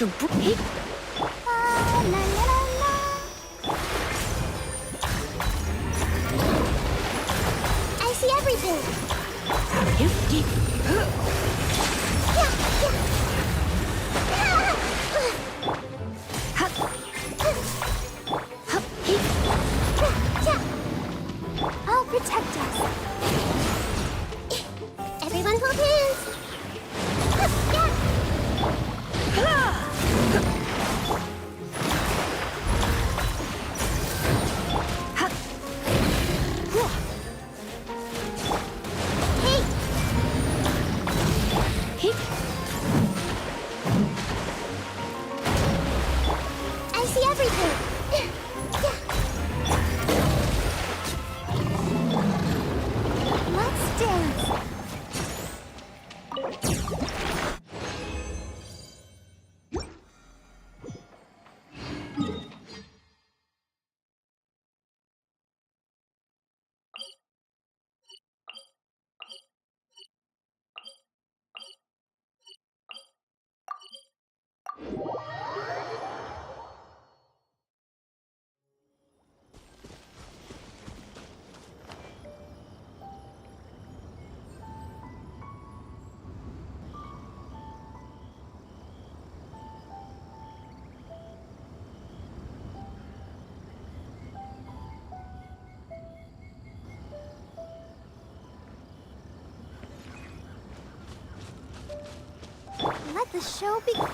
to breathe. La la la la. I see everything. Yeah, yeah. I'll protect us. Everyone hold hands. I see everything. Let's dance. Let the show begin.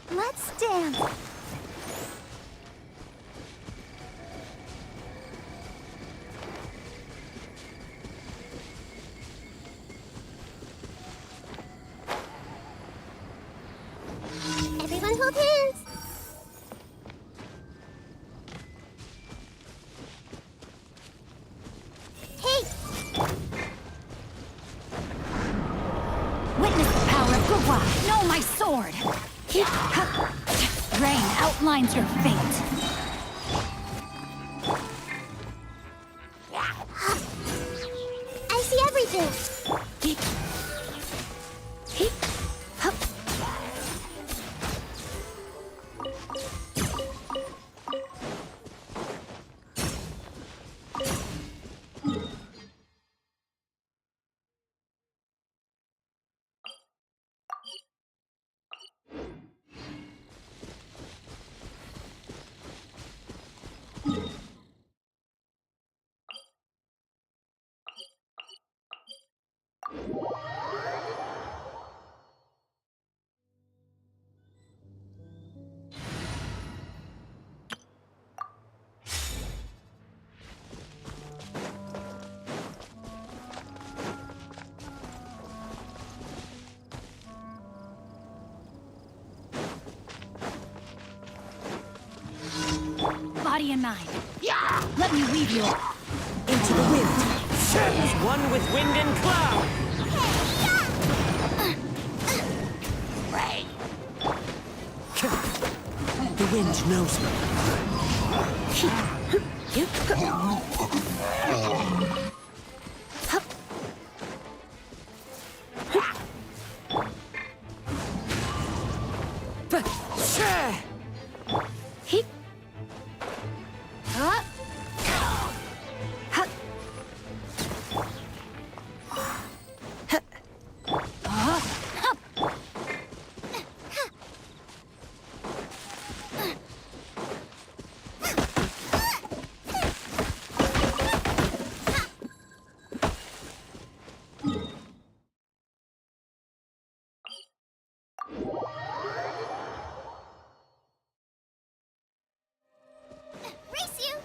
Let's dance. Everyone hold hands. Hey! Witness the power of Gugwa. Know my sword. Rain outlines your fate. I see everything. Body and mind. Let me weave you. Into the wind. Choose one with wind and cloud. The wind knows me. Race you!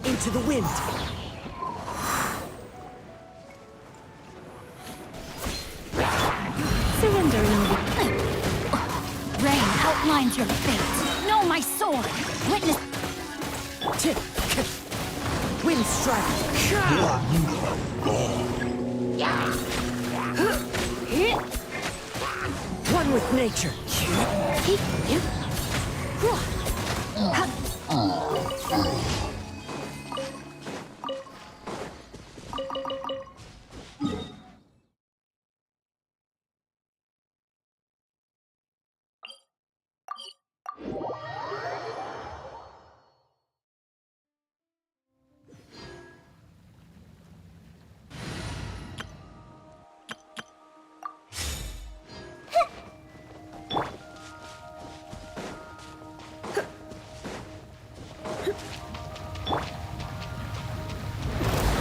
Into the wind. Surrender in the rain outlines your fate. Know my sword. Witness. Wind strike. One with nature.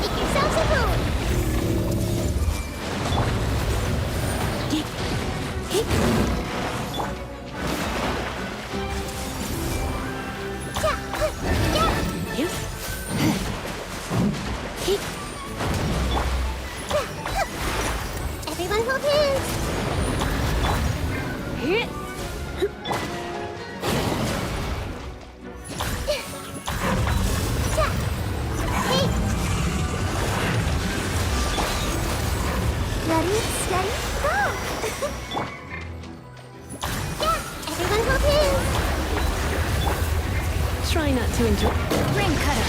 Make yourselves at home! Everyone hold hands! Ready, steady, go! Yeah, everyone hold hands! Try not to enjoy. Ring cutter.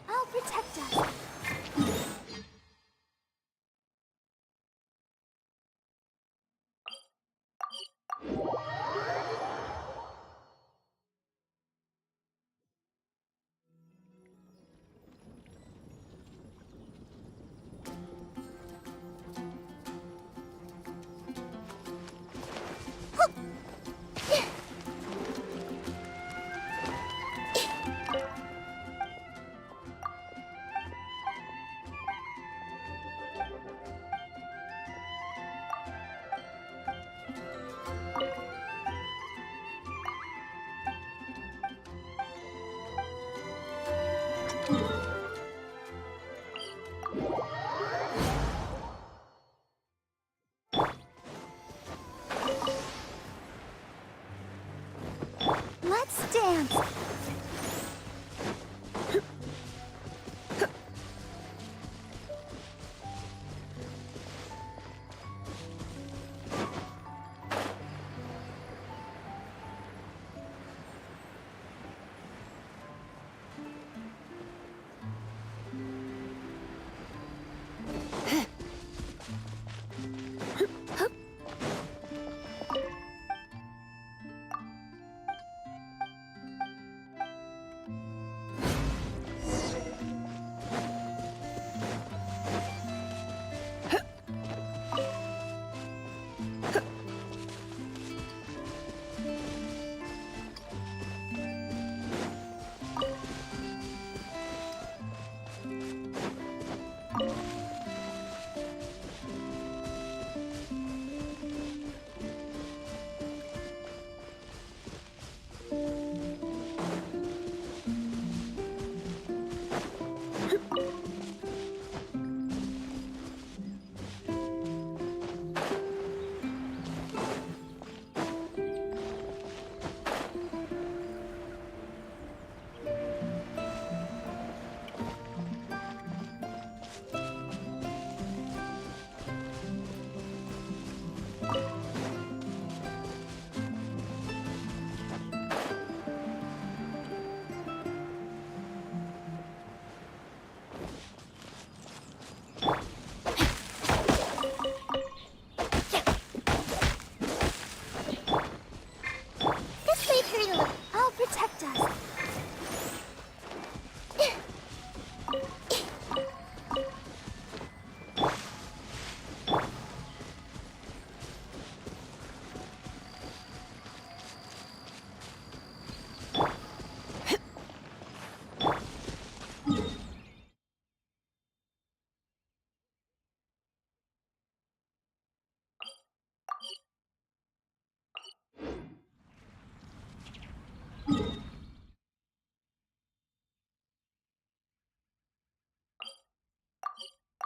I'll protect us. Let's dance.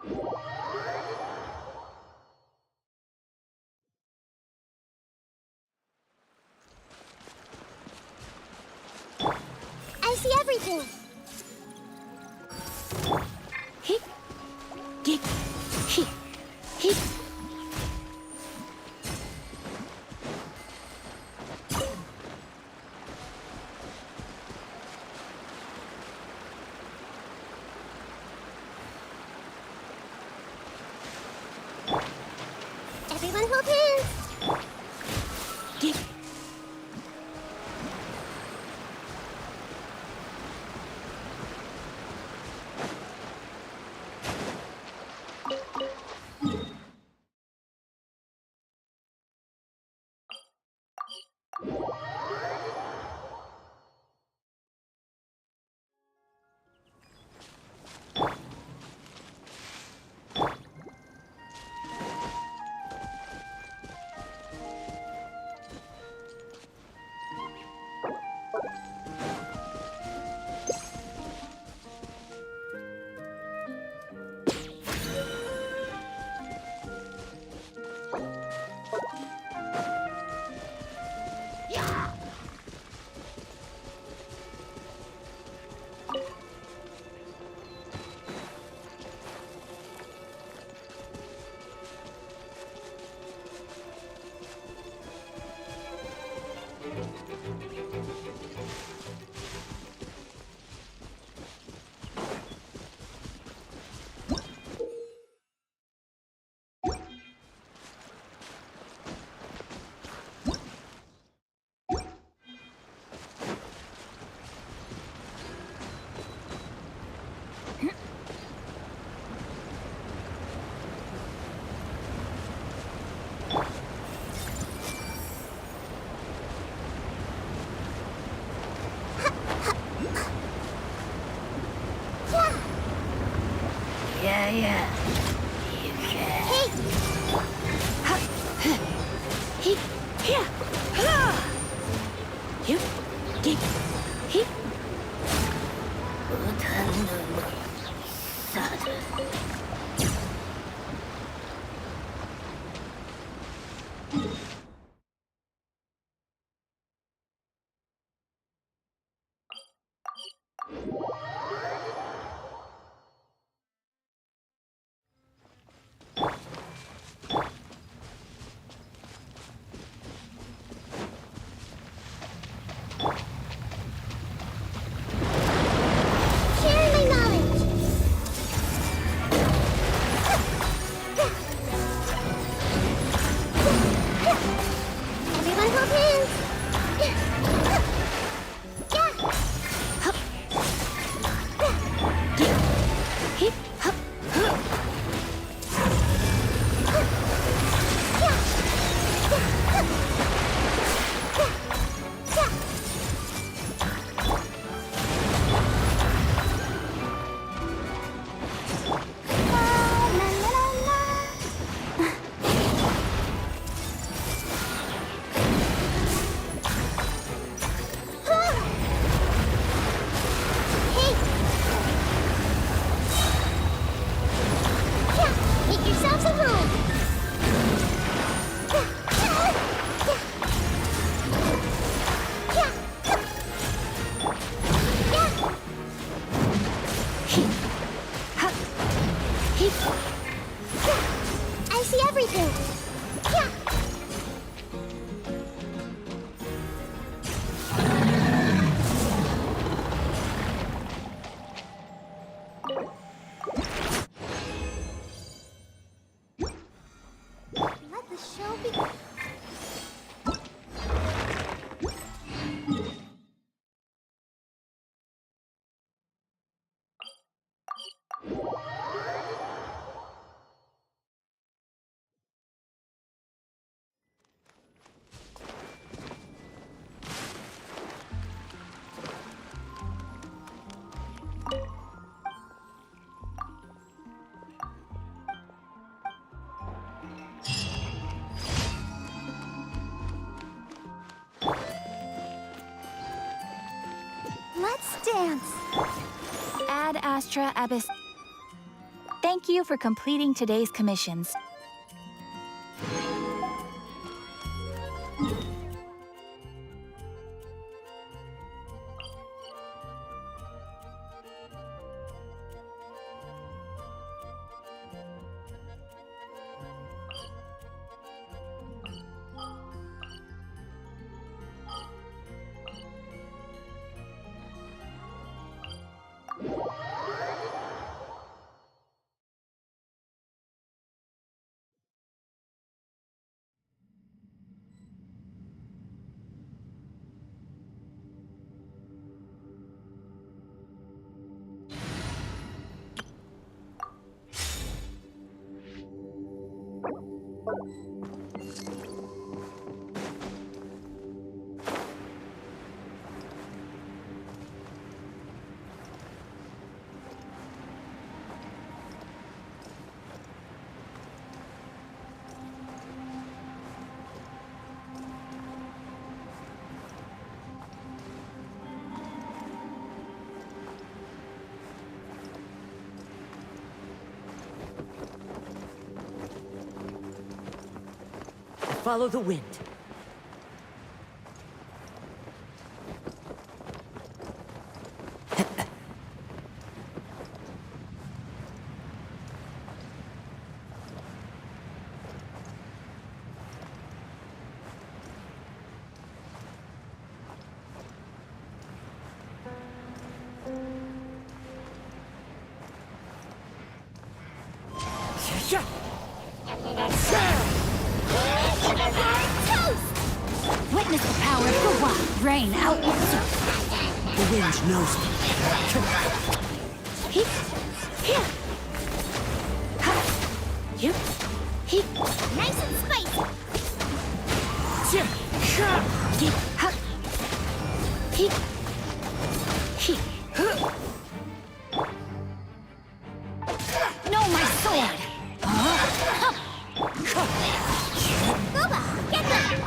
I see everything. Hee. Gee. Hee. Hee. Everyone hold hands. Gee. Yeah, yeah. You can. Hey, Ha. Hee. Here. Ha. You. Gee. Hee. sharing my knowledge. Everyone hold hands. Hee. Ha. Make yourselves at home. Hee. Ha. Hee. I see everything. Let the show begin. Let's dance. Ad Astra Abyss. Thank you for completing today's commissions. Follow the wind. Yeah. Witness the power of the wild. Rain outwards. The wind knows me. Nice and spicy. No, my sword. Booba, get them.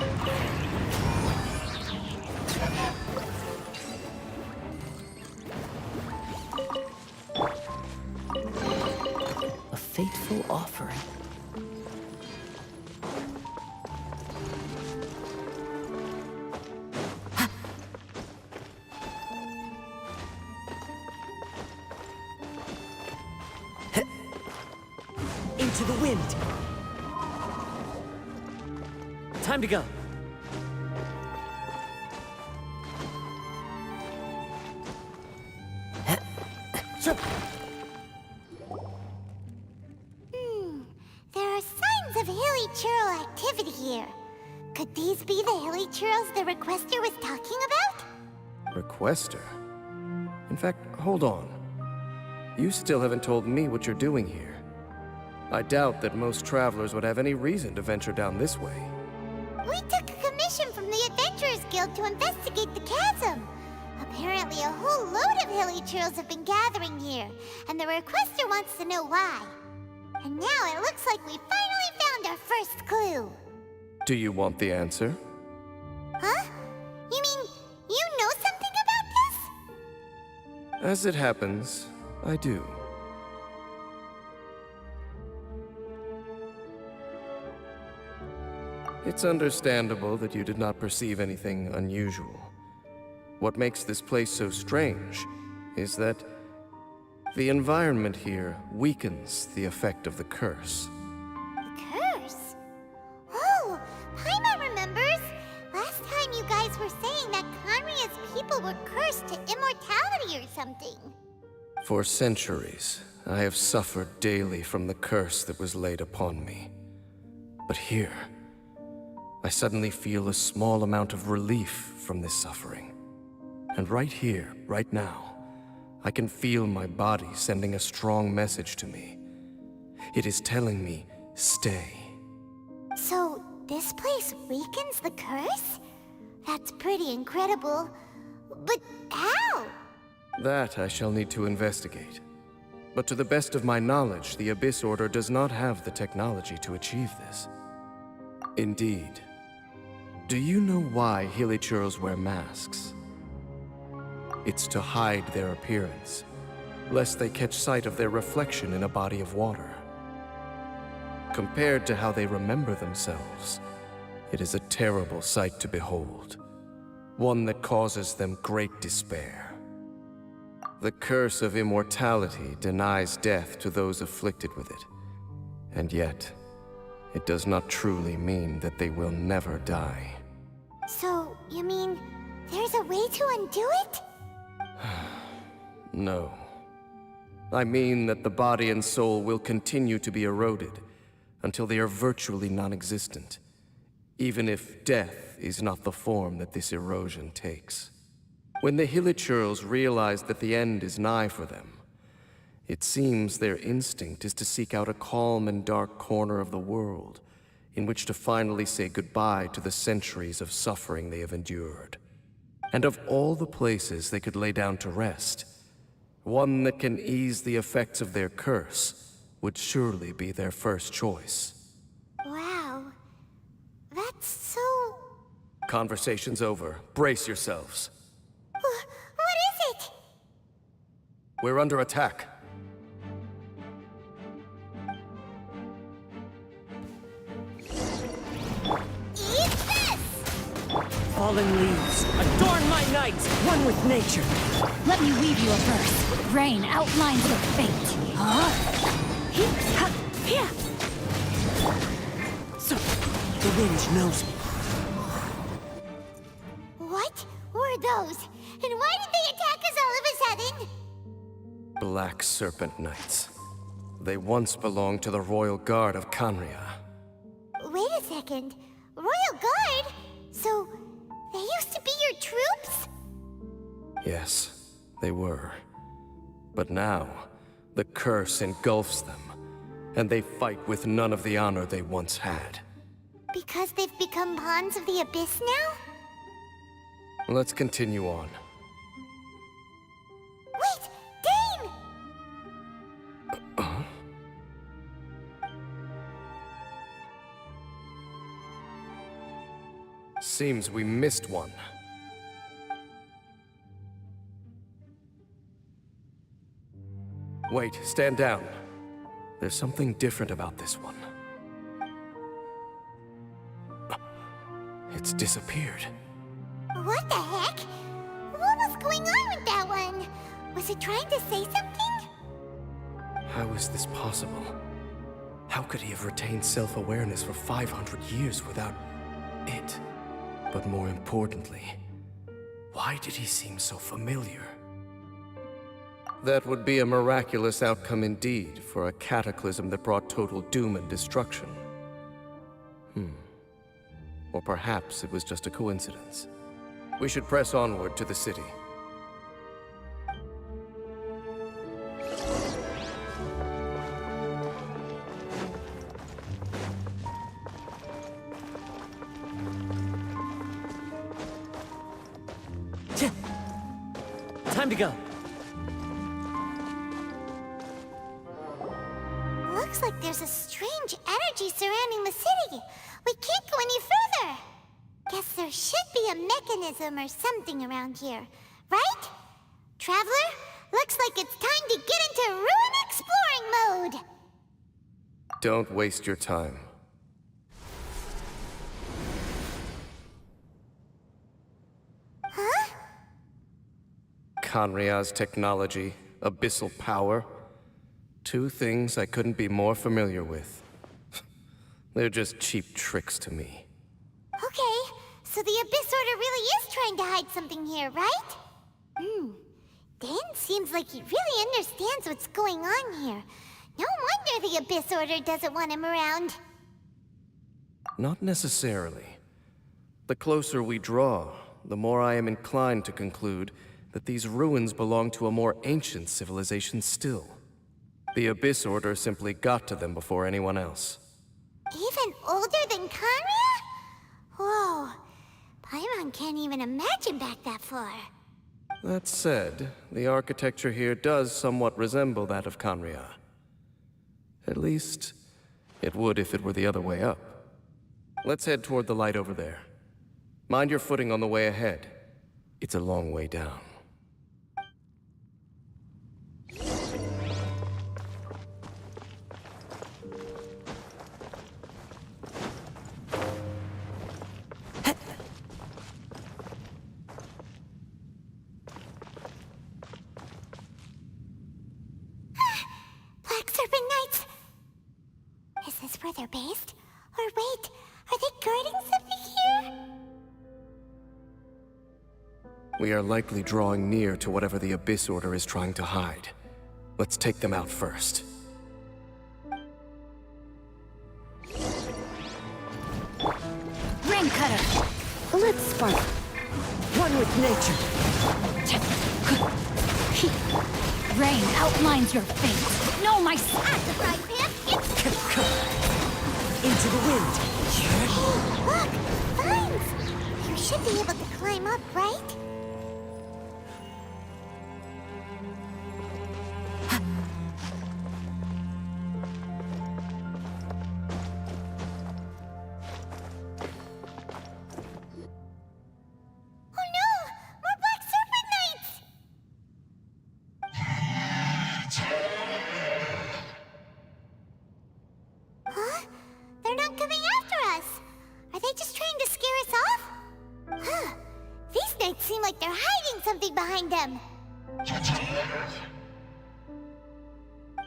A fateful offering. Into the wind. Time to go. There are signs of hilly churl activity here. Could these be the hilly churls the requester was talking about? Requester? In fact, hold on. You still haven't told me what you're doing here. I doubt that most travelers would have any reason to venture down this way. We took a commission from the Adventurers Guild to investigate the chasm. Apparently a whole load of hilly churls have been gathering here, and the requester wants to know why. And now it looks like we finally found our first clue. Do you want the answer? Huh? You mean you know something about this? As it happens, I do. It's understandable that you did not perceive anything unusual. What makes this place so strange is that the environment here weakens the effect of the curse. The curse? Oh, Paimon remembers. Last time you guys were saying that Conria's people were cursed to immortality or something. For centuries, I have suffered daily from the curse that was laid upon me. But here, I suddenly feel a small amount of relief from this suffering. And right here, right now, I can feel my body sending a strong message to me. It is telling me, stay. So, this place weakens the curse? That's pretty incredible. But how? That I shall need to investigate. But to the best of my knowledge, the Abyss Order does not have the technology to achieve this. Indeed. Do you know why Hilichurls wear masks? It's to hide their appearance. lest they catch sight of their reflection in a body of water. Compared to how they remember themselves, it is a terrible sight to behold, one that causes them great despair. The curse of immortality denies death to those afflicted with it, and yet, it does not truly mean that they will never die. So, you mean there's a way to undo it? No. I mean that the body and soul will continue to be eroded until they are virtually non-existent, even if death is not the form that this erosion takes. When the Hilichurls realize that the end is nigh for them, it seems their instinct is to seek out a calm and dark corner of the world in which to finally say goodbye to the centuries of suffering they have endured. And of all the places they could lay down to rest, one that can ease the effects of their curse would surely be their first choice. Wow. That's so... Conversation's over. Brace yourselves. What is it? We're under attack. Eat this! Fallen leaves, adorn my night, one with nature. Let me weave you a verse. Rain outlines your fate. Huh? Here. So, the wind knows me. What were those? And why did they attack us all of a sudden? Black Serpent Knights. They once belonged to the Royal Guard of Kanria. Wait a second. Royal Guard? So, they used to be your troops? Yes, they were. But now, the curse engulfs them, and they fight with none of the honor they once had. Because they've become pawns of the Abyss now? Let's continue on. Wait! Dane! Seems we missed one. Wait, stand down. There's something different about this one. It's disappeared. What the heck? What was going on with that one? Was it trying to say something? How is this possible? How could he have retained self-awareness for 500 years without it? But more importantly, why did he seem so familiar? That would be a miraculous outcome indeed for a cataclysm that brought total doom and destruction. Or perhaps it was just a coincidence. We should press onward to the city. Time to go. Looks like there's a strange energy surrounding the city. We can't go any further. Guess there should be a mechanism or something around here, right? Traveler, looks like it's time to get into ruin exploring mode. Don't waste your time. Huh? Kanria's technology, abyssal power. Two things I couldn't be more familiar with. They're just cheap tricks to me. Okay, so the Abyss Order really is trying to hide something here, right? Dan seems like he really understands what's going on here. No wonder the Abyss Order doesn't want him around. Not necessarily. The closer we draw, the more I am inclined to conclude that these ruins belong to a more ancient civilization still. The Abyss Order simply got to them before anyone else. Even older than Kanria? Whoa. Paimon can't even imagine back that far. That said, the architecture here does somewhat resemble that of Kanria. At least, it would if it were the other way up. Let's head toward the light over there. Mind your footing on the way ahead. It's a long way down. this where they're based? Or wait, are they guarding something here? We are likely drawing near to whatever the Abyss Order is trying to hide. Let's take them out first. Rain cutter! Let's spark. One with nature. Rain outlines your fate. Know my At the frying pan, it's... Into the wind. Hey, look! Vines! You should be able to climb up, right? Oh no! More Black Serpent Knights! Huh? They're not coming after us! Are they just trying to scare us off? Huh. These knights seem like they're hiding something behind them.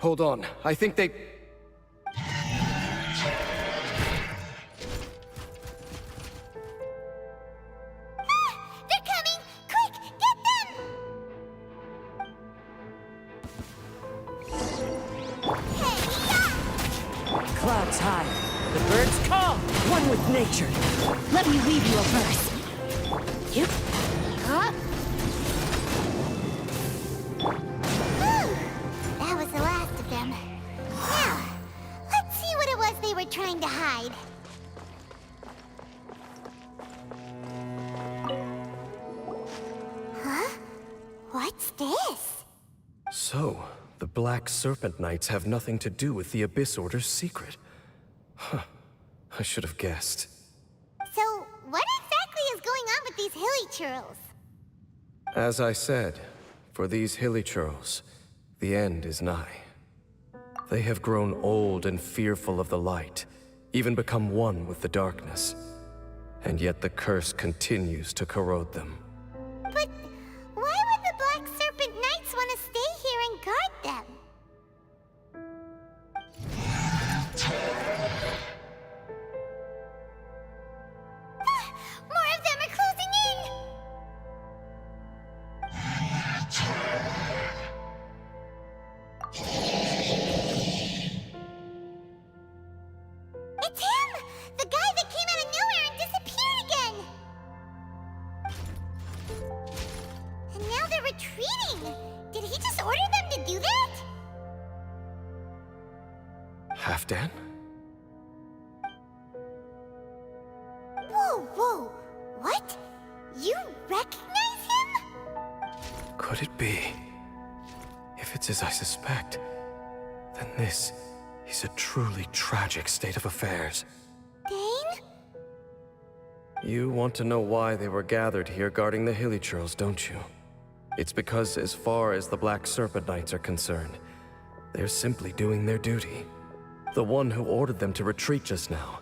Hold on, I think they... They're coming! Quick, get them! Hey-ya! Clouds high. The birds call. One with nature. Let me weave you a verse. You? Huh? Whew. That was the last of them. Now, let's see what it was they were trying to hide. Huh? What's this? So, the Black Serpent Knights have nothing to do with the Abyss Order's secret. Huh. I should have guessed. So, what exactly is going on with these hilly churls? As I said, for these hilly churls, the end is nigh. They have grown old and fearful of the light, even become one with the darkness. And yet the curse continues to corrode them. But why would the Black Serpent Knights want to stay here and guard them? More of them are closing in! It's him! The guy that came out of nowhere and disappeared again! And now they're retreating! Did he just order them to do that? Halfdan? Whoa, whoa! What? You recognize him? Could it be? If it's as I suspect, then this is a truly tragic state of affairs. Dane? You want to know why they were gathered here guarding the hilly churls, don't you? It's because as far as the Black Serpent Knights are concerned, they're simply doing their duty. The one who ordered them to retreat just now,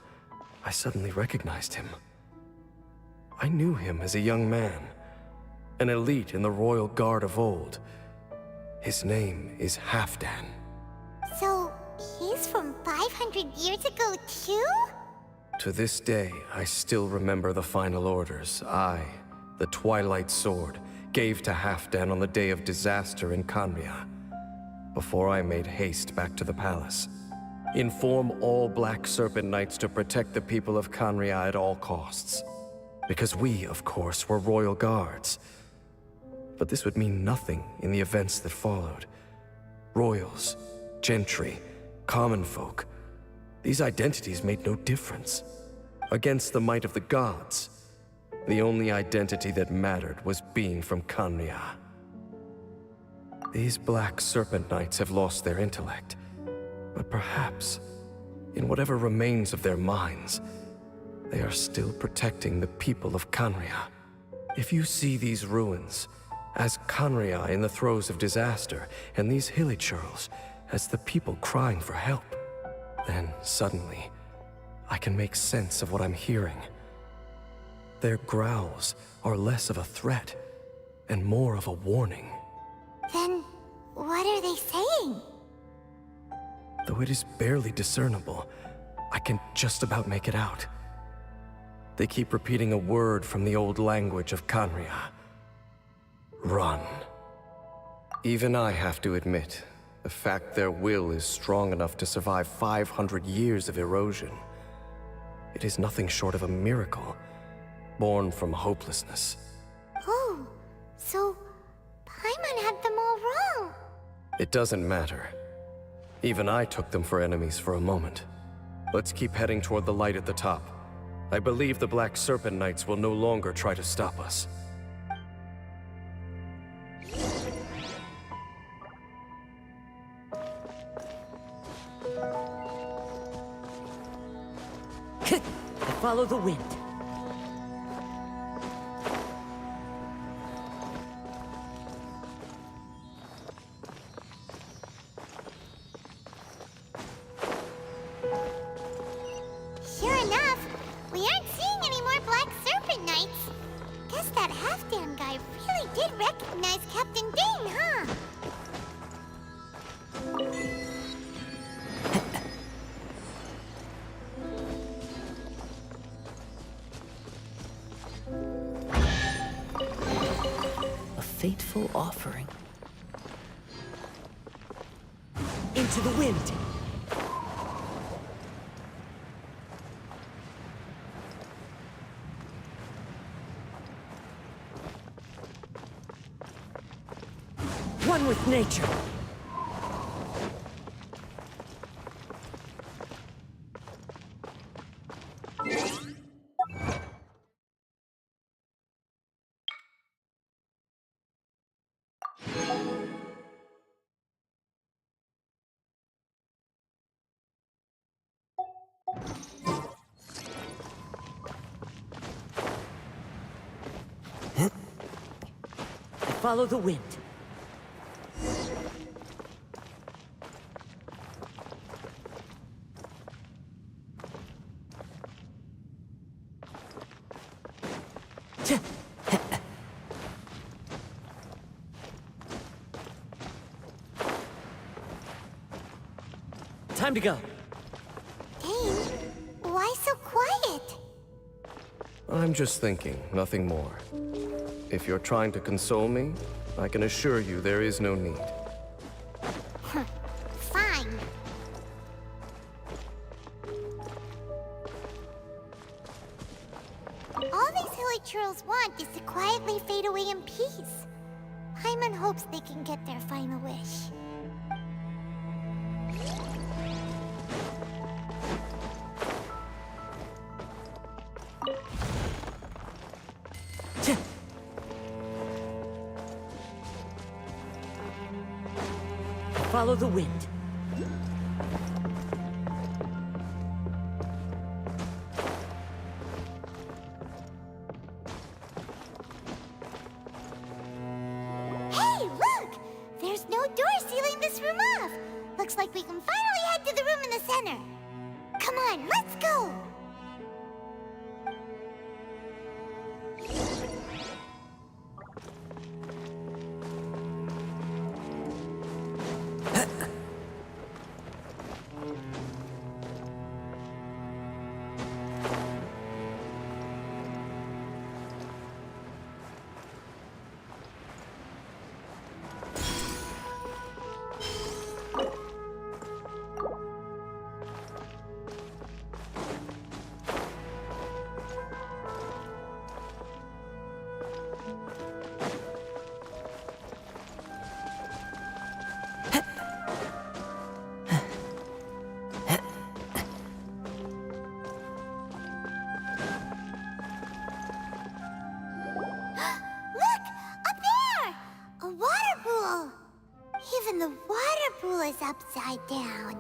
I suddenly recognized him. I knew him as a young man, an elite in the royal guard of old. His name is Halfdan. So, he's from 500 years ago too? To this day, I still remember the final orders I, the Twilight Sword, gave to Halfdan on the day of disaster in Khaenri'ah, before I made haste back to the palace. Inform all Black Serpent Knights to protect the people of Khaenri'ah at all costs. Because we, of course, were royal guards. But this would mean nothing in the events that followed. Royals, gentry, common folk, these identities made no difference. Against the might of the gods, the only identity that mattered was being from Khaenri'ah. These Black Serpent Knights have lost their intellect, but perhaps, in whatever remains of their minds, they are still protecting the people of Khaenri'ah. If you see these ruins as Khaenri'ah in the throes of disaster, and these hilly churls as the people crying for help, then suddenly, I can make sense of what I'm hearing. Their growls are less of a threat and more of a warning. Then, what are they saying? Though it is barely discernible, I can just about make it out. They keep repeating a word from the old language of Kanria. Run. Even I have to admit, the fact their will is strong enough to survive 500 years of erosion. It is nothing short of a miracle, born from hopelessness. Oh, so Paimon had them all wrong. It doesn't matter. Even I took them for enemies for a moment. Let's keep heading toward the light at the top. I believe the Black Serpent Knights will no longer try to stop us. I follow the wind. Sure enough, we aren't seeing any more Black Serpent Knights. Guess that Halfdan guy really did recognize Captain Dane, huh? A fateful offering. Into the wind. One with nature. I follow the wind. Time to go. Dane, why so quiet? I'm just thinking, nothing more. If you're trying to console me, I can assure you there is no need. Fine. All these hilly churls want is to quietly fade away in peace. Paimon hopes they can get their final wish. Follow the wind. Hey, look! There's no door sealing this room off. Looks like we can finally head to the room in the center. Come on, let's go! Even the water pool is upside down.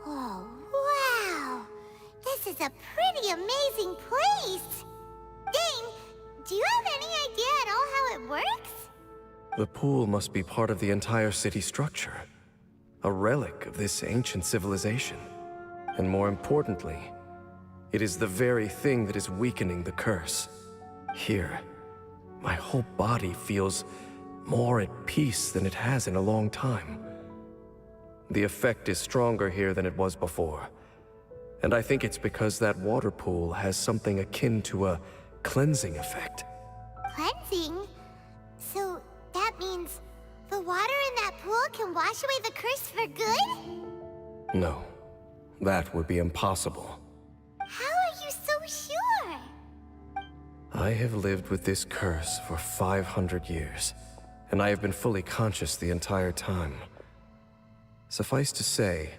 Oh, wow! This is a pretty amazing place! Dane, do you have any idea at all how it works? The pool must be part of the entire city structure. A relic of this ancient civilization. And more importantly, it is the very thing that is weakening the curse. Here, my whole body feels more at peace than it has in a long time. The effect is stronger here than it was before. And I think it's because that water pool has something akin to a cleansing effect. Cleansing? So that means the water in that pool can wash away the curse for good? No, that would be impossible. How are you so sure? I have lived with this curse for 500 years, and I have been fully conscious the entire time. Suffice to say,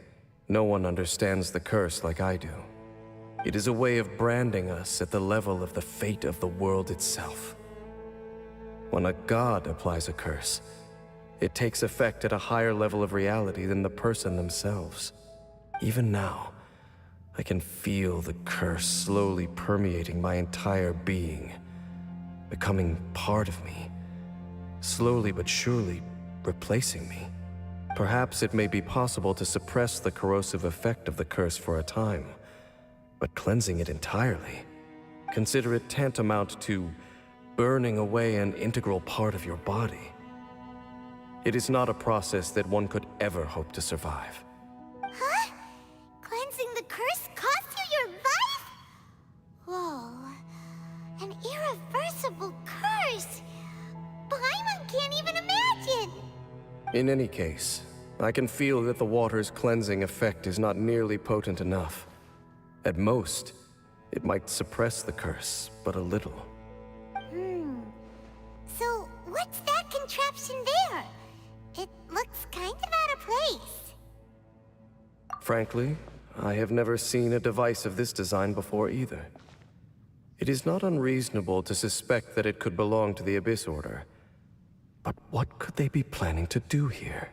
no one understands the curse like I do. It is a way of branding us at the level of the fate of the world itself. When a god applies a curse, it takes effect at a higher level of reality than the person themselves. Even now, I can feel the curse slowly permeating my entire being, becoming part of me, slowly but surely replacing me. Perhaps it may be possible to suppress the corrosive effect of the curse for a time, but cleansing it entirely, consider it tantamount to burning away an integral part of your body. It is not a process that one could ever hope to survive. Huh? Cleansing the curse cost you your life? Whoa. An irreversible curse. Paimon can't even imagine. In any case, I can feel that the water's cleansing effect is not nearly potent enough. At most, it might suppress the curse, but a little. So, what's that contraption there? It looks kind of out of place. Frankly, I have never seen a device of this design before either. It is not unreasonable to suspect that it could belong to the Abyss Order. But what could they be planning to do here?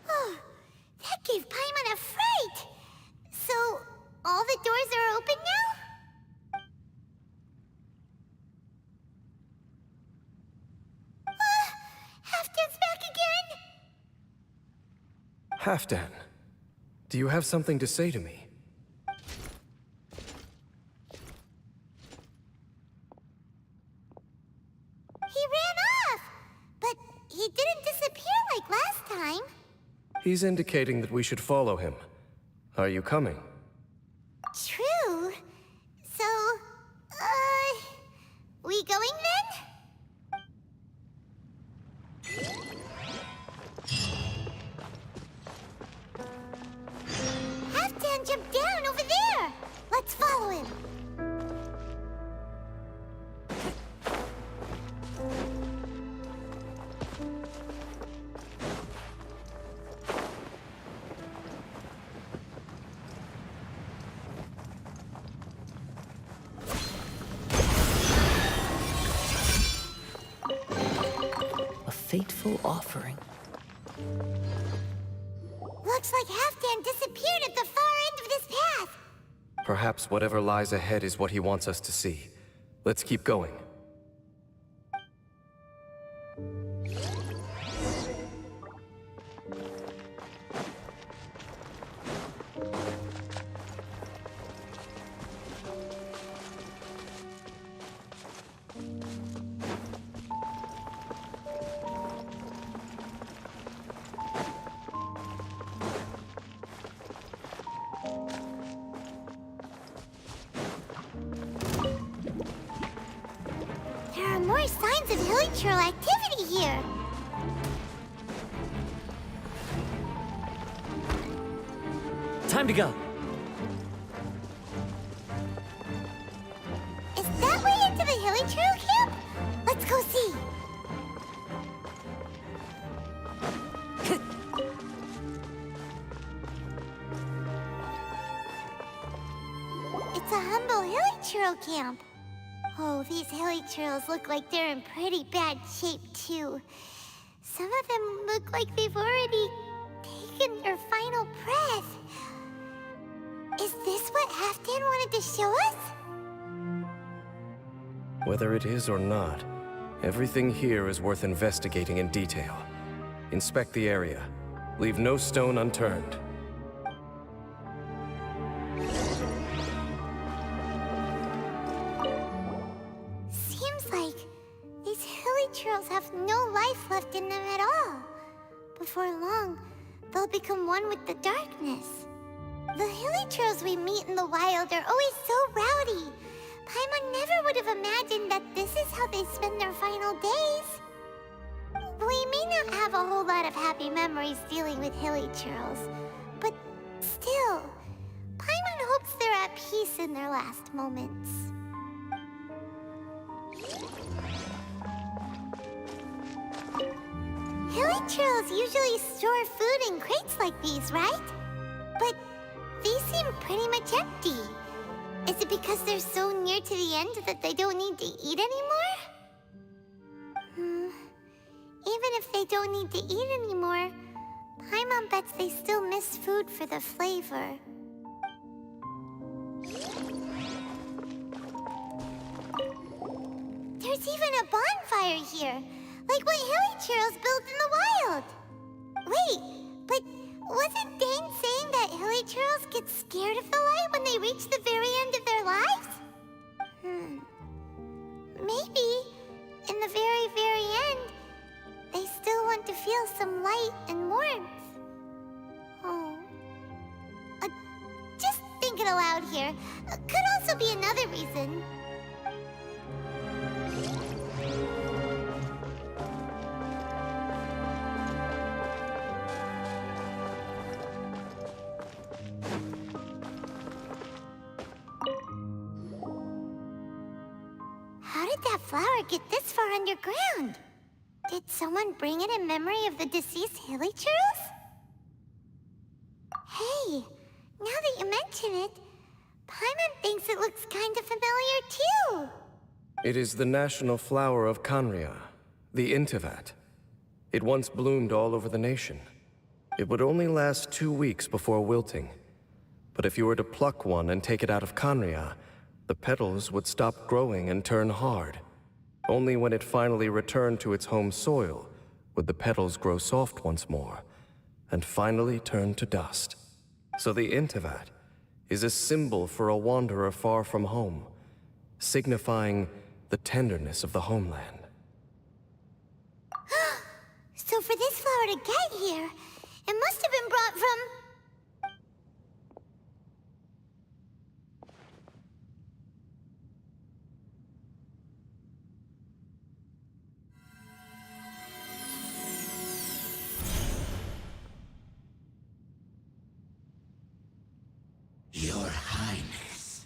Oh, that gave Paimon a fright. So, all the doors are open now? Halfdan's back again? Halfdan, do you have something to say to me? He ran off, but he didn't disappear like last time. He's indicating that we should follow him. Are you coming? True. So, we going then? Halfdan jumped down over there. Let's follow him. A fateful offering. Looks like Halfdan disappeared at the far end of this path. Perhaps whatever lies ahead is what he wants us to see. Let's keep going. There are more signs of hilichurl activity here. Time to go. Is that way into the hilichurl camp? Let's go see. It's a humble hilichurl camp. Oh, these hilichurls look like they're in pretty bad shape, too. Some of them look like they've already taken their final breath. Is this what Halfdan wanted to show us? Whether it is or not, everything here is worth investigating in detail. Inspect the area. Leave no stone unturned. Seems like these hilichurls have no life left in them at all. Before long, they'll become one with the darkness. The hilichurls we meet in the wild are always so rowdy. Paimon never would have imagined that this is how they spend their final days. We may not have a whole lot of happy memories dealing with hilichurls, but still, Paimon hopes they're at peace in their last moments. Hilichurls usually store food in crates like these, right? But these seem pretty much empty. Is it because they're so near to the end that they don't need to eat anymore? Even if they don't need to eat anymore, Paimon bets they still miss food for the flavor. There's even a bonfire here, like what hilichurls built in the wild. Wait, but wasn't Dane saying that hilichurls get scared of the light when they reach the very end of their lives? Maybe, in the very, very end, they still want to feel some light and warmth. Oh. Just thinking aloud here. Could also be another reason. How did that flower get this far underground? Did someone bring it in memory of the deceased hilichurls? Hey, now that you mention it, Paimon thinks it looks kind of familiar too. It is the national flower of Kanria, the Intivat. It once bloomed all over the nation. It would only last 2 weeks before wilting. But if you were to pluck one and take it out of Kanria, the petals would stop growing and turn hard. Only when it finally returned to its home soil would the petals grow soft once more, and finally turn to dust. So the Intivat is a symbol for a wanderer far from home, signifying the tenderness of the homeland. So for this flower to get here, it must have been brought from... Your Highness,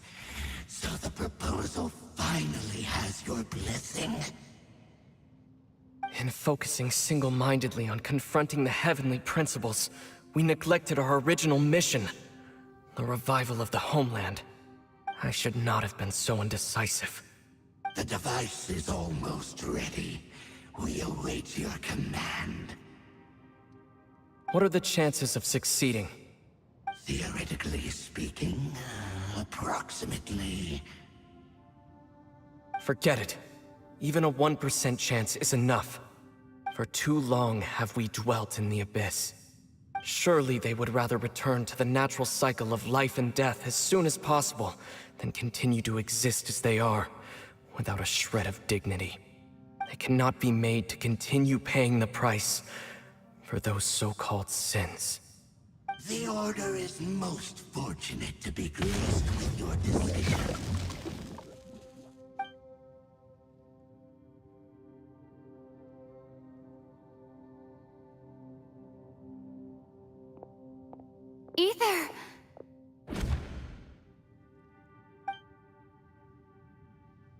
so the proposal finally has your blessing? In focusing single-mindedly on confronting the heavenly principles, we neglected our original mission, the revival of the homeland. I should not have been so indecisive. The device is almost ready. We await your command. What are the chances of succeeding? Theoretically speaking, approximately. Forget it. Even a 1% chance is enough. For too long have we dwelt in the abyss. Surely they would rather return to the natural cycle of life and death as soon as possible than continue to exist as they are, without a shred of dignity. They cannot be made to continue paying the price for those so-called sins. The Order is most fortunate to be graced with your decision. Ether!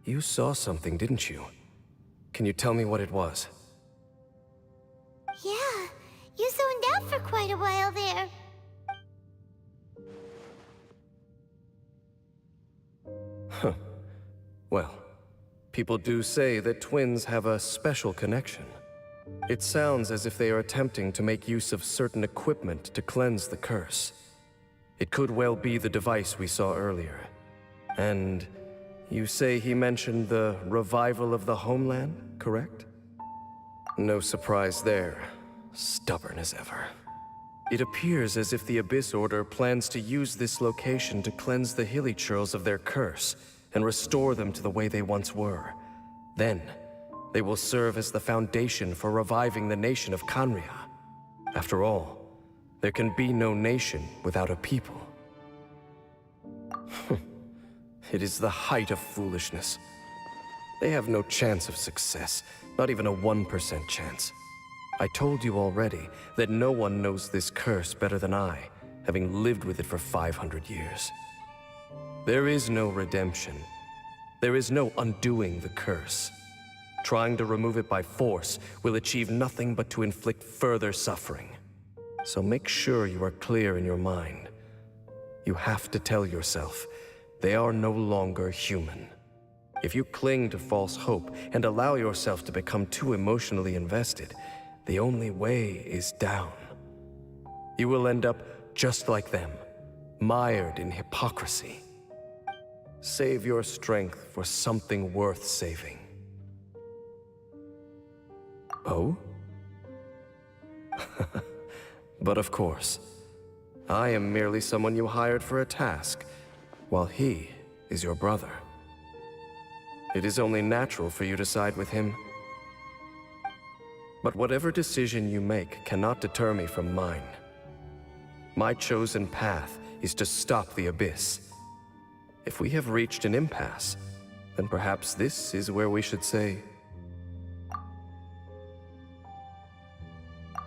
You saw something, didn't you? Can you tell me what it was? Yeah, you zoned out for quite a while there. Huh. Well, people do say that twins have a special connection. It sounds as if they are attempting to make use of certain equipment to cleanse the curse. It could well be the device we saw earlier. And you say he mentioned the revival of the homeland, correct? No surprise there. Stubborn as ever. It appears as if the Abyss Order plans to use this location to cleanse the hilichurls of their curse and restore them to the way they once were. Then, they will serve as the foundation for reviving the nation of Kanria. After all, there can be no nation without a people. It is the height of foolishness. They have no chance of success, not even a 1% chance. I told you already that no one knows this curse better than I, having lived with it for 500 years. There is no redemption. There is no undoing the curse. Trying to remove it by force will achieve nothing but to inflict further suffering. So make sure you are clear in your mind. You have to tell yourself, they are no longer human. If you cling to false hope and allow yourself to become too emotionally invested, the only way is down. You will end up just like them, mired in hypocrisy. Save your strength for something worth saving. Oh? But of course, I am merely someone you hired for a task, while he is your brother. It is only natural for you to side with him. But whatever decision you make cannot deter me from mine. My chosen path is to stop the Abyss. If we have reached an impasse, then perhaps this is where we should say...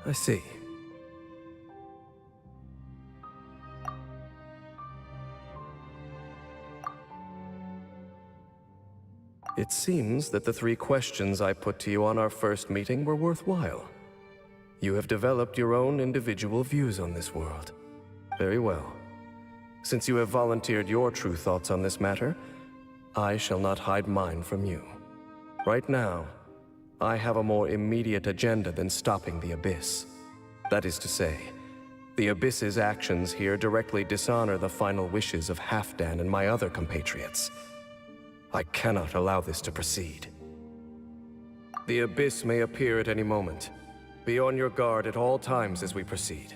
I see. It seems that the 3 questions I put to you on our first meeting were worthwhile. You have developed your own individual views on this world. Very well. Since you have volunteered your true thoughts on this matter, I shall not hide mine from you. Right now, I have a more immediate agenda than stopping the Abyss. That is to say, the Abyss's actions here directly dishonor the final wishes of Halfdan and my other compatriots. I cannot allow this to proceed. The Abyss may appear at any moment. Be on your guard at all times as we proceed.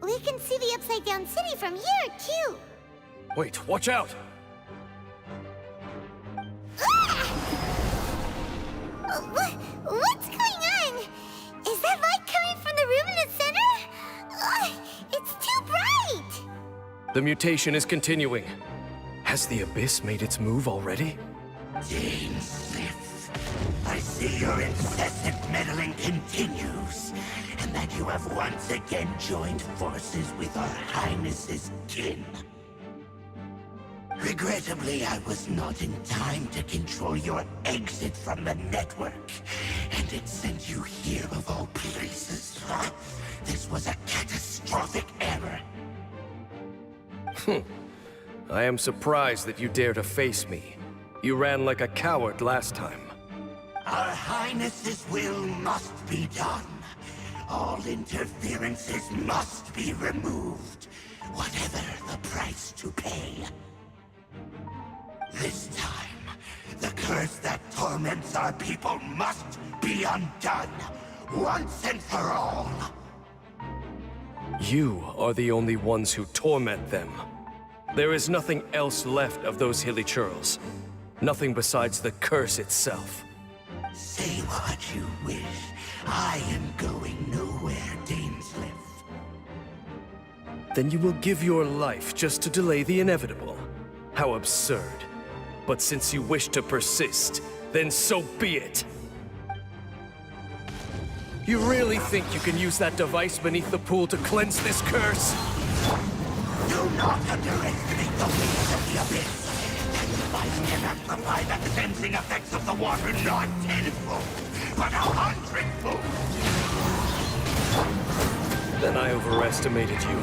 We can see the Upside Down City from here, too. Wait, watch out! What's going on? Is that light coming from the room in the center? It's too bright! The mutation is continuing. Has the Abyss made its move already? Dean Smith, I see your incessant meddling continues, and that you have once again joined forces with our Highness's kin. Regrettably, I was not in time to control your exit from the network, and it sent you here of all places. This was a catastrophic error. I am surprised that you dare to face me. You ran like a coward last time. Our Highness's will must be done. All interferences must be removed, whatever the price to pay. This time, the curse that torments our people must be undone, once and for all. You are the only ones who torment them. There is nothing else left of those hilly churls. Nothing besides the curse itself. Say what you wish. I am going nowhere, Dainsleif. Then you will give your life just to delay the inevitable. How absurd. But since you wish to persist, then so be it. You really think you can use that device beneath the pool to cleanse this curse? Do not underestimate the weight of the Abyss. That device can amplify the cleansing effects of the water not tenfold, but 100-fold. Then I overestimated you.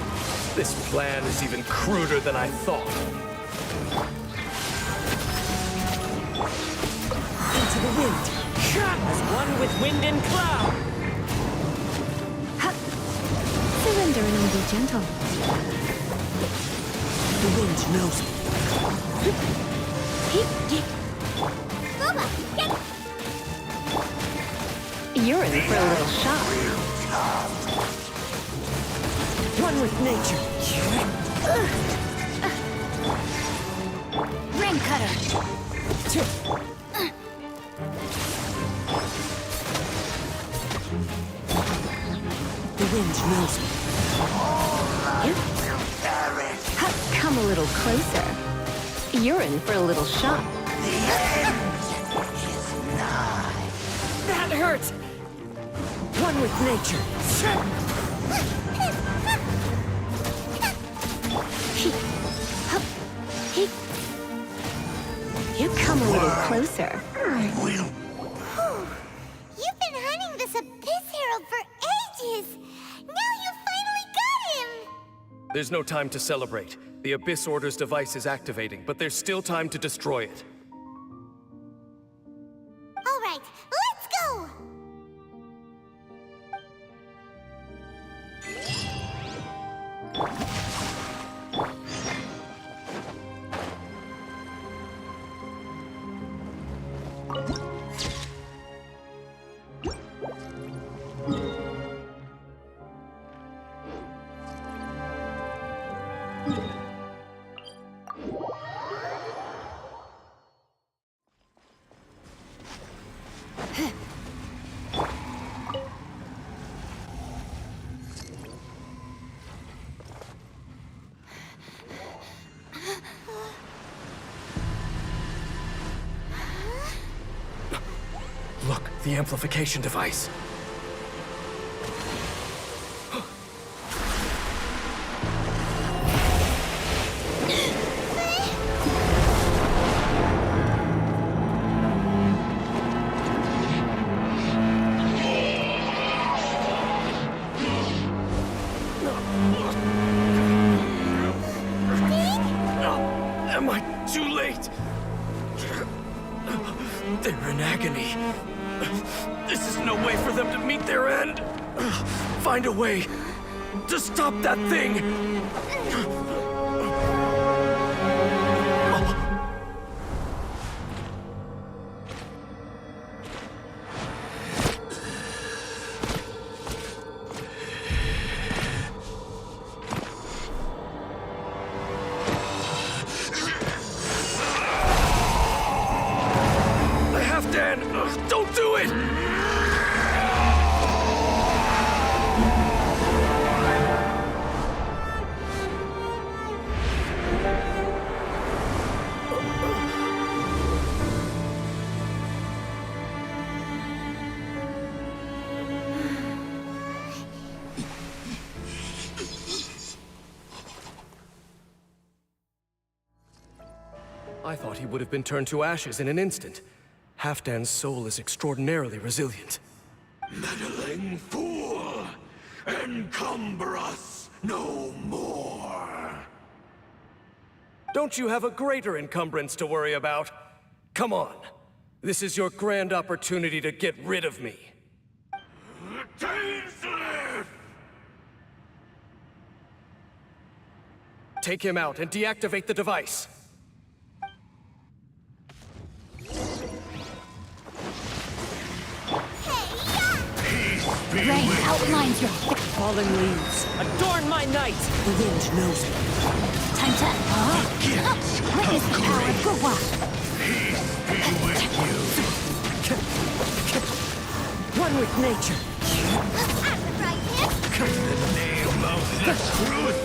This plan is even cruder than I thought. Into the wind, as one with wind and cloud. Surrender and be gentle. The wind knows me. Booba, get You're in for a little shock. One with nature. Flame cutter. The wind knows me. Come a little closer. You're in for a little shock. That hurts! One with nature. You come a little closer. You've been hunting this Abyss Herald for ages! Now you finally got him! There's no time to celebrate. The Abyss Order's device is activating, but there's still time to destroy it. All right, let's go! Look, the amplification device. Am I too late? They're in agony. This is no way for them to meet their end. Find a way to stop that thing. Dan, don't do it! I thought he would have been turned to ashes in an instant. Halfdan's soul is extraordinarily resilient. Meddling fool! Encumber us no more! Don't you have a greater encumbrance to worry about? Come on. This is your grand opportunity to get rid of me. Tasteless! Take him out and deactivate the device. Rain outlines your Fallen leaves, adorn my night. The wind knows me. time to witness the power of Gurwa. One with nature. In the name of the truth!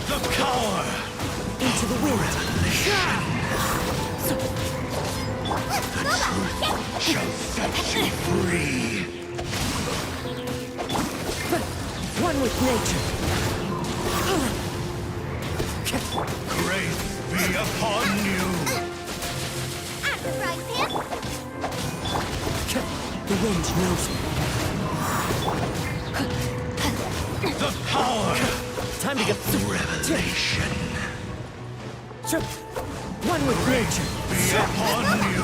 The power! Into the wind. Shall set you free! One with nature. Grace be upon you! The wind knows me. The power! Time to get Revelation! One with nature. Be upon you!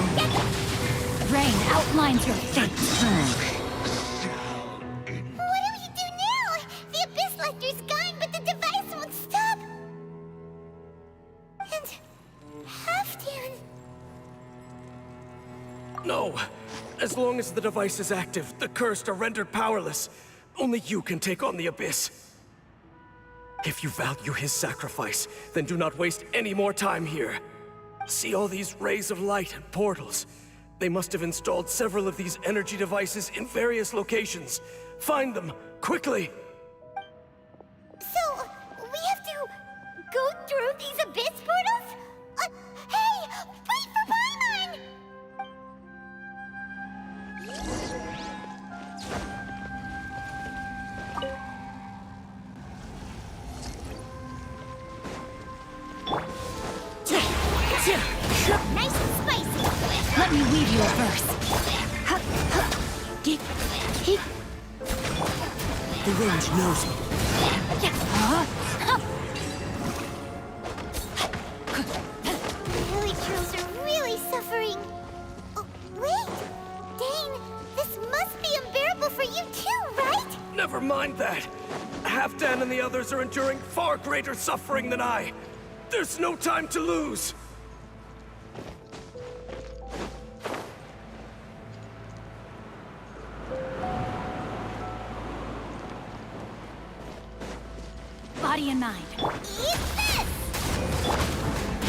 Rain outlines your fate. What do we do now? The Abyss Lecter's gone, but the device won't stop. And Halfdan. No. As long as the device is active, the cursed are rendered powerless. Only you can take on the Abyss. If you value his sacrifice, then do not waste any more time here. See all these rays of light and portals? They must have installed several of these energy devices in various locations. Find them, quickly! So, we have to go through these abyss portals? Hey! Wait for Paimon! Nice and spicy! Let me weave you a verse. The wind knows me. The helichurls are really suffering. Oh, wait! Dane, this must be unbearable for you too, right? Never mind that. Halfdan and the others are enduring far greater suffering than I. There's no time to lose. Body and mind. Eat this!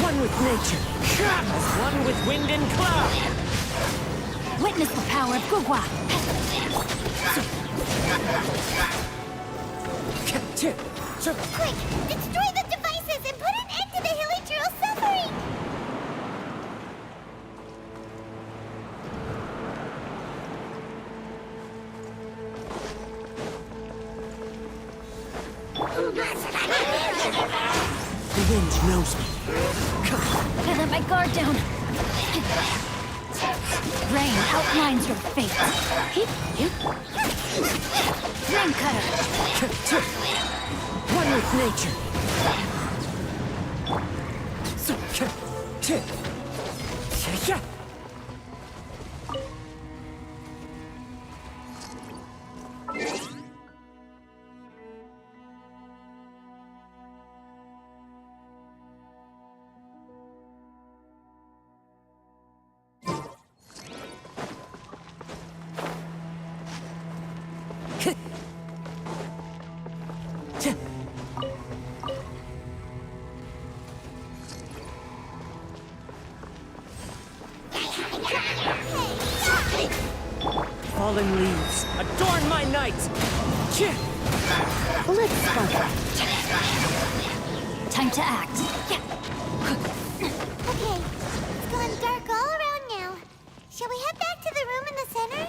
One with nature. As one with wind and cloud. Witness the power of Gugwa. Quick! Destroy the devices and put an end to the helichurl suffering! The wind knows me. I let my guard down. Rain outlines your fate. Rain cutter. One with nature. Fallen leaves, adorn my night! Let's sparkle. Time to act. Okay, it's gone dark all around now. Shall we head back to the room in the center?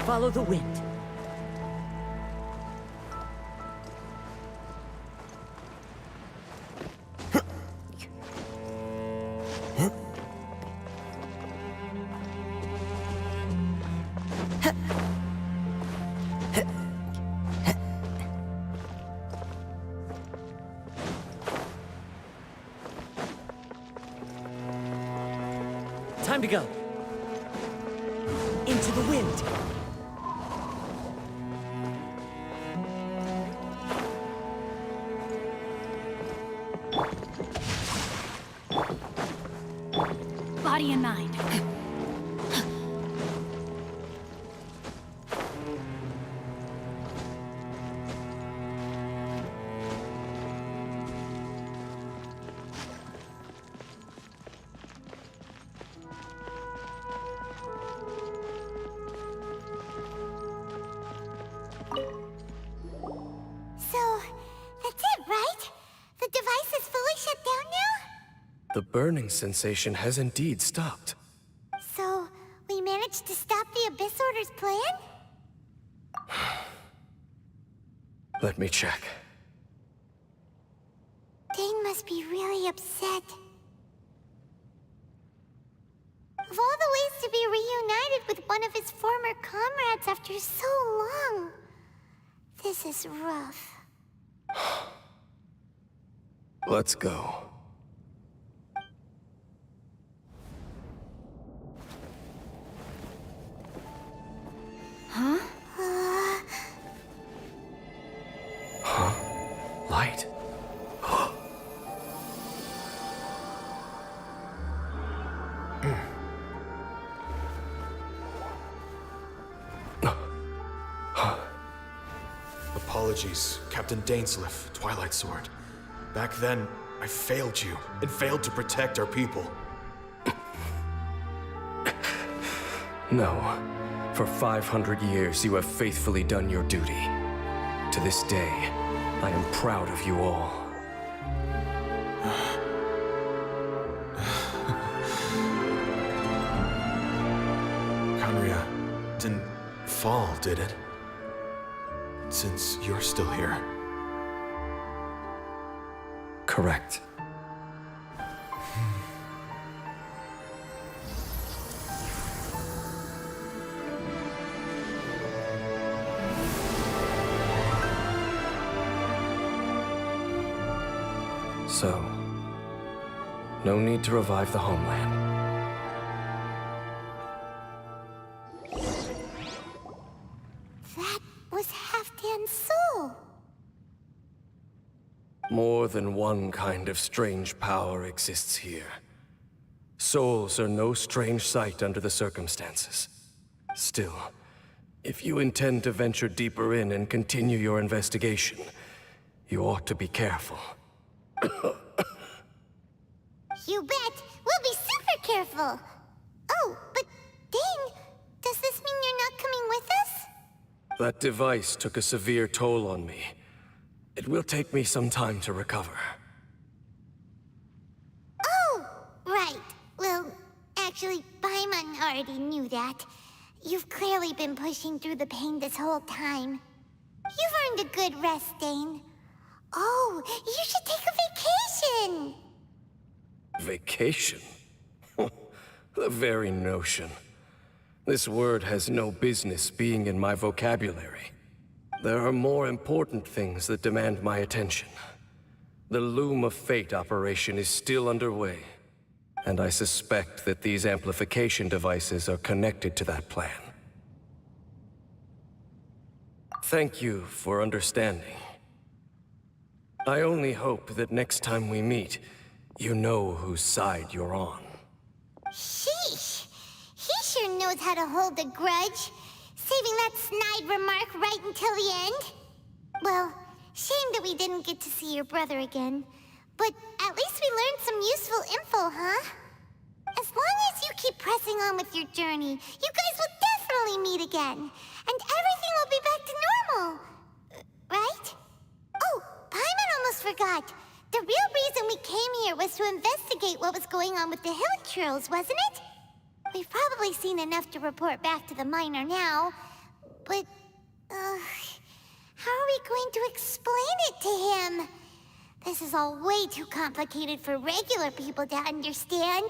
Follow the wind. Time to go. Into the wind. body and mind. So, that's it, right? The device is fully shut down now? The burning sensation has indeed stopped. So, we managed to stop the Abyss Order's plan? Let me check. Dane must be really upset. Of all the ways to be reunited with one of his former comrades after so long, this is rough. Let's go. Light. Apologies, Captain Dainsleif, Twilight Sword. Back then, I failed you, and failed to protect our people. No. For 500 years, you have faithfully done your duty. To this day, I am proud of you all. Conria didn't fall, did it? Since you're still here. Correct. So, no need to revive the homeland. That was Halfdan's soul. More than one kind of strange power exists here. Souls are no strange sight under the circumstances. Still, if you intend to venture deeper in and continue your investigation, you ought to be careful. You bet! We'll be super careful! Oh, but Dane, does this mean you're not coming with us? That device took a severe toll on me. It will take me some time to recover. Oh, right. Well, actually, Paimon already knew that. You've clearly been pushing through the pain this whole time. You've earned a good rest, Dane. Oh, you should take a vacation! Vacation? The very notion. This word has no business being in my vocabulary. There are more important things that demand my attention. The Loom of Fate operation is still underway, and I suspect that these amplification devices are connected to that plan. Thank you for understanding. I only hope that next time we meet, you know whose side you're on. Sheesh! He sure knows how to hold a grudge. Saving that snide remark right until the end. Well, shame that we didn't get to see your brother again. But at least we learned some useful info, huh? As long as you keep pressing on with your journey, you guys will definitely meet again. And everything will be back to normal. Right? Oh, Paimon almost forgot. The real reason we came here was to investigate what was going on with the Hilichurls, wasn't it? We've probably seen enough to report back to the miner now. But, how are we going to explain it to him? This is all way too complicated for regular people to understand.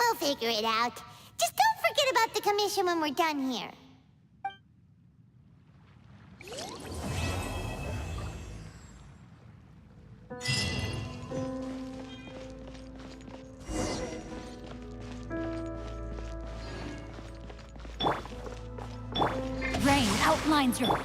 We'll figure it out. Just don't forget about the commission when we're done here. Rain outlines your...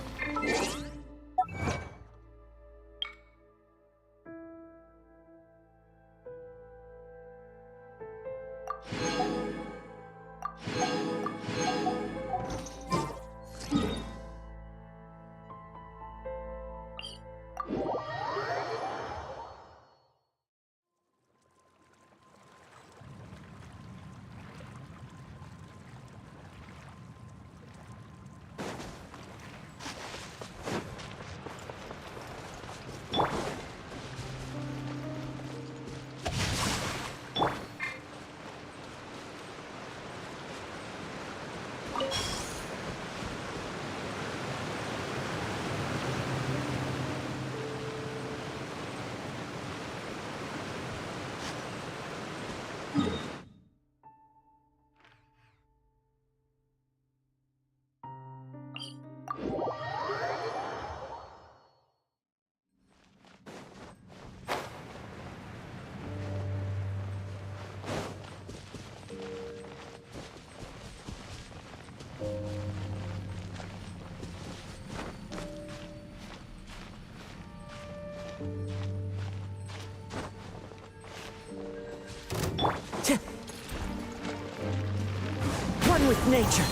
with nature.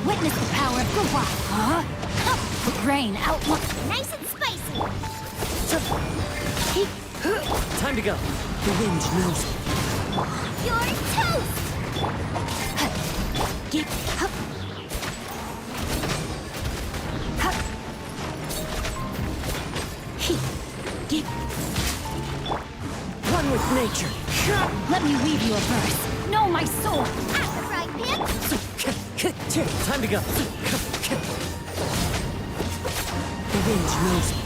Witness the power of the wild, huh? Rain outlook. Nice and spicy. Time to go. The wind knows me. You're toast! Get up. Get. One with nature. Let me weave you a verse. Know my sword. At the frying pan. Time to go. The wind knows me.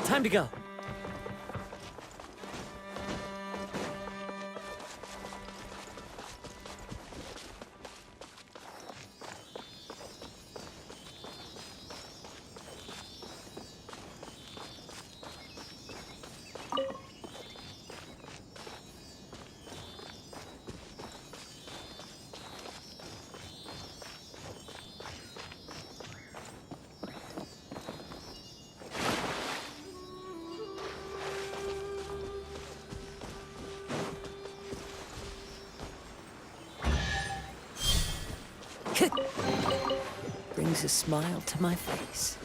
Time to go. Brings a smile to my face.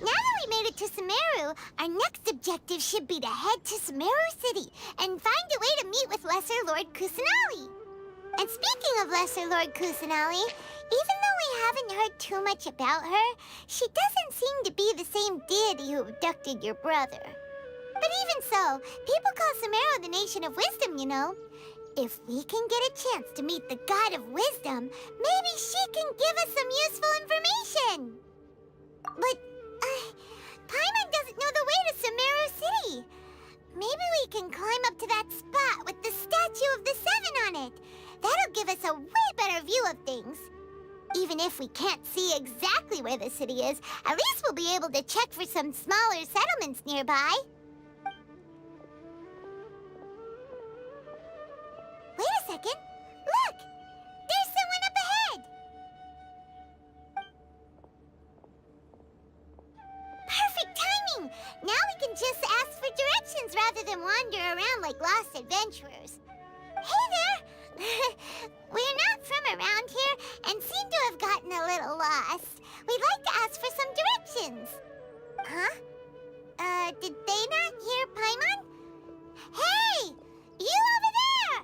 Now that we made it to Sumeru, our next objective should be to head to Sumeru City and find a way to meet with Lesser Lord Kusanali. And speaking of Lesser Lord Kusanali, even though we haven't heard too much about her, she doesn't seem to be the same deity who abducted your brother. But even so, people call Sumeru the Nation of Wisdom, you know. If we can get a chance to meet the God of Wisdom, maybe she can give us some useful information. But, Paimon doesn't know the way to Sumeru City. Maybe we can climb up to that spot with the statue of the Seven on it. That'll give us a way better view of things. Even if we can't see exactly where the city is, at least we'll be able to check for some smaller settlements nearby. Wait a second. Look! There's someone up ahead! Perfect timing! Now we can just ask for directions rather than wander around like lost adventurers. Hey there! We're not from around here and seem to have gotten a little lost. We'd like to ask for some directions. Huh? Did they not hear Paimon? Hey! You over there!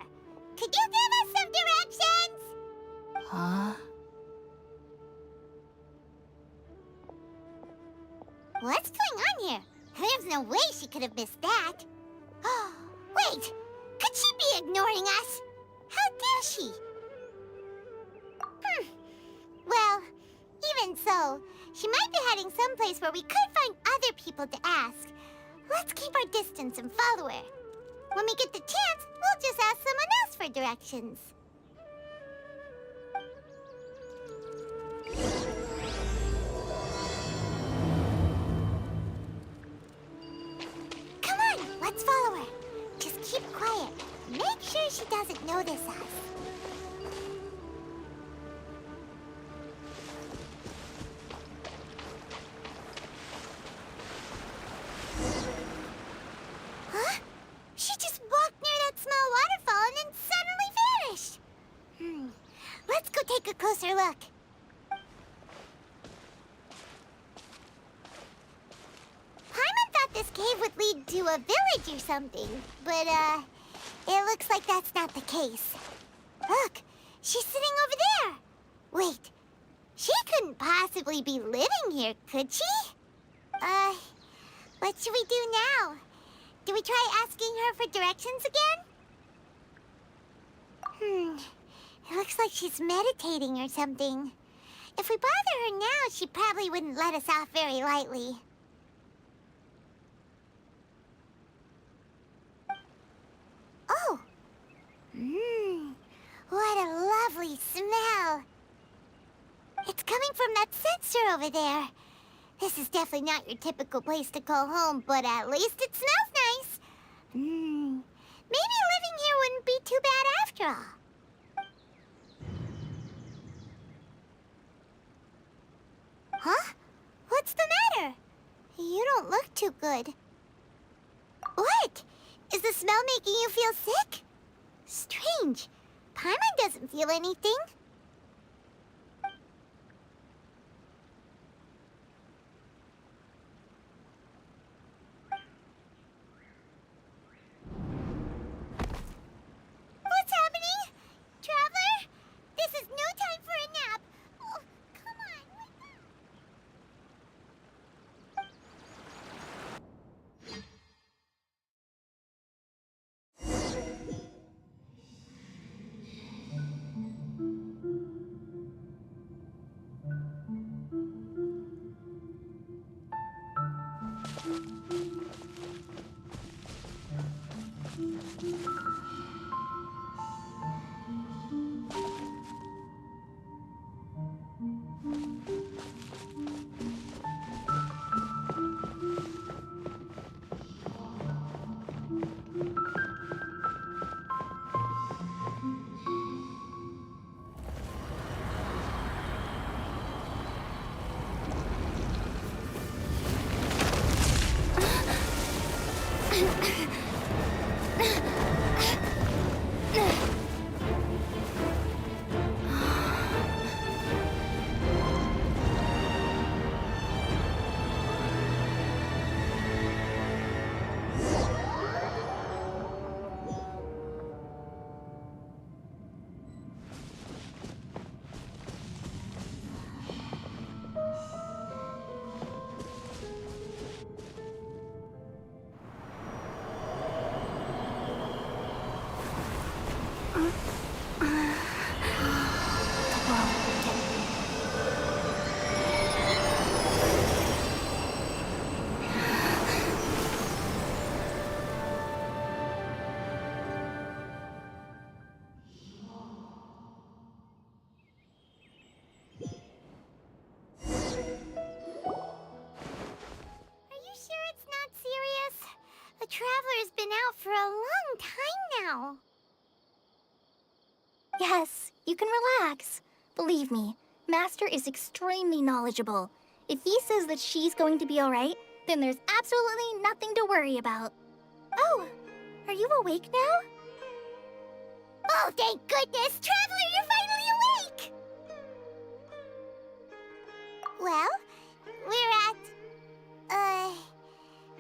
Could you give us some directions? Huh? What's going on here? There's no way she could have missed that. Oh, wait! Could she be ignoring us? How dare she? Well, even so, she might be heading someplace where we could find other people to ask. Let's keep our distance and follow her. When we get the chance, we'll just ask someone else for directions. Come on, let's follow her. Just keep quiet. Make sure she doesn't notice us. Huh? She just walked near that small waterfall and then suddenly vanished. Let's go take a closer look. Paimon thought this cave would lead to a village or something, but, it looks like that's not the case. Look, she's sitting over there. Wait, she couldn't possibly be living here, could she? What should we do now? Do we try asking her for directions again? It looks like she's meditating or something. If we bother her now, she probably wouldn't let us off very lightly. Oh! What a lovely smell! It's coming from that sensor over there. This is definitely not your typical place to call home, but at least it smells nice. Maybe living here wouldn't be too bad after all. Huh? What's the matter? You don't look too good. What? Is the smell making you feel sick? Strange. Paimon doesn't feel anything. What's happening? Traveler? This is no time for a nap. Oh, come on, wake up. Traveler's been out for a long time now. Yes, you can relax. Believe me, Master is extremely knowledgeable. If he says that she's going to be alright, then there's absolutely nothing to worry about. Oh, are you awake now? Oh, thank goodness! Traveler, you're finally awake! Well, we're at...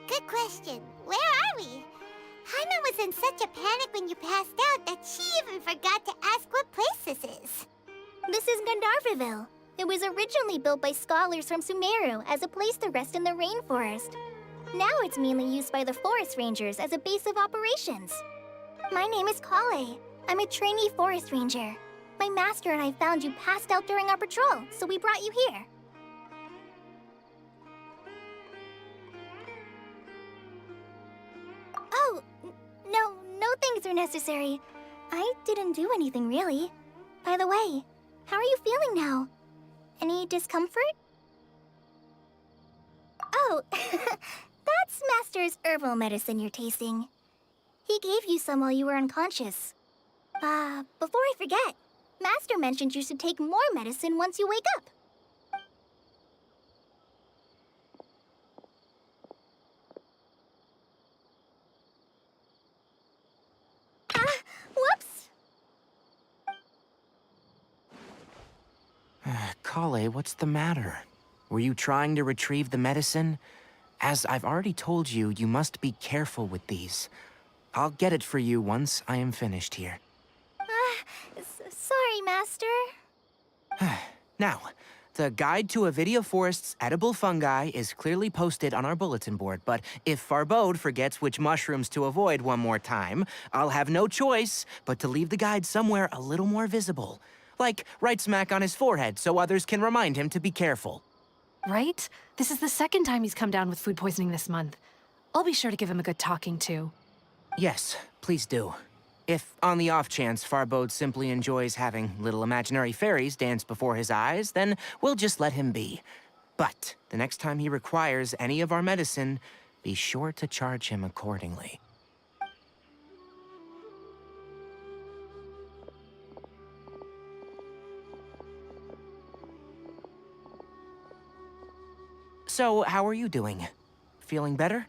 Good question. Where are we? Paimon was in such a panic when you passed out that she even forgot to ask what place this is. This is Gandharvaville. It was originally built by scholars from Sumeru as a place to rest in the rainforest. Now it's mainly used by the forest rangers as a base of operations. My name is Kale. I'm a trainee forest ranger. My master and I found you passed out during our patrol, so we brought you here. Oh, no things are necessary. I didn't do anything, really. By the way, how are you feeling now? Any discomfort? Oh, that's Master's herbal medicine you're tasting. He gave you some while you were unconscious. Before I forget, Master mentioned you should take more medicine once you wake up. Whoops! Kale, what's the matter? Were you trying to retrieve the medicine? As I've already told you, you must be careful with these. I'll get it for you once I am finished here. Sorry, Master. Now, the guide to Avidia Forest's edible fungi is clearly posted on our bulletin board, but if Farbode forgets which mushrooms to avoid one more time, I'll have no choice but to leave the guide somewhere a little more visible. Like right smack on his forehead so others can remind him to be careful. Right? This is the second time he's come down with food poisoning this month. I'll be sure to give him a good talking to. Yes, please do. If, on the off chance, Farbode simply enjoys having little imaginary fairies dance before his eyes, then we'll just let him be. But the next time he requires any of our medicine, be sure to charge him accordingly. So, how are you doing? Feeling better?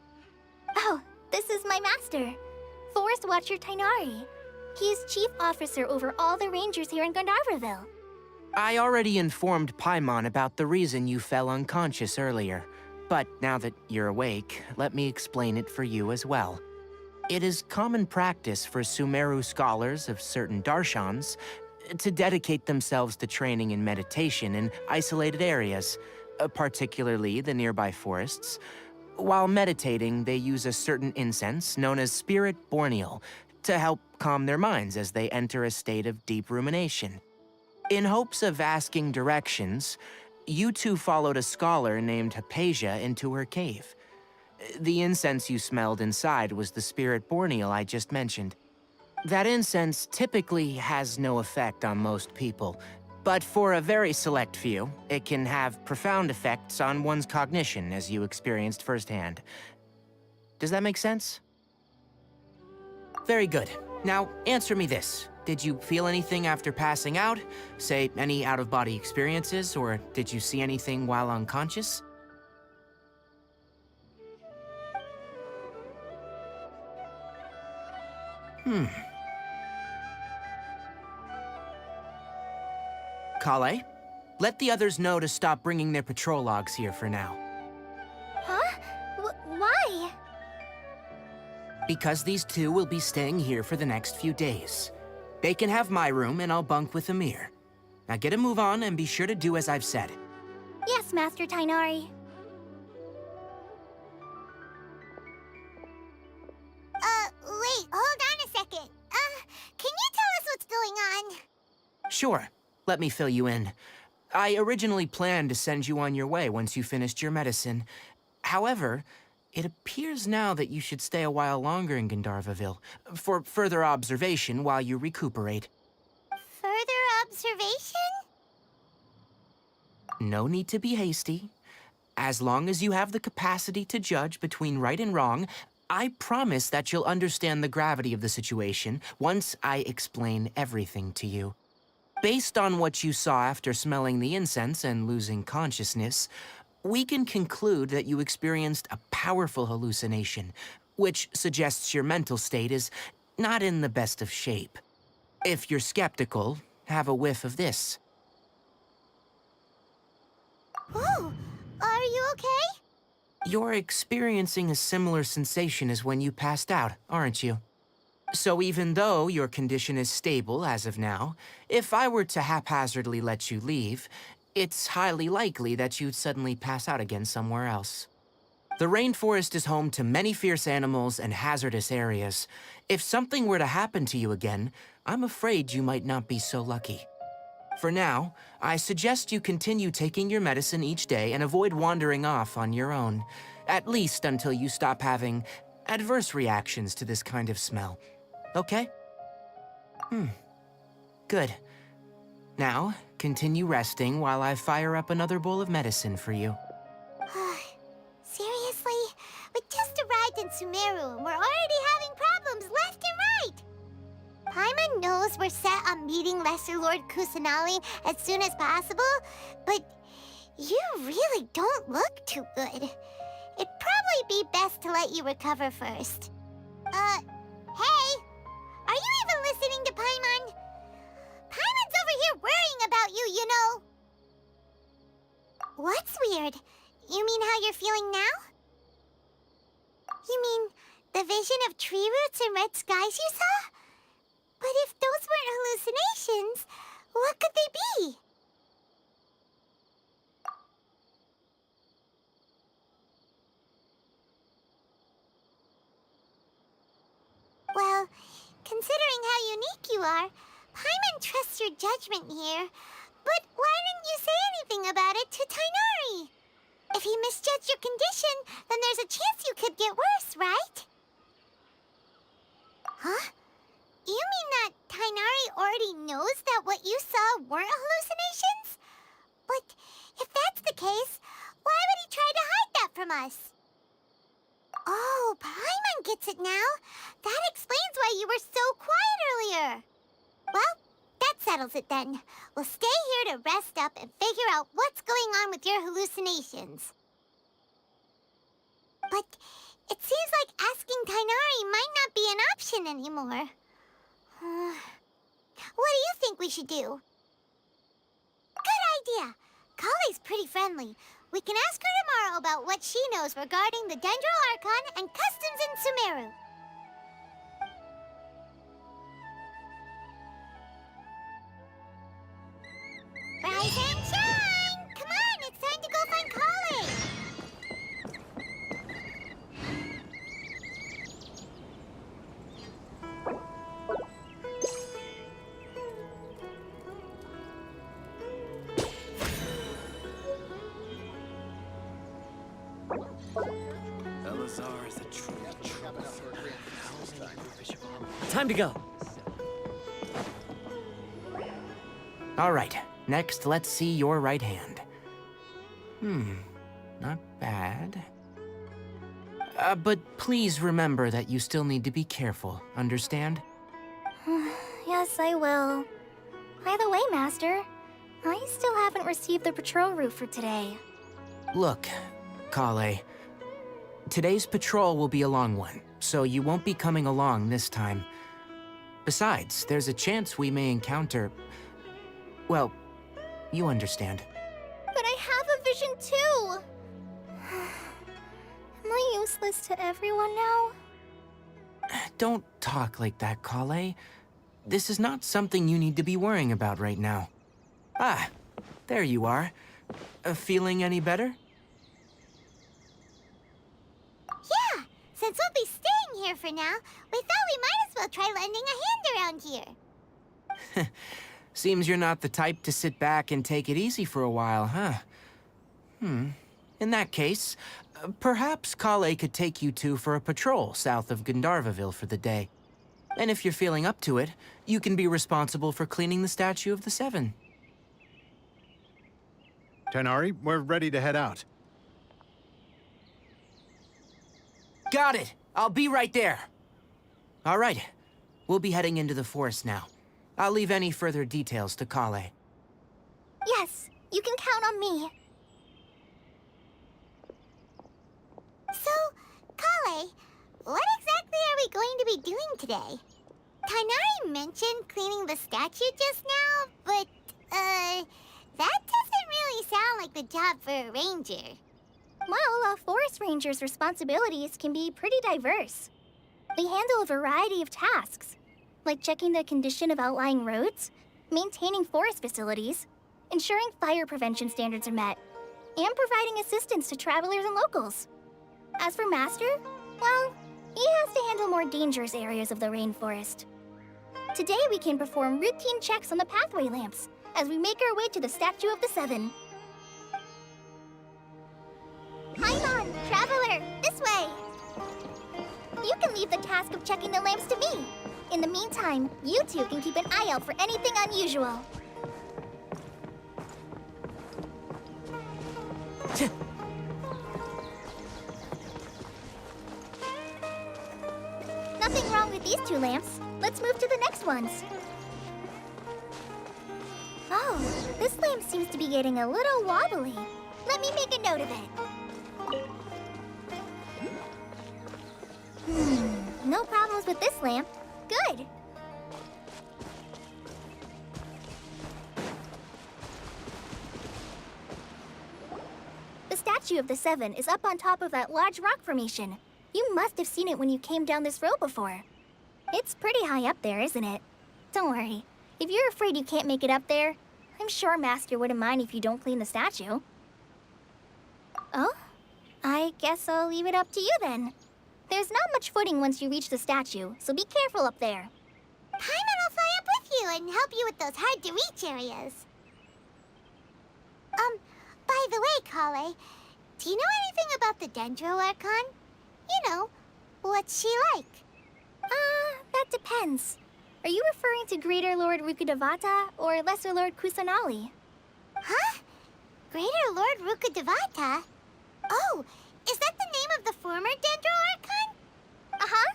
Oh, this is my master, Forest Watcher Tainari. He is chief officer over all the rangers here in Gandharvaville. I already informed Paimon about the reason you fell unconscious earlier. But now that you're awake, let me explain it for you as well. It is common practice for Sumeru scholars of certain darshans to dedicate themselves to training in meditation in isolated areas, particularly the nearby forests. While meditating, they use a certain incense known as Spirit Borneal to help calm their minds as they enter a state of deep rumination. In hopes of asking directions, you two followed a scholar named Hypatia into her cave. The incense you smelled inside was the Spirit Borneal I just mentioned. That incense typically has no effect on most people, but for a very select few, it can have profound effects on one's cognition, as you experienced firsthand. Does that make sense? Very good. Now, answer me this. Did you feel anything after passing out? Say, any out-of-body experiences, or did you see anything while unconscious? Kale, let the others know to stop bringing their patrol logs here for now. Huh? Why? Because these two will be staying here for the next few days. They can have my room, and I'll bunk with Amir. Now get a move on, and be sure to do as I've said. Yes, Master Tainari. Wait, hold on a second. Can you tell us what's going on? Sure. Let me fill you in. I originally planned to send you on your way once you finished your medicine. However, it appears now that you should stay a while longer in Gandharvaville for further observation while you recuperate. Further observation? No need to be hasty. As long as you have the capacity to judge between right and wrong, I promise that you'll understand the gravity of the situation once I explain everything to you. Based on what you saw after smelling the incense and losing consciousness, we can conclude that you experienced a powerful hallucination, which suggests your mental state is not in the best of shape. If you're skeptical, have a whiff of this. Oh, are you okay? You're experiencing a similar sensation as when you passed out, aren't you? So even though your condition is stable as of now, if I were to haphazardly let you leave, it's highly likely that you'd suddenly pass out again somewhere else. The rainforest is home to many fierce animals and hazardous areas. If something were to happen to you again, I'm afraid you might not be so lucky. For now, I suggest you continue taking your medicine each day and avoid wandering off on your own, at least until you stop having adverse reactions to this kind of smell. Okay? Good. Now, continue resting while I fire up another bowl of medicine for you. Seriously? We just arrived in Sumeru and we're already having problems left and right! Paimon knows we're set on meeting Lesser Lord Kusanali as soon as possible, but you really don't look too good. It'd probably be best to let you recover first. Hey! Are you even listening to Paimon? Paimon's over here worrying about you, you know! What's weird? You mean how you're feeling now? You mean the vision of tree roots and red skies you saw? But if those weren't hallucinations, what could they be? Well, considering how unique you are, Paimon trusts your judgment here. But why didn't you say anything about it to Tainari? If he misjudged your condition, then there's a chance you could get worse, right? Huh? You mean that Tainari already knows that what you saw weren't hallucinations? But if that's the case, why would he try to hide that from us? Oh, Paimon gets it now. That explains why you were so quiet earlier. Well, that settles it then. We'll stay here to rest up and figure out what's going on with your hallucinations. But it seems like asking Tainari might not be an option anymore. What do you think we should do? Good idea. Kale's pretty friendly. We can ask her tomorrow about what she knows regarding the Dendro Archon and customs in Sumeru. Rise and shine! Come on, it's time to go find Kale! Elazar is a true trouble. Time to go. All right, next let's see your right hand. Not bad. But please remember that you still need to be careful, understand? Yes, I will. By the way, Master, I still haven't received the patrol route for today. Look, Kale, today's patrol will be a long one, so you won't be coming along this time. Besides, there's a chance we may encounter... well, you understand. But I have a vision too! Am I useless to everyone now? Don't talk like that, Kale. This is not something you need to be worrying about right now. Ah, there you are. Feeling any better? Yeah, since we'll be staying here for now, we thought we might as well try lending a hand around here. Seems you're not the type to sit back and take it easy for a while, huh? In that case, perhaps Kale could take you two for a patrol south of Gandharvaville for the day. And if you're feeling up to it, you can be responsible for cleaning the Statue of the Seven. Tainari, we're ready to head out. Got it! I'll be right there. All right, we'll be heading into the forest now. I'll leave any further details to Kale. Yes, you can count on me. So, Kale, what exactly are we going to be doing today? Tainari mentioned cleaning the statue just now, but, that doesn't really sound like the job for a ranger. Well, a forest ranger's responsibilities can be pretty diverse. They handle a variety of tasks, like checking the condition of outlying roads, maintaining forest facilities, ensuring fire prevention standards are met, and providing assistance to travelers and locals. As for Master, well, he has to handle more dangerous areas of the rainforest. Today we can perform routine checks on the pathway lamps as we make our way to the Statue of the Seven. Paimon, Traveler, this way! You can leave the task of checking the lamps to me. In the meantime, you two can keep an eye out for anything unusual. Nothing wrong with these two lamps. Let's move to the next ones. Oh, this lamp seems to be getting a little wobbly. Let me make a note of it. No problems with this lamp. Good. The Statue of the Seven is up on top of that large rock formation. You must have seen it when you came down this road before. It's pretty high up there, isn't it? Don't worry. If you're afraid you can't make it up there, I'm sure Master wouldn't mind if you don't clean the statue. Oh? I guess I'll leave it up to you then. There's not much footing once you reach the statue, so be careful up there. Paimon will fly up with you and help you with those hard-to-reach areas. By the way, Kale, do you know anything about the Dendro Archon? You know, what's she like? That depends. Are you referring to Greater Lord Rukkhadevata or Lesser Lord Kusanali? Huh? Greater Lord Rukkhadevata? Oh, is that the name of the former Dendro Archon? Uh-huh.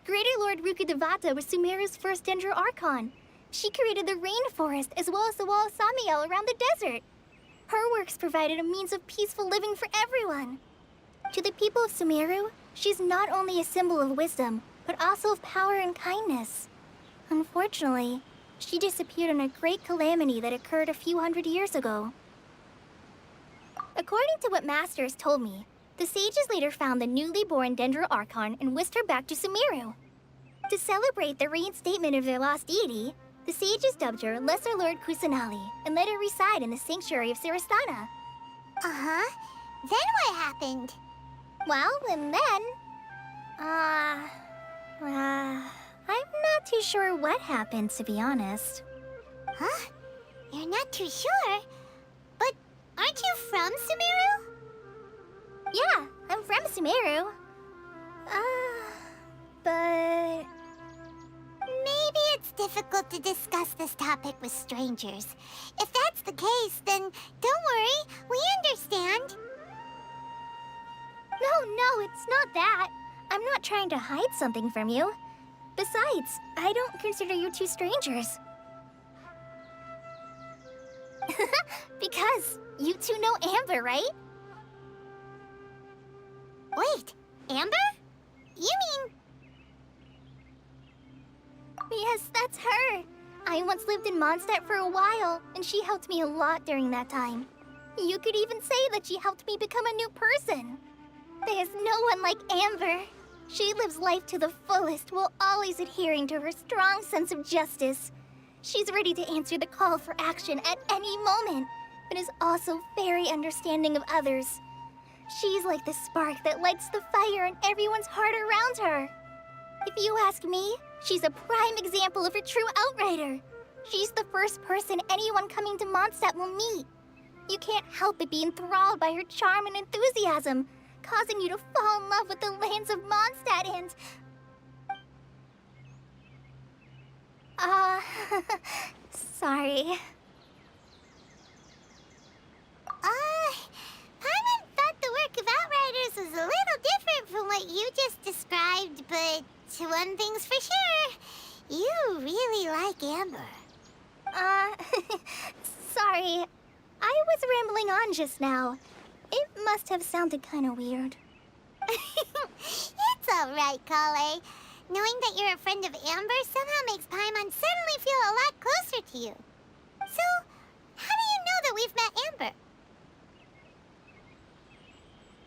Greater Lord Rukkhadevata was Sumeru's first Dendro Archon. She created the rainforest as well as the wall of Samiel around the desert. Her works provided a means of peaceful living for everyone. To the people of Sumeru, she's not only a symbol of wisdom, but also of power and kindness. Unfortunately, she disappeared in a great calamity that occurred a few hundred years ago. According to what Master has told me, the sages later found the newly born Dendro Archon and whisked her back to Sumeru. To celebrate the reinstatement of their lost deity, the sages dubbed her Lesser Lord Kusanali and let her reside in the sanctuary of Sarastana. Uh-huh. Then what happened? Well, and then... I'm not too sure what happened, to be honest. Huh? You're not too sure? But aren't you from Sumeru? Yeah, I'm from Sumeru. But... Maybe it's difficult to discuss this topic with strangers. If that's the case, then don't worry, we understand. No, it's not that. I'm not trying to hide something from you. Besides, I don't consider you two strangers. Because you two know Amber, right? Wait, Amber? You mean... Yes, that's her. I once lived in Mondstadt for a while, and she helped me a lot during that time. You could even say that she helped me become a new person. There's no one like Amber. She lives life to the fullest while always adhering to her strong sense of justice. She's ready to answer the call for action at any moment, but is also very understanding of others. She's like the spark that lights the fire in everyone's heart around her. If you ask me, she's a prime example of a true outrider. She's the first person anyone coming to Mondstadt will meet. You can't help but be enthralled by her charm and enthusiasm, causing you to fall in love with the lands of Mondstadt and... sorry. Paimon thought the work of Outriders was a little different from what you just described, but one thing's for sure, you really like Amber. Sorry. I was rambling on just now. It must have sounded kind of weird. It's all right, Kale. Knowing that you're a friend of Amber somehow makes Paimon suddenly feel a lot closer to you. So, how do you know that we've met Amber?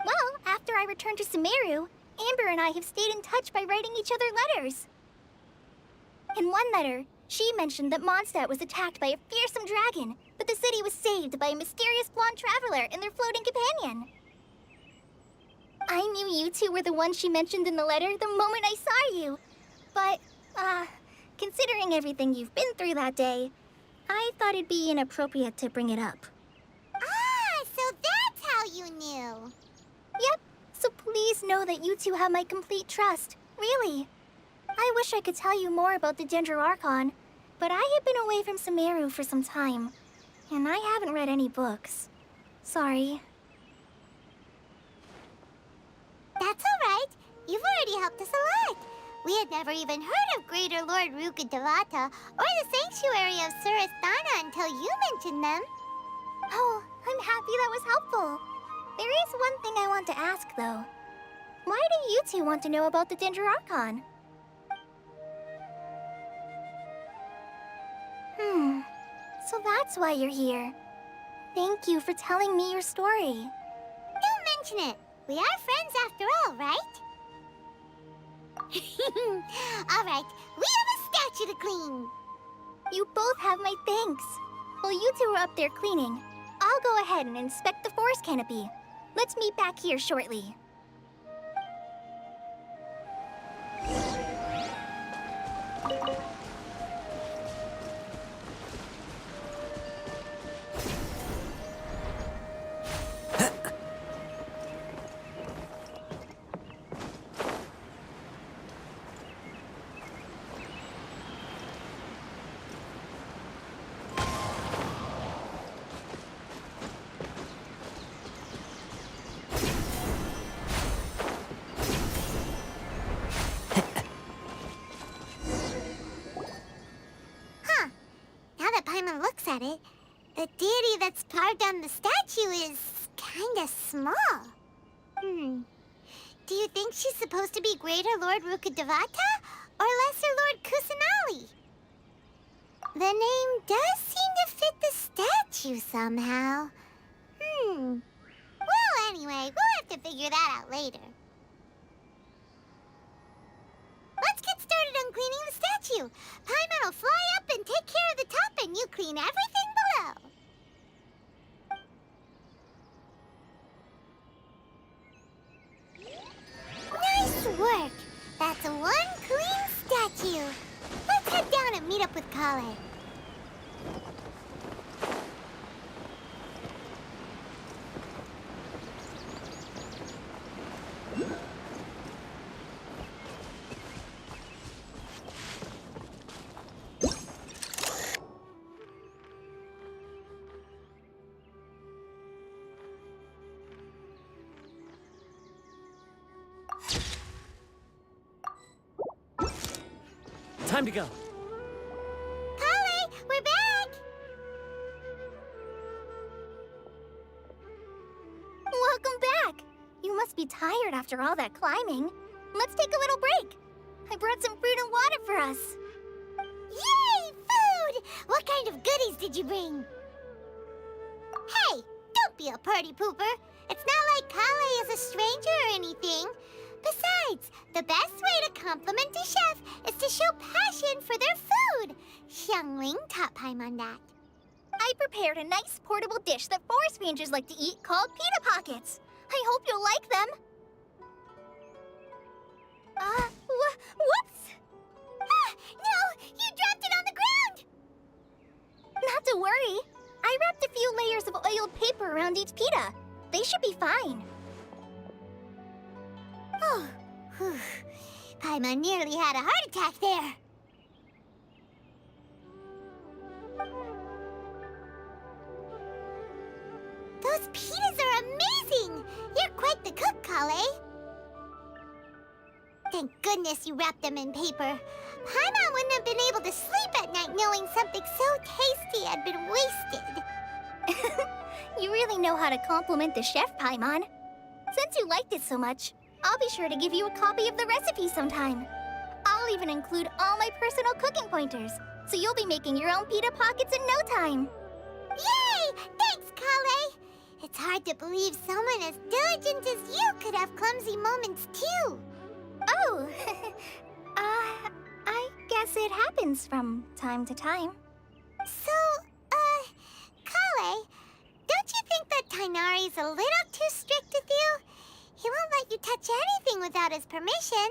Well, after I returned to Sumeru, Amber and I have stayed in touch by writing each other letters. In one letter, she mentioned that Mondstadt was attacked by a fearsome dragon, but the city was saved by a mysterious blonde traveler and their floating companion. I knew you two were the ones she mentioned in the letter the moment I saw you. But, considering everything you've been through that day, I thought it'd be inappropriate to bring it up. Ah, so that's how you knew. Yep, so please know that you two have my complete trust, really. I wish I could tell you more about the Ginger Archon, but I have been away from Sumeru for some time, and I haven't read any books. Sorry. That's all right. You've already helped us a lot. We had never even heard of Greater Lord Rukkhadevata or the Sanctuary of Surasthana until you mentioned them. Oh, I'm happy that was helpful. There is one thing I want to ask, though. Why do you two want to know about the Ginger Archon? So that's why you're here. Thank you for telling me your story. Don't mention it. We are friends after all, right? All right, we have a statue to clean. You both have my thanks. While you two are up there cleaning, I'll go ahead and inspect the forest canopy. Let's meet back here shortly. Looks at it, the deity that's carved on the statue is kinda small. Do you think she's supposed to be Greater Lord Rukkhadevata or Lesser Lord Kusanali? The name does seem to fit the statue somehow. Well, anyway, we'll have to figure that out later. Let's get started on cleaning the statue. Paimon will fly up and take care of the top, and you clean everything below. Nice work. That's one clean statue. Let's head down and meet up with Kale. Time to go. Kale, we're back! Welcome back! You must be tired after all that climbing. Let's take a little break. I brought some fruit and water for us. Yay, food! What kind of goodies did you bring? Hey, don't be a party pooper. It's not like Kale is a stranger or anything. Besides, the best way to compliment a chef is to show passion for their food. Xiangling taught Paimon that. I prepared a nice portable dish that forest rangers like to eat called pita pockets. I hope you'll like them. Whoops! Ah, no! You dropped it on the ground! Not to worry. I wrapped a few layers of oiled paper around each pita. They should be fine. Oh, whew. Paimon nearly had a heart attack there. Those pitas are amazing! You're quite the cook, Kale. Thank goodness you wrapped them in paper. Paimon wouldn't have been able to sleep at night knowing something so tasty had been wasted. You really know how to compliment the chef, Paimon. Since you liked it so much, I'll be sure to give you a copy of the recipe sometime. I'll even include all my personal cooking pointers, so you'll be making your own pita pockets in no time. Yay! Thanks, Kale! It's hard to believe someone as diligent as you could have clumsy moments too. Oh, I guess it happens from time to time. So, Kale, don't you think that Tainari's a little too strict with you? He won't let you touch anything without his permission.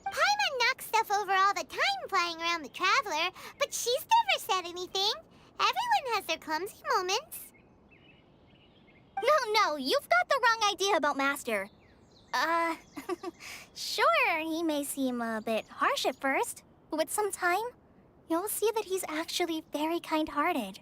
Paimon knocks stuff over all the time flying around the Traveler, but she's never said anything. Everyone has their clumsy moments. No, you've got the wrong idea about Master. Sure, he may seem a bit harsh at first, but with some time, you'll see that he's actually very kind-hearted.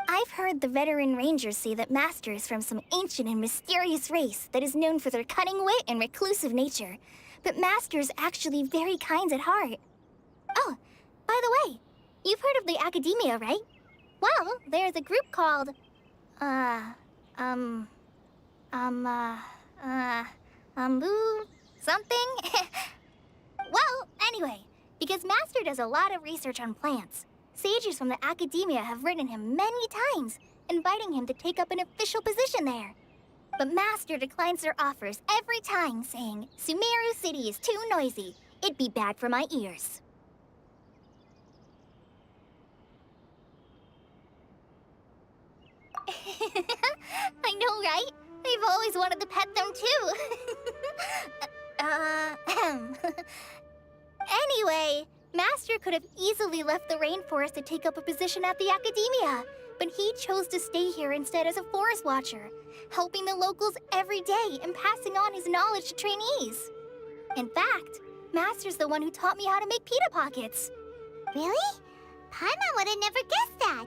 I've heard the veteran rangers say that Master is from some ancient and mysterious race that is known for their cunning wit and reclusive nature. But Master's actually very kind at heart. Oh, by the way, you've heard of the Academia, right? Well, there's a group called, something? Well, anyway, because Master does a lot of research on plants, sages from the Academia have written him many times, inviting him to take up an official position there. But Master declines their offers every time, saying, Sumeru City is too noisy. It'd be bad for my ears. I know, right? I've always wanted to pet them too. Anyway, Master could have easily left the rainforest to take up a position at the Academia, but he chose to stay here instead as a forest watcher, helping the locals every day and passing on his knowledge to trainees. In fact, Master's the one who taught me how to make pita pockets. Really? Paimon would have never guessed that.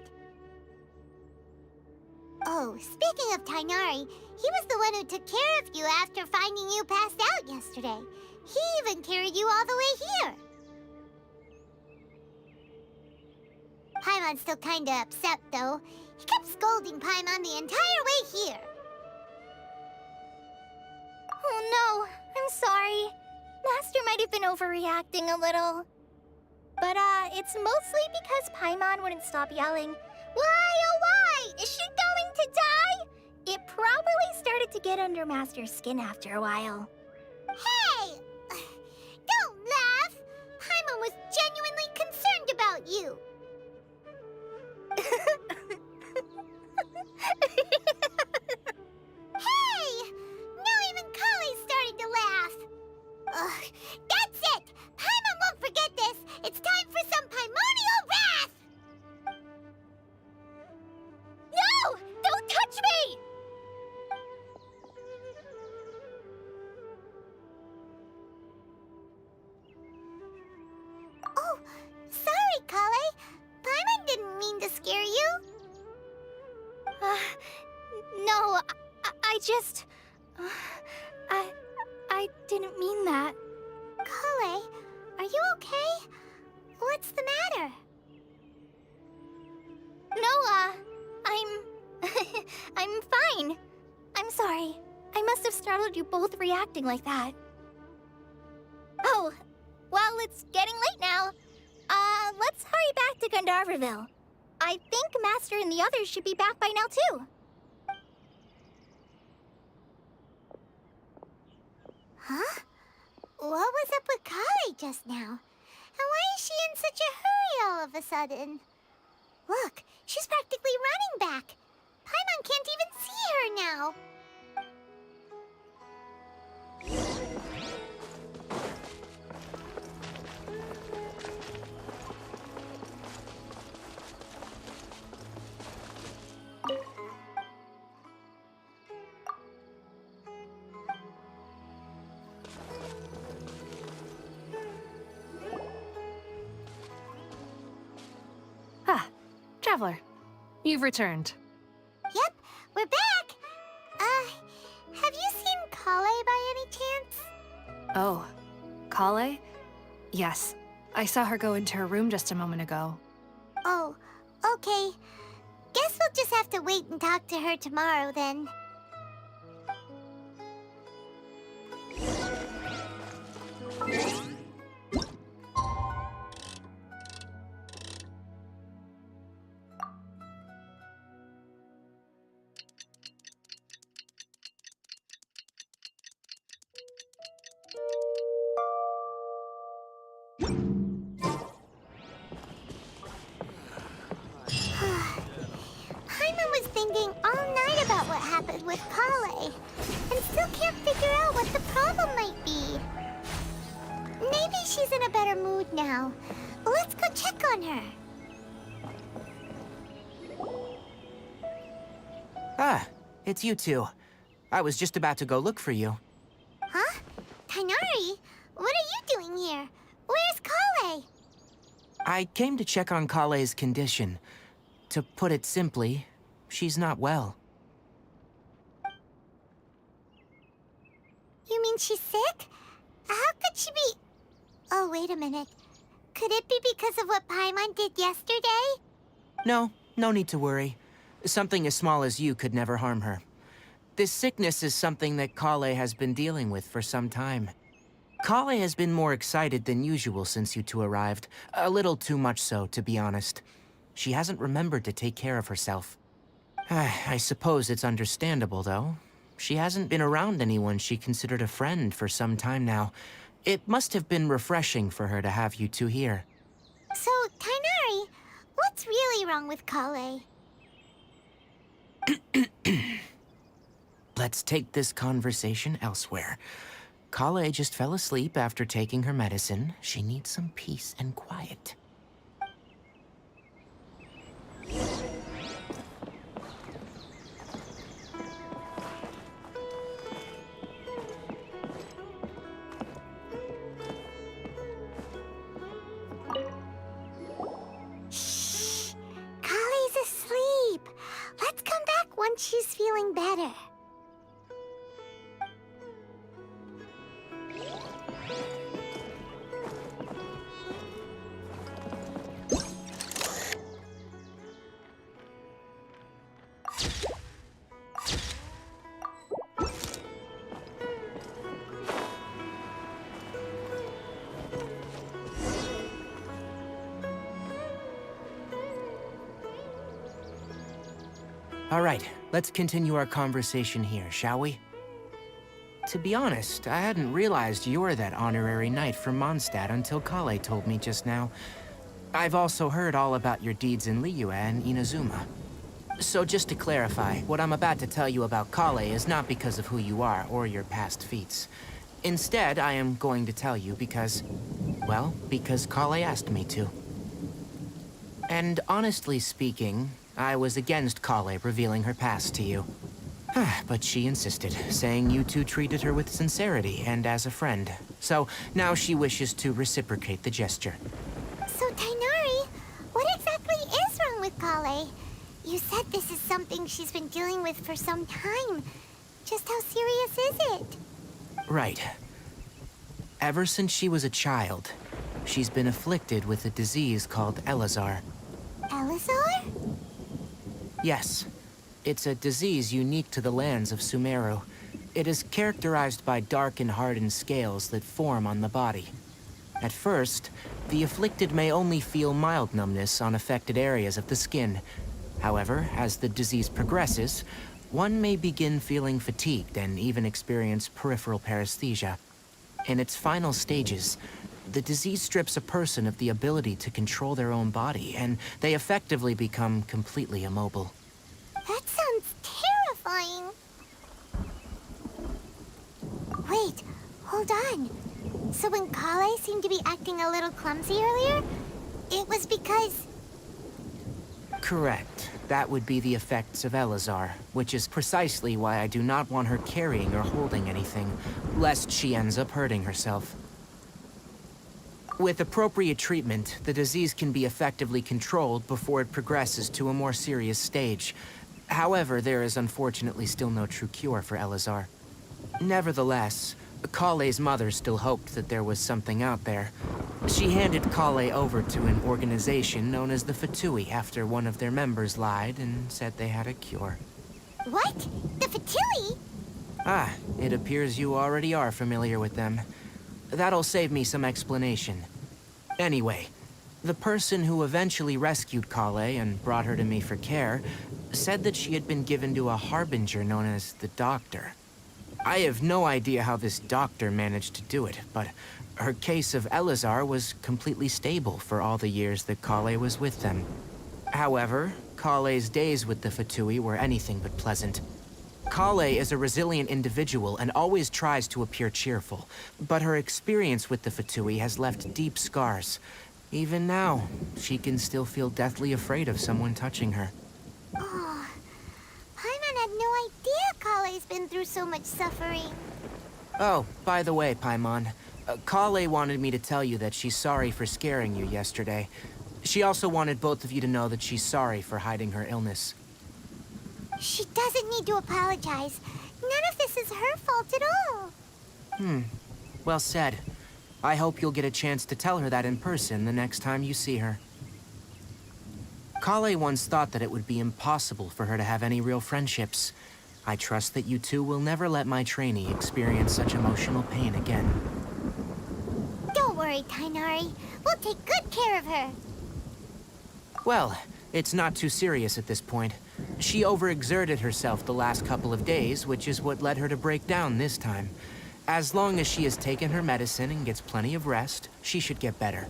Oh, speaking of Tainari, he was the one who took care of you after finding you passed out yesterday. He even carried you all the way here. Paimon's still kinda upset, though. He kept scolding Paimon the entire way here. Oh no, I'm sorry. Master might have been overreacting a little. But, it's mostly because Paimon wouldn't stop yelling, "Why, oh why? Is she going to die?" It probably started to get under Master's skin after a while. Hey! Don't laugh! Paimon was genuinely concerned about you. Hey! Now even Kale's starting to laugh. Ugh, that's it! Paimon won't forget this! It's time for some Paimonial wrath! No! Don't touch me! Oh, sorry, Kale. Paimon didn't mean to scare you. No, I just... I didn't mean that. Kale, are you okay? What's the matter? No, I'm fine. I'm sorry. I must have startled you both reacting like that. Oh, well, it's getting late now. Let's hurry back to Gandharvaville. I think Master and the others should be back by now, too. Huh? What was up with Kale just now? And why is she in such a hurry all of a sudden? Look, she's practically running back. Paimon can't even see her now. Ah, Traveler, you've returned. Yep, we're back. Have you seen Kale by any chance? Oh, Kale? Yes, I saw her go into her room just a moment ago. Oh, okay. Guess we'll just have to wait and talk to her tomorrow then. what happened with Kale, and still can't figure out what the problem might be. Maybe she's in a better mood now. Let's go check on her. Ah, it's you two. I was just about to go look for you. Huh? Tighnari? What are you doing here? Where's Kale? I came to check on Kale's condition. To put it simply, she's not well. You mean she's sick? How could she be... Oh, wait a minute. Could it be because of what Paimon did yesterday? No need to worry. Something as small as you could never harm her. This sickness is something that Kale has been dealing with for some time. Kale has been more excited than usual since you two arrived. A little too much so, to be honest. She hasn't remembered to take care of herself. I suppose it's understandable, though. She hasn't been around anyone she considered a friend for some time now. It must have been refreshing for her to have you two here. So, Tighnari, what's really wrong with Kale? Let's take this conversation elsewhere. Kale just fell asleep after taking her medicine. She needs some peace and quiet. Shh! Kale's asleep. Let's come back once she's feeling better. All right, let's continue our conversation here, shall we? To be honest, I hadn't realized you're that honorary knight from Mondstadt until Kale told me just now. I've also heard all about your deeds in Liyue and Inazuma. So just to clarify, what I'm about to tell you about Kale is not because of who you are or your past feats. Instead, I am going to tell you because Kale asked me to. And honestly speaking, I was against Kale revealing her past to you. But she insisted, saying you two treated her with sincerity and as a friend. So now she wishes to reciprocate the gesture. So, Tighnari, what exactly is wrong with Kale? You said this is something she's been dealing with for some time. Just how serious is it? Right. Ever since she was a child, she's been afflicted with a disease called Elazar. Elazar? Yes. It's a disease unique to the lands of Sumeru. It is characterized by dark and hardened scales that form on the body. At first, the afflicted may only feel mild numbness on affected areas of the skin. However, as the disease progresses, one may begin feeling fatigued and even experience peripheral paresthesia. In its final stages, the disease strips a person of the ability to control their own body, and they effectively become completely immobile. That sounds terrifying. Wait, hold on. So when Kale seemed to be acting a little clumsy earlier, it was because... Correct. That would be the effects of Elazar, which is precisely why I do not want her carrying or holding anything, lest she ends up hurting herself. With appropriate treatment, the disease can be effectively controlled before it progresses to a more serious stage. However, there is unfortunately still no true cure for Elazar. Nevertheless, Kale's mother still hoped that there was something out there. She handed Kale over to an organization known as the Fatui after one of their members lied and said they had a cure. What? The Fatui? Ah, it appears you already are familiar with them. That'll save me some explanation. Anyway, the person who eventually rescued Kale and brought her to me for care said that she had been given to a harbinger known as the Doctor. I have no idea how this doctor managed to do it, but her case of Elazar was completely stable for all the years that Kale was with them. However, Kale's days with the Fatui were anything but pleasant. Kale is a resilient individual and always tries to appear cheerful, but her experience with the Fatui has left deep scars. Even now, she can still feel deathly afraid of someone touching her. Oh, Paimon had no idea Kale's been through so much suffering. Oh, by the way, Paimon, Kale wanted me to tell you that she's sorry for scaring you yesterday. She also wanted both of you to know that she's sorry for hiding her illness. She doesn't need to apologize. None of this is her fault at all. Well said. I hope you'll get a chance to tell her that in person the next time you see her. Kale once thought that it would be impossible for her to have any real friendships. I trust that you two will never let my trainee experience such emotional pain again. Don't worry, Tainari. We'll take good care of her. Well, it's not too serious at this point. She overexerted herself the last couple of days, which is what led her to break down this time. As long as she has taken her medicine and gets plenty of rest, she should get better.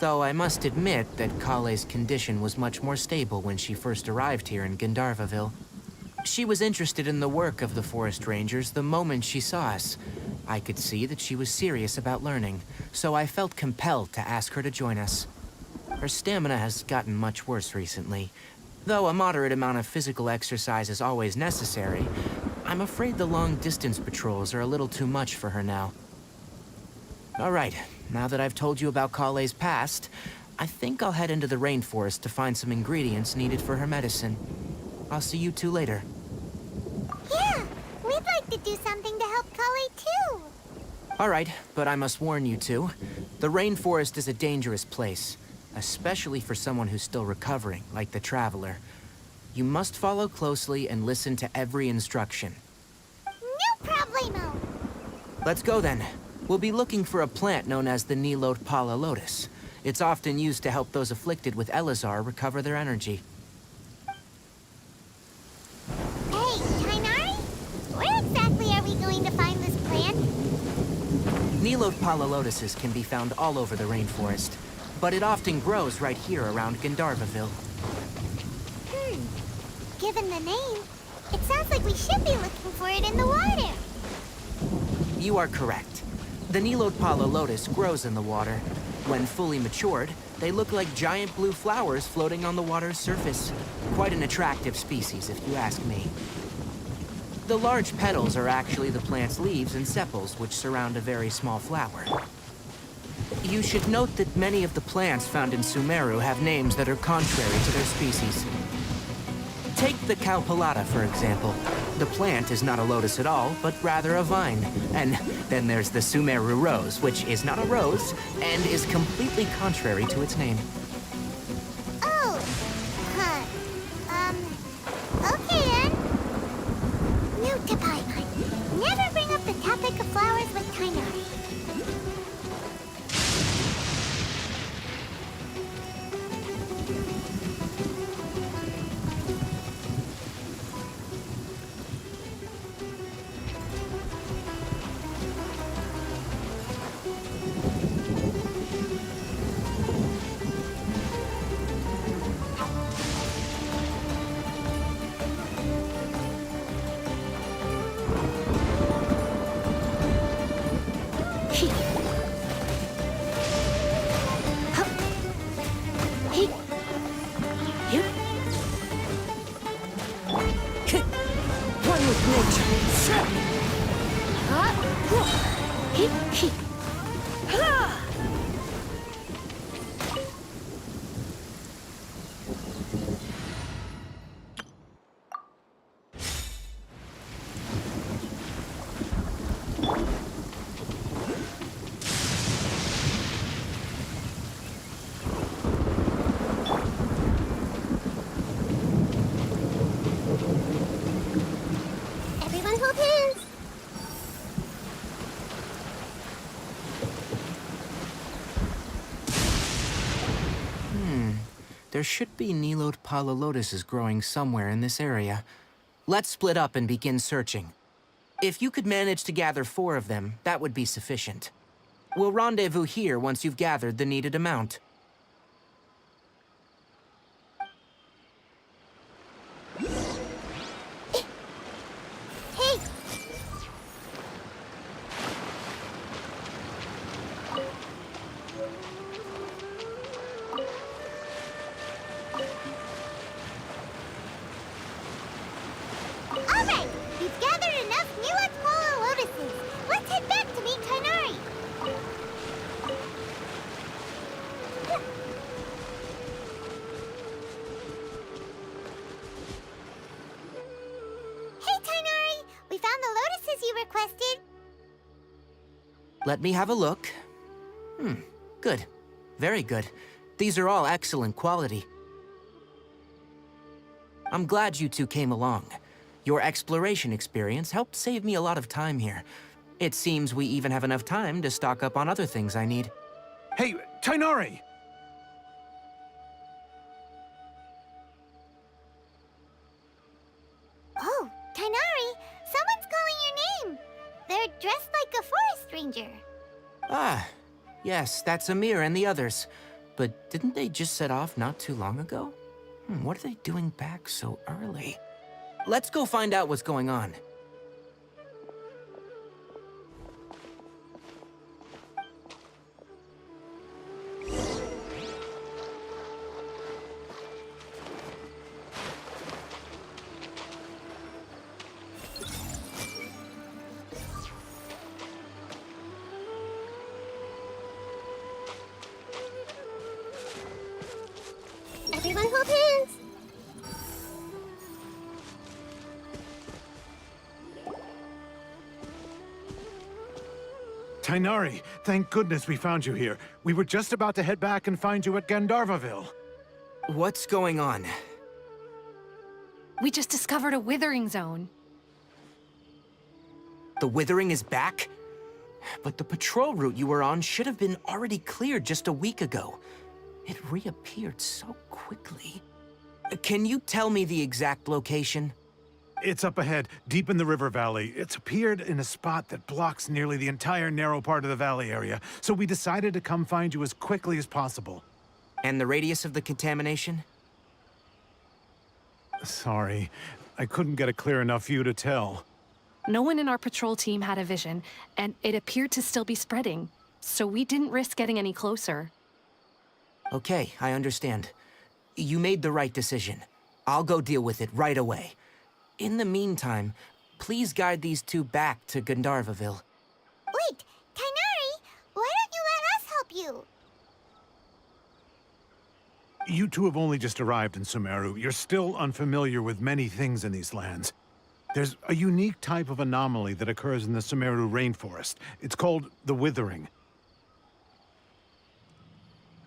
Though I must admit that Kale's condition was much more stable when she first arrived here in Gandharvaville. She was interested in the work of the forest rangers the moment she saw us. I could see that she was serious about learning, so I felt compelled to ask her to join us. Her stamina has gotten much worse recently. Though a moderate amount of physical exercise is always necessary, I'm afraid the long-distance patrols are a little too much for her now. All right, now that I've told you about Kale's past, I think I'll head into the rainforest to find some ingredients needed for her medicine. I'll see you two later. Yeah, we'd like to do something to help Kale too. All right, but I must warn you two. The rainforest is a dangerous place, especially for someone who's still recovering, like the Traveler. You must follow closely and listen to every instruction. No problemo! Let's go then. We'll be looking for a plant known as the Nilot Pala Lotus. It's often used to help those afflicted with Elazar recover their energy. Hey, Tainari? Where exactly are we going to find this plant? Nilot Pala Lotuses can be found all over the rainforest, but it often grows right here around Gandharvaville. Given the name, it sounds like we should be looking for it in the water. You are correct. The Nilot Pala Lotus grows in the water. When fully matured, they look like giant blue flowers floating on the water's surface. Quite an attractive species, if you ask me. The large petals are actually the plant's leaves and sepals, which surround a very small flower. You should note that many of the plants found in Sumeru have names that are contrary to their species. Take the Cowpelata, for example. The plant is not a lotus at all, but rather a vine. And then there's the Sumeru rose, which is not a rose, and is completely contrary to its name. Oh, okay then. Note to Paimon. Never bring up the topic of flowers with Tainari. Everyone hold hands. There should be Nilot Pala Lotuses growing somewhere in this area. Let's split up and begin searching. If you could manage to gather 4 of them, that would be sufficient. We'll rendezvous here once you've gathered the needed amount. just as you requested. Let me have a look. Good. Very good. These are all excellent quality. I'm glad you two came along. Your exploration experience helped save me a lot of time here. It seems we even have enough time to stock up on other things I need. Hey, Tainari! Oh, Tainari, someone's calling your name. They're dressed like a forest ranger. Ah, yes, that's Amir and the others. But didn't they just set off not too long ago? What are they doing back so early? Let's go find out what's going on. Everyone hold hands! Tainari, thank goodness we found you here. We were just about to head back and find you at Gandharvaville. What's going on? We just discovered a withering zone. The withering is back? But the patrol route you were on should have been already cleared just a week ago. It reappeared so quickly. Can you tell me the exact location? It's up ahead, deep in the river valley. It's appeared in a spot that blocks nearly the entire narrow part of the valley area, so we decided to come find you as quickly as possible. And the radius of the contamination? Sorry, I couldn't get a clear enough view to tell. No one in our patrol team had a vision, and it appeared to still be spreading, so we didn't risk getting any closer. Okay, I understand. You made the right decision. I'll go deal with it right away. In the meantime, please guide these two back to Gandharvaville. Wait, Tainari, why don't you let us help you? You two have only just arrived in Sumeru. You're still unfamiliar with many things in these lands. There's a unique type of anomaly that occurs in the Sumeru rainforest. It's called the withering.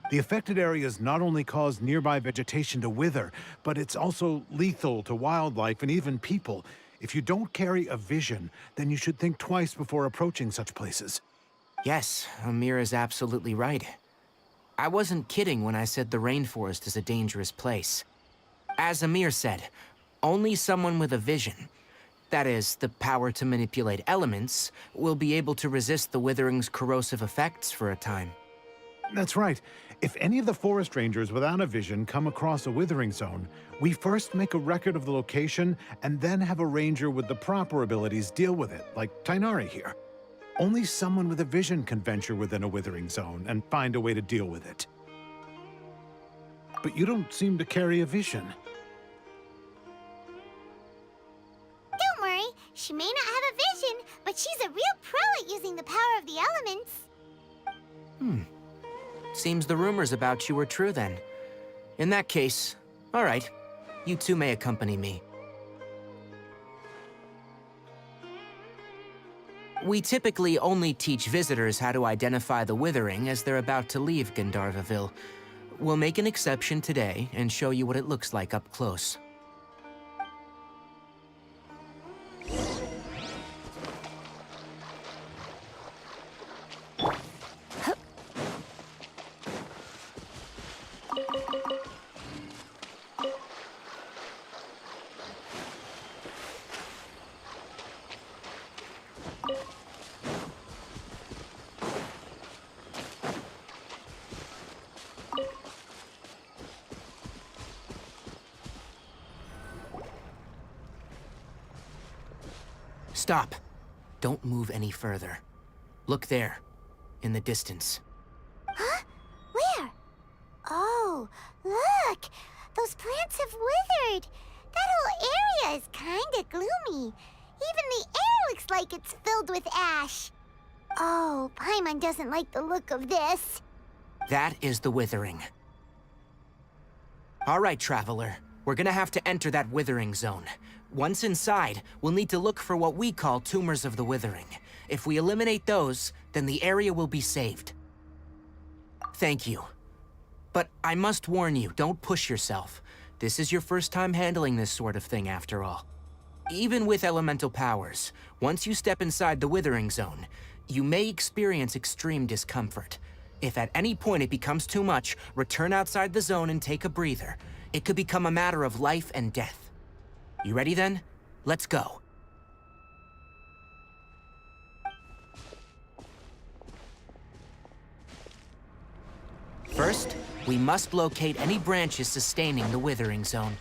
The affected areas not only cause nearby vegetation to wither, but it's also lethal to wildlife and even people. If you don't carry a vision, then you should think twice before approaching such places. Yes, Amir is absolutely right. I wasn't kidding when I said the rainforest is a dangerous place. As Amir said, only someone with a vision, that is, the power to manipulate elements, will be able to resist the withering's corrosive effects for a time. That's right. If any of the forest rangers without a vision come across a withering zone, we first make a record of the location and then have a ranger with the proper abilities deal with it, like Tainari here. Only someone with a vision can venture within a withering zone and find a way to deal with it. But you don't seem to carry a vision. Don't worry, she may not have a vision, but she's a real pro at using the power of the elements. Seems the rumors about you were true then. In that case, all right, you two may accompany me. We typically only teach visitors how to identify the withering as they're about to leave Gandharvaville. We'll make an exception today and show you what it looks like up close. Stop. Don't move any further. Look there, in the distance. Huh? Where? Oh, look! Those plants have withered! That whole area is kinda gloomy. Even the air looks like it's filled with ash. Oh, Paimon doesn't like the look of this. That is the withering. All right, Traveler. We're gonna have to enter that withering zone. Once inside, we'll need to look for what we call tumors of the withering. If we eliminate those, then the area will be saved. Thank you. But I must warn you, don't push yourself. This is your first time handling this sort of thing, after all. Even with elemental powers, once you step inside the withering zone, you may experience extreme discomfort. If at any point it becomes too much, return outside the zone and take a breather. It could become a matter of life and death. You ready then? Let's go. First, we must locate any branches sustaining the withering zone.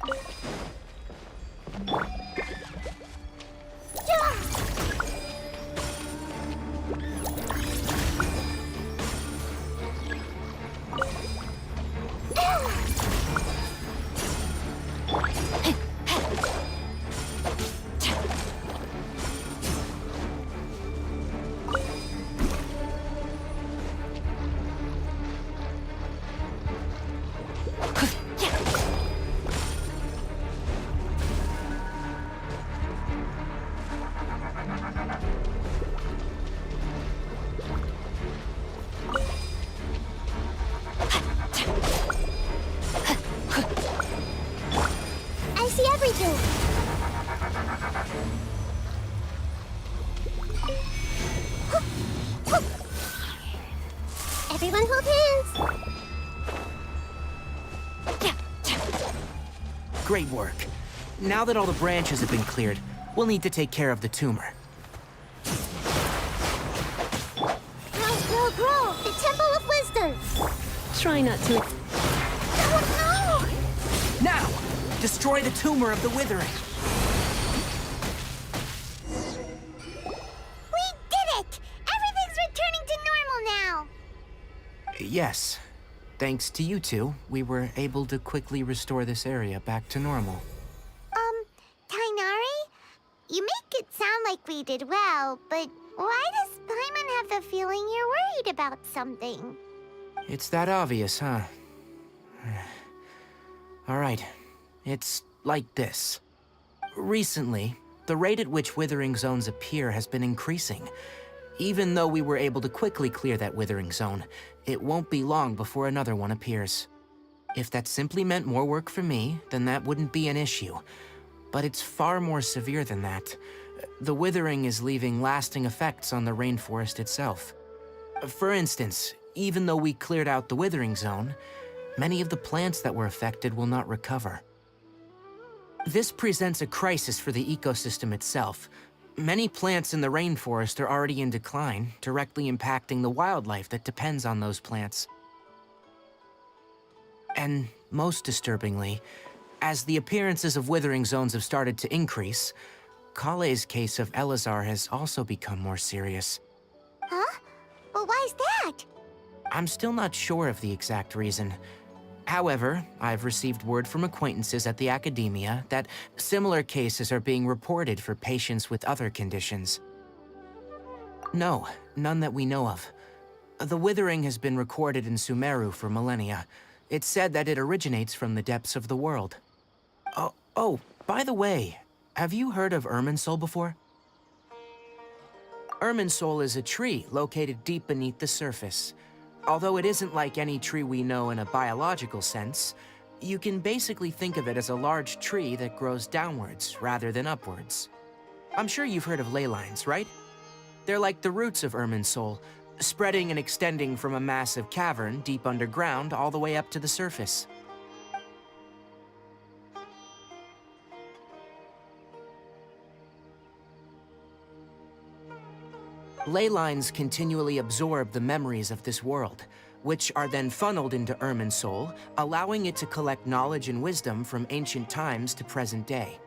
I see everything. Everyone hold hands. Great work. Now that all the branches have been cleared, we'll need to take care of the tumor. Grow, the Temple of Wisdom. Try not to. Oh, Now, destroy the tumor of the withering. no! We did it! Everything's returning to normal now. Yes. Thanks to you two, we were able to quickly restore this area back to normal. Tainari? You make it sound like we did well, but why does Paimon have the feeling you're worried about something? It's that obvious, huh? All right. It's like this. Recently, the rate at which withering zones appear has been increasing. Even though we were able to quickly clear that withering zone, it won't be long before another one appears. If that simply meant more work for me, then that wouldn't be an issue. But it's far more severe than that. The withering is leaving lasting effects on the rainforest itself. For instance, even though we cleared out the withering zone, many of the plants that were affected will not recover. This presents a crisis for the ecosystem itself. Many plants in the rainforest are already in decline, directly impacting the wildlife that depends on those plants. And most disturbingly, as the appearances of withering zones have started to increase, Kale's case of Elazar has also become more serious. Huh? But why's that? I'm still not sure of the exact reason. However, I've received word from acquaintances at the academia that similar cases are being reported for patients with other conditions. No, none that we know of. The withering has been recorded in Sumeru for millennia. It's said that it originates from the depths of the world. Oh, by the way, have you heard of Irminsul before? Irminsul is a tree located deep beneath the surface. Although it isn't like any tree we know in a biological sense, you can basically think of it as a large tree that grows downwards rather than upwards. I'm sure you've heard of ley lines, right? They're like the roots of Irminsul, spreading and extending from a massive cavern deep underground all the way up to the surface. Ley lines continually absorb the memories of this world, which are then funneled into Irminsul, allowing it to collect knowledge and wisdom from ancient times to present day.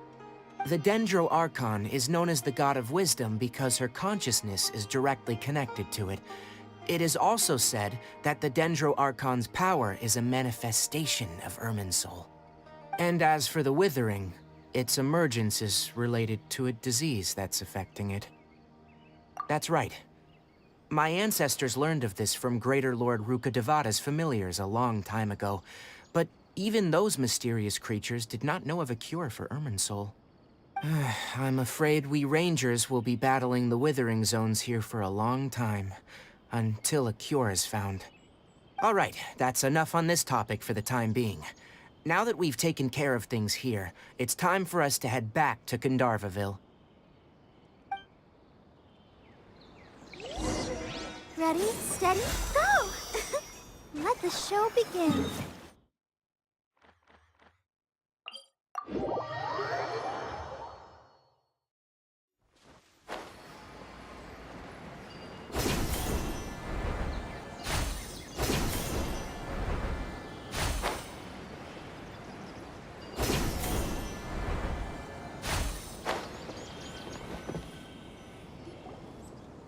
The Dendro Archon is known as the God of Wisdom because her consciousness is directly connected to it. It is also said that the Dendro Archon's power is a manifestation of Irminsul. And as for the Withering, its emergence is related to a disease that's affecting it. That's right. My ancestors learned of this from Greater Lord Rukkhadevata's familiars a long time ago, but even those mysterious creatures did not know of a cure for Irminsul. I'm afraid we Rangers will be battling the Withering Zones here for a long time, until a cure is found. All right, that's enough on this topic for the time being. Now that we've taken care of things here, it's time for us to head back to Gandharvaville. Ready, steady, go! Let the show begin.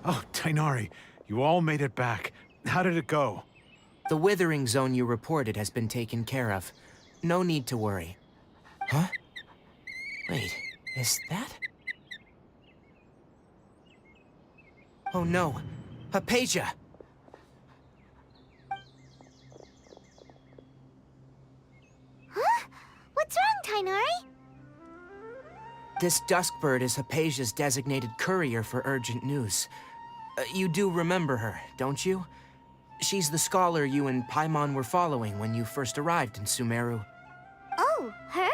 Oh, Tainari, you all made it back. How did it go? The Withering Zone you reported has been taken care of. No need to worry. Huh? Wait, is that? Oh no, Hypatia! Huh? What's wrong, Tainari? This Duskbird is Hypatia's designated courier for urgent news. You do remember her, don't you? She's the scholar you and Paimon were following when you first arrived in Sumeru. Oh, her?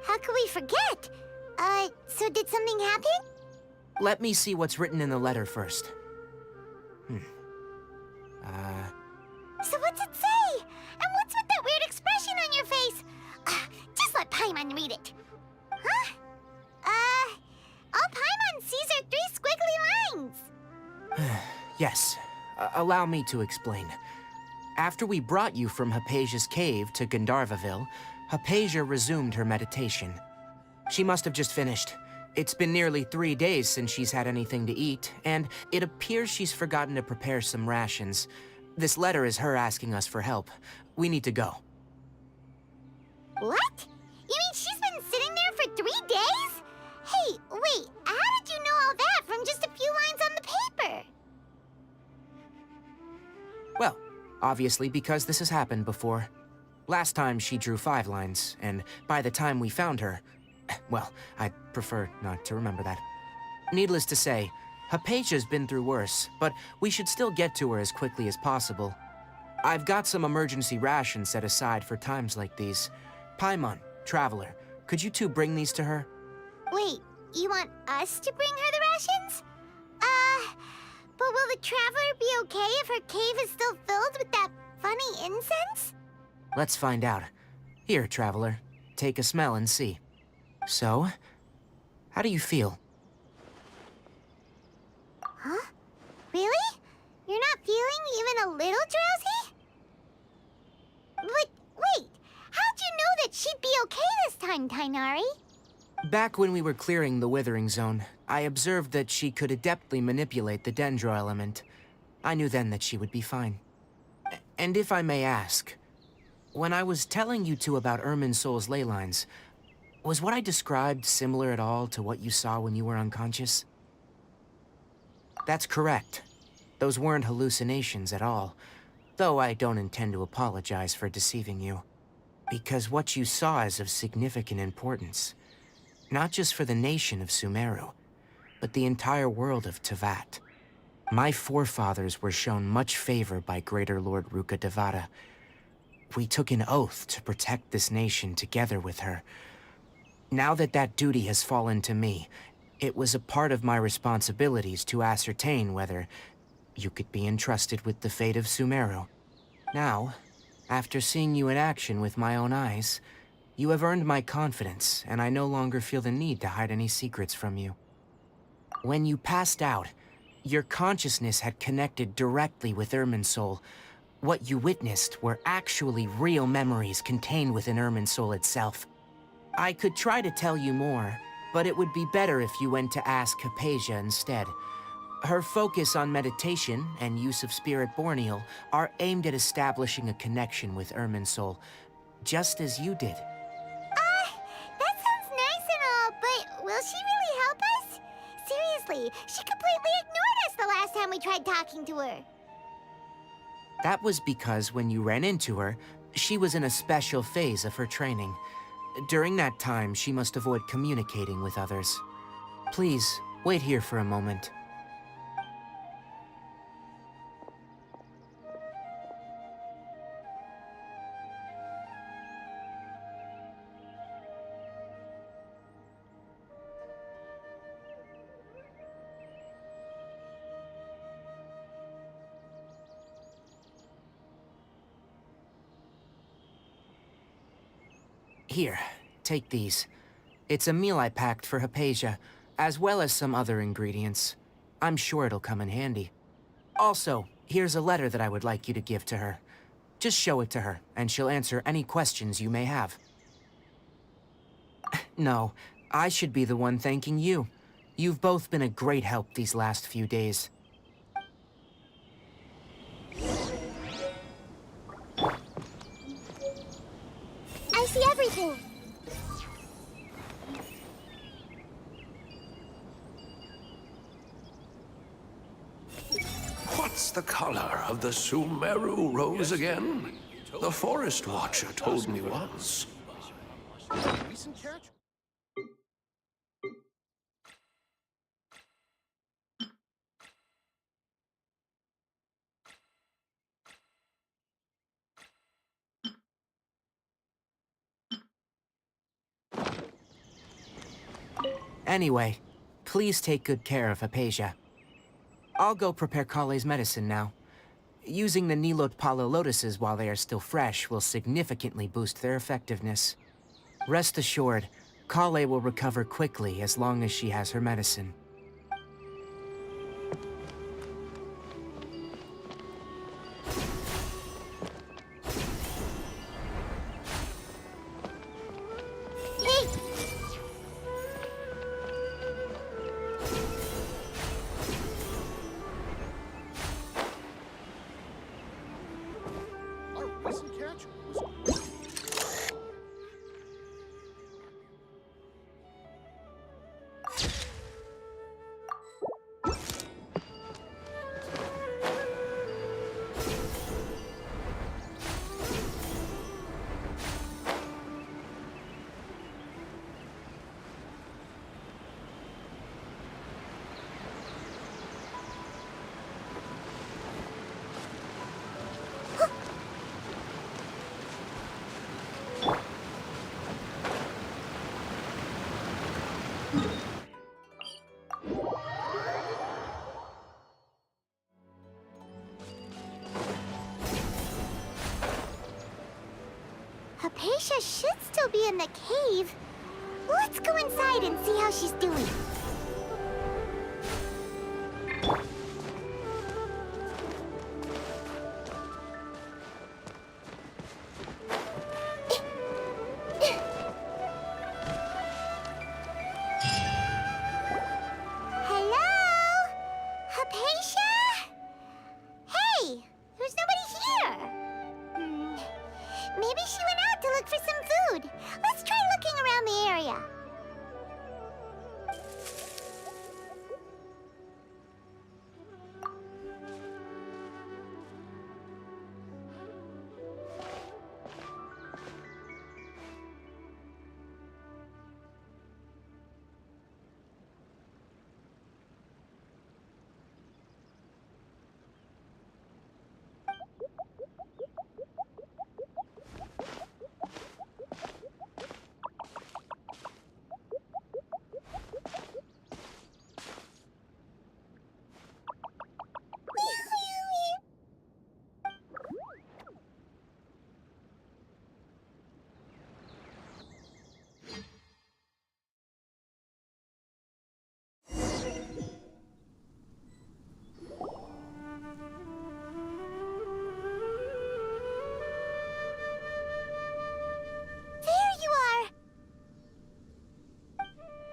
How could we forget? So did something happen? Let me see what's written in the letter first. So what's it say? And what's with that weird expression on your face? Just let Paimon read it. Huh? All Paimon sees are 3 squiggly lines. Yes, allow me to explain. After we brought you from Hypatia's cave to Gandharvaville, Hypatia resumed her meditation. She must have just finished. It's been nearly 3 days since she's had anything to eat, and it appears she's forgotten to prepare some rations. This letter is her asking us for help. We need to go. What? You mean she's been sitting there for 3 days? Hey, wait, how did you know all that from just a few lines on the paper? Well, obviously because this has happened before. Last time she drew 5 lines, and by the time we found her, well, I'd prefer not to remember that. Needless to say, Hypatia's been through worse, but we should still get to her as quickly as possible. I've got some emergency rations set aside for times like these. Paimon, Traveler, could you two bring these to her? Wait, you want us to bring her the rations? But will the Traveler be okay if her cave is still filled with that funny incense? Let's find out. Here, Traveler, take a smell and see. So, how do you feel? Huh? Really? You're not feeling even a little drowsy? But wait, how'd you know that she'd be okay this time, Tainari? Back when we were clearing the Withering Zone, I observed that she could adeptly manipulate the Dendro element. I knew then that she would be fine. And if I may ask, when I was telling you two about Irminsol's ley lines, was what I described similar at all to what you saw when you were unconscious? That's correct. Those weren't hallucinations at all, though I don't intend to apologize for deceiving you. Because what you saw is of significant importance. Not just for the nation of Sumeru, but the entire world of Teyvat. My forefathers were shown much favor by Greater Lord Ruka Devata. We took an oath to protect this nation together with her. Now that that duty has fallen to me, it was a part of my responsibilities to ascertain whether you could be entrusted with the fate of Sumeru. Now, after seeing you in action with my own eyes, you have earned my confidence, and I no longer feel the need to hide any secrets from you. When you passed out, your consciousness had connected directly with Irminsol. What you witnessed were actually real memories contained within Irminsol itself. I could try to tell you more, but it would be better if you went to ask Hypatia instead. Her focus on meditation and use of Spirit Borneal are aimed at establishing a connection with Irminsol, just as you did. That sounds nice and all, but will she really help us? Seriously, she completely ignored us the last time we tried talking to her. That was because when you ran into her, she was in a special phase of her training. During that time, she must avoid communicating with others. Please, wait here for a moment. Here, take these. It's a meal I packed for Hypatia, as well as some other ingredients. I'm sure it'll come in handy. Also, here's a letter that I would like you to give to her. Just show it to her, and she'll answer any questions you may have. No, I should be the one thanking you. You've both been a great help these last few days. I see everything. What's the color of the Sumeru rose again? The Forest Watcher told me once. Anyway, please take good care of Hypatia. I'll go prepare Kale's medicine now. Using the Nilot Palo lotuses while they are still fresh will significantly boost their effectiveness. Rest assured, Kale will recover quickly as long as she has her medicine. Hypatia should still be in the cave. Let's go inside and see how she's doing. Hello? Hypatia? Hey, there's nobody here. Maybe she went out to look for some food. Let's try looking around the area.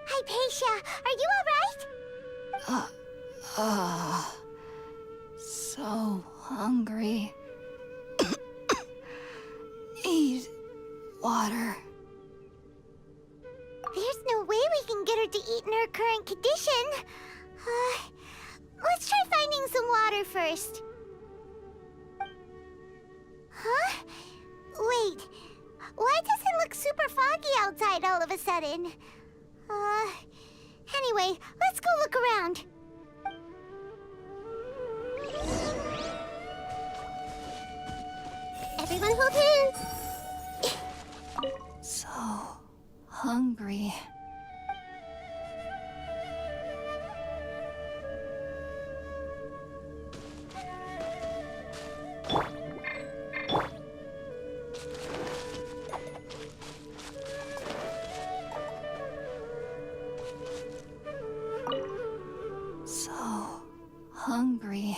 Hypatia, are you all right? So hungry. Need water. There's no way we can get her to eat in her current condition. Let's try finding some water first. Huh? Wait, why does it look super more foggy outside all of a sudden. Anyway, let's go look around. Everyone hold hands. So hungry. So hungry.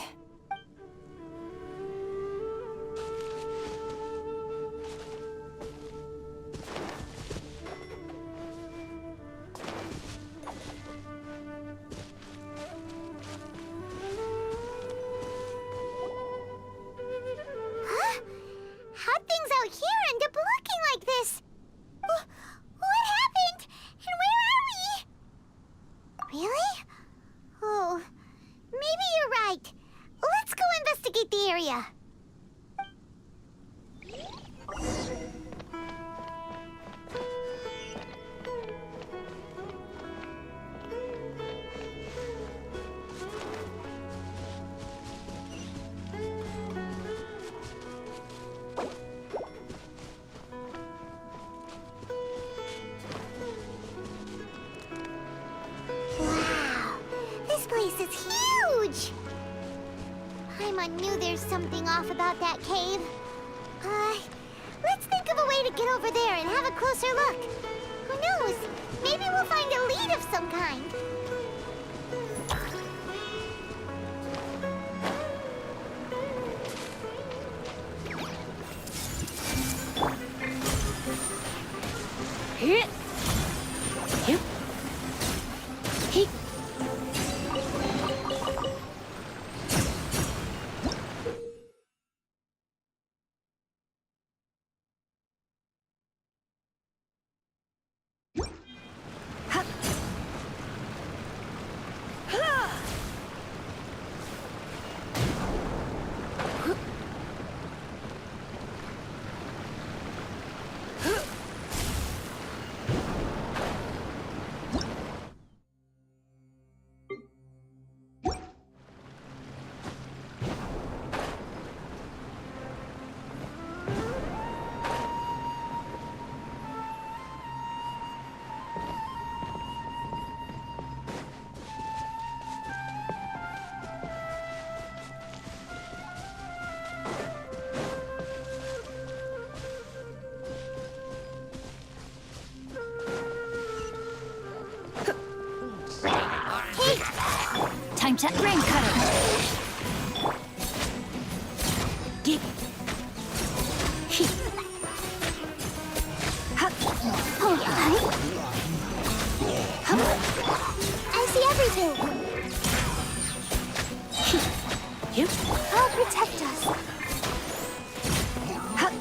How'd things out here end up looking like this? What happened? And where are we? Really? Oh, maybe you're right. Let's go investigate the area. Wow, this place is huge! Paimon knew there's something off about that cave. Let's think of a way to get over there and have a closer look. Who knows? Maybe we'll find a lead of some kind. Hit. Hip. He. Time to rain cutter. Get. He. Hup. Hold on. Hup. I see everything. He. You. I'll protect us. Hup.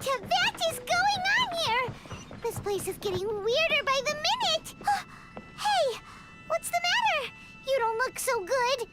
What is going on here? This place is getting weirder by the minute! Hey! What's the matter? You don't look so good.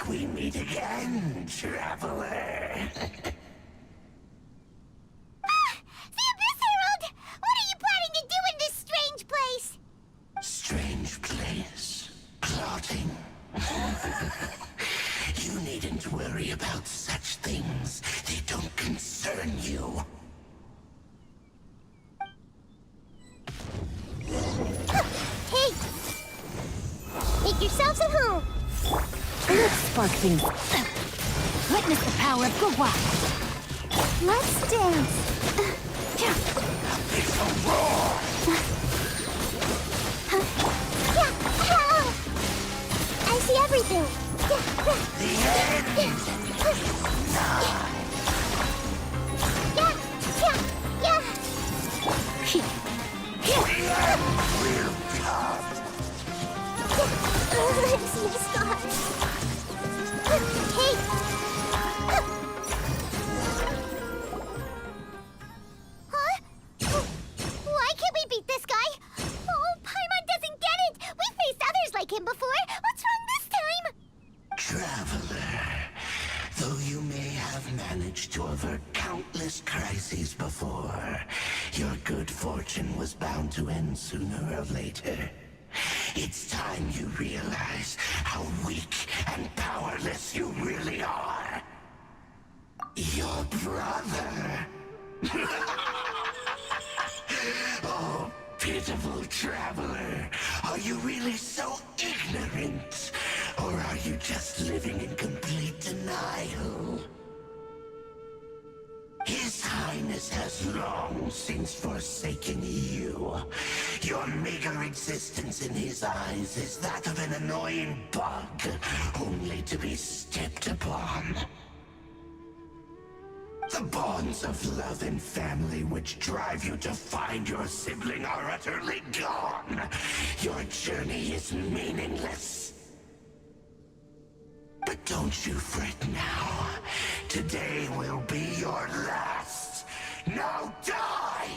We meet again, traveler. The Abyss Herald! What are you planning to do in this strange place? Strange place. Plotting. You need needn't worry about such things. They don't concern you. Hey! Make yourselves at home! Let's spark things. Witness the power of Gugwa. Let's dance! It's a roar! I see everything! The end! Will come! It's your scar! Hey! Huh? Why can't we beat this guy? Oh, Paimon doesn't get it! We've faced others like him before! What's wrong this time? Traveler, though you may have managed to avert countless crises before, your good fortune was bound to end sooner or later. It's time you realize how weak and powerless you really are. Your brother. Oh, pitiful traveler. Are you really so ignorant? Or are you just living in complete denial? His Highness has long since forsaken you. Your meager existence in his eyes is that of an annoying bug, only to be stepped upon. The bonds of love and family which drive you to find your sibling are utterly gone. Your journey is meaningless. But don't you fret now. Today will be your last. Now die!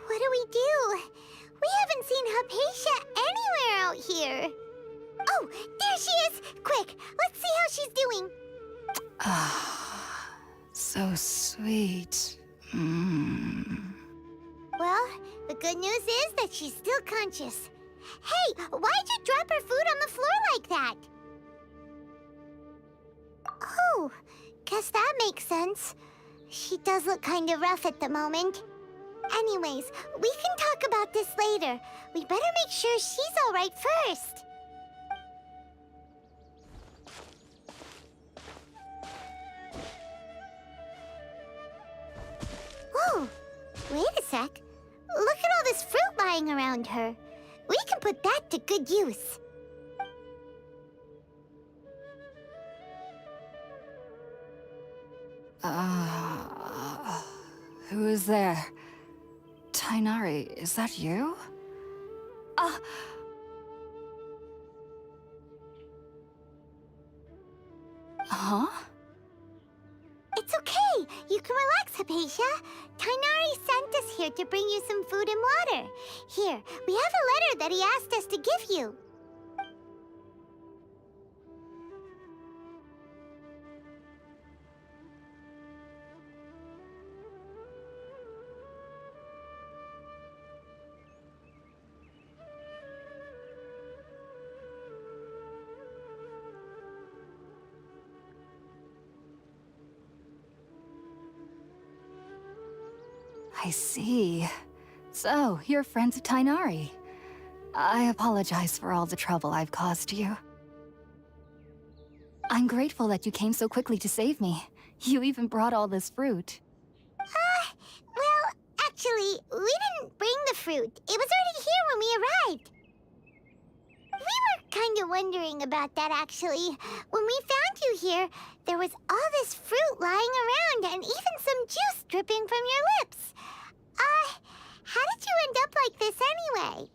What do we do? We haven't seen Hypatia anywhere out here. Oh, there she is! Quick, let's see how she's doing. Ah, so sweet. Well, the good news is that she's still conscious. Hey, why'd you drop her food on the floor like that? Oh, guess that makes sense. She does look kind of rough at the moment. Anyways, we can talk about this later. We better make sure she's all right first. Whoa, wait a sec. Look at all this fruit lying around her. We can put that to good use. Who is there? Tainari, is that you? Huh? It's okay. You can relax, Hypatia. Tainari sent us here to bring you some food and water. Here, we have a letter that he asked us to give you. I see. So, you're friends of Tainari. I apologize for all the trouble I've caused you. I'm grateful that you came so quickly to save me. You even brought all this fruit. Well, actually, we didn't bring the fruit. It was already here when we arrived. We were kind of wondering about that, actually. When we found you here, there was all this fruit lying around and even some juice dripping from your lips. How did you end up like this anyway?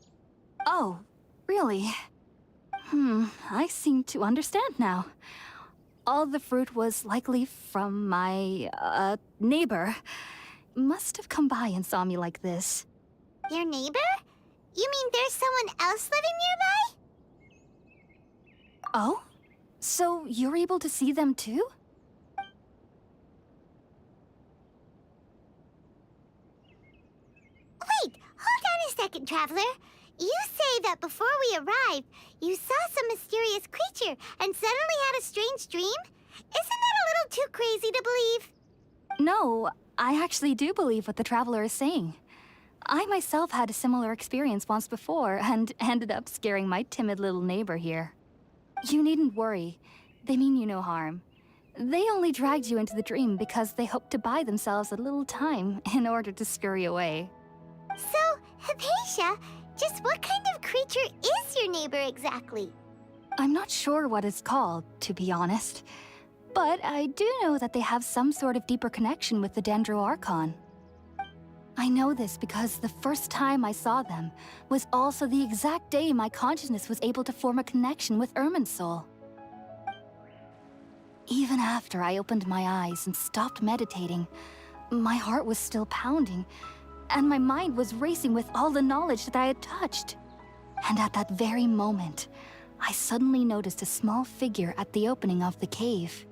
Oh, really? I seem to understand now. All the fruit was likely from my, neighbor. Must have come by and saw me like this. Your neighbor? You mean there's someone else living nearby? Oh? So you're able to see them too? Wait, hold on a second, Traveler. You say that before we arrived, you saw some mysterious creature and suddenly had a strange dream? Isn't that a little too crazy to believe? No, I actually do believe what the Traveler is saying. I myself had a similar experience once before and ended up scaring my timid little neighbor here. You needn't worry. They mean you no harm. They only dragged you into the dream because they hoped to buy themselves a little time in order to scurry away. So, Hypatia, just what kind of creature is your neighbor exactly? I'm not sure what it's called, to be honest. But I do know that they have some sort of deeper connection with the Dendro-Archon. I know this because the first time I saw them was also the exact day my consciousness was able to form a connection with Irminsul. Even after I opened my eyes and stopped meditating, my heart was still pounding, and my mind was racing with all the knowledge that I had touched. And at that very moment, I suddenly noticed a small figure at the opening of the cave.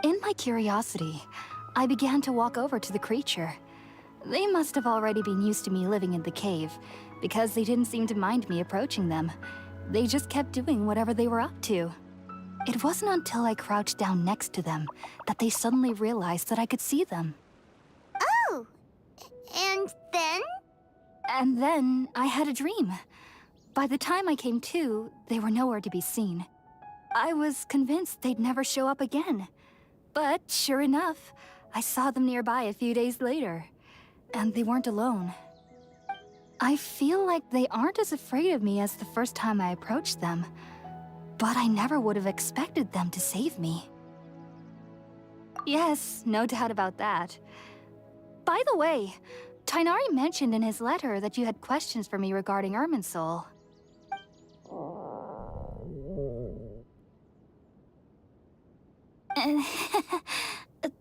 In my curiosity, I began to walk over to the creature. They must have already been used to me living in the cave, because they didn't seem to mind me approaching them. They just kept doing whatever they were up to. It wasn't until I crouched down next to them that they suddenly realized that I could see them. Oh! And then? And then I had a dream. By the time I came to, they were nowhere to be seen. I was convinced they'd never show up again. But sure enough, I saw them nearby a few days later. And they weren't alone. I feel like they aren't as afraid of me as the first time I approached them. But I never would have expected them to save me. Yes, no doubt about that. By the way, Tighnari mentioned in his letter that you had questions for me regarding Irminsul.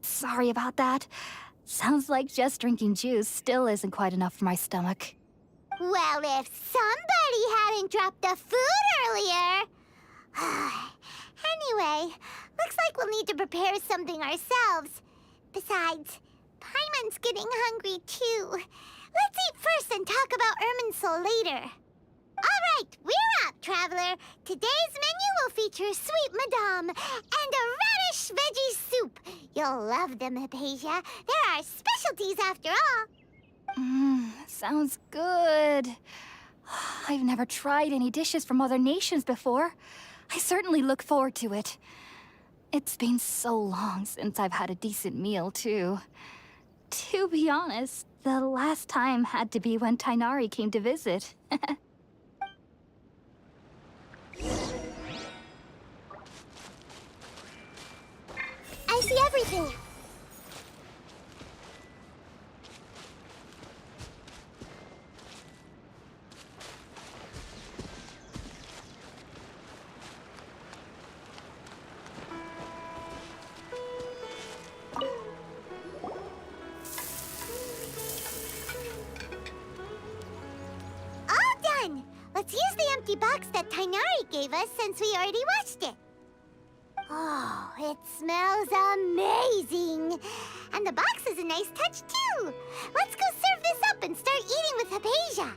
Sorry about that. Sounds like just drinking juice still isn't quite enough for my stomach. Well, if somebody hadn't dropped the food earlier... Anyway, looks like we'll need to prepare something ourselves. Besides, Paimon's getting hungry too. Let's eat first and talk about Irminsul later. All right, we're up, Traveler. Today's menu will feature sweet madame and a radish veggie soup. You'll love them, Hypatia. They're our specialties after all. Sounds good. I've never tried any dishes from other nations before. I certainly look forward to it. It's been so long since I've had a decent meal, too. To be honest, the last time had to be when Tighnari came to visit. I see everything. All done! Let's use the empty box that Tighnari gave us since we already watched it. Oh, it smells amazing! And the box is a nice touch, too! Let's go serve this up and start eating with Hypatia!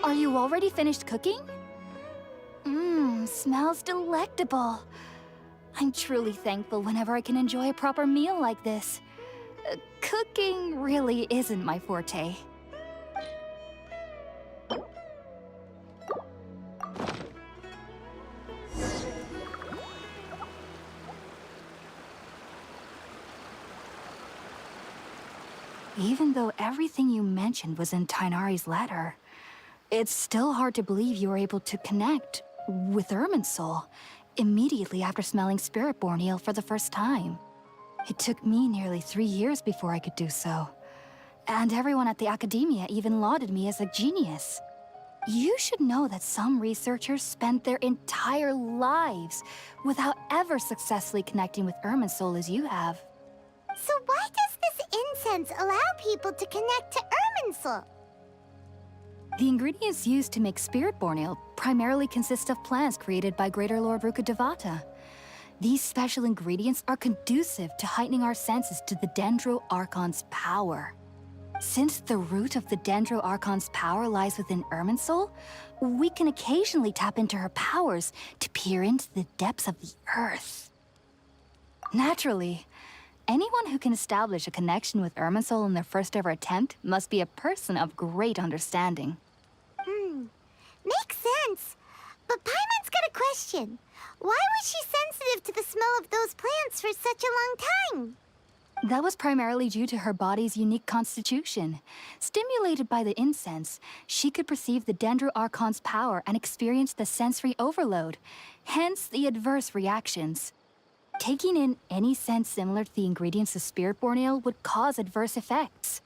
Are you already finished cooking? Smells delectable. I'm truly thankful whenever I can enjoy a proper meal like this. Cooking really isn't my forte. Even though everything you mentioned was in Tighnari's letter, it's still hard to believe you were able to connect with Irminsul immediately after smelling Spiritborn eel for the first time. It took me nearly 3 years before I could do so. And everyone at the academia even lauded me as a genius. You should know that some researchers spent their entire lives without ever successfully connecting with Irminsul as you have. So why does this incense allow people to connect to Irminsul? The ingredients used to make spirit-born ale primarily consist of plants created by Greater Lord Rukkhadevata. These special ingredients are conducive to heightening our senses to the Dendro Archon's power. Since the root of the Dendro Archon's power lies within Irminsul, we can occasionally tap into her powers to peer into the depths of the earth. Naturally, anyone who can establish a connection with Irminsul in their first ever attempt must be a person of great understanding. Makes sense. But Paimon's got a question. Why was she sensitive to the smell of those plants for such a long time? That was primarily due to her body's unique constitution. Stimulated by the incense, she could perceive the Dendro Archon's power and experience the sensory overload, hence the adverse reactions. Taking in any scent similar to the ingredients of Spirit-born ale would cause adverse effects.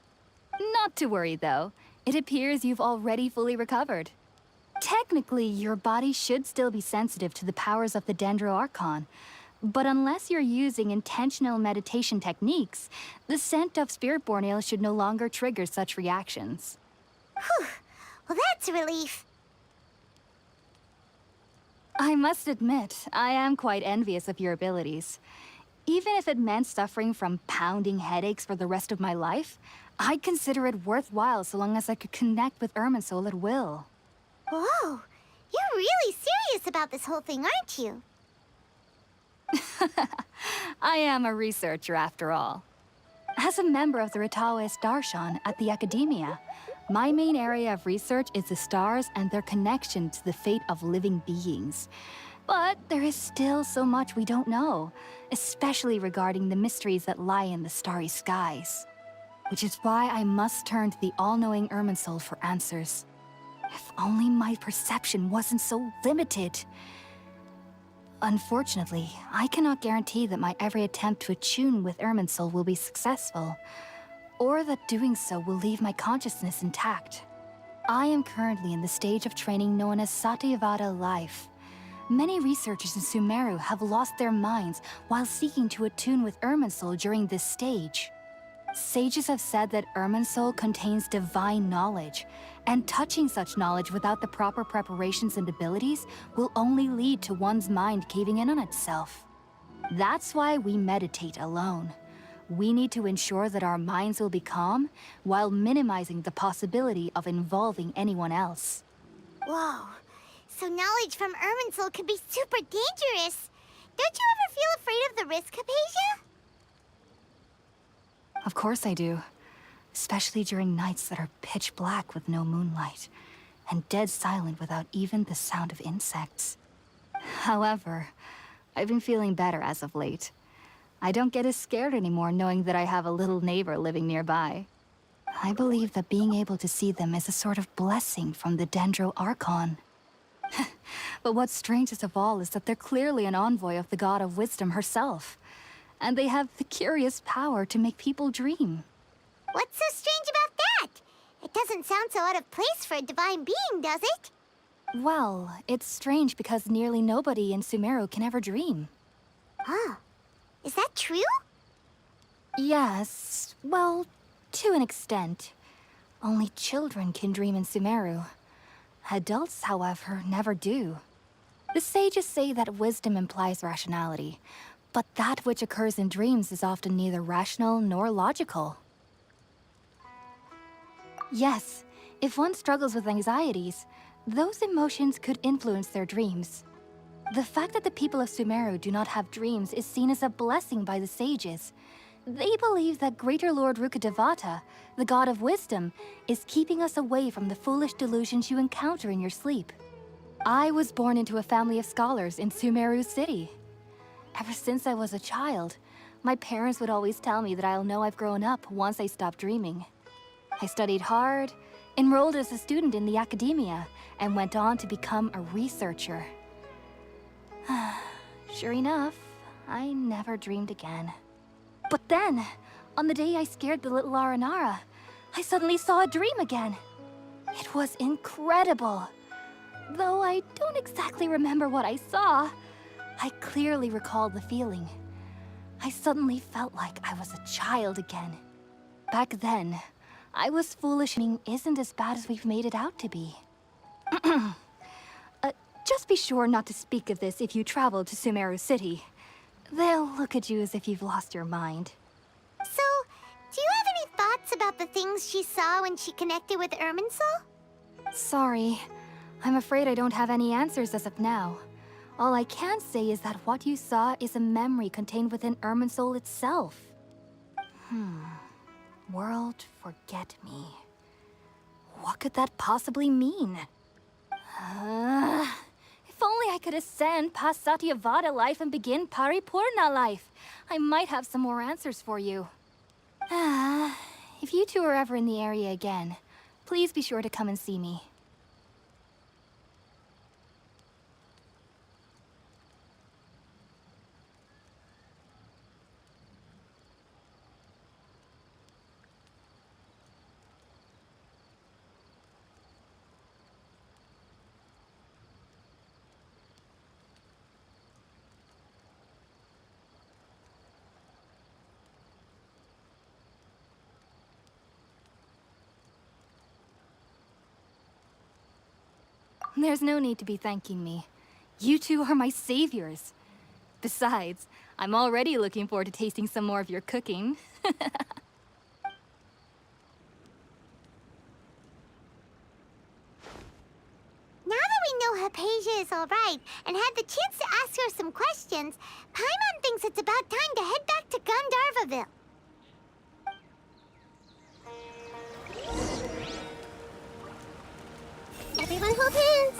Not to worry, though. It appears you've already fully recovered. Technically, your body should still be sensitive to the powers of the Dendro Archon, but unless you're using intentional meditation techniques, the scent of Spirit-born ale should no longer trigger such reactions. Whew. Well, that's a relief. I must admit, I am quite envious of your abilities. Even if it meant suffering from pounding headaches for the rest of my life, I'd consider it worthwhile so long as I could connect with Irminsul at will. Whoa, you're really serious about this whole thing, aren't you? I am a researcher, after all. As a member of the Ritaoist Darshan at the Academia, my main area of research is the stars and their connection to the fate of living beings. But there is still so much we don't know, especially regarding the mysteries that lie in the starry skies. Which is why I must turn to the all-knowing Irminsul for answers. If only my perception wasn't so limited. Unfortunately, I cannot guarantee that my every attempt to attune with Irminsul will be successful, or that doing so will leave my consciousness intact. I am currently in the stage of training known as Satyavada life. Many researchers in Sumeru have lost their minds while seeking to attune with Irminsul during this stage. Sages have said that Irminsul contains divine knowledge, and touching such knowledge without the proper preparations and abilities will only lead to one's mind caving in on itself. That's why we meditate alone. We need to ensure that our minds will be calm while minimizing the possibility of involving anyone else. Whoa, so knowledge from Irminsul can be super dangerous. Don't you ever feel afraid of the risk, Hypatia? Of course I do. Especially during nights that are pitch black with no moonlight, and dead silent without even the sound of insects. However, I've been feeling better as of late. I don't get as scared anymore knowing that I have a little neighbor living nearby. I believe that being able to see them is a sort of blessing from the Dendro Archon. But what's strangest of all is that they're clearly an envoy of the God of Wisdom herself. And they have the curious power to make people dream. What's so strange about that? It doesn't sound so out of place for a divine being, does it? Well, it's strange because nearly nobody in Sumeru can ever dream. Huh. Is that true? Yes, well, to an extent. Only children can dream in Sumeru. Adults, however, never do. The sages say that wisdom implies rationality, but that which occurs in dreams is often neither rational nor logical. Yes, if one struggles with anxieties, those emotions could influence their dreams. The fact that the people of Sumeru do not have dreams is seen as a blessing by the sages. They believe that Greater Lord Rukkhadevata, the God of Wisdom, is keeping us away from the foolish delusions you encounter in your sleep. I was born into a family of scholars in Sumeru City. Ever since I was a child, my parents would always tell me that I'll know I've grown up once I stop dreaming. I studied hard, enrolled as a student in the academia, and went on to become a researcher. Sure enough, I never dreamed again. But then, on the day I scared the little Aranara, I suddenly saw a dream again. It was incredible. Though I don't exactly remember what I saw, I clearly recall the feeling. I suddenly felt like I was a child again. Back then, I was foolish and isn't as bad as we've made it out to be. Just be sure not to speak of this if you travel to Sumeru City. They'll look at you as if you've lost your mind. So, do you have any thoughts about the things she saw when she connected with Irminsul? Sorry. I'm afraid I don't have any answers as of now. All I can say is that what you saw is a memory contained within Irminsul itself. World forget me. What could that possibly mean? If only I could ascend past Satyavada life and begin Paripurna life. I might have some more answers for you. If you two are ever in the area again, please be sure to come and see me. There's no need to be thanking me. You two are my saviors. Besides, I'm already looking forward to tasting some more of your cooking. Now that we know Hypatia is alright and had the chance to ask her some questions, Paimon thinks it's about time to head back to Gandharvaville. Everyone hold hands!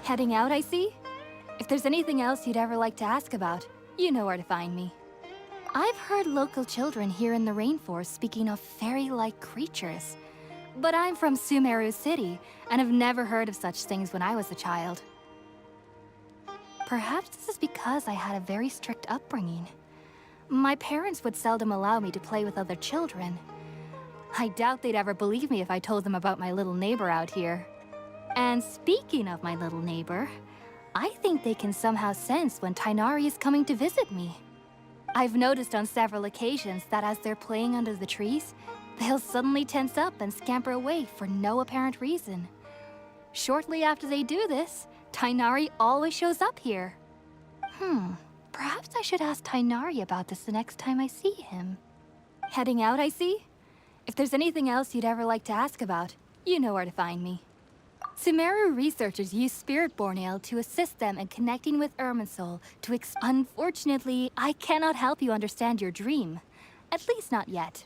Heading out, I see? If there's anything else you'd ever like to ask about, you know where to find me. I've heard local children here in the rainforest speaking of fairy-like creatures. But I'm from Sumeru City, and have never heard of such things when I was a child. Perhaps this is because I had a very strict upbringing. My parents would seldom allow me to play with other children. I doubt they'd ever believe me if I told them about my little neighbor out here. And speaking of my little neighbor, I think they can somehow sense when Tighnari is coming to visit me. I've noticed on several occasions that as they're playing under the trees, they'll suddenly tense up and scamper away for no apparent reason. Shortly after they do this, Tighnari always shows up here. Perhaps I should ask Tighnari about this the next time I see him. Heading out, I see? If there's anything else you'd ever like to ask about, you know where to find me. Sumeru researchers use Spirit-Born Ale to assist them in connecting with Irminsul to Unfortunately, I cannot help you understand your dream. At least not yet.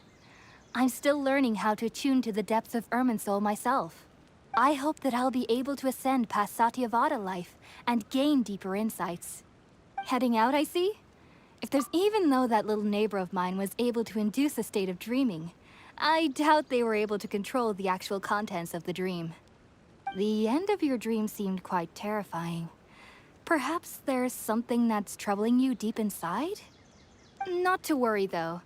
I'm still learning how to attune to the depths of Irminsul myself. I hope that I'll be able to ascend past Satyavada life and gain deeper insights. Heading out, I see? Even though that little neighbor of mine was able to induce a state of dreaming, I doubt they were able to control the actual contents of the dream. The end of your dream seemed quite terrifying. Perhaps there's something that's troubling you deep inside? Not to worry, though.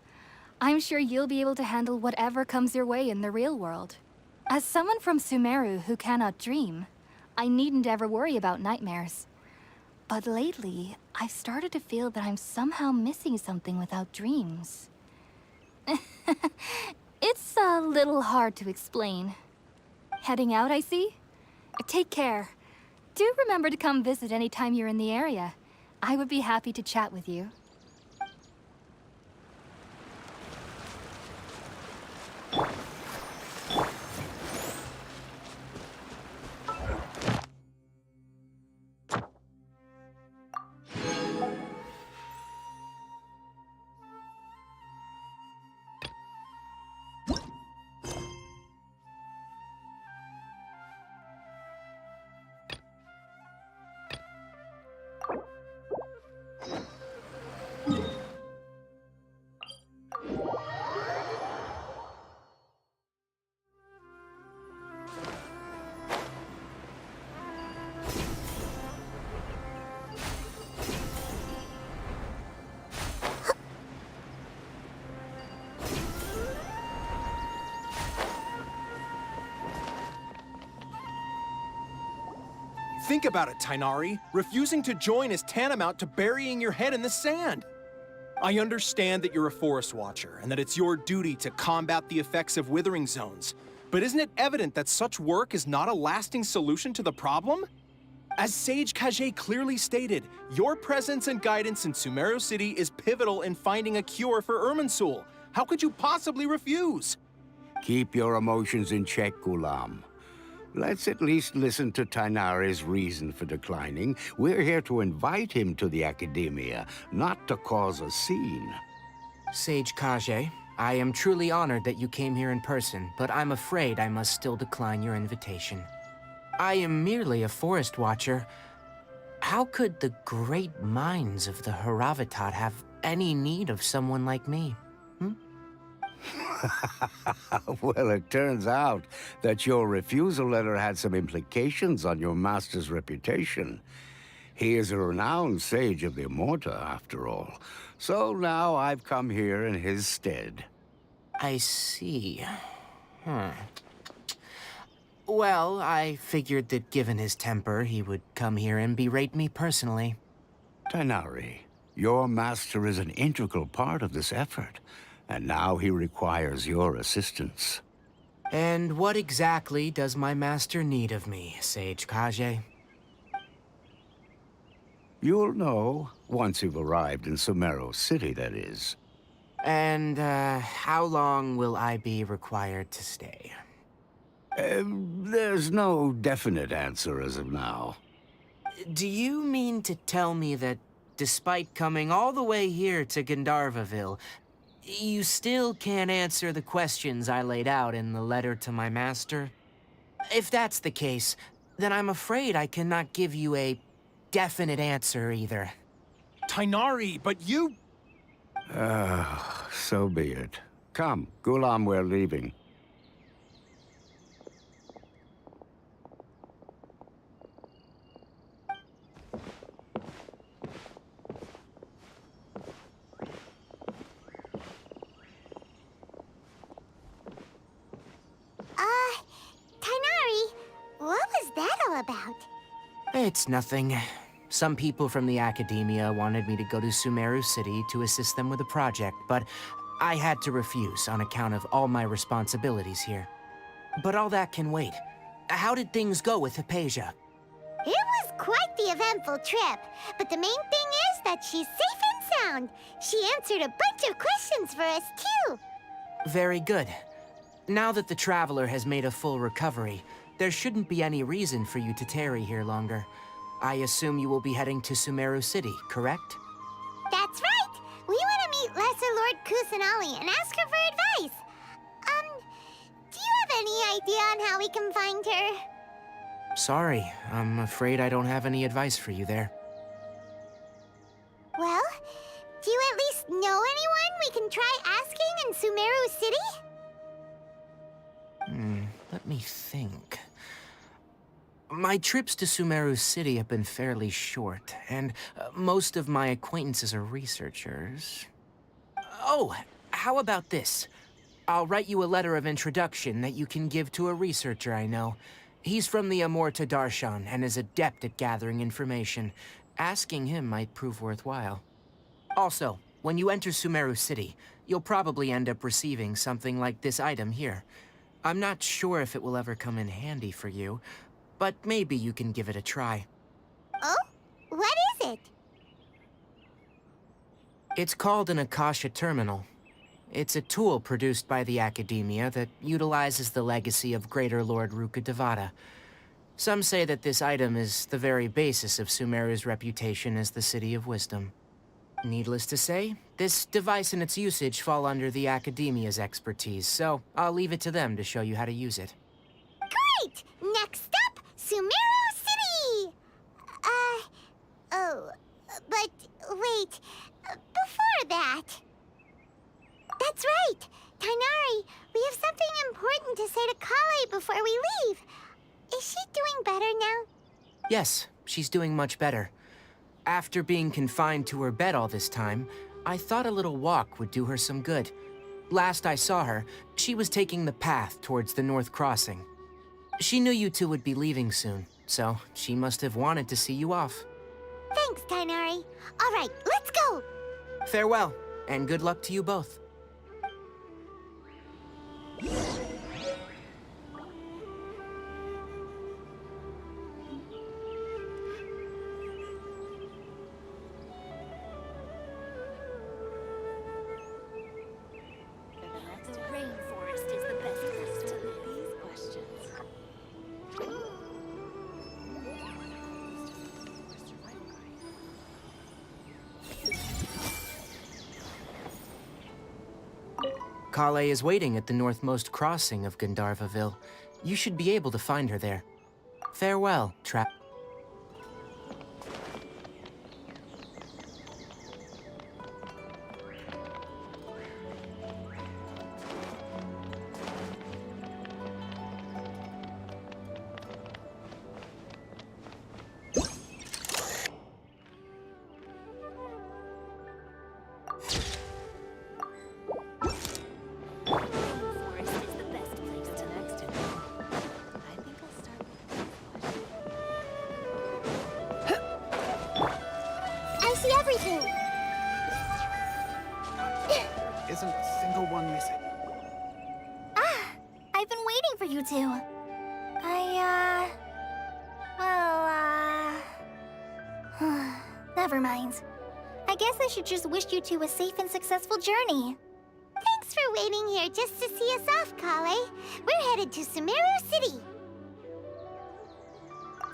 I'm sure you'll be able to handle whatever comes your way in the real world. As someone from Sumeru who cannot dream, I needn't ever worry about nightmares. But lately, I've started to feel that I'm somehow missing something without dreams. It's a little hard to explain. Heading out, I see? Take care. Do remember to come visit anytime you're in the area. I would be happy to chat with you. Think about it, Tainari. Refusing to join is tantamount to burying your head in the sand. I understand that you're a forest watcher and that it's your duty to combat the effects of withering zones. But isn't it evident that such work is not a lasting solution to the problem? As Sage Kage clearly stated, your presence and guidance in Sumeru City is pivotal in finding a cure for Irminsul. How could you possibly refuse? Keep your emotions in check, Ghulam. Let's at least listen to Tainari's reason for declining. We're here to invite him to the Academia, not to cause a scene. Sage Kage, I am truly honored that you came here in person, but I'm afraid I must still decline your invitation. I am merely a forest watcher. How could the great minds of the Haravatat have any need of someone like me? Well, it turns out that your refusal letter had some implications on your master's reputation. He is a renowned sage of the Immorta, after all. So now I've come here in his stead. I see. Well, I figured that given his temper, he would come here and berate me personally. Tainari, your master is an integral part of this effort, and now he requires your assistance. And what exactly does my master need of me, Sage Kage? You'll know once you've arrived in Sumeru City, that is. And, how long will I be required to stay? There's no definite answer as of now. Do you mean to tell me that, despite coming all the way here to Gandharvaville, you still can't answer the questions I laid out in the letter to my master? If that's the case, then I'm afraid I cannot give you a definite answer either. Tainari, but you... So be it. Come, Ghulam, we're leaving. Tainari, what was that all about? It's nothing. Some people from the Academia wanted me to go to Sumeru City to assist them with a project, but I had to refuse on account of all my responsibilities here. But all that can wait. How did things go with Hypatia? It was quite the eventful trip, but the main thing is that she's safe and sound. She answered a bunch of questions for us, too. Very good. Now that the Traveler has made a full recovery, there shouldn't be any reason for you to tarry here longer. I assume you will be heading to Sumeru City, correct? That's right! We want to meet Lesser Lord Kusanali and ask her for advice. Do you have any idea on how we can find her? Sorry, I'm afraid I don't have any advice for you there. Well, do you at least know anyone we can try asking in Sumeru City? Let me think. My trips to Sumeru City have been fairly short, and most of my acquaintances are researchers. Oh, how about this? I'll write you a letter of introduction that you can give to a researcher I know. He's from the Immorta Darshan and is adept at gathering information. Asking him might prove worthwhile. Also, when you enter Sumeru City, you'll probably end up receiving something like this item here. I'm not sure if it will ever come in handy for you, but maybe you can give it a try. Oh? What is it? It's called an Akasha Terminal. It's a tool produced by the Academia that utilizes the legacy of Greater Lord Rukkhadevata. Some say that this item is the very basis of Sumeru's reputation as the City of Wisdom. Needless to say, this device and its usage fall under the Academia's expertise, so I'll leave it to them to show you how to use it. Great! Next up, Sumeru City! But wait, before that... That's right! Tainari, we have something important to say to Kale before we leave. Is she doing better now? Yes, she's doing much better. After being confined to her bed all this time, I thought a little walk would do her some good. Last I saw her, she was taking the path towards the North Crossing. She knew you two would be leaving soon, so she must have wanted to see you off. Thanks, Tainari. All right, let's go! Farewell, and good luck to you both. The rainforest is the best place to live. These questions. Kale is waiting at the northmost crossing of Gandharvaville. You should be able to find her there. Farewell, Rainforest is the best place to live. I think I'll start with I see everything! Isn't a single one missing? I've been waiting for you two. Never mind. I guess I should just wish you two a safe and successful journey. Thanks for waiting here just to see us off, Kale. We're headed to Sumeru City.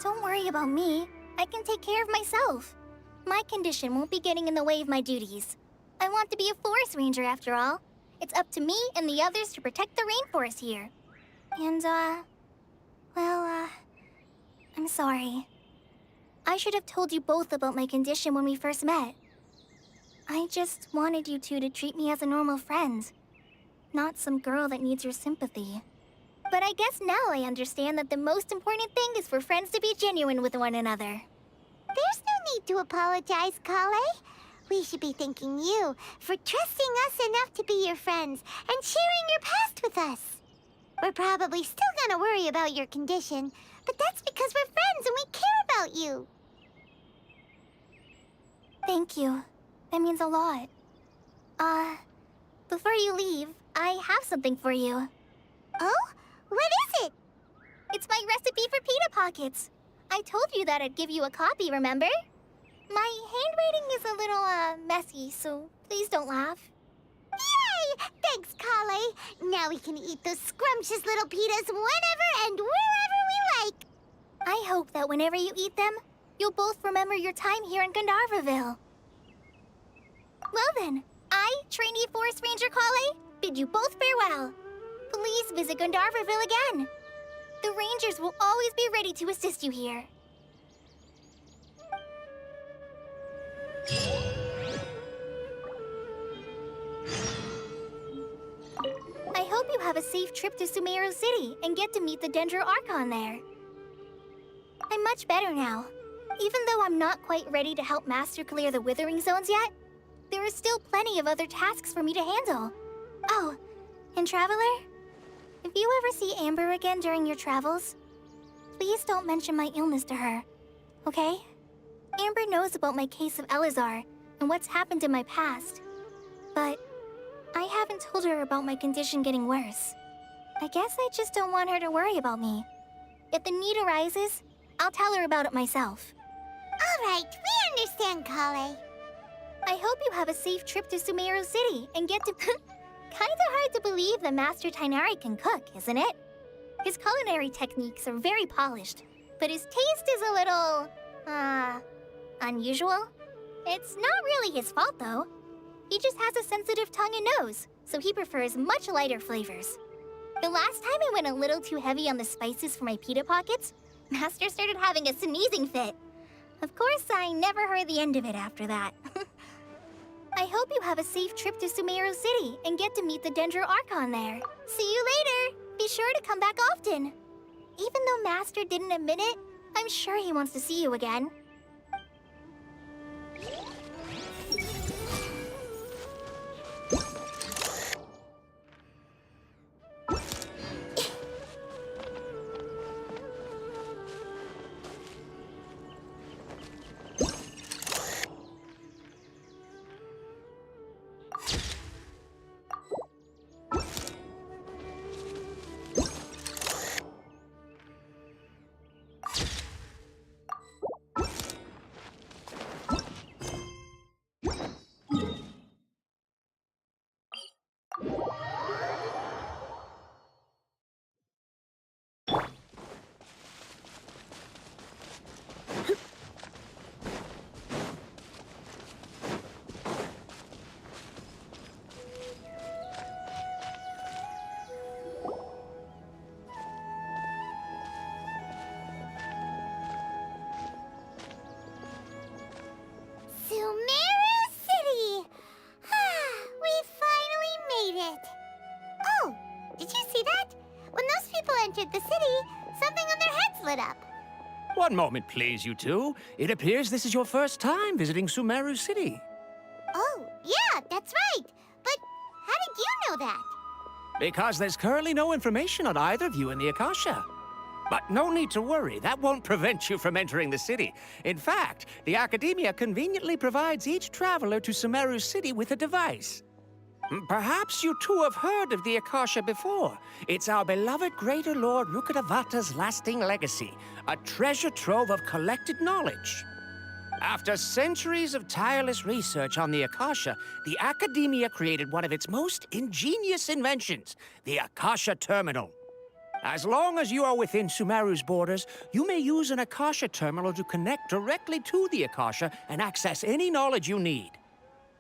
Don't worry about me. I can take care of myself. My condition won't be getting in the way of my duties. I want to be a forest ranger after all. It's up to me and the others to protect the rainforest here. And, I'm sorry. I should have told you both about my condition when we first met. I just wanted you two to treat me as a normal friend, not some girl that needs your sympathy. But I guess now I understand that the most important thing is for friends to be genuine with one another. There's no need to apologize, Kale. We should be thanking you for trusting us enough to be your friends and sharing your past with us. We're probably still gonna worry about your condition, but that's because we're friends and we care about you. Thank you. That means a lot. Before you leave, I have something for you. Oh? What is it? It's my recipe for pita pockets. I told you that I'd give you a copy, remember? My handwriting is a little, messy, so please don't laugh. Yay! Thanks, Kale. Now we can eat those scrumptious little pitas whenever and wherever we like. I hope that whenever you eat them, you'll both remember your time here in Gandharvaville. Well then, I, trainee Forest Ranger Kale, bid you both farewell. Please visit Gandharvaville again. The Rangers will always be ready to assist you here. I hope you have a safe trip to Sumeru City and get to meet the Dendro Archon there. I'm much better now. Even though I'm not quite ready to help Master clear the Withering Zones yet, there are still plenty of other tasks for me to handle. Oh, and Traveler, if you ever see Amber again during your travels, please don't mention my illness to her, okay? Amber knows about my case of Elazar and what's happened in my past, but I haven't told her about my condition getting worse. I guess I just don't want her to worry about me. If the need arises, I'll tell her about it myself. All right, we understand, Kale. I hope you have a safe trip to Sumeru City and get to... Kinda hard to believe that Master Tainari can cook, isn't it? His culinary techniques are very polished, but his taste is a little... unusual. It's not really his fault, though. He just has a sensitive tongue and nose, so he prefers much lighter flavors. The last time I went a little too heavy on the spices for my pita pockets, Master started having a sneezing fit. Of course, I never heard the end of it after that. I hope you have a safe trip to Sumeru City and get to meet the Dendro Archon there. See you later! Be sure to come back often. Even though Master didn't admit it, I'm sure he wants to see you again. split up. One moment, please, you two. It appears this is your first time visiting Sumeru City. Oh, yeah, that's right. But how did you know that? Because there's currently no information on either of you in the Akasha. But no need to worry, that won't prevent you from entering the city. In fact, the Academia conveniently provides each traveler to Sumeru City with a device. Perhaps you two have heard of the Akasha before. It's our beloved Greater Lord Rukkhadevata's lasting legacy, a treasure trove of collected knowledge. After centuries of tireless research on the Akasha, the Academia created one of its most ingenious inventions, the Akasha Terminal. As long as you are within Sumeru's borders, you may use an Akasha terminal to connect directly to the Akasha and access any knowledge you need.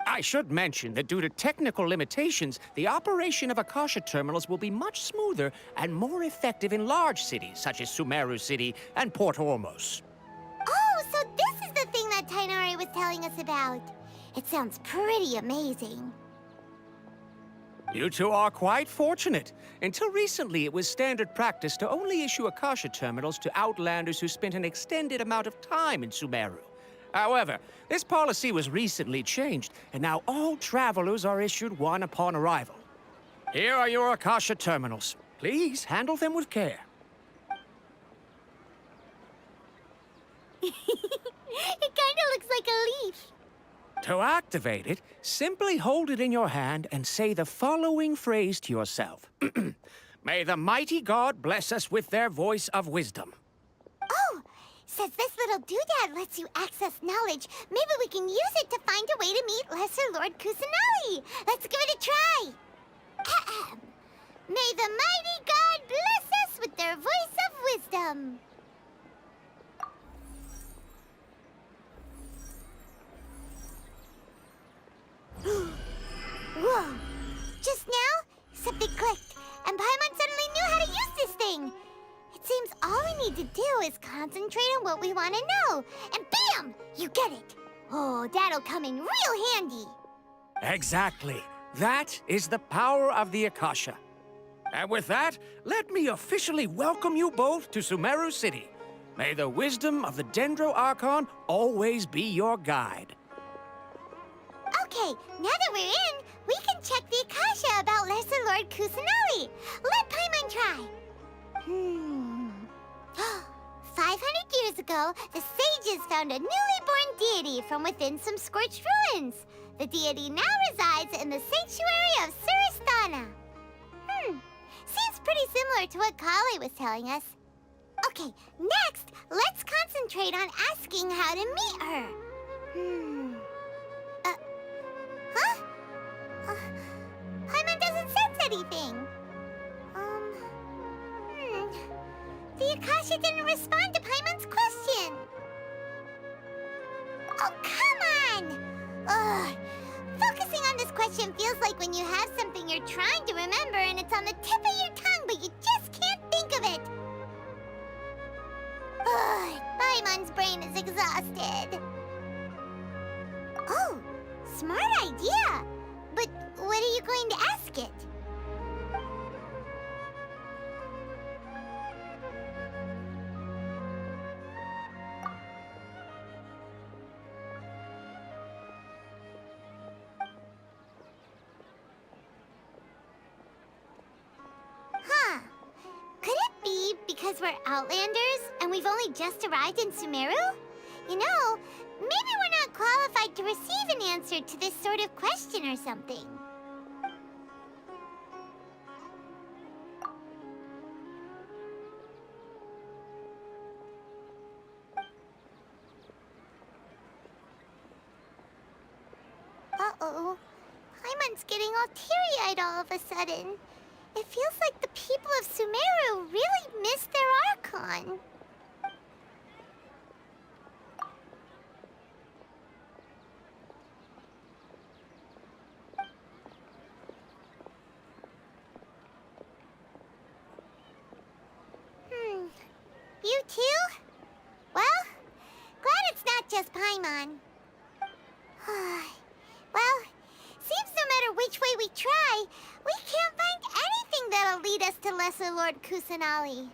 I should mention that due to technical limitations, the operation of Akasha terminals will be much smoother and more effective in large cities such as Sumeru City and Port Ormos. Oh, so this is the thing that Tainari was telling us about. It sounds pretty amazing. You two are quite fortunate. Until recently, it was standard practice to only issue Akasha terminals to outlanders who spent an extended amount of time in Sumeru. However, this policy was recently changed, and now all travelers are issued one upon arrival. Here are your Akasha terminals. Please handle them with care. It kinda looks like a leaf. To activate it, simply hold it in your hand and say the following phrase to yourself. May the mighty God bless us with their voice of wisdom. Oh, says this little doodad lets you access knowledge. Maybe we can use it to find a way to meet Lesser Lord Kusanali. Let's give it a try. Ahem. May the mighty God bless us with their voice of wisdom. Whoa! Just now, something clicked, and Paimon suddenly knew how to use this thing. It seems all we need to do is concentrate on what we want to know, and bam! You get it. Oh, that'll come in real handy. Exactly. That is the power of the Akasha. And with that, let me officially welcome you both to Sumeru City. May the wisdom of the Dendro Archon always be your guide. Okay, now that we're in, we can check the Akasha about Lesser Lord Kusanali. Let Paimon try. 500 years ago, the sages found a newly born deity from within some scorched ruins. The deity now resides in the sanctuary of Surasthana. Seems pretty similar to what Kali was telling us. Okay, next, let's concentrate on asking how to meet her. Paimon doesn't sense anything. The Akasha didn't respond to Paimon's question. Oh, come on! Ugh. Focusing on this question feels like when you have something you're trying to remember and it's on the tip of your tongue, but you just can't think of it. Ugh, Paimon's brain is exhausted. Oh, smart idea. But what are you going to ask it? Could it be because we're Outlanders and we've only just arrived in Sumeru? You know, maybe we're not qualified to receive an answer to this sort of question or something. Uh-oh. Paimon's getting all teary-eyed all of a sudden. It feels like the people of Sumeru really miss their Archon. You too? Well, glad it's not just Paimon. Well, seems no matter which way we try, we can't find anything that'll lead us to Lesser Lord Kusanali.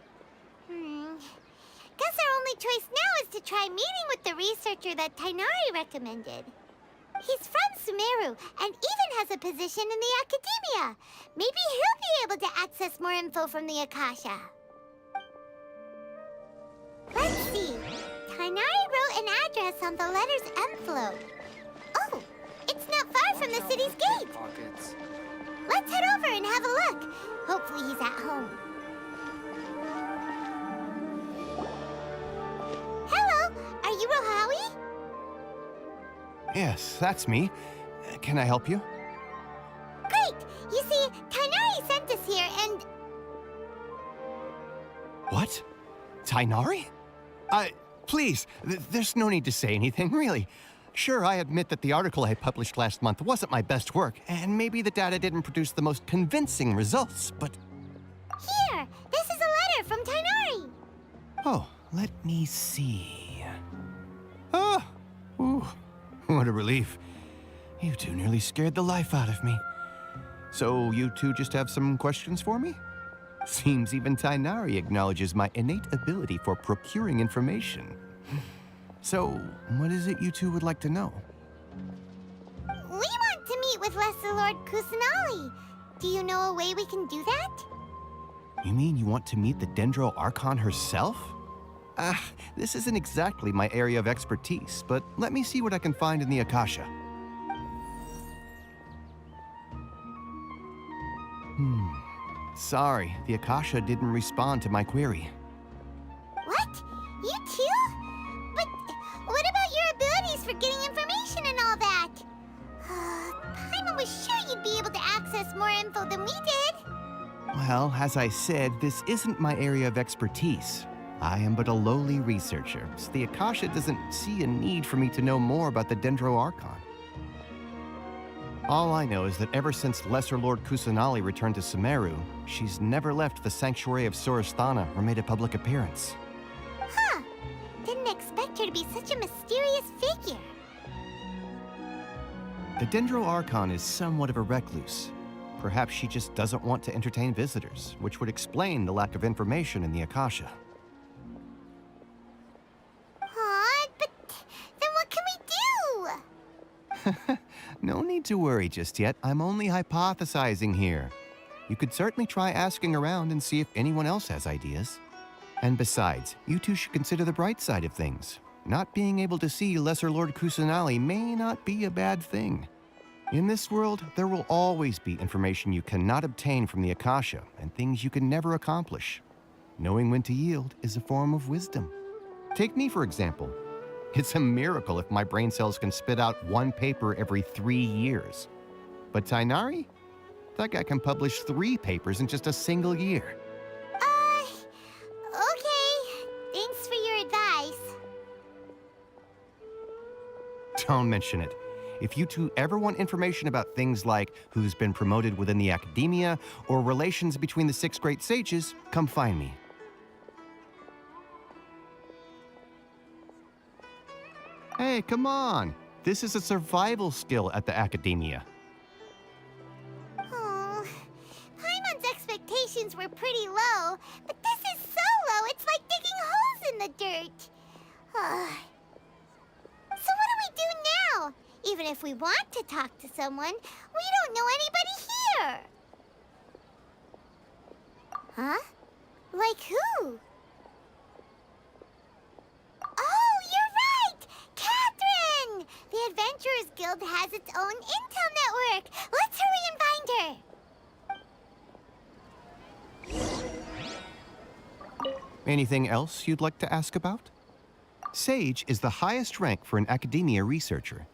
Guess our only choice now is to try meeting with the researcher that Tainari recommended. He's from Sumeru, and even has a position in the Academia. Maybe he'll be able to access more info from the Akasha. Let's see. Tainari wrote an address on the letter's envelope. Oh, it's not far from the city's gate. Let's head over and have a look. Hopefully he's at home. Hello, are you Rohawi? Yes, that's me. Can I help you? Great! You see, Tainari sent us here and... What? Tainari? Please, there's no need to say anything, really. Sure, I admit that the article I published last month wasn't my best work, and maybe the data didn't produce the most convincing results, but... Here! This is a letter from Tainari! Oh, let me see... Oh! Ooh, what a relief. You two nearly scared the life out of me. So, you two just have some questions for me? Seems even Tainari acknowledges my innate ability for procuring information. So, what is it you two would like to know? We want to meet with Lesser Lord Kusanali. Do you know a way we can do that? You mean you want to meet the Dendro Archon herself? This isn't exactly my area of expertise, but let me see what I can find in the Akasha. Sorry, the Akasha didn't respond to my query. What? You too? But what about your abilities for getting information and all that? Paimon was sure you'd be able to access more info than we did. Well, as I said, this isn't my area of expertise. I am but a lowly researcher, so the Akasha doesn't see a need for me to know more about the Dendro Archon. All I know is that ever since Lesser Lord Kusanali returned to Sumeru, she's never left the Sanctuary of Sorasthana or made a public appearance. Huh. Didn't expect her to be such a mysterious figure. The Dendro Archon is somewhat of a recluse. Perhaps she just doesn't want to entertain visitors, which would explain the lack of information in the Akasha. But then what can we do? No need to worry just yet. I'm only hypothesizing here. You could certainly try asking around and see if anyone else has ideas. And besides, you two should consider the bright side of things. Not being able to see Lesser Lord Kusanali may not be a bad thing. In this world, there will always be information you cannot obtain from the Akasha and things you can never accomplish. Knowing when to yield is a form of wisdom. Take me, for example. It's a miracle if my brain cells can spit out one paper every 3 years. But Tainari? That guy can publish 3 papers in just a single year. Okay. Thanks for your advice. Don't mention it. If you two ever want information about things like who's been promoted within the Academia or relations between the 6 great sages, come find me. Hey, come on! This is a survival skill at the Academia. Oh, Paimon's expectations were pretty low, but this is so low, it's like digging holes in the dirt. So what do we do now? Even if we want to talk to someone, we don't know anybody here. Huh? Like who? Oh, you're right! Catherine! The Adventurers Guild has its own intel network. Let's hurry and find her. Anything else you'd like to ask about? Sage is the highest rank for an Academia researcher.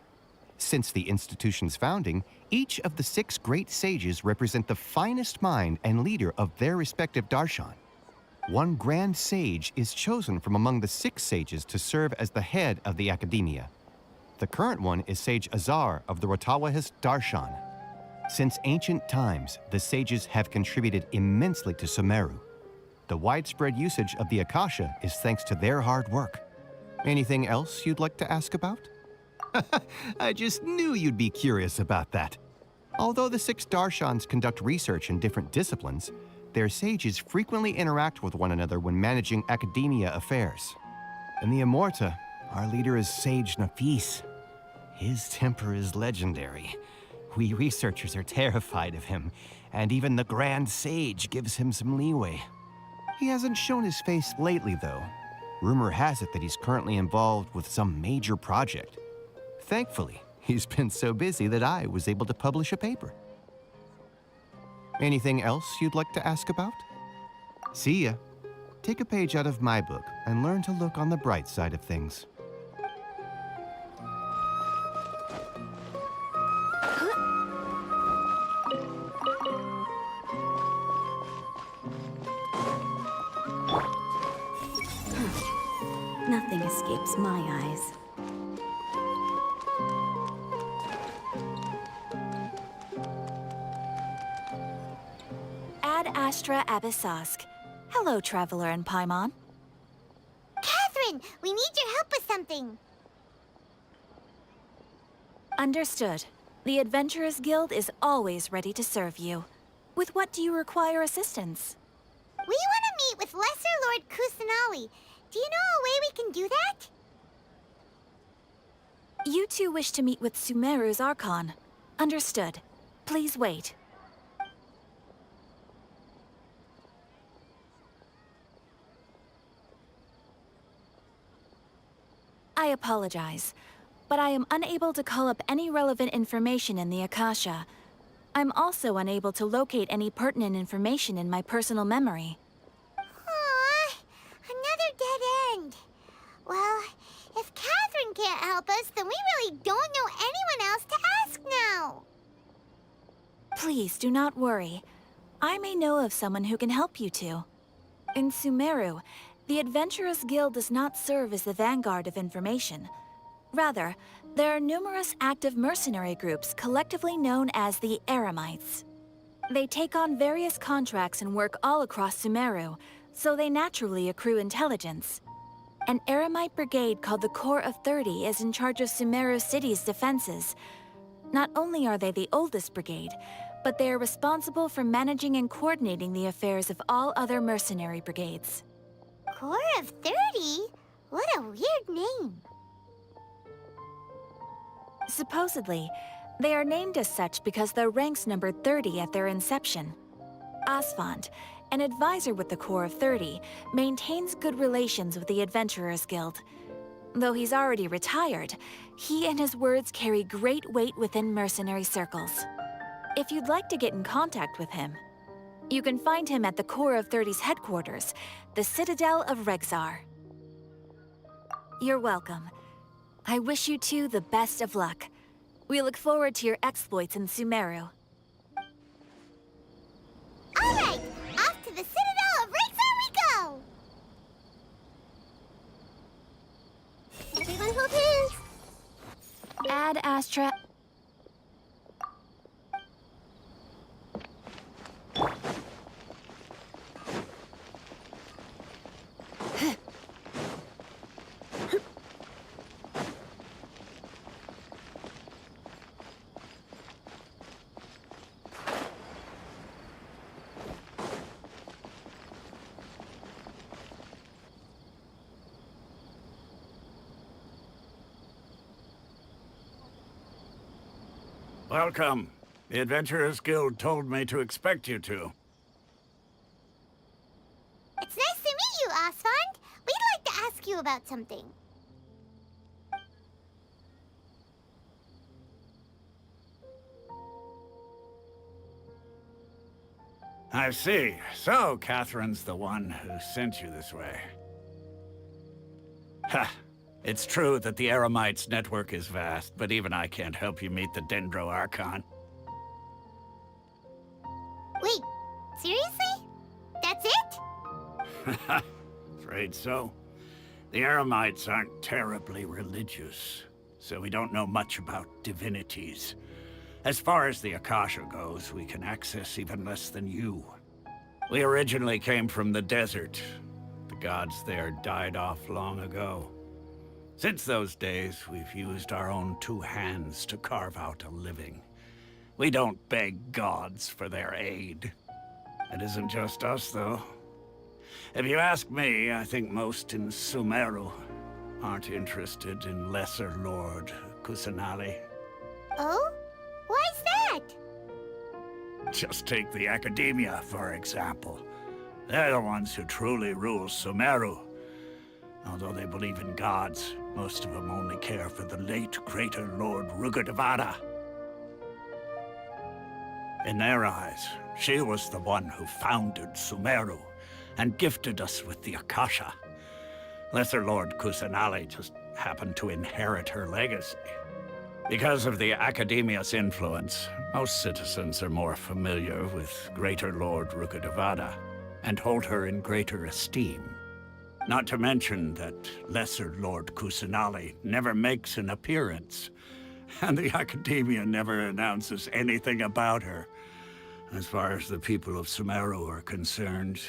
Since the institution's founding, each of the 6 great sages represent the finest mind and leader of their respective darshan. One grand sage is chosen from among the 6 sages to serve as the head of the Academia. The current one is Sage Azar of the Rotawahist darshan. Since ancient times, the sages have contributed immensely to Sumeru. The widespread usage of the Akasha is thanks to their hard work. Anything else you'd like to ask about? I just knew you'd be curious about that. Although the 6 darshans conduct research in different disciplines, their sages frequently interact with one another when managing academia affairs. In the Immorta, our leader is Sage Nafis. His temper is legendary. We researchers are terrified of him, and even the Grand Sage gives him some leeway. He hasn't shown his face lately, though. Rumor has it that he's currently involved with some major project. Thankfully, he's been so busy that I was able to publish a paper. Anything else you'd like to ask about? See ya. Take a page out of my book and learn to look on the bright side of things. Nothing escapes my eyes. Ad Astra Abyssosk. Hello, Traveler and Paimon. Catherine, we need your help with something. Understood. The Adventurers Guild is always ready to serve you. With what do you require assistance? We want to meet with Lesser Lord Kusanali. Do you know a way we can do that? You two wish to meet with Sumeru's Archon. Understood. Please wait. I apologize, but I am unable to call up any relevant information in the Akasha. I'm also unable to locate any pertinent information in my personal memory. Aww, another dead end. Well, if Catherine can't help us, then we really don't know anyone else to ask now. Please do not worry. I may know of someone who can help you two. In Sumeru, the Adventurers Guild does not serve as the vanguard of information. Rather, there are numerous active mercenary groups collectively known as the Eremites. They take on various contracts and work all across Sumeru, so they naturally accrue intelligence. An Eremite brigade called the Corps of 30 is in charge of Sumeru City's defenses. Not only are they the oldest brigade, but they are responsible for managing and coordinating the affairs of all other mercenary brigades. Corps of 30? What a weird name. Supposedly, they are named as such because their ranks numbered 30 at their inception. Asfand, an advisor with the Corps of 30, maintains good relations with the Adventurers Guild. Though he's already retired, he and his words carry great weight within mercenary circles. If you'd like to get in contact with him, you can find him at the Corps of 30's headquarters, the Citadel of Rexar. You're welcome. I wish you two the best of luck. We look forward to your exploits in Sumeru. All right, off to the Citadel of Rexar we go! Everyone hold hands! Ad Astra... Welcome. The Adventurers Guild told me to expect you two. It's nice to meet you, Asfand. We'd like to ask you about something. I see. So, Catherine's the one who sent you this way. Ha! It's true that the Eremites' network is vast, but even I can't help you meet the Dendro Archon. Wait, seriously? That's it? Afraid so. The Eremites aren't terribly religious, so we don't know much about divinities. As far as the Akasha goes, we can access even less than you. We originally came from the desert. The gods there died off long ago. Since those days, we've used our own two hands to carve out a living. We don't beg gods for their aid. It isn't just us, though. If you ask me, I think most in Sumeru aren't interested in Lesser Lord Kusanali. Oh? Why's that? Just take the Academia, for example. They're the ones who truly rule Sumeru. Although they believe in gods, most of them only care for the late Greater Lord Rugurdevada. In their eyes, she was the one who founded Sumeru and gifted us with the Akasha. Lesser Lord Kusanali just happened to inherit her legacy. Because of the Academia's influence, most citizens are more familiar with Greater Lord Rugurdevada and hold her in greater esteem. Not to mention that Lesser Lord Kusanali never makes an appearance, and the Academia never announces anything about her. As far as the people of Sumeru are concerned,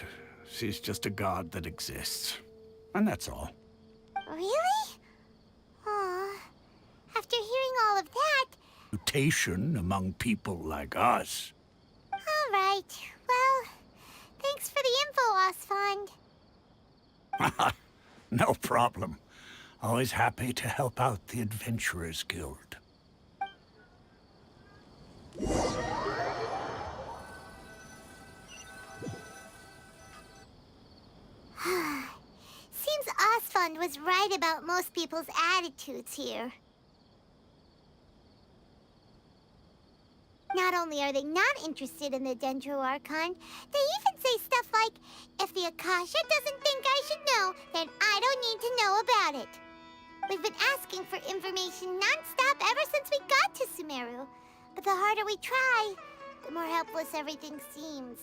she's just a god that exists. And that's all. Really? Aw. After hearing all of that... Reputation among people like us. All right. Well, thanks for the info, Osfond. No problem. Always happy to help out the Adventurers Guild. Seems Osfond was right about most people's attitudes here. Not only are they not interested in the Dendro Archon, they even say stuff like, if the Akasha doesn't think I should know, then I don't need to know about it. We've been asking for information non-stop ever since we got to Sumeru. But the harder we try, the more helpless everything seems.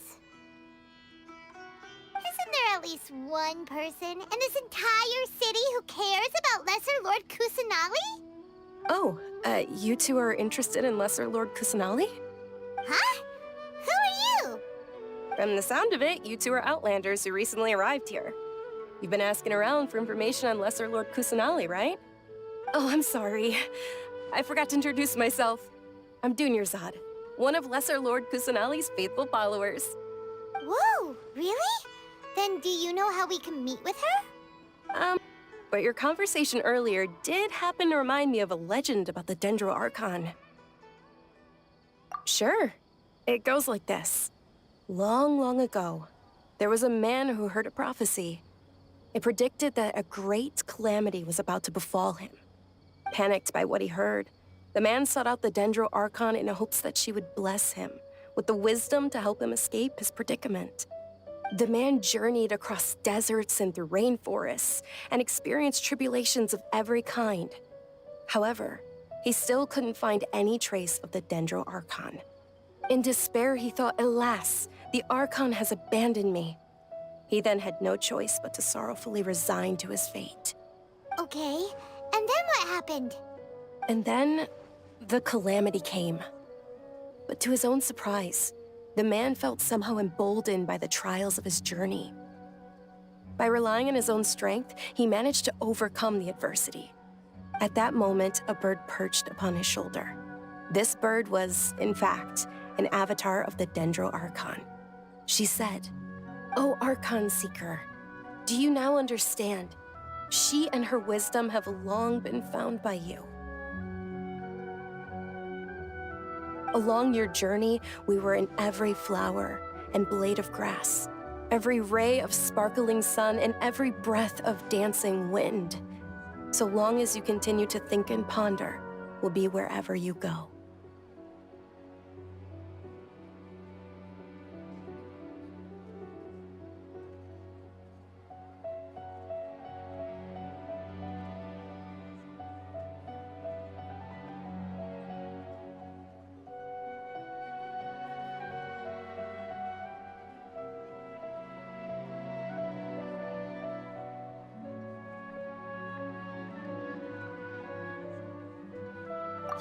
Isn't there at least one person in this entire city who cares about Lesser Lord Kusanali? Oh, you two are interested in Lesser Lord Kusanali? Huh? Who are you? From the sound of it, you two are Outlanders who recently arrived here. You've been asking around for information on Lesser Lord Kusanali, right? Oh, I'm sorry. I forgot to introduce myself. I'm Dunyarzad, one of Lesser Lord Kusanali's faithful followers. Whoa, really? Then do you know how we can meet with her? But your conversation earlier did happen to remind me of a legend about the Dendro Archon. Sure. It goes like this. Long, long ago, there was a man who heard a prophecy. It predicted that a great calamity was about to befall him. Panicked by what he heard, the man sought out the Dendro Archon in hopes that she would bless him with the wisdom to help him escape his predicament. The man journeyed across deserts and through rainforests and experienced tribulations of every kind. However, he still couldn't find any trace of the Dendro Archon. In despair, he thought, alas, the Archon has abandoned me. He then had no choice but to sorrowfully resign to his fate. Okay, and then what happened? And then, the calamity came. But to his own surprise, the man felt somehow emboldened by the trials of his journey. By relying on his own strength, he managed to overcome the adversity. At that moment, a bird perched upon his shoulder. This bird was, in fact, an avatar of the Dendro Archon. She said, "O Archon Seeker, do you now understand? She and her wisdom have long been found by you. Along your journey, we were in every flower and blade of grass, every ray of sparkling sun, and every breath of dancing wind. So long as you continue to think and ponder, we'll be wherever you go."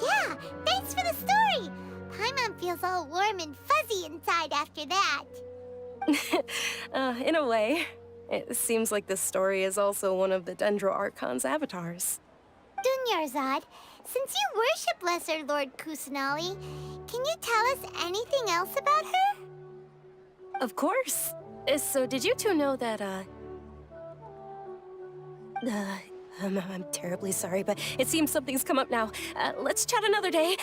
Yeah, thanks for the story! Paimon feels all warm and fuzzy inside after that. In a way. It seems like this story is also one of the Dendro Archon's avatars. Dunyarzad, since you worship Lesser Lord Kusanali, can you tell us anything else about her? Of course. So did you two know that, I'm terribly sorry, but it seems something's come up now. Let's chat another day.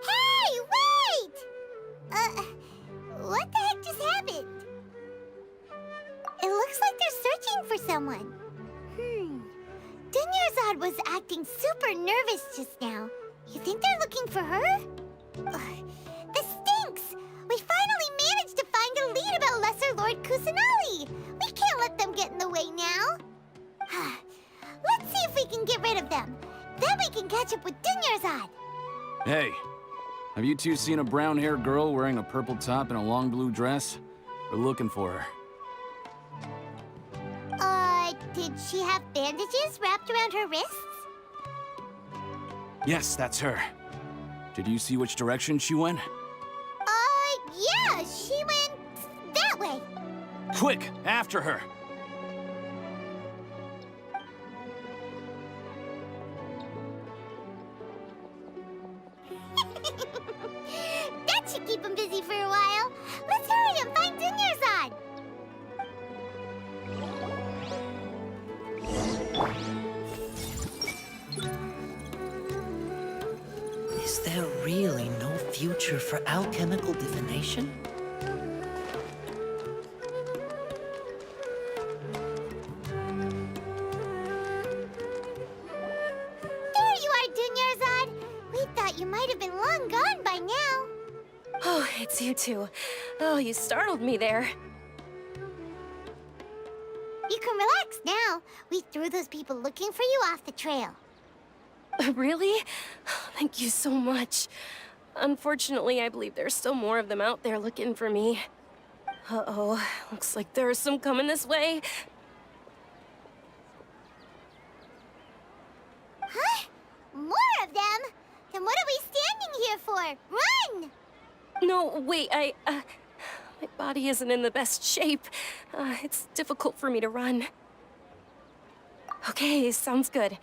Hey, wait! What the heck just happened? It looks like they're searching for someone. Dunyarzad was acting super nervous just now. You think they're looking for her? This stinks! We finally managed to find a lead about Lesser Lord Kusanali! We can't let them get in the way now. Let's see if we can get rid of them. Then we can catch up with Dunyarzad. Hey, have you two seen a brown-haired girl wearing a purple top and a long blue dress? We're looking for her. Did she have bandages wrapped around her wrists? Yes, that's her. Did you see which direction she went? Yeah, she went that way. Quick, after her! That should keep him busy for a while. Let's hurry and find Dunyarzad. Is there really no future for alchemical divination? There you are, Dunyarzad. We thought you might have been long gone by now. Oh, it's you two. Oh, you startled me there. You can relax now. We threw those people looking for you off the trail. Really? Thank you so much. Unfortunately, I believe there's still more of them out there looking for me. Uh-oh, looks like there are some coming this way. Huh? More of them? Then what are we standing here for? Run! No, wait, my body isn't in the best shape. It's difficult for me to run. Okay, sounds good.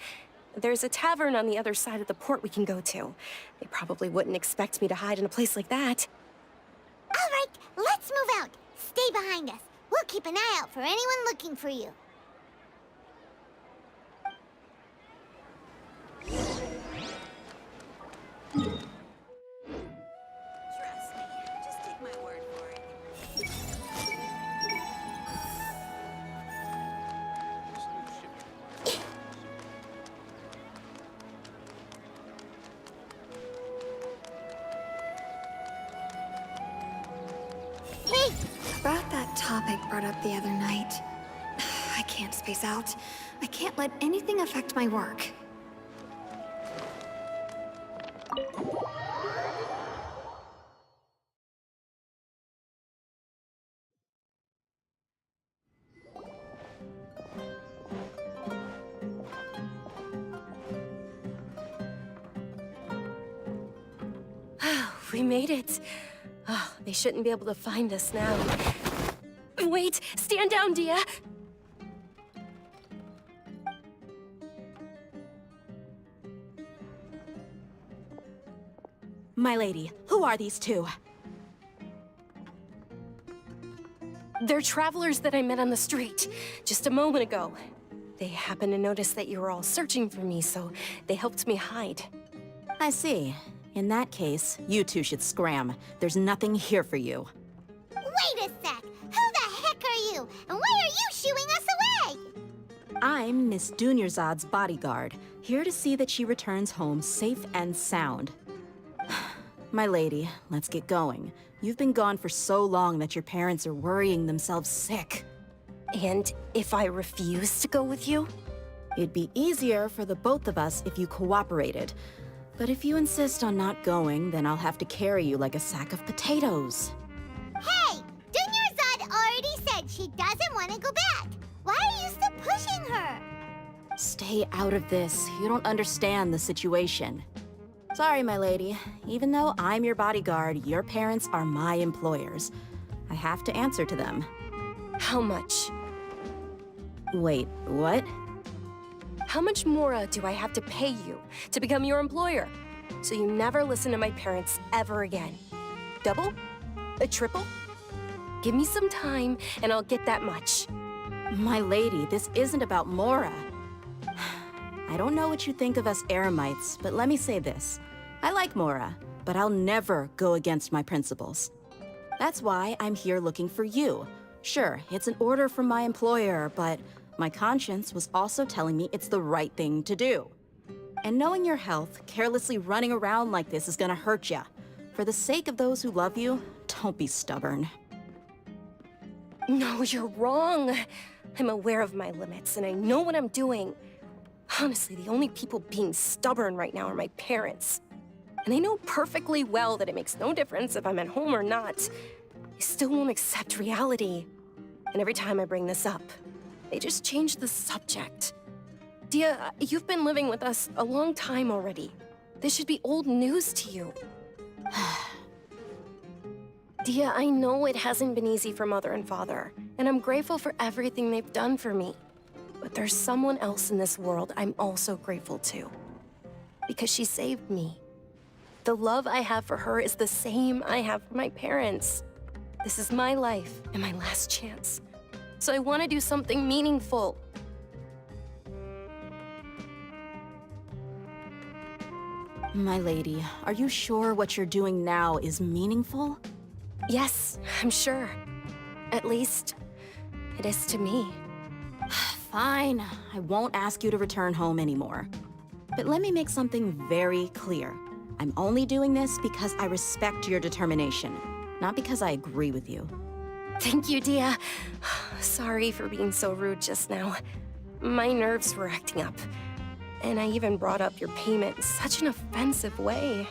There's a tavern on the other side of the port we can go to. They probably wouldn't expect me to hide in a place like that. All right, let's move out. Stay behind us. We'll keep an eye out for anyone looking for you. Trust me. Just take my word for it. Hey! About that topic brought up the other night. I can't space out. I can't let anything affect my work. We made it. Oh, they shouldn't be able to find us now. Wait, stand down, Dia. My lady, who are these two? They're travelers that I met on the street just a moment ago. They happened to notice that you were all searching for me, so they helped me hide. I see. In that case, you two should scram. There's nothing here for you. Wait a sec! Who the heck are you? And why are you shooing us away? I'm Miss Dunyarzad's bodyguard, here to see that she returns home safe and sound. My lady, let's get going. You've been gone for so long that your parents are worrying themselves sick. And if I refuse to go with you? It'd be easier for the both of us if you cooperated. But if you insist on not going, then I'll have to carry you like a sack of potatoes. Hey! Dunyarzad already said she doesn't want to go back. Why are you still pushing her? Stay out of this. You don't understand the situation. Sorry, my lady. Even though I'm your bodyguard, your parents are my employers. I have to answer to them. How much? Wait, what? How much more do I have to pay you to become your employer? so you never listen to my parents ever again. Double? A triple? Give me some time, and I'll get that much. My lady, this isn't about Mora. I don't know what you think of us Eremites, but let me say this. I like Mora, but I'll never go against my principles. That's why I'm here looking for you. Sure, it's an order from my employer, but my conscience was also telling me it's the right thing to do. And knowing your health, carelessly running around like this is gonna hurt ya. For the sake of those who love you, don't be stubborn. No, you're wrong. I'm aware of my limits, and I know what I'm doing. Honestly, the only people being stubborn right now are my parents. And they know perfectly well that it makes no difference if I'm at home or not. They still won't accept reality. And every time I bring this up, they just change the subject. Dia, you've been living with us a long time already. This should be old news to you. Dia, I know it hasn't been easy for Mother and Father, and I'm grateful for everything they've done for me. But there's someone else in this world I'm also grateful to. Because she saved me. The love I have for her is the same I have for my parents. This is my life and my last chance. So I want to do something meaningful. My lady, are you sure what you're doing now is meaningful? Yes, I'm sure. At least, it is to me. Fine, I won't ask you to return home anymore. But let me make something very clear. I'm only doing this because I respect your determination, not because I agree with you. Thank you, Dia. Sorry for being so rude just now. My nerves were acting up. And I even brought up your payment in such an offensive way.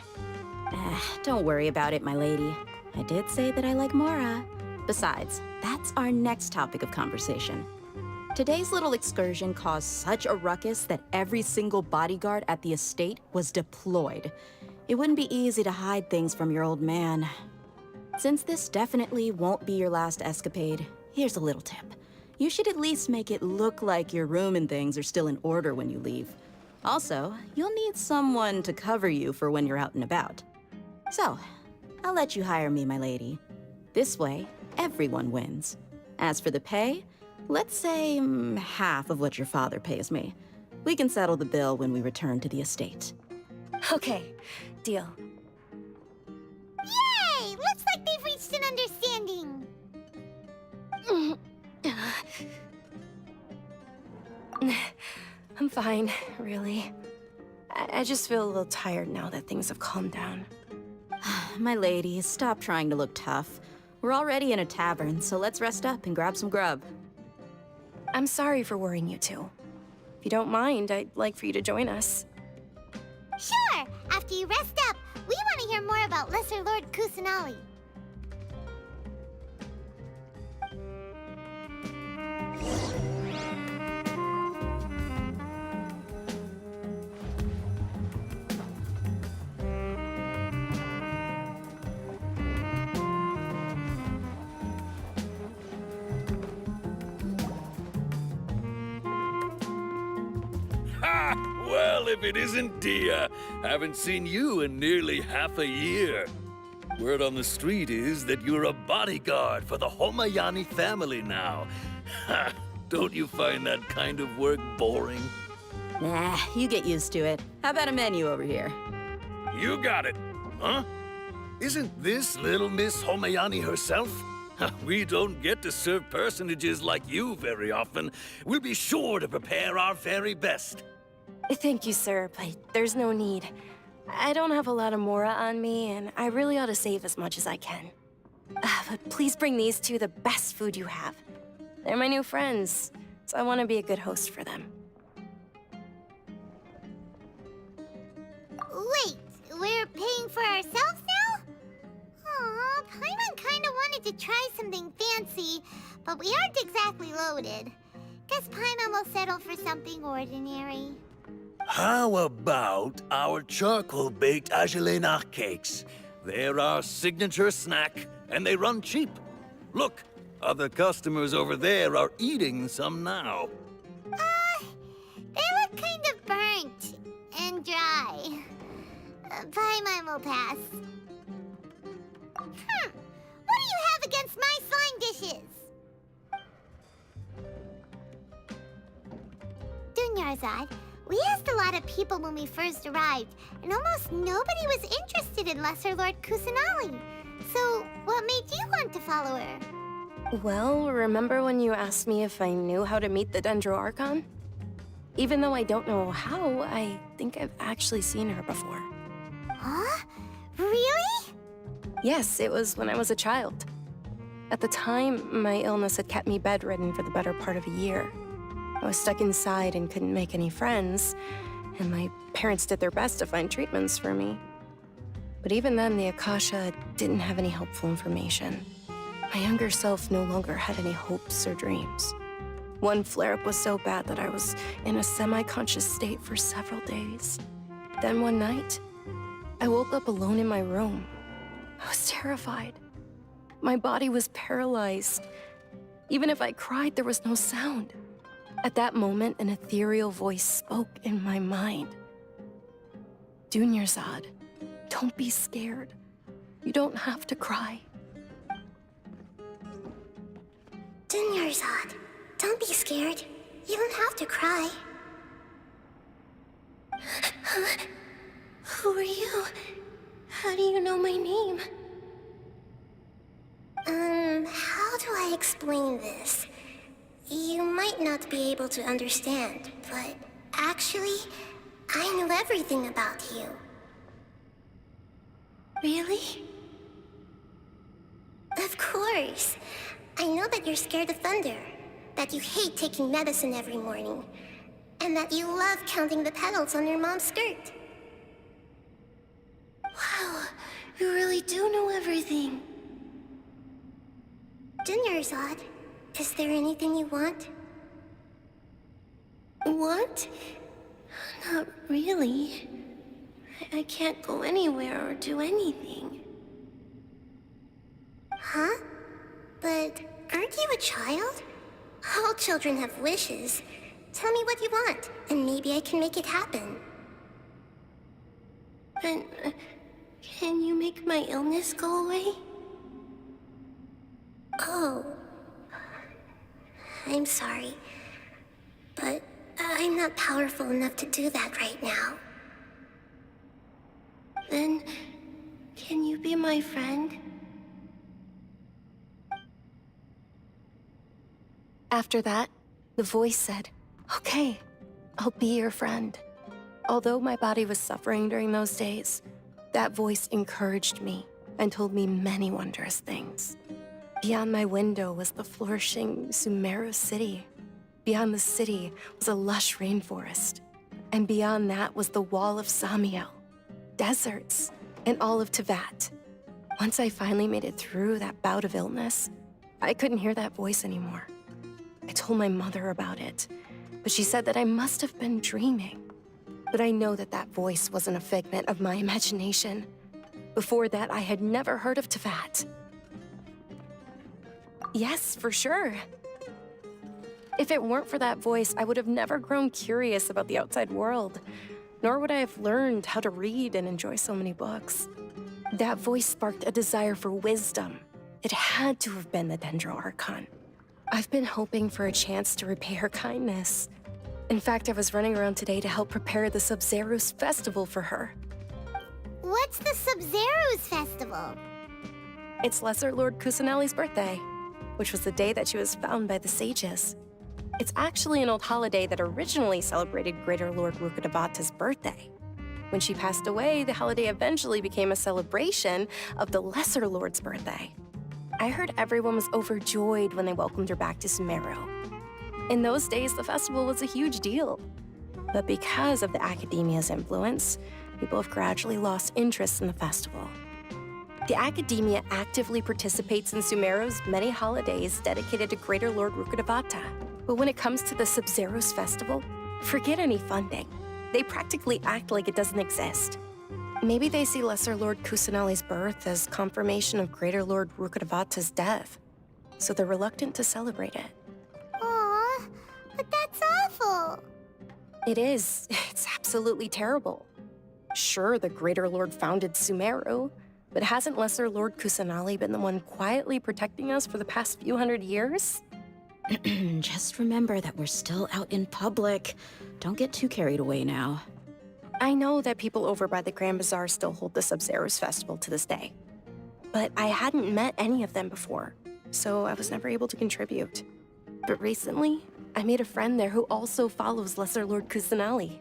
Don't worry about it, my lady. I did say that I like Mora. Besides, that's our next topic of conversation. Today's little excursion caused such a ruckus that every single bodyguard at the estate was deployed. It wouldn't be easy to hide things from your old man. Since this definitely won't be your last escapade, here's a little tip. You should at least make it look like your room and things are still in order when you leave. Also, you'll need someone to cover you for when you're out and about. So, I'll let you hire me, my lady. This way, everyone wins. As for the pay, let's say half of what your father pays me. We can settle the bill when we return to the estate. Okay, deal. Yay! Looks like they've reached an understanding. I'm fine, really. I just feel a little tired now that things have calmed down. My lady, stop trying to look tough. We're already in a tavern, so let's rest up and grab some grub. I'm sorry for worrying you two. If you don't mind, I'd like for you to join us. Sure! After you rest up, we want to hear more about Lesser Lord Kusanali. Well, if it isn't Dia. Haven't seen you in nearly half a year. Word on the street is that you're a bodyguard for the Homayani family now. Ha! Don't you find that kind of work boring? Nah, you get used to it. How about a menu over here? You got it, huh? Isn't this little Miss Homayani herself? We don't get to serve personages like you very often. We'll be sure to prepare our very best. Thank you, sir, but there's no need. I don't have a lot of Mora on me, and I really ought to save as much as I can. But please bring these two the best food you have. They're my new friends, so I want to be a good host for them. Wait, we're paying for ourselves now? Aw, Paimon kinda wanted to try something fancy, but we aren't exactly loaded. Guess Paimon will settle for something ordinary. How about our charcoal-baked Agelenach cakes? They're our signature snack, and they run cheap. Look, other customers over there are eating some now. They look kind of burnt and dry. Paimon will pass. What do you have against my slime dishes? Dunyarzad, we asked a lot of people when we first arrived, and almost nobody was interested in Lesser Lord Kusanali. So, what made you want to follow her? Well, remember when you asked me if I knew how to meet the Dendro Archon? Even though I don't know how, I think I've actually seen her before. Huh? Really? Yes, it was when I was a child. At the time, my illness had kept me bedridden for the better part of a year. I was stuck inside and couldn't make any friends, and my parents did their best to find treatments for me. But even then, the Akasha didn't have any helpful information. My younger self no longer had any hopes or dreams. One flare-up was so bad that I was in a semi-conscious state for several days. Then one night, I woke up alone in my room. I was terrified. My body was paralyzed. Even if I cried, there was no sound. At that moment, an ethereal voice spoke in my mind. Dunyarzad, don't be scared. You don't have to cry. Dunyarzad, don't be scared. You don't have to cry. Who are you? How do you know my name? How do I explain this? You might not be able to understand, but actually, I know everything about you. Really? Of course. I know that you're scared of thunder, that you hate taking medicine every morning, and that you love counting the petals on your mom's skirt. Wow, you really do know everything. Dunyarzad, is there anything you want? Want? Not really. I can't go anywhere or do anything. Huh? But aren't you a child? All children have wishes. Tell me what you want, and maybe I can make it happen. But can you make my illness go away? Oh. I'm sorry. But I'm not powerful enough to do that right now. Then, can you be my friend? After that, the voice said, "Okay, I'll be your friend." Although my body was suffering during those days, that voice encouraged me and told me many wondrous things. Beyond my window was the flourishing Sumeru city. Beyond the city was a lush rainforest. And beyond that was the wall of Samiel, deserts, and all of Tevat. Once I finally made it through that bout of illness, I couldn't hear that voice anymore. I told my mother about it, but she said that I must have been dreaming. But I know that that voice wasn't a figment of my imagination. Before that, I had never heard of Tevat. Yes, for sure. If it weren't for that voice, I would have never grown curious about the outside world, nor would I have learned how to read and enjoy so many books. That voice sparked a desire for wisdom. It had to have been the Dendro Archon. I've been hoping for a chance to repay her kindness. In fact, I was running around today to help prepare the Sub-Zerus festival for her. What's the Sub-Zerus festival? It's Lesser Lord Kusanali's birthday, which was the day that she was found by the sages. It's actually an old holiday that originally celebrated Greater Lord Rukkhadevata's birthday. When she passed away, the holiday eventually became a celebration of the Lesser Lord's birthday. I heard everyone was overjoyed when they welcomed her back to Sumeru. In those days, the festival was a huge deal. But because of the Academia's influence, people have gradually lost interest in the festival. The Academia actively participates in Sumeru's many holidays dedicated to Greater Lord Rukkhadevata. But when it comes to the Sub-Zerus festival, forget any funding. They practically act like it doesn't exist. Maybe they see Lesser Lord Kusanali's birth as confirmation of Greater Lord Rukkhadevata's death, so they're reluctant to celebrate it. Aw, but that's awful. It is. It's absolutely terrible. Sure, the Greater Lord founded Sumeru, but hasn't Lesser Lord Kusanali been the one quietly protecting us for the past few hundred years? Just remember that we're still out in public. Don't get too carried away now. I know that people over by the Grand Bazaar still hold the Sub-Zero's festival to this day. But I hadn't met any of them before, so I was never able to contribute. But recently, I made a friend there who also follows Lesser Lord Kusanali.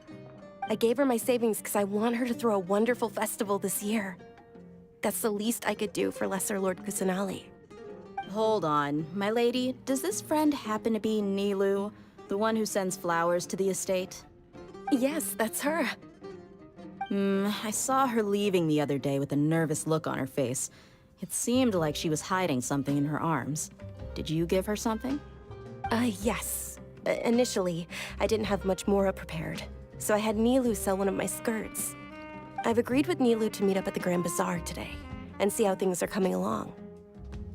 I gave her my savings because I want her to throw a wonderful festival this year. That's the least I could do for Lesser Lord Kusanali. Hold on, my lady. Does this friend happen to be Nilu, the one who sends flowers to the estate? Yes, that's her. I saw her leaving the other day with a nervous look on her face. It seemed like she was hiding something in her arms. Did you give her something? Yes. Initially, I didn't have much Mora prepared, so I had Nilu sell one of my skirts. I've agreed with Nilu to meet up at the Grand Bazaar today, and see how things are coming along.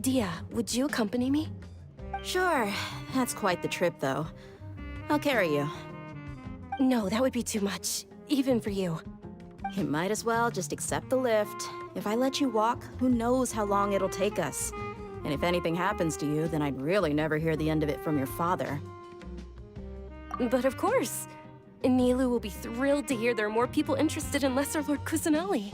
Dia, would you accompany me? Sure. That's quite the trip, though. I'll carry you. No, that would be too much, even for you. You might as well just accept the lift. If I let you walk, who knows how long it'll take us. And if anything happens to you, then I'd really never hear the end of it from your father. But of course. Nilu will be thrilled to hear there are more people interested in Lesser Lord Kusanali.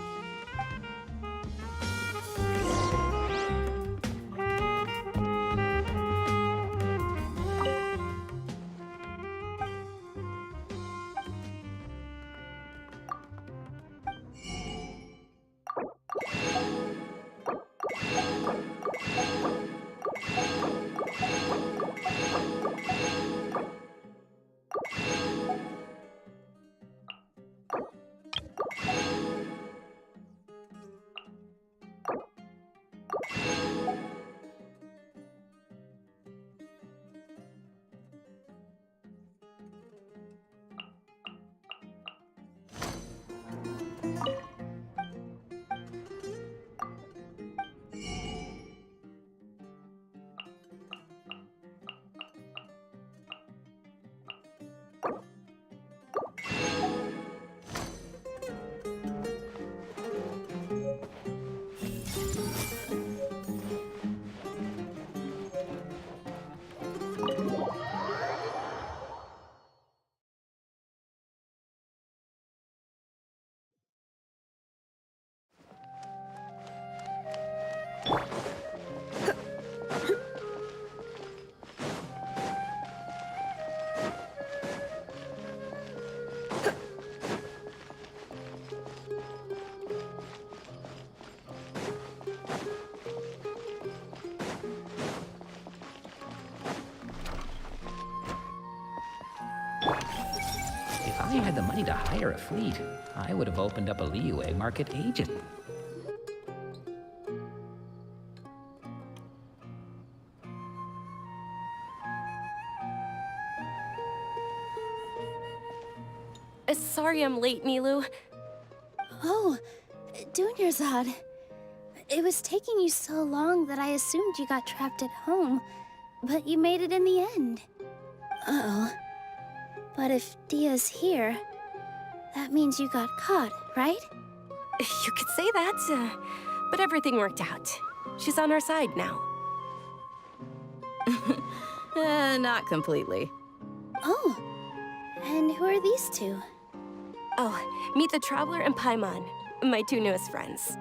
If I had the money to hire a fleet, I would have opened up a Liyue market agent. Sorry I'm late, Nilu. Oh, Dunyarzad. It was taking you so long that I assumed you got trapped at home, but you made it in the end. Uh-oh. But if Dia's here, that means you got caught, right? You could say that, but everything worked out. She's on our side now. Not completely. Oh, and who are these two? Oh, meet the Traveler and Paimon, my two newest friends.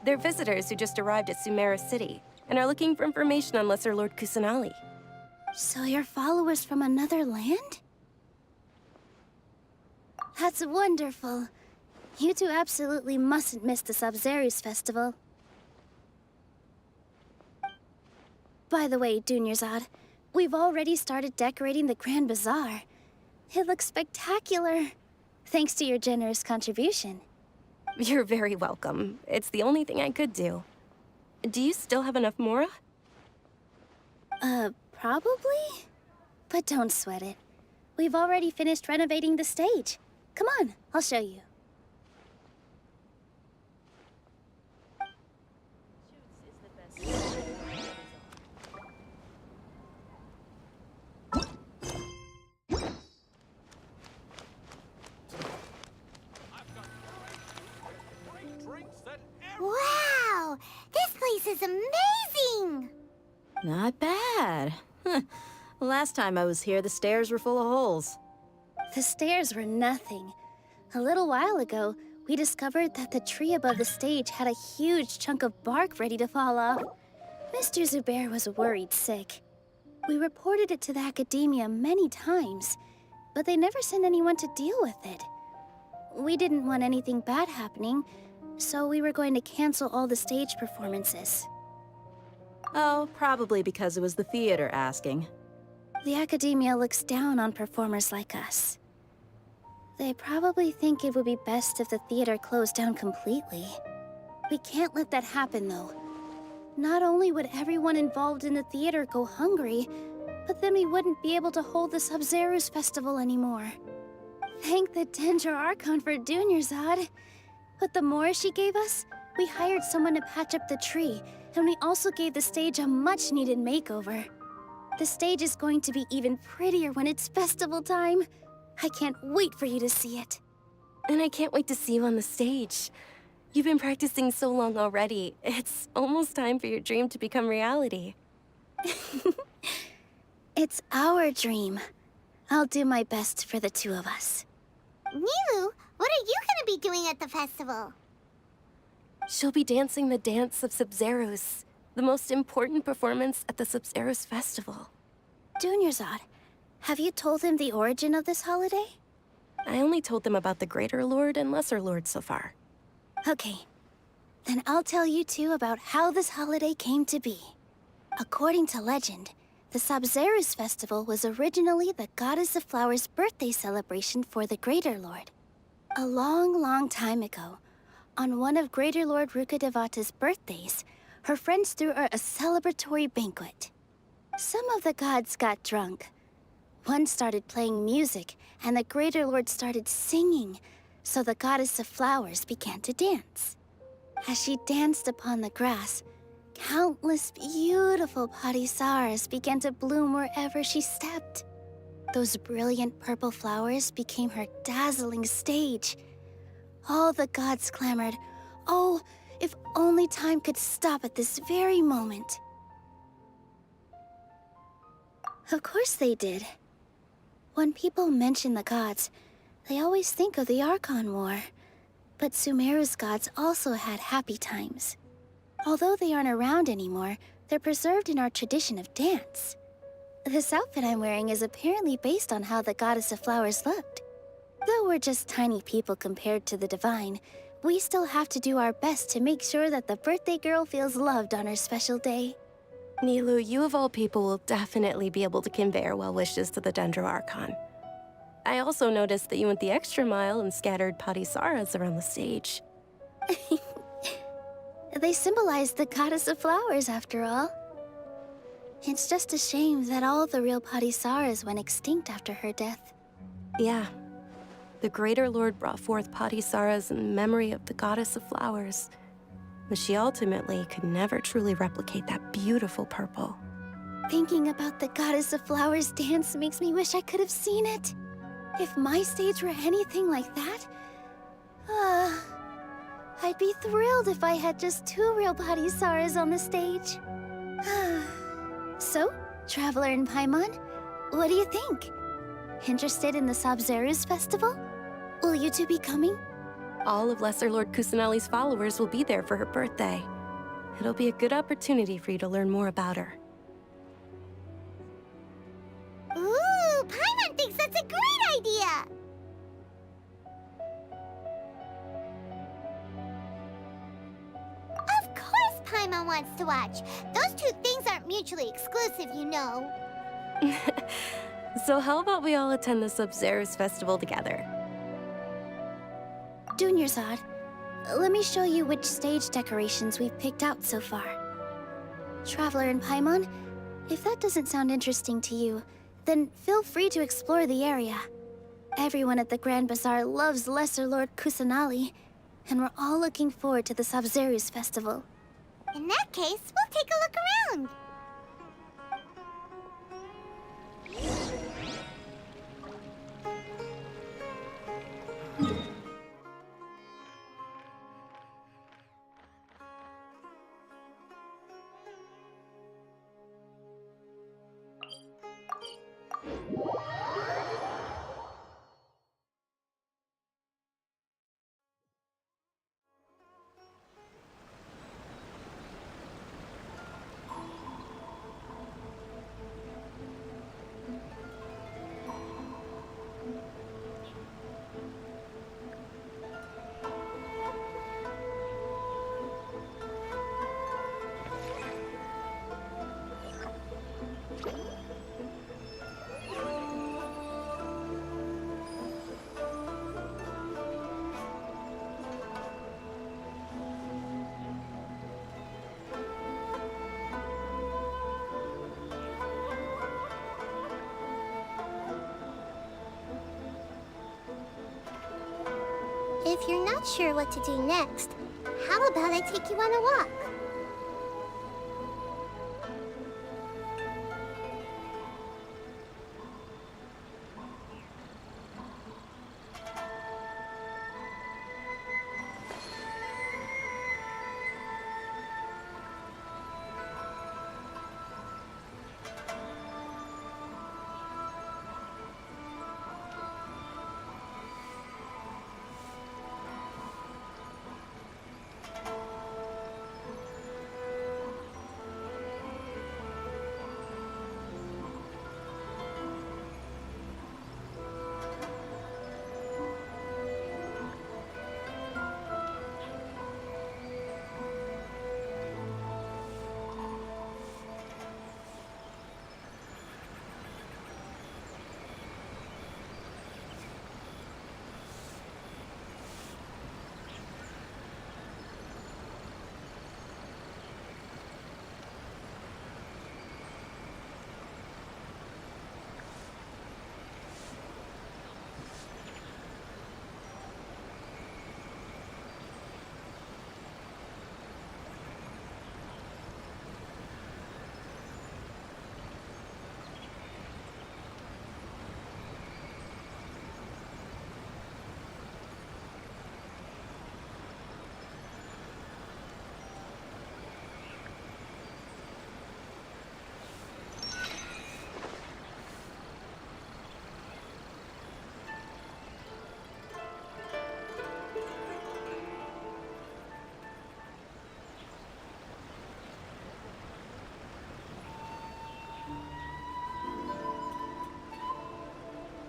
They're visitors who just arrived at Sumeru City and are looking for information on Lesser Lord Kusanali. So you're followers from another land? That's wonderful. You two absolutely mustn't miss the Sub-Zero's festival. By the way, Dunyarzad, we've already started decorating the Grand Bazaar. It looks spectacular, thanks to your generous contribution. You're very welcome. It's the only thing I could do. Do you still have enough Mora? Probably? But don't sweat it. We've already finished renovating the stage. Come on, I'll show you. Wow! This place is amazing! Not bad. Last time I was here, the stairs were full of holes. The stairs were nothing. A little while ago, we discovered that the tree above the stage had a huge chunk of bark ready to fall off. Mr. Zubair was worried sick. We reported it to the academia many times, but they never sent anyone to deal with it. We didn't want anything bad happening, so we were going to cancel all the stage performances. Oh, probably because it was the theater asking. The academia looks down on performers like us. They probably think it would be best if the theater closed down completely. We can't let that happen, though. Not only would everyone involved in the theater go hungry, but then we wouldn't be able to hold the Sub-Zero's festival anymore. Thank the Dendro Archon for Dunyarzad. With the Mora she gave us, we hired someone to patch up the tree, and we also gave the stage a much-needed makeover. The stage is going to be even prettier when it's festival time. I can't wait for you to see it. And I can't wait to see you on the stage. You've been practicing so long already. It's almost time for your dream to become reality. It's our dream. I'll do my best for the two of us. Nilu, what are you gonna be doing at the festival? She'll be dancing the dance of Sub-Zeros, the most important performance at the Sub-Zeros festival. Dunyarzad, have you told him the origin of this holiday? I only told them about the Greater Lord and Lesser Lord so far. Okay. Then I'll tell you two about how this holiday came to be. According to legend, the Sub-Zeros festival was originally the Goddess of Flowers' birthday celebration for the Greater Lord. A long, long time ago, on one of Greater Lord Rukkhadevata's birthdays, her friends threw her a celebratory banquet. Some of the gods got drunk. One started playing music, and the Greater Lord started singing, so the Goddess of Flowers began to dance. As she danced upon the grass, countless beautiful padisaras began to bloom wherever she stepped. Those brilliant purple flowers became her dazzling stage. All the gods clamored, "Oh, if only time could stop at this very moment." Of course they did. When people mention the gods, they always think of the Archon War. But Sumeru's gods also had happy times. Although they aren't around anymore, they're preserved in our tradition of dance. This outfit I'm wearing is apparently based on how the Goddess of Flowers looked. Though we're just tiny people compared to the Divine, we still have to do our best to make sure that the birthday girl feels loved on her special day. Nilu, you of all people will definitely be able to convey our well wishes to the Dendro Archon. I also noticed that you went the extra mile and scattered padisaras around the stage. They symbolize the Goddess of Flowers, after all. It's just a shame that all the real padisaras went extinct after her death. Yeah. The Greater Lord brought forth padisaras in memory of the Goddess of Flowers, but she ultimately could never truly replicate that beautiful purple. Thinking about the Goddess of Flowers dance makes me wish I could have seen it. If my stage were anything like that, I'd be thrilled if I had just 2 real padisaras on the stage. So, Traveler and Paimon, what do you think? Interested in the Sub-Zeros festival? Will you two be coming? All of Lesser Lord Kusanali's followers will be there for her birthday. It'll be a good opportunity for you to learn more about her. Ooh, Paimon thinks that's a great idea! Of course Paimon wants to watch. Those two things aren't mutually exclusive, you know. So how about we all attend the Sub-Zeros festival together? Dunyarzad, let me show you which stage decorations we've picked out so far. Traveler and Paimon, if that doesn't sound interesting to you, then feel free to explore the area. Everyone at the Grand Bazaar loves Lesser Lord Kusanali, and we're all looking forward to the Sub-Zeros festival. In that case, we'll take a look around. if you're not sure what to do next, how about I take you on a walk?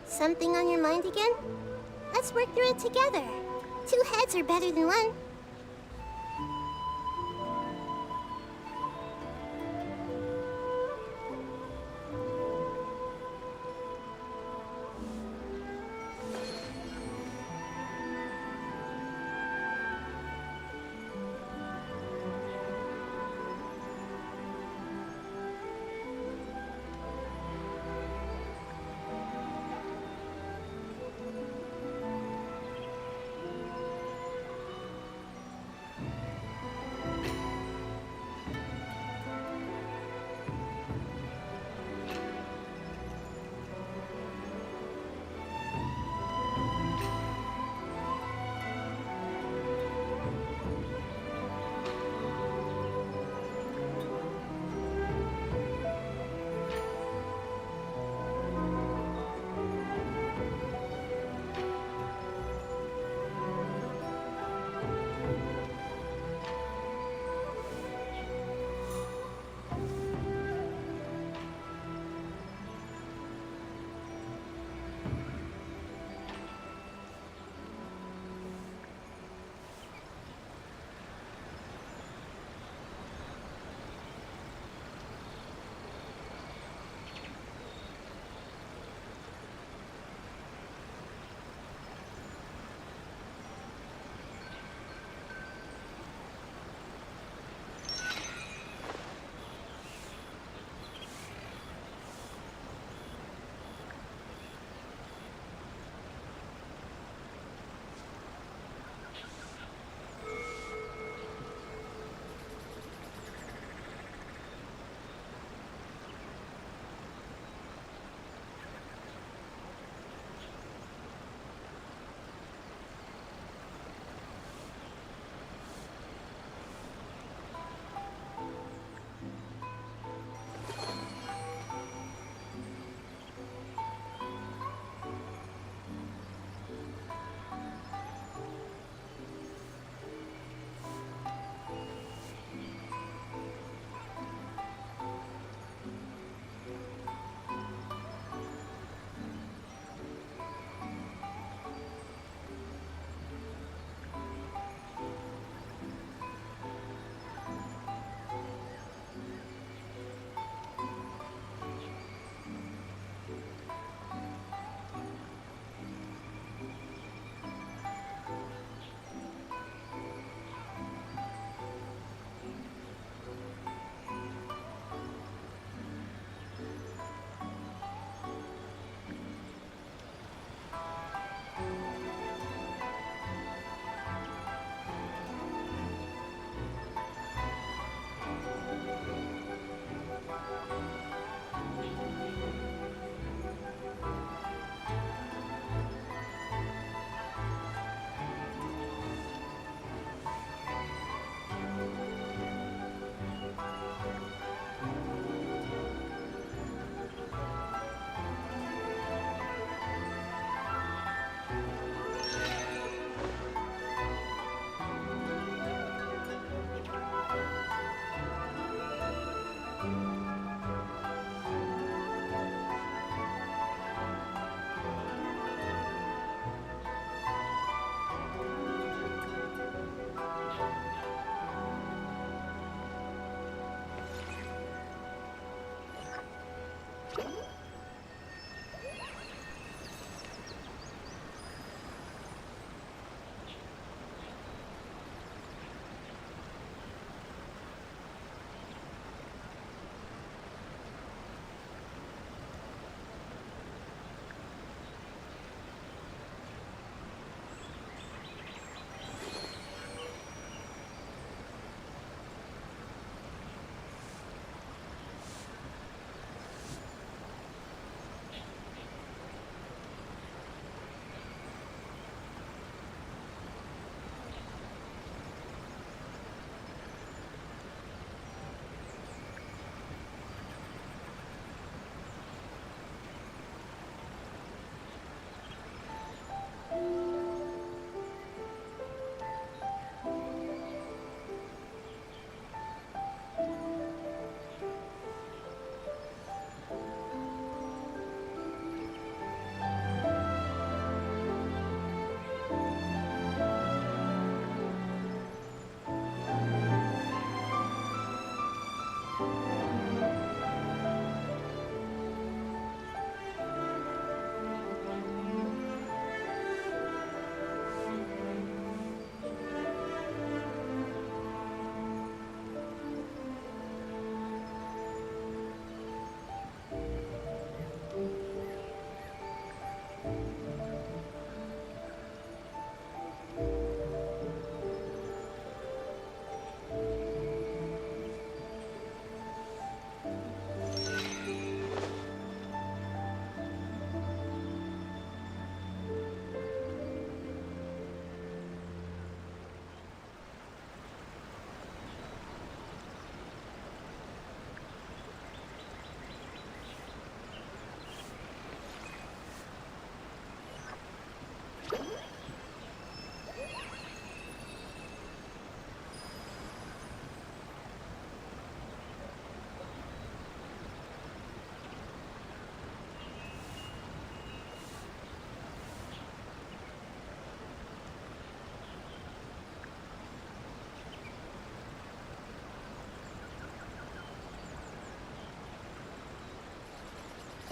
Something on your mind again? Let's work through it together. 2 heads are better than 1.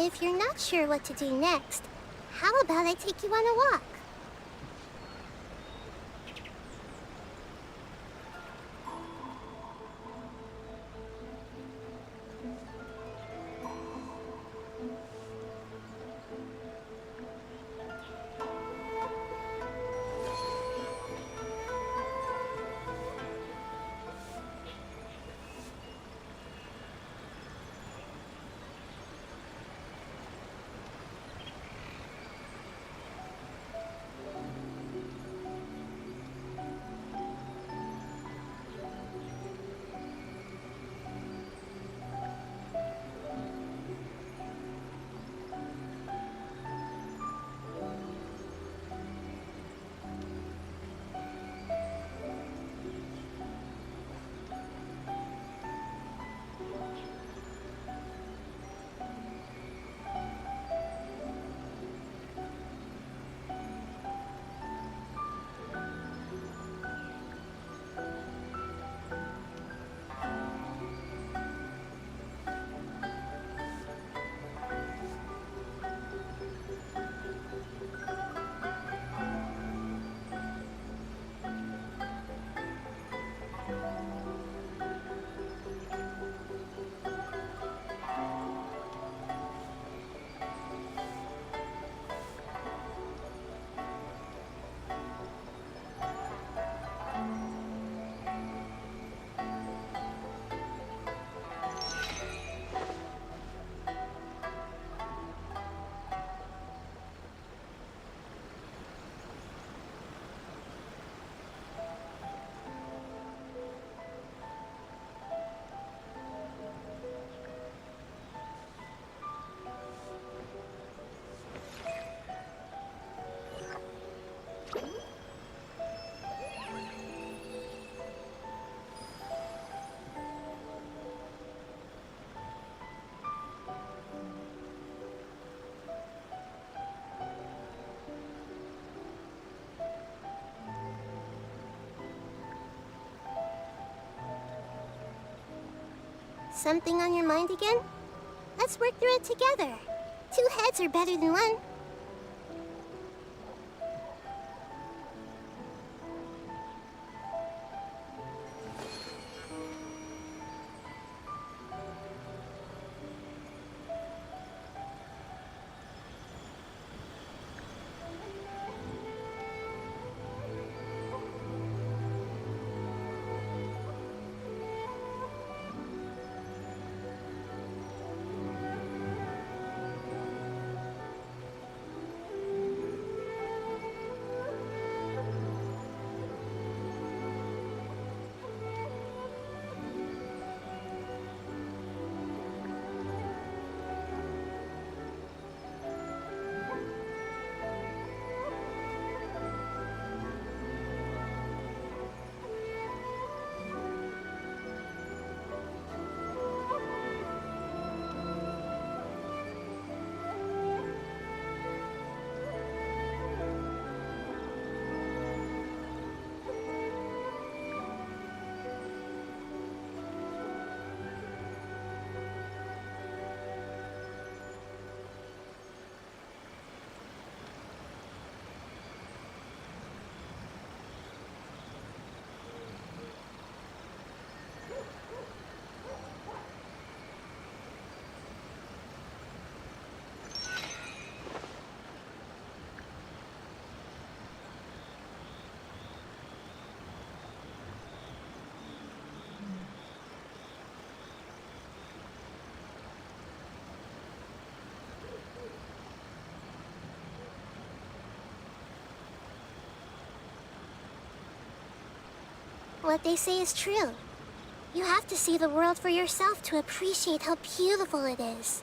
If you're not sure what to do next, how about I take you on a walk? Something on your mind again? Let's work through it together. 2 heads are better than 1. What they say is true. You have to see the world for yourself to appreciate how beautiful it is.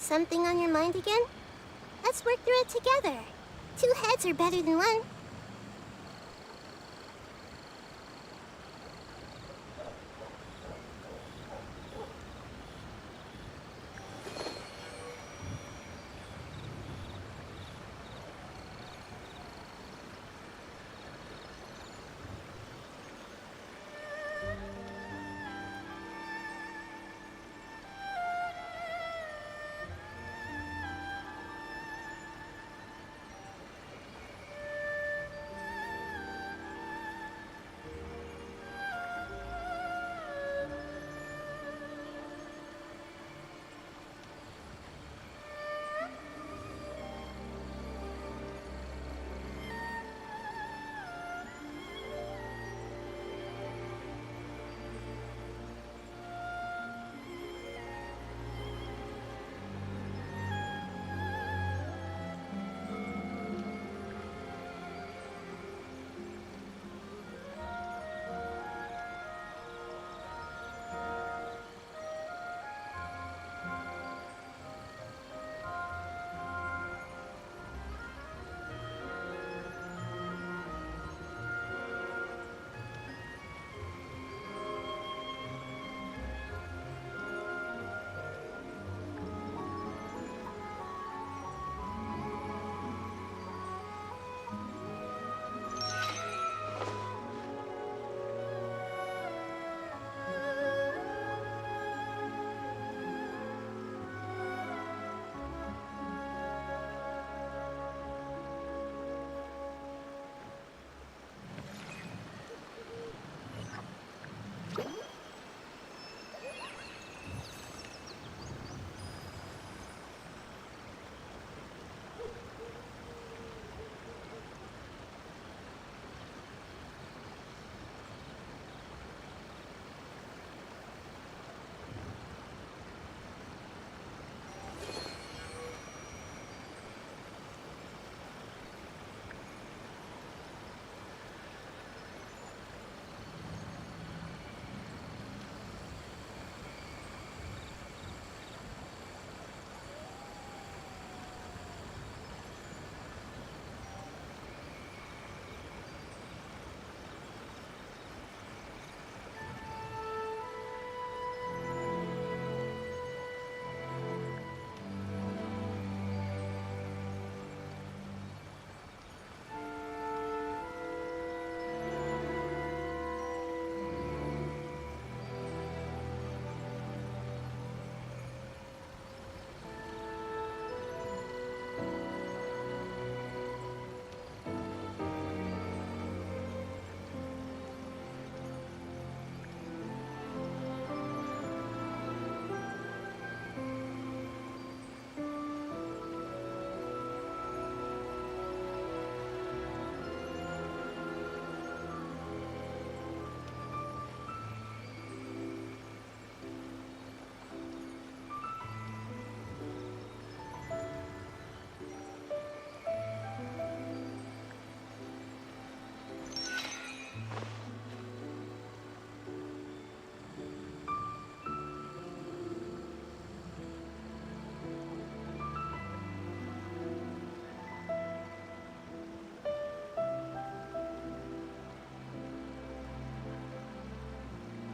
Something on your mind again? Let's work through it together. 2 heads are better than 1.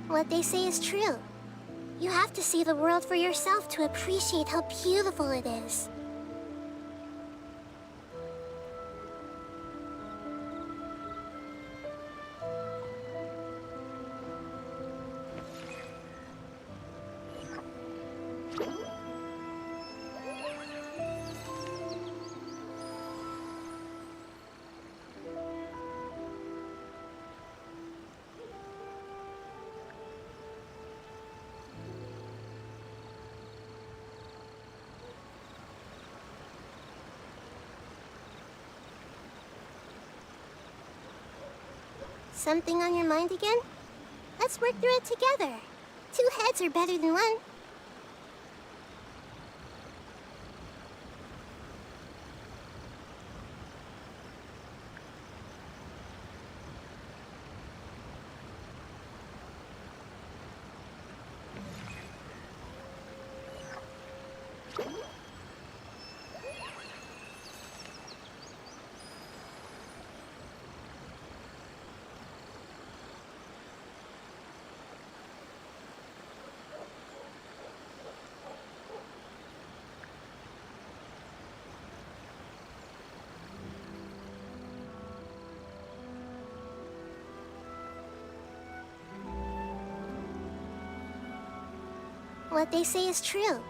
What they say is true. You have to see the world for yourself to appreciate how beautiful it is. Something on your mind again? Let's work through it together. 2 heads are better than 1. what they say is true.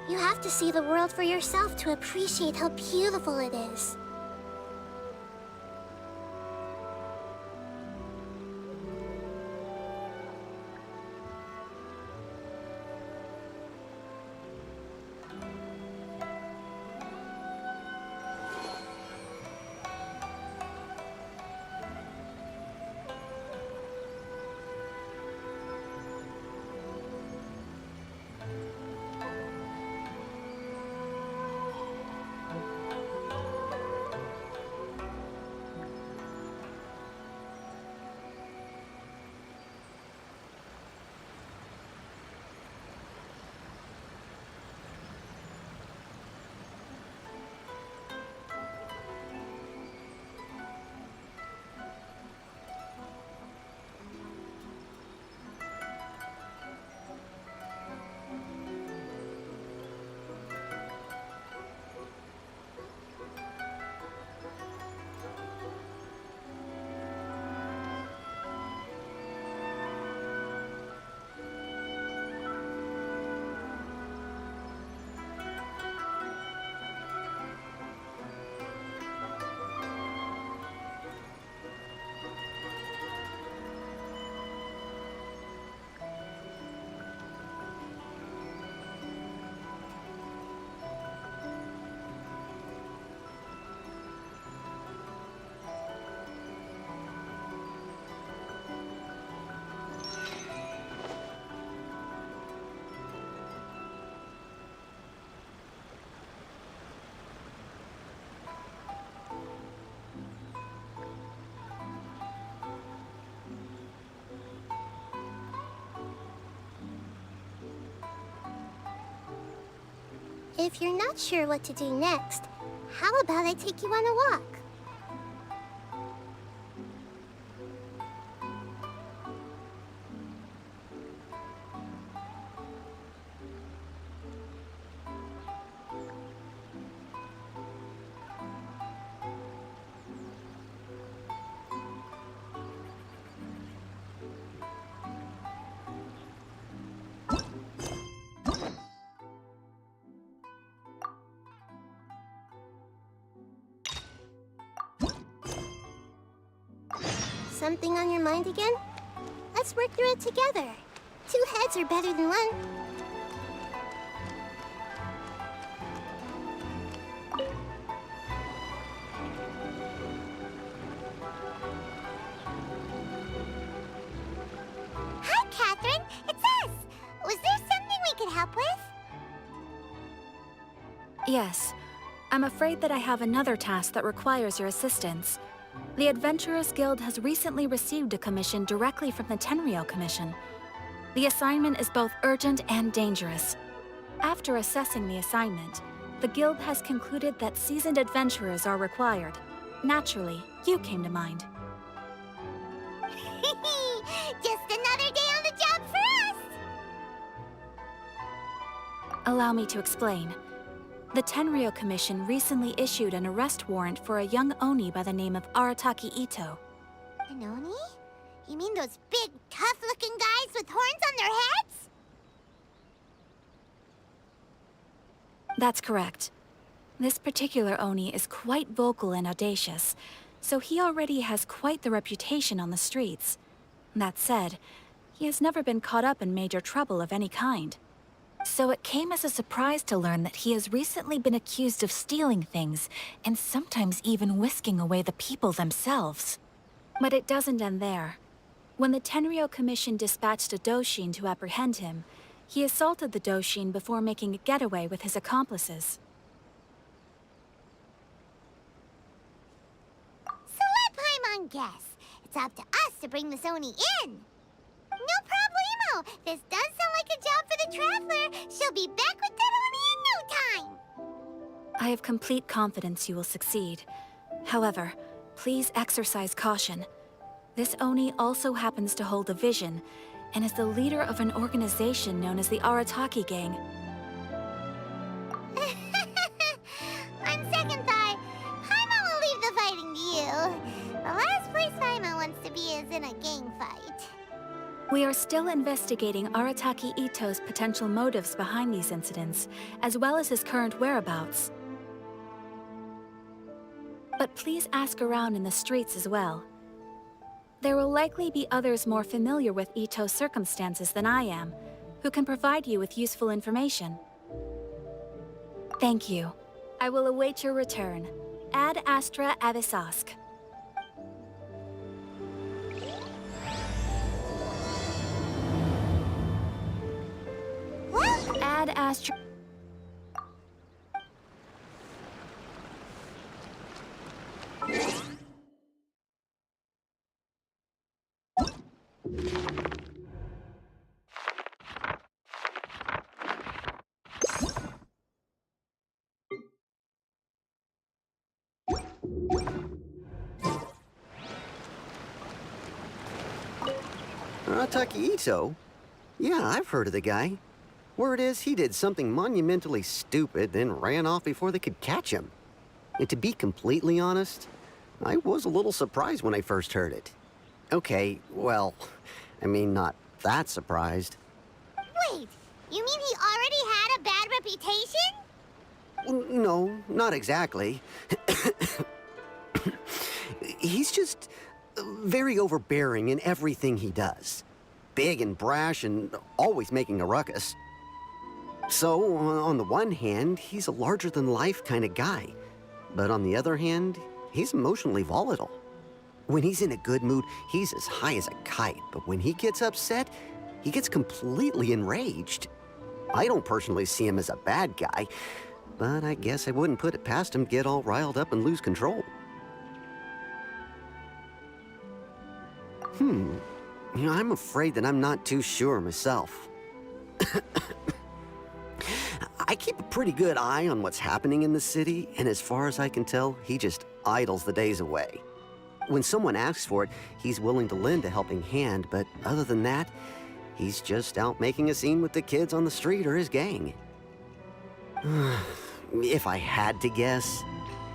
You have to see the world for yourself to appreciate how beautiful it is. If you're not sure what to do next, how about I take you on a walk? Something on your mind again? Let's work through it together. 2 heads are better than 1. Hi, Catherine. It's us. Was there something we could help with? Yes. I'm afraid that I have another task that requires your assistance. The Adventurers Guild has recently received a commission directly from the Tenryou Commission. The assignment is both urgent and dangerous. After assessing the assignment, the Guild has concluded that seasoned adventurers are required. Naturally, you came to mind. Just another day on the job for us! Allow me to explain. The Tenryou Commission recently issued an arrest warrant for a young Oni by the name of Arataki Ito. An Oni? You mean those big, tough-looking guys with horns on their heads? That's correct. This particular Oni is quite vocal and audacious, so he already has quite the reputation on the streets. That said, he has never been caught up in major trouble of any kind. So it came as a surprise to learn that he has recently been accused of stealing things, and sometimes even whisking away the people themselves. But it doesn't end there. When the Tenryou Commission dispatched a Doshin to apprehend him, he assaulted the Doshin before making a getaway with his accomplices. So let Paimon guess. It's up to us to bring this Oni in. No problemo! This does sound like a job for the Traveler. She'll be back with that Oni in no time! I have complete confidence you will succeed. However, please exercise caution. This Oni also happens to hold a vision, and is the leader of an organization known as the Arataki Gang. On second thought, Paimon will leave the fighting to you. The last place Paimon wants to be is in a gang fight. We are still investigating Arataki Ito's potential motives behind these incidents, as well as his current whereabouts. But please ask around in the streets as well. There will likely be others more familiar with Ito's circumstances than I am, who can provide you with useful information. Thank you. I will await your return. Ad Astra Avisask. Ad Astra... Arataki Ito? Yeah, I've heard of the guy. Word is he did something monumentally stupid, then ran off before they could catch him. And to be completely honest, I was a little surprised when I first heard it. Okay, well, I mean, not that surprised. Wait, you mean he already had a bad reputation? No, not exactly. He's just very overbearing in everything he does. Big and brash and always making a ruckus. So, on the one hand, he's a larger-than-life kind of guy. But on the other hand, he's emotionally volatile. When he's in a good mood, he's as high as a kite. But when he gets upset, he gets completely enraged. I don't personally see him as a bad guy, but I guess I wouldn't put it past him to get all riled up and lose control. You know, I'm afraid that I'm not too sure myself. I keep a pretty good eye on what's happening in the city, and as far as I can tell, he just idles the days away. When someone asks for it, he's willing to lend a helping hand, but other than that, he's just out making a scene with the kids on the street or his gang. If I had to guess,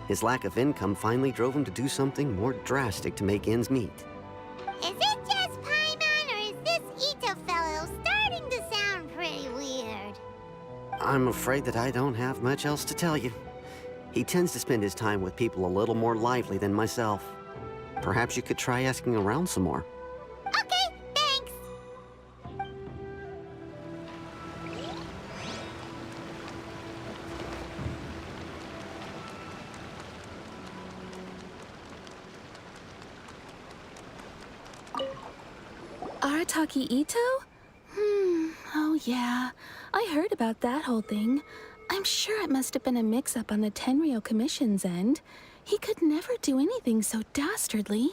his lack of income finally drove him to do something more drastic to make ends meet. Is it just Paimon, or is this Ito fellow starting to sound pretty weird? I'm afraid that I don't have much else to tell you. He tends to spend his time with people a little more lively than myself. Perhaps you could try asking around some more. Okay, thanks. Arataki Ito? Oh yeah. I heard about that whole thing. I'm sure it must have been a mix-up on the Tenryo Commission's end. He could never do anything so dastardly.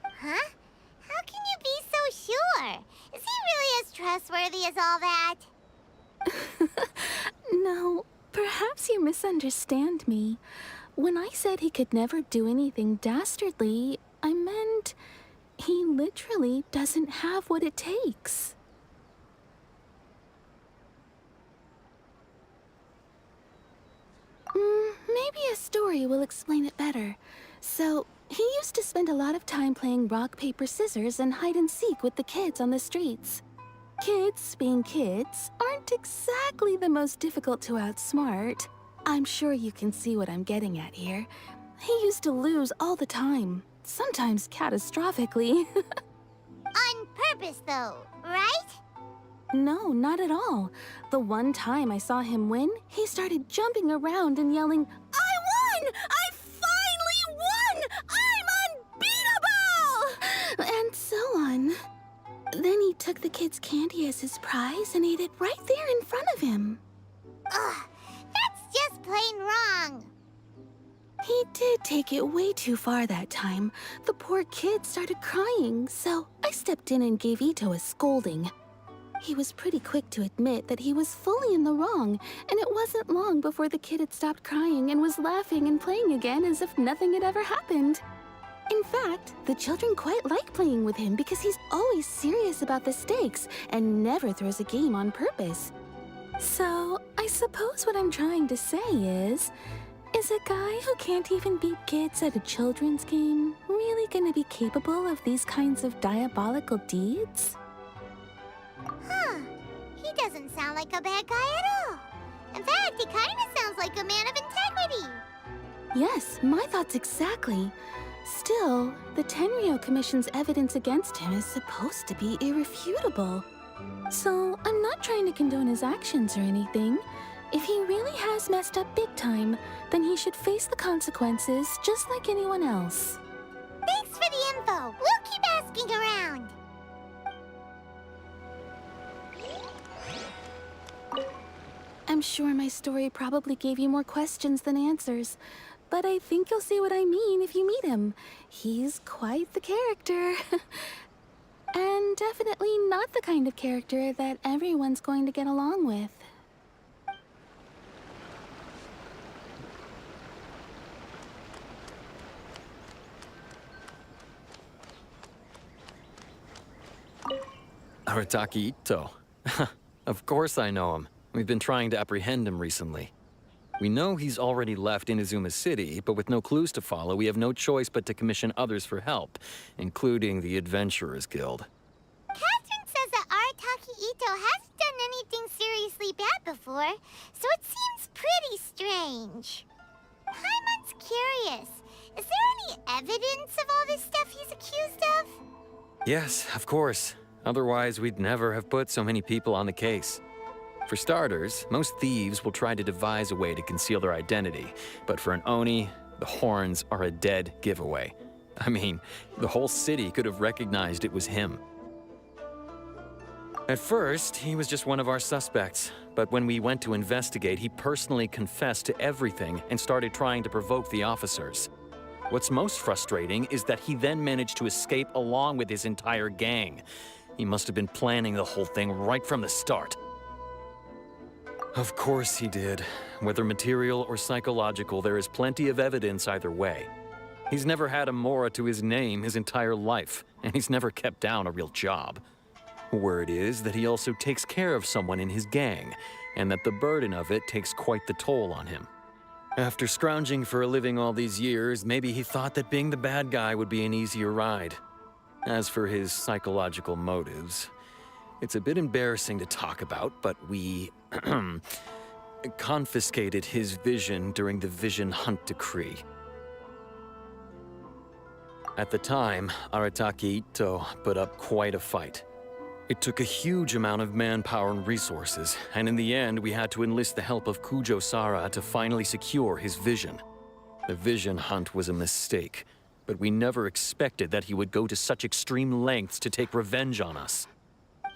Huh? How can you be so sure? Is he really as trustworthy as all that? No, perhaps you misunderstand me. When I said he could never do anything dastardly, I meant he literally doesn't have what it takes. Maybe a story will explain it better. So, he used to spend a lot of time playing rock, paper, scissors and hide and seek with the kids on the streets. Kids, being kids, aren't exactly the most difficult to outsmart. I'm sure you can see what I'm getting at here. He used to lose all the time, sometimes catastrophically. On purpose, though, right? No, not at all. The one time I saw him win, he started jumping around and yelling, "I won! I finally won! I'm unbeatable!" And so on. Then he took the kid's candy as his prize and ate it right there in front of him. Ugh, that's just plain wrong. He did take it way too far that time. The poor kid started crying, so I stepped in and gave Ito a scolding. He was pretty quick to admit that he was fully in the wrong, and it wasn't long before the kid had stopped crying and was laughing and playing again as if nothing had ever happened. In fact, the children quite like playing with him because he's always serious about the stakes and never throws a game on purpose. So, I suppose what I'm trying to say is a guy who can't even beat kids at a children's game really gonna be capable of these kinds of diabolical deeds? He doesn't sound like a bad guy at all. In fact, he kinda sounds like a man of integrity. Yes, my thoughts exactly. Still, the Tenryo Commission's evidence against him is supposed to be irrefutable. So, I'm not trying to condone his actions or anything. If he really has messed up big time, then he should face the consequences just like anyone else. Thanks for the info. We'll keep asking around. I'm sure my story probably gave you more questions than answers, but I think you'll see what I mean if you meet him. He's quite the character. And definitely not the kind of character that everyone's going to get along with. Arataki Ito. Of course I know him. We've been trying to apprehend him recently. We know he's already left Inazuma City, but with no clues to follow, we have no choice but to commission others for help, including the Adventurers Guild. Catherine says that Arataki Ito hasn't done anything seriously bad before, so it seems pretty strange. Paimon's curious. Is there any evidence of all this stuff he's accused of? Yes, of course. Otherwise, we'd never have put so many people on the case. For starters, most thieves will try to devise a way to conceal their identity, but for an Oni, the horns are a dead giveaway. I mean, the whole city could have recognized it was him. At first, he was just one of our suspects, but when we went to investigate, he personally confessed to everything and started trying to provoke the officers. What's most frustrating is that he then managed to escape along with his entire gang. He must have been planning the whole thing right from the start. Of course he did. Whether material or psychological, there is plenty of evidence either way. He's never had a Mora to his name his entire life, and he's never kept down a real job. Word is that he also takes care of someone in his gang, and that the burden of it takes quite the toll on him. After scrounging for a living all these years, maybe he thought that being the bad guy would be an easier ride. As for his psychological motives, it's a bit embarrassing to talk about, but we confiscated his vision during the Vision Hunt Decree. At the time, Arataki Ito put up quite a fight. It took a huge amount of manpower and resources, and in the end, we had to enlist the help of Kujo Sara to finally secure his vision. The Vision Hunt was a mistake, but we never expected that he would go to such extreme lengths to take revenge on us.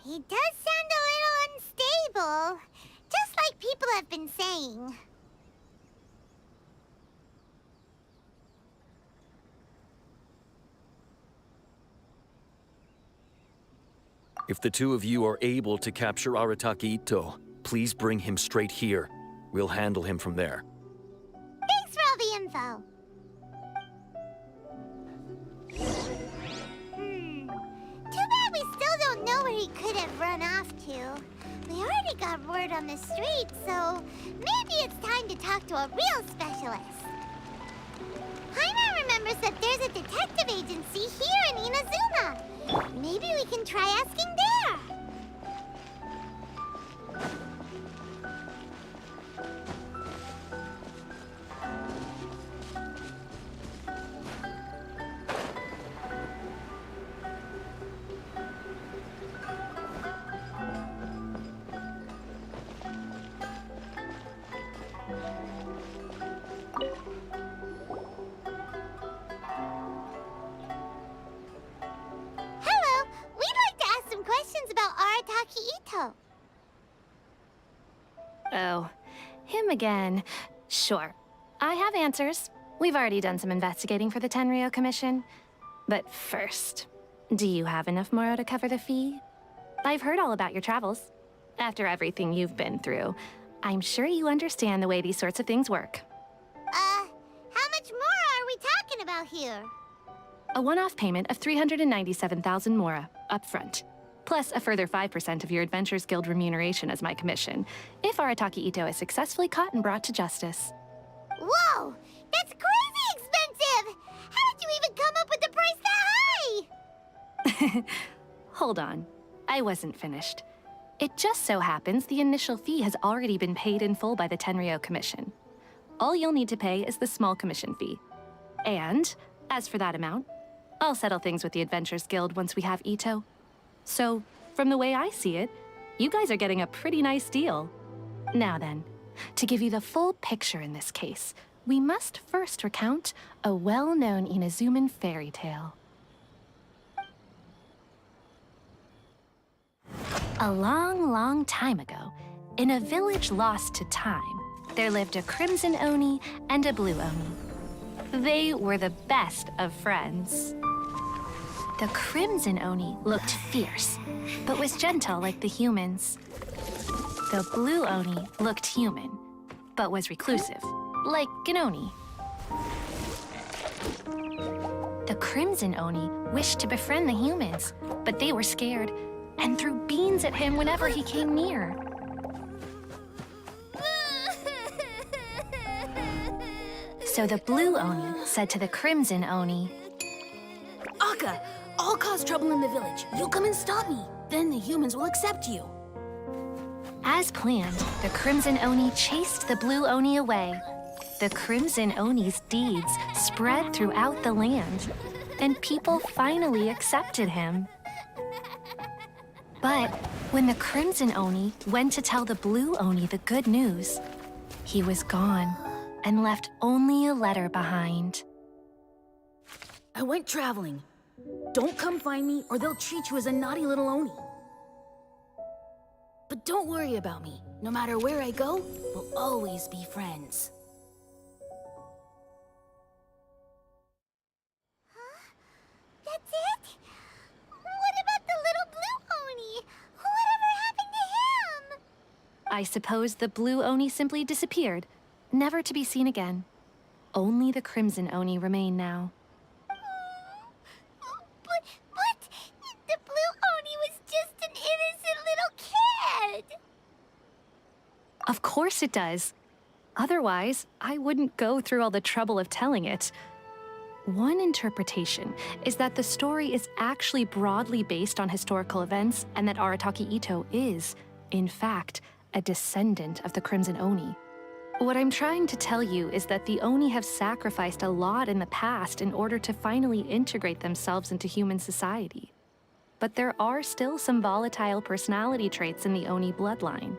He does sound a little unstable, just like people have been saying. If the two of you are able to capture Arataki Ito, please bring him straight here. We'll handle him from there. Thanks for all the info. Too bad we still don't know where he could have run off to. We already got word on the street, so maybe it's time to talk to a real specialist. Paimon remembers that there's a detective agency here in Inazuma. Maybe we can try asking there. Oh, him again. Sure. I have answers. We've already done some investigating for the Tenryo Commission. But first, do you have enough Moro to cover the fee? I've heard all about your travels. After everything you've been through, I'm sure you understand the way these sorts of things work. How much Mora are we talking about here? A one-off payment of 397,000 Mora, up front. Plus a further 5% of your Adventurers Guild remuneration as my commission, if Arataki Ito is successfully caught and brought to justice. Whoa! That's crazy expensive! How did you even come up with the price that high? Hold on. I wasn't finished. It just so happens the initial fee has already been paid in full by the Tenryou Commission. All you'll need to pay is the small commission fee. And, as for that amount, I'll settle things with the Adventurers Guild once we have Ito. So, from the way I see it, you guys are getting a pretty nice deal. Now then, to give you the full picture in this case, we must first recount a well-known Inazuman fairy tale. A long, long time ago, in a village lost to time, there lived a Crimson Oni and a Blue Oni. They were the best of friends. The Crimson Oni looked fierce, but was gentle like the humans. The Blue Oni looked human, but was reclusive, like an Oni. The Crimson Oni wished to befriend the humans, but they were scared and threw beans at him whenever he came near. So the Blue Oni said to the Crimson Oni, Akka, I'll cause trouble in the village. You come and stop me. Then the humans will accept you. As planned, the Crimson Oni chased the Blue Oni away. The Crimson Oni's deeds spread throughout the land, and people finally accepted him. But when the Crimson Oni went to tell the Blue Oni the good news, he was gone and left only a letter behind. I went traveling. Don't come find me or they'll treat you as a naughty little Oni. But don't worry about me. No matter where I go, we'll always be friends. That's it? What about the little Blue Oni? Whatever happened to him? I suppose the Blue Oni simply disappeared, never to be seen again. Only the Crimson Oni remain now. But the Blue Oni was just an innocent little kid. Of course it does. Otherwise, I wouldn't go through all the trouble of telling it. One interpretation is that the story is actually broadly based on historical events and that Arataki Ito is, in fact, a descendant of the Crimson Oni. What I'm trying to tell you is that the Oni have sacrificed a lot in the past in order to finally integrate themselves into human society. But there are still some volatile personality traits in the Oni bloodline.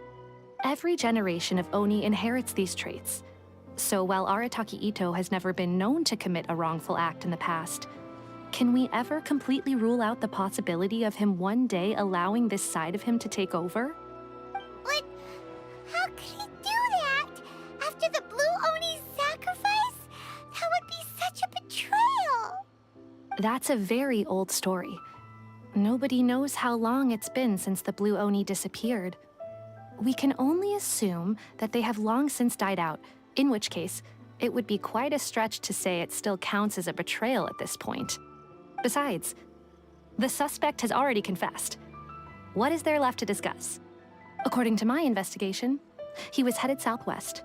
Every generation of Oni inherits these traits. So while Arataki Ito has never been known to commit a wrongful act in the past, can we ever completely rule out the possibility of him one day allowing this side of him to take over? But how could he do that? After the Blue Oni's sacrifice? That would be such a betrayal. That's a very old story. Nobody knows how long it's been since the Blue Oni disappeared. We can only assume that they have long since died out, in which case, it would be quite a stretch to say it still counts as a betrayal at this point. Besides, the suspect has already confessed. What is there left to discuss? According to my investigation, he was headed southwest.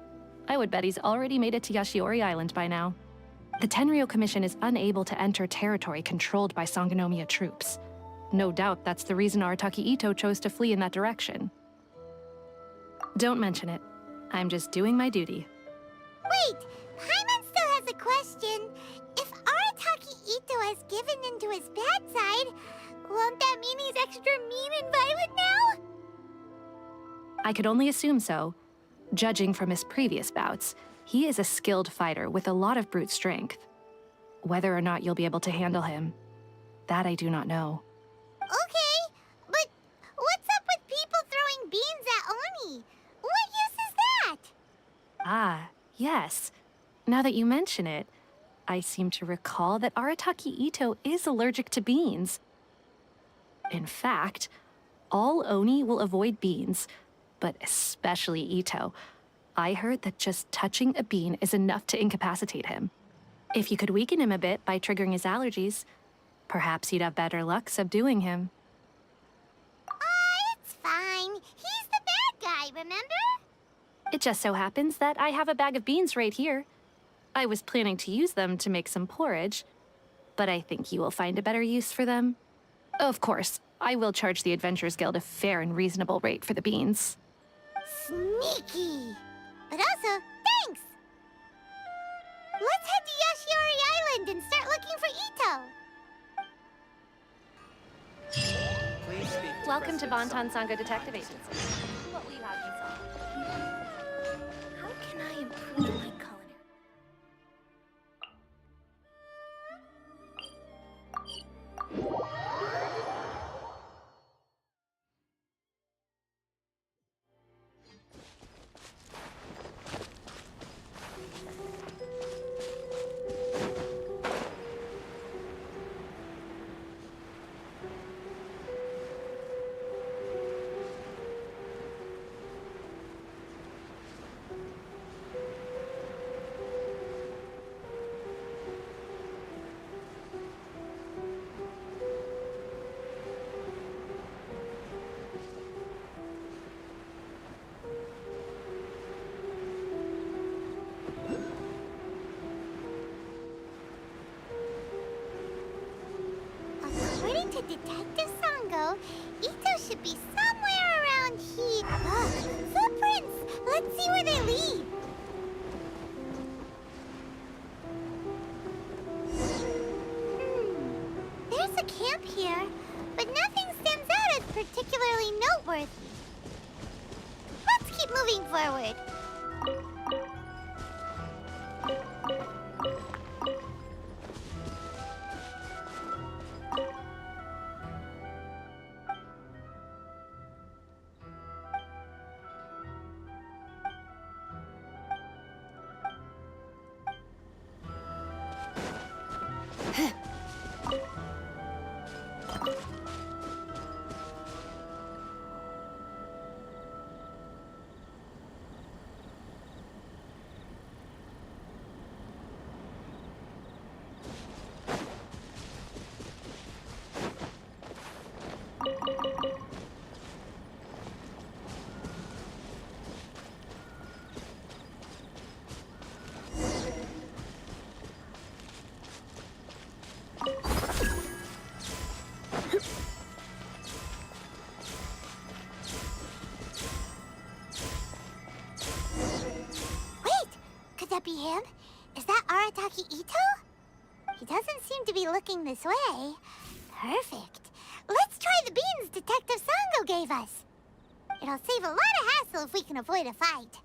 I would bet he's already made it to Yashiori Island by now. The Tenryou Commission is unable to enter territory controlled by Sangonomiya troops. No doubt that's the reason Arataki Ito chose to flee in that direction. Don't mention it. I'm just doing my duty. Wait, Paimon still has a question. If Arataki Ito has given into his bad side, won't that mean he's extra mean and violent now? I could only assume so. Judging from his previous bouts, he is a skilled fighter with a lot of brute strength. Whether or not you'll be able to handle him, that I do not know. Okay, but what's up with people throwing beans at Oni? What use is that? Ah, yes. Now that you mention it, I seem to recall that Arataki Ito is allergic to beans. In fact, all Oni will avoid beans, but especially Ito. I heard that just touching a bean is enough to incapacitate him. If you could weaken him a bit by triggering his allergies, perhaps you'd have better luck subduing him. It's fine. He's the bad guy, remember? It just so happens that I have a bag of beans right here. I was planning to use them to make some porridge, but I think you will find a better use for them. Of course, I will charge the Adventurers Guild a fair and reasonable rate for the beans. Sneaky! But also, thanks! Let's head to Yashiori Island and start looking for Ito! Welcome to Bonton Sangha Detective Agency. What will you have me solve? How can I improve my culinary? According to Detective Sango, Ito should be somewhere around here. Look, footprints! Let's see where they lead. There's a camp here, but nothing stands out as particularly noteworthy. Let's keep moving forward. Could that be him? Is that Arataki Ito? He doesn't seem to be looking this way. Perfect. Let's try the beans Detective Sango gave us. It'll save a lot of hassle if we can avoid a fight.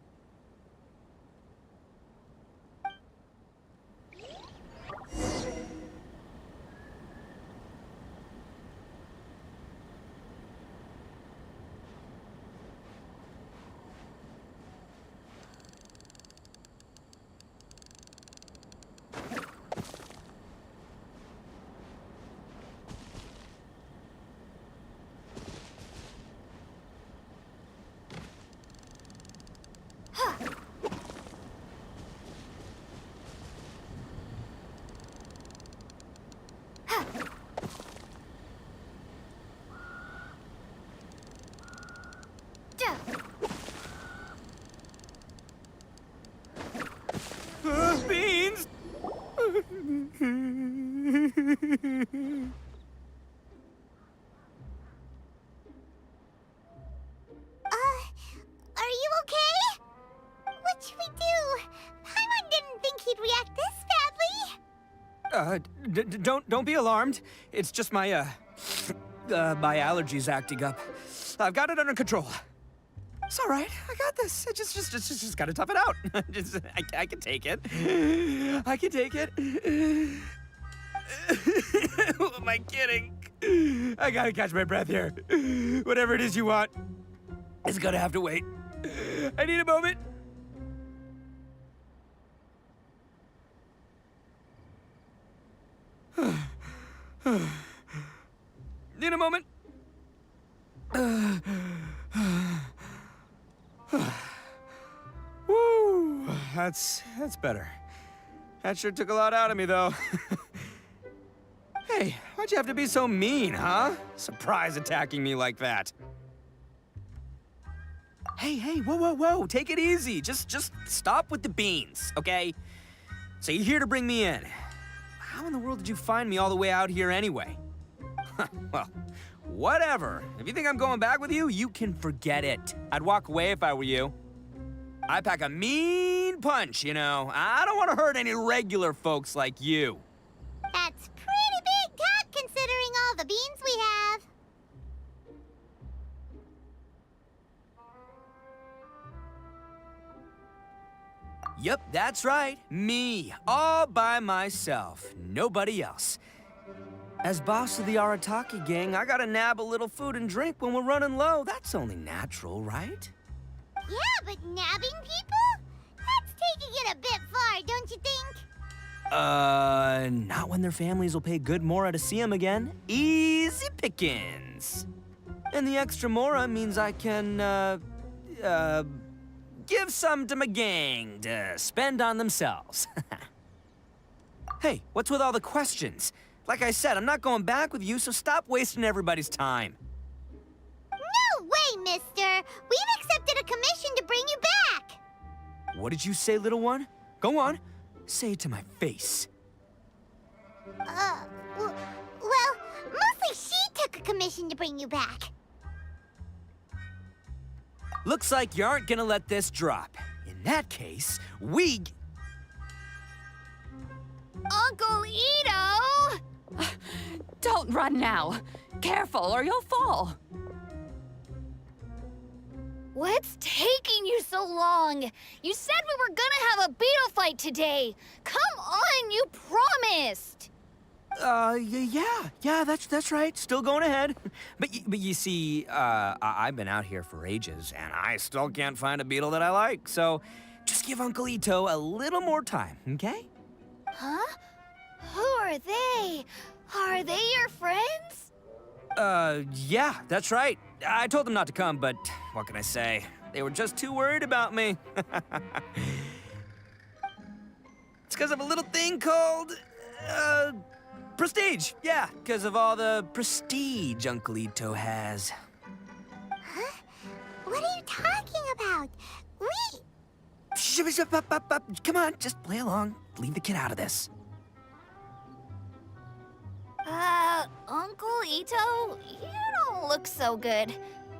Beans! Are you okay? What should we do? Paimon didn't think he'd react this badly. Don't be alarmed. It's just my my allergies acting up. I've got it under control. It's all right. I got this. I just gotta tough it out. I can take it. I can take it. Who am I kidding? I gotta catch my breath here. Whatever it is you want, it's gonna have to wait. I need a moment. Need a moment. Woo, that's better. That sure took a lot out of me, though. Hey, why'd you have to be so mean, huh? Surprise attacking me like that. Hey, whoa, take it easy. Just stop with the beans, okay? So you're here to bring me in. How in the world did you find me all the way out here anyway? Well, whatever. If you think I'm going back with you, you can forget it. I'd walk away if I were you. I pack a mean punch, you know. I don't want to hurt any regular folks like you. That's pretty big talk considering all the beans we have. Yep, that's right. Me, all by myself. Nobody else. As boss of the Arataki gang, I gotta nab a little food and drink when we're running low. That's only natural, right? Yeah, but nabbing people? That's taking it a bit far, don't you think? Not when their families will pay good mora to see them again. Easy pickings. And the extra mora means I can, give some to my gang to spend on themselves. Hey, what's with all the questions? Like I said, I'm not going back with you, so stop wasting everybody's time. No way, mister! We've accepted a commission to bring you back! What did you say, little one? Go on. Say it to my face. Well, mostly she took a commission to bring you back. Looks like you aren't gonna let this drop. In that case, we... Uncle Ito! Don't run now. Careful or you'll fall. What's taking you so long? You said we were gonna have a beetle fight today. Come on, you promised. Yeah, that's right. Still going ahead. But you see, I've been out here for ages, and I still can't find a beetle that I like. So just give Uncle Ito a little more time, okay? Huh? Who are they? Are they your friends? Yeah, that's right. I told them not to come, but what can I say? They were just too worried about me. It's because of a little thing called, prestige. Yeah, because of all the prestige Uncle Ito has. Huh? What are you talking about? Come on, just play along. Leave the kid out of this. Uncle Ito, you don't look so good.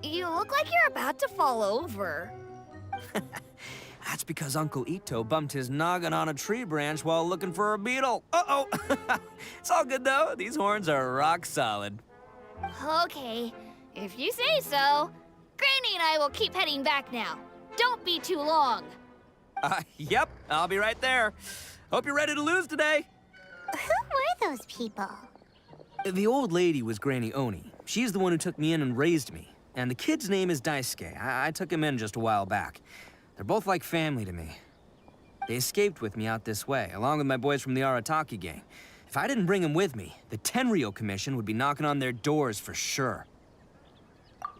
You look like you're about to fall over. That's because Uncle Ito bumped his noggin on a tree branch while looking for a beetle. Uh-oh. It's all good, though. These horns are rock solid. Okay, if you say so. Granny and I will keep heading back now. Don't be too long. Yep, I'll be right there. Hope you're ready to lose today. Who were those people? The old lady was Granny Oni. She's the one who took me in and raised me. And the kid's name is Daisuke. I took him in just a while back. They're both like family to me. They escaped with me out this way, along with my boys from the Arataki gang. If I didn't bring them with me, the Tenryou Commission would be knocking on their doors for sure.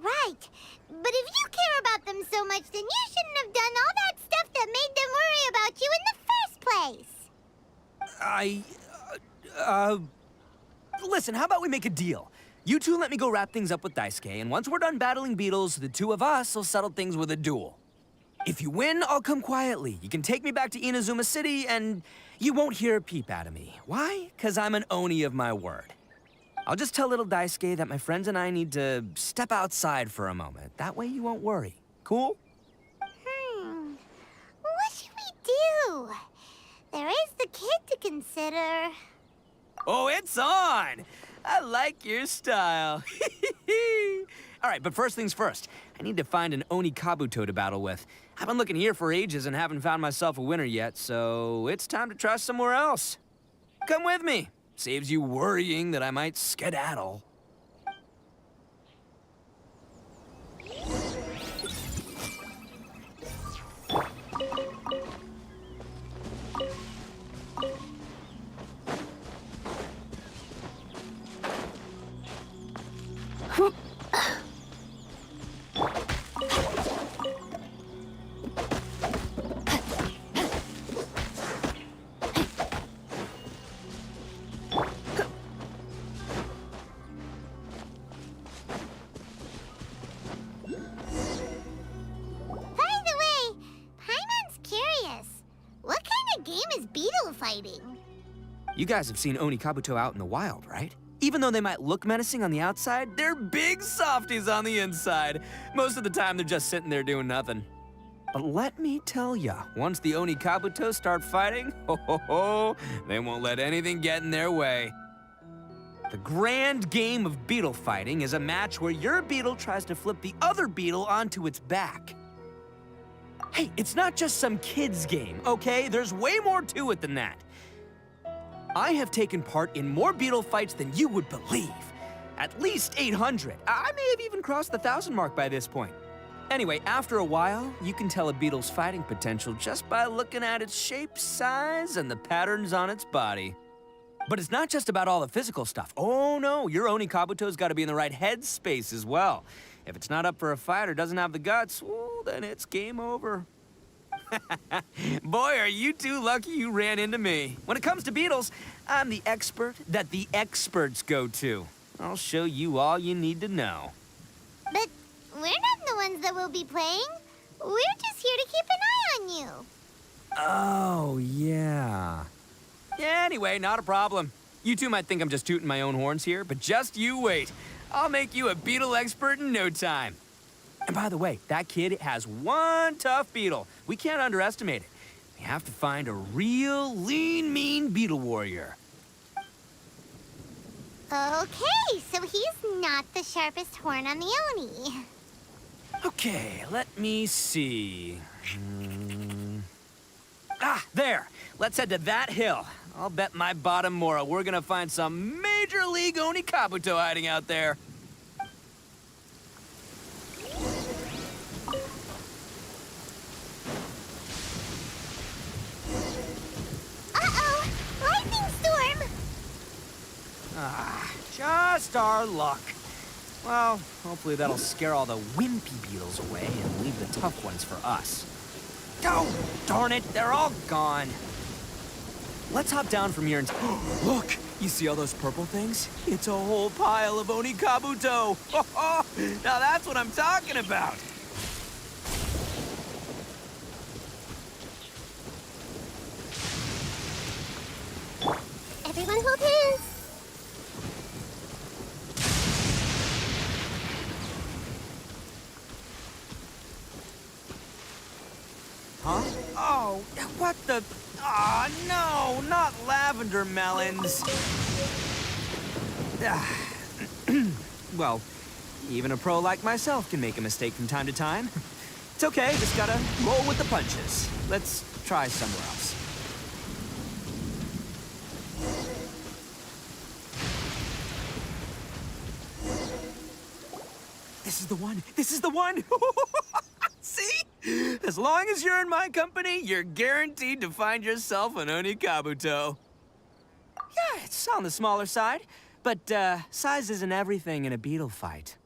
Right. But if you care about them so much, then you shouldn't have done all that stuff that made them worry about you in the first place. Listen, how about we make a deal? You two let me go wrap things up with Daisuke, and once we're done battling beetles, the two of us will settle things with a duel. If you win, I'll come quietly. You can take me back to Inazuma City, and you won't hear a peep out of me. Why? 'Cause I'm an Oni of my word. I'll just tell little Daisuke that my friends and I need to step outside for a moment. That way you won't worry. Cool? What should we do? There is the kid to consider. Oh, it's on! I like your style. All right, but first things first. I need to find an Oni Kabuto to battle with. I've been looking here for ages and haven't found myself a winner yet, so it's time to try somewhere else. Come with me. Saves you worrying that I might skedaddle. Game is beetle fighting. You guys have seen Oni Kabuto out in the wild, right? Even though they might look menacing on the outside, they're big softies on the inside. Most of the time, they're just sitting there doing nothing. But let me tell ya, once the Oni Kabuto start fighting, they won't let anything get in their way. The grand game of beetle fighting is a match where your beetle tries to flip the other beetle onto its back. Hey, it's not just some kid's game, okay? There's way more to it than that. I have taken part in more beetle fights than you would believe. At least 800. I may have even crossed the 1,000 mark by this point. Anyway, after a while, you can tell a beetle's fighting potential just by looking at its shape, size, and the patterns on its body. But it's not just about all the physical stuff. Oh no, your Oni Kabuto's gotta be in the right headspace as well. If it's not up for a fight or doesn't have the guts, well, then it's game over. Boy, are you two lucky you ran into me. When it comes to beetles, I'm the expert that the experts go to. I'll show you all you need to know. But we're not the ones that will be playing. We're just here to keep an eye on you. Oh, yeah. Anyway, not a problem. You two might think I'm just tooting my own horns here, but just you wait. I'll make you a beetle expert in no time. And by the way, that kid has one tough beetle. We can't underestimate it. We have to find a real lean, mean beetle warrior. Okay, so he's not the sharpest horn on the Oni. Okay, let me see. There. Let's head to that hill. I'll bet my bottom Mora we're gonna find some major league Oni Kabuto hiding out there. Uh-oh! Lightning storm! Just our luck. Well, hopefully that'll scare all the wimpy beetles away and leave the tough ones for us. Oh, darn it, they're all gone. Let's hop down from here and... Look, you see all those purple things? It's a whole pile of Oni Kabuto. Now that's what I'm talking about. Everyone hold hands! Huh? Oh, what the... Aw, no, not lavender melons. Well, even a pro like myself can make a mistake from time to time. It's okay, just gotta roll with the punches. Let's try somewhere else. This is the one! This is the one! See? As long as you're in my company, you're guaranteed to find yourself an Oni Kabuto. Yeah, it's on the smaller side, but size isn't everything in a beetle fight.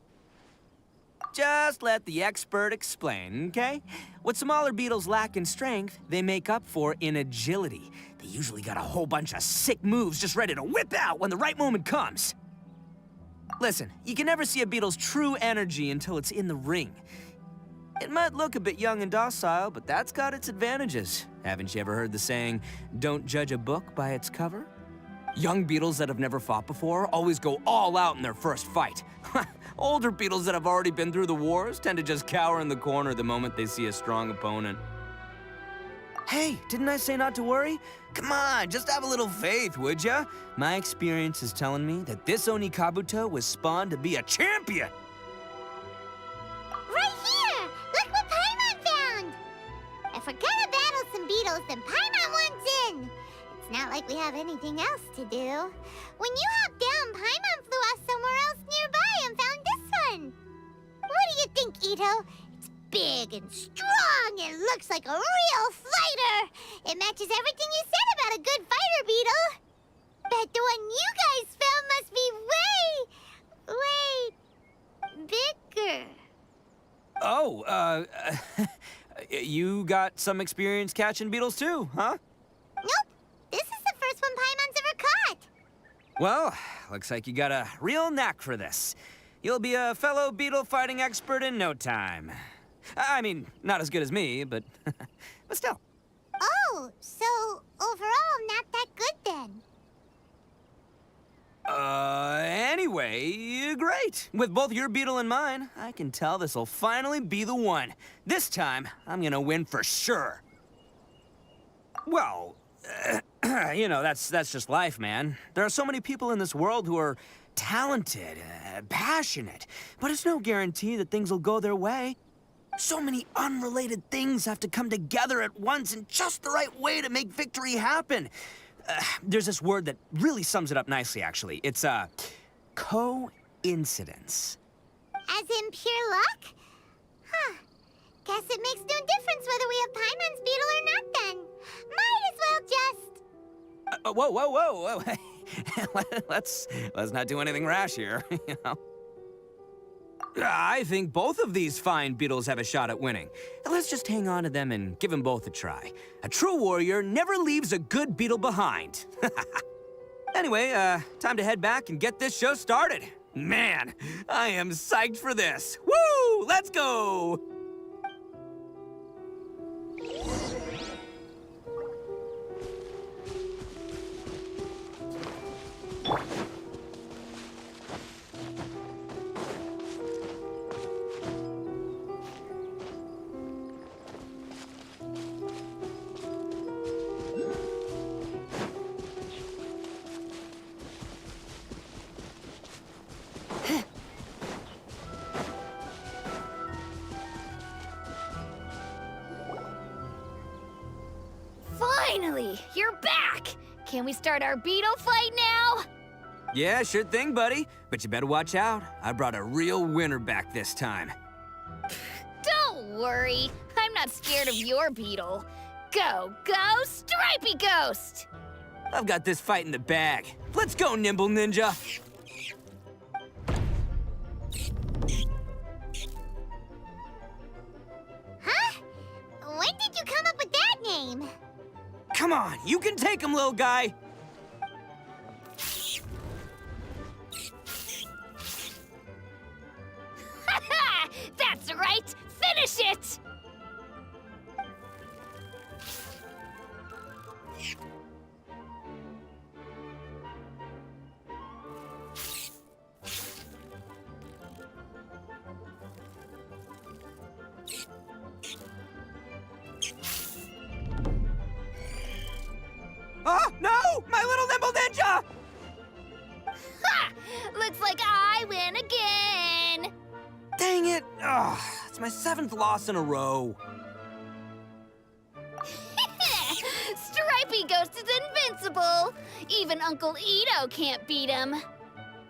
Just let the expert explain, okay? What smaller beetles lack in strength, they make up for in agility. They usually got a whole bunch of sick moves just ready to whip out when the right moment comes. Listen, you can never see a beetle's true energy until it's in the ring. It might look a bit young and docile, but that's got its advantages. Haven't you ever heard the saying, don't judge a book by its cover? Young beetles that have never fought before always go all out in their first fight. Older beetles that have already been through the wars tend to just cower in the corner the moment they see a strong opponent. Hey, didn't I say not to worry? Come on, just have a little faith, would ya? My experience is telling me that this Oni Kabuto was spawned to be a champion! Right here! Look what Paimon found! If we're gonna battle some beetles, then Paimon wants in! It's not like we have anything else to do. When you hopped down, Paimon flew off somewhere else nearby and found this one! What do you think, Ito? It's big and strong and looks like a real fighter! It matches everything you said about a good fighter, Beetle! Bet the one you guys found must be bigger. Oh, you got some experience catching beetles too, huh? Nope. This is the first one Paimon's ever caught. Well, looks like you got a real knack for this. You'll be a fellow beetle fighting expert in no time. I mean, not as good as me, but but still. Oh, so overall not that good then. Anyway, great. With both your beetle and mine, I can tell this'll finally be the one. This time, I'm gonna win for sure. Well, you know, that's just life, man. There are so many people in this world who are talented, passionate, but it's no guarantee that things will go their way. So many unrelated things have to come together at once in just the right way to make victory happen. There's this word that really sums it up nicely, actually. It's, coincidence. As in pure luck? Huh. Guess it makes no difference whether we have Paimon's beetle or not, then. Might as well just... Whoa. let's not do anything rash here, you know? I think both of these fine beetles have a shot at winning. Let's just hang on to them and give them both a try. A true warrior never leaves a good beetle behind. Anyway, time to head back and get this show started. Man, I am psyched for this. Woo! Let's go! Finally, you're back! Can we start our beetle fight now? Yeah, sure thing, buddy. But you better watch out. I brought a real winner back this time. Don't worry, I'm not scared of your beetle. Go, Stripey Ghost! I've got this fight in the bag. Let's go, Nimble Ninja! Huh? When did you come up with that name? Come on, you can take him, little guy! That's right! Finish it! Oh, no! My little Nimble Ninja! Ha! Looks like I win again! Dang it! Ugh, it's my 7th loss in a row. Stripey Ghost is invincible! Even Uncle Ito can't beat him.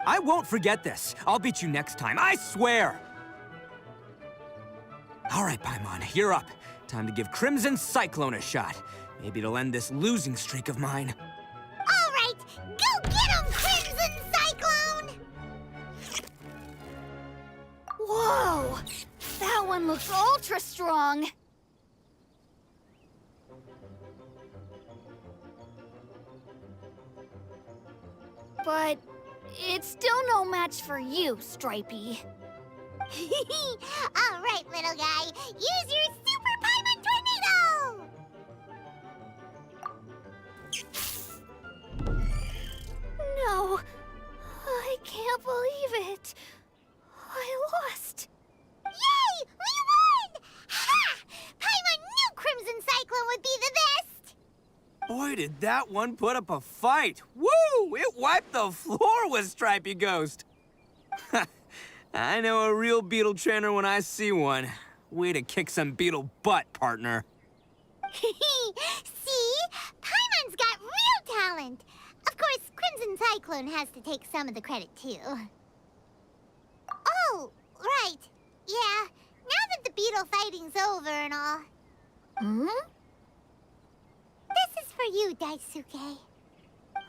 I won't forget this. I'll beat you next time, I swear! All right, Paimon, you're up. Time to give Crimson Cyclone a shot. Maybe it'll end this losing streak of mine. All right, go get him, Crimson Cyclone! Whoa! That one looks ultra strong! But it's still no match for you, Stripey. All right, little guy, use your Super Paimon Tornado! No, I can't believe it. I lost. Yay! We won! Ha! Paimon knew Crimson Cyclone would be the best! Boy, did that one put up a fight. Woo! It wiped the floor with Stripey Ghost. I know a real beetle trainer when I see one. Way to kick some beetle butt, partner. See? Paimon's got real talent. Of course, Crimson Cyclone has to take some of the credit, too. Oh, right. Yeah, now that the beetle fighting's over and all. Hmm? This is for you, Daisuke.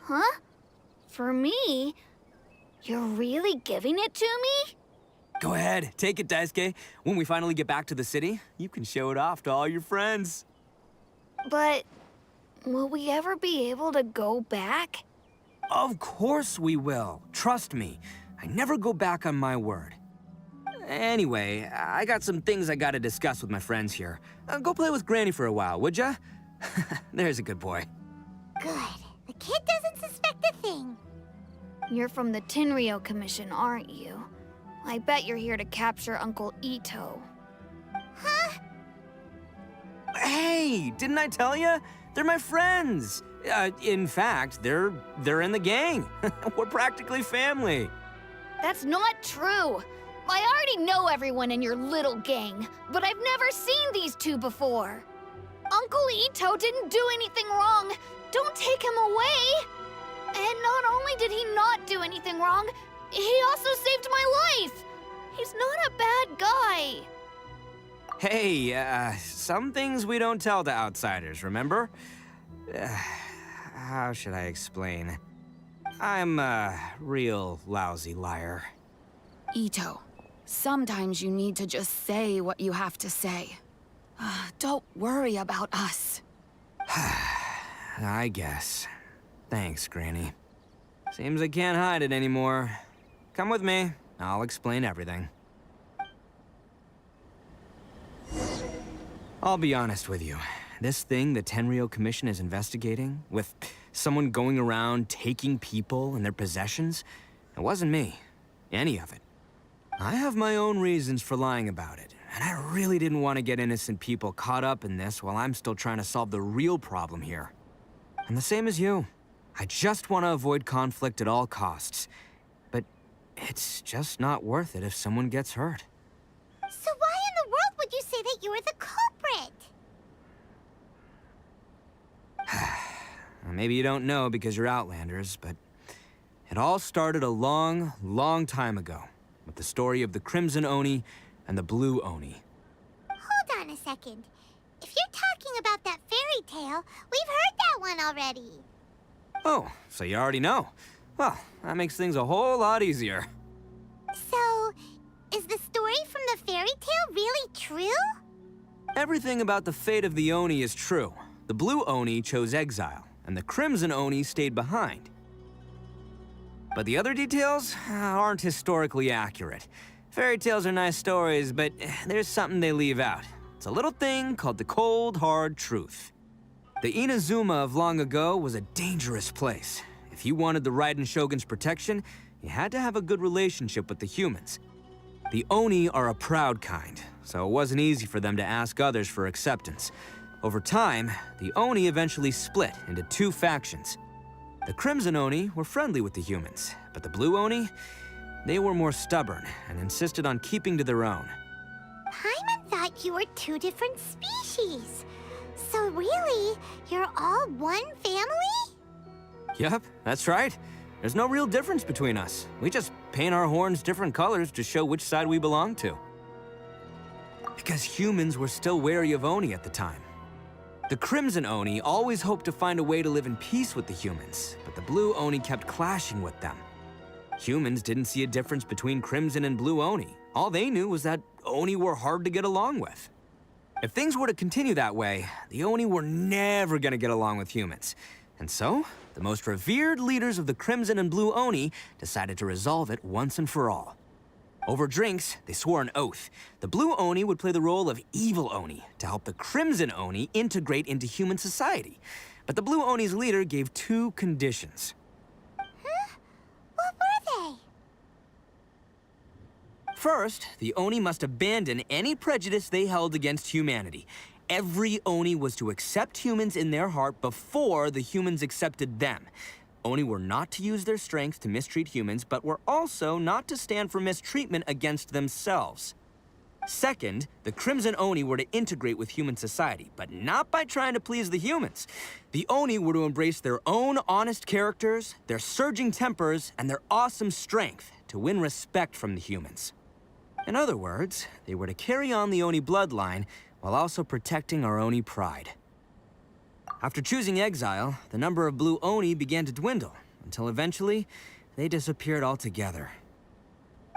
Huh? For me? You're really giving it to me? Go ahead, take it, Daisuke. When we finally get back to the city, you can show it off to all your friends. But will we ever be able to go back? Of course we will. Trust me. I never go back on my word. Anyway, I got some things I gotta discuss with my friends here. Go play with Granny for a while, would ya? There's a good boy. Good. The kid doesn't suspect a thing. You're from the Tenryou Commission, aren't you? I bet you're here to capture Uncle Ito. Huh? Hey, didn't I tell you? They're my friends. In fact, they're in the gang. We're practically family. That's not true. I already know everyone in your little gang, but I've never seen these two before. Uncle Ito didn't do anything wrong. Don't take him away. And not only did he not do anything wrong, he also saved my life. He's not a bad guy. Hey, some things we don't tell to outsiders, remember? How should I explain? I'm a real lousy liar. Ito, sometimes you need to just say what you have to say. Don't worry about us. I guess. Thanks, Granny. Seems I can't hide it anymore. Come with me. I'll explain everything. I'll be honest with you. This thing the Tenryou Commission is investigating, with someone going around taking people and their possessions, it wasn't me. Any of it. I have my own reasons for lying about it, and I really didn't want to get innocent people caught up in this while I'm still trying to solve the real problem here. I'm the same as you. I just want to avoid conflict at all costs. But it's just not worth it if someone gets hurt. So why in the world would you say that you were the culprit? Maybe you don't know because you're Outlanders, but it all started a long, long time ago with the story of the Crimson Oni and the Blue Oni. Hold on a second. If you're talking about that fairy tale, we've heard that one already. Oh, so you already know. Well, that makes things a whole lot easier. So, is the story from the fairy tale really true? Everything about the fate of the Oni is true. The Blue Oni chose exile, and the Crimson Oni stayed behind. But the other details aren't historically accurate. Fairy tales are nice stories, but there's something they leave out. It's a little thing called the cold, hard truth. The Inazuma of long ago was a dangerous place. If you wanted the Raiden Shogun's protection, you had to have a good relationship with the humans. The Oni are a proud kind, so it wasn't easy for them to ask others for acceptance. Over time, the Oni eventually split into two factions. The Crimson Oni were friendly with the humans, but the Blue Oni, they were more stubborn and insisted on keeping to their own. Paimon thought you were two different species. So really, you're all one family? Yep, that's right. There's no real difference between us. We just paint our horns different colors to show which side we belong to. Because humans were still wary of Oni at the time. The Crimson Oni always hoped to find a way to live in peace with the humans, but the Blue Oni kept clashing with them. Humans didn't see a difference between Crimson and Blue Oni. All they knew was that Oni were hard to get along with. If things were to continue that way, the Oni were never gonna get along with humans. And so, the most revered leaders of the Crimson and Blue Oni decided to resolve it once and for all. Over drinks, they swore an oath. The Blue Oni would play the role of evil Oni to help the Crimson Oni integrate into human society. But the Blue Oni's leader gave two conditions. Huh? What were they? First, the Oni must abandon any prejudice they held against humanity. Every Oni was to accept humans in their heart before the humans accepted them. Oni were not to use their strength to mistreat humans, but were also not to stand for mistreatment against themselves. Second, the Crimson Oni were to integrate with human society, but not by trying to please the humans. The Oni were to embrace their own honest characters, their surging tempers, and their awesome strength to win respect from the humans. In other words, they were to carry on the Oni bloodline while also protecting our Oni pride. After choosing exile, the number of Blue Oni began to dwindle, until eventually, they disappeared altogether.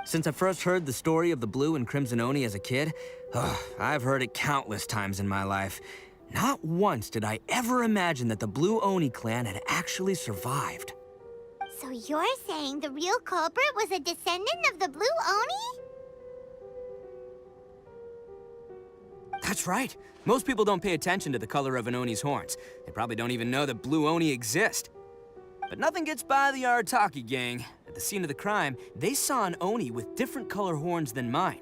Since I first heard the story of the Blue and Crimson Oni as a kid, I've heard it countless times in my life. Not once did I ever imagine that the Blue Oni clan had actually survived. So you're saying the real culprit was a descendant of the Blue Oni? That's right. Most people don't pay attention to the color of an Oni's horns. They probably don't even know that Blue Oni exist. But nothing gets by the Arataki gang. At the scene of the crime, they saw an Oni with different color horns than mine.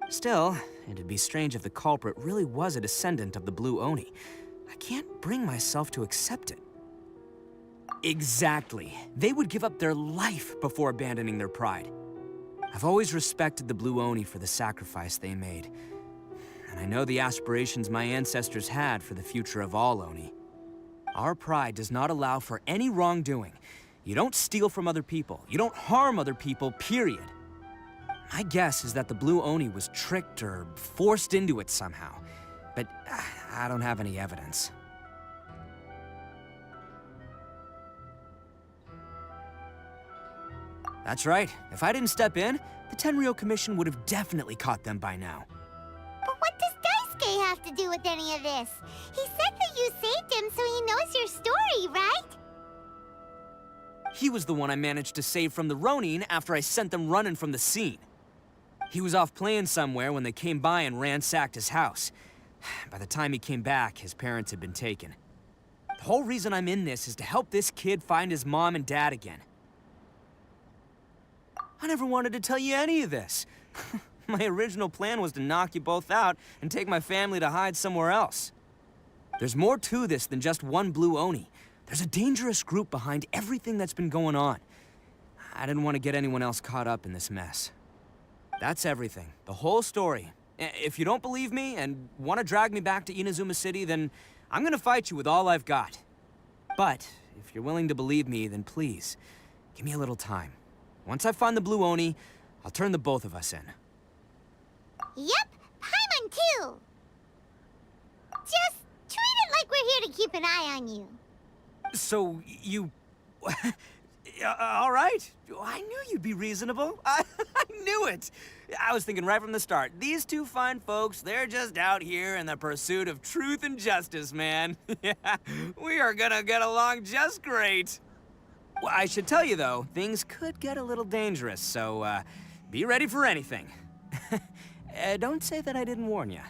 Still, it'd be strange if the culprit really was a descendant of the Blue Oni. I can't bring myself to accept it. Exactly. They would give up their life before abandoning their pride. I've always respected the Blue Oni for the sacrifice they made. And I know the aspirations my ancestors had for the future of all Oni. Our pride does not allow for any wrongdoing. You don't steal from other people. You don't harm other people, period. My guess is that the Blue Oni was tricked or forced into it somehow. But I don't have any evidence. That's right. If I didn't step in, the Tenryou Commission would have definitely caught them by now. But what does Daisuke have to do with any of this? He said that you saved him so he knows your story, right? He was the one I managed to save from the Ronin after I sent them running from the scene. He was off playing somewhere when they came by and ransacked his house. By the time he came back, his parents had been taken. The whole reason I'm in this is to help this kid find his mom and dad again. I never wanted to tell you any of this. My original plan was to knock you both out and take my family to hide somewhere else. There's more to this than just one Blue Oni. There's a dangerous group behind everything that's been going on. I didn't want to get anyone else caught up in this mess. That's everything. The whole story. If you don't believe me and want to drag me back to Inazuma City, then I'm gonna fight you with all I've got. But if you're willing to believe me, then please, give me a little time. Once I find the Blue Oni, I'll turn the both of us in. Yep, Paimon too. Just treat it like we're here to keep an eye on you. So, you... all right. I knew you'd be reasonable. I knew it. I was thinking right from the start, these two fine folks, they're just out here in the pursuit of truth and justice, man. Yeah, we are gonna get along just great. Well, I should tell you, though, things could get a little dangerous, so, be ready for anything. Don't say that I didn't warn you.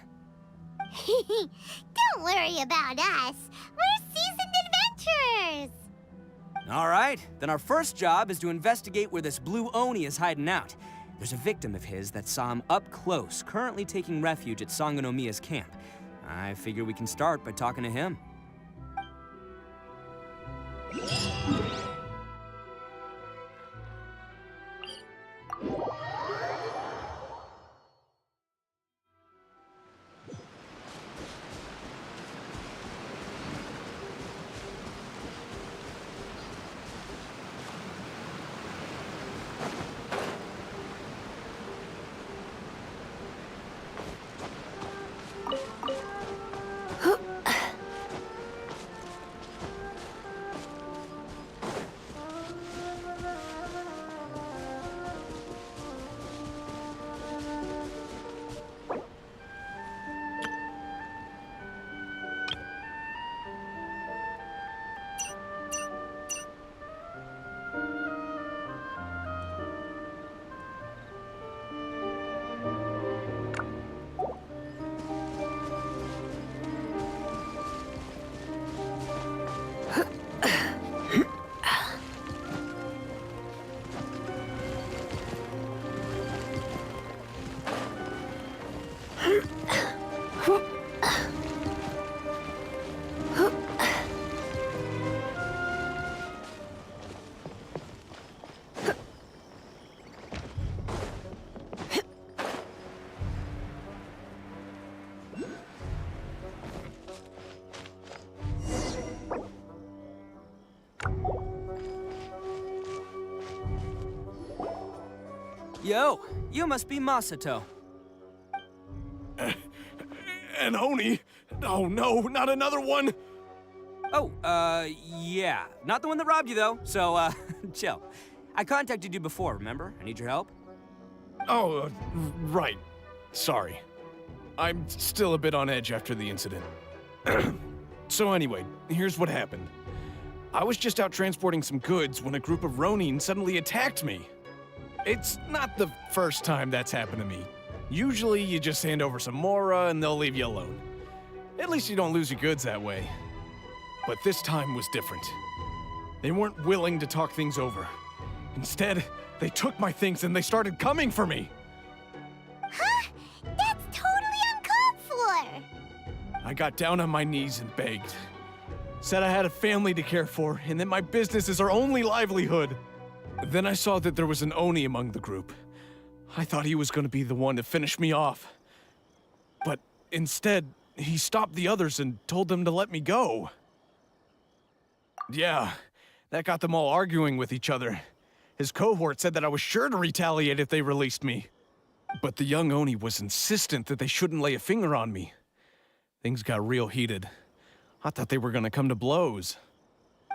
Don't worry about us. We're seasoned adventurers. All right, then our first job is to investigate where this Blue Oni is hiding out. There's a victim of his that saw him up close, currently taking refuge at Sangonomiya's camp. I figure we can start by talking to him. Yo, you must be Masato. An Oni? Oh no, not another one! Oh, yeah. Not the one that robbed you, though, so, chill. I contacted you before, remember? I need your help. Oh, right. Sorry. I'm still a bit on edge after the incident. So anyway, here's what happened. I was just out transporting some goods when a group of Ronin suddenly attacked me. It's not the first time that's happened to me. Usually you just hand over some Mora and they'll leave you alone. At least you don't lose your goods that way. But this time was different. They weren't willing to talk things over. Instead, they took my things and they started coming for me. Huh? That's totally uncalled for! I got down on my knees and begged. Said I had a family to care for, and that my business is our only livelihood. Then I saw that there was an Oni among the group. I thought he was going to be the one to finish me off. But instead, he stopped the others and told them to let me go. Yeah, that got them all arguing with each other. His cohort said that I was sure to retaliate if they released me. But the young Oni was insistent that they shouldn't lay a finger on me. Things got real heated. I thought they were gonna come to blows.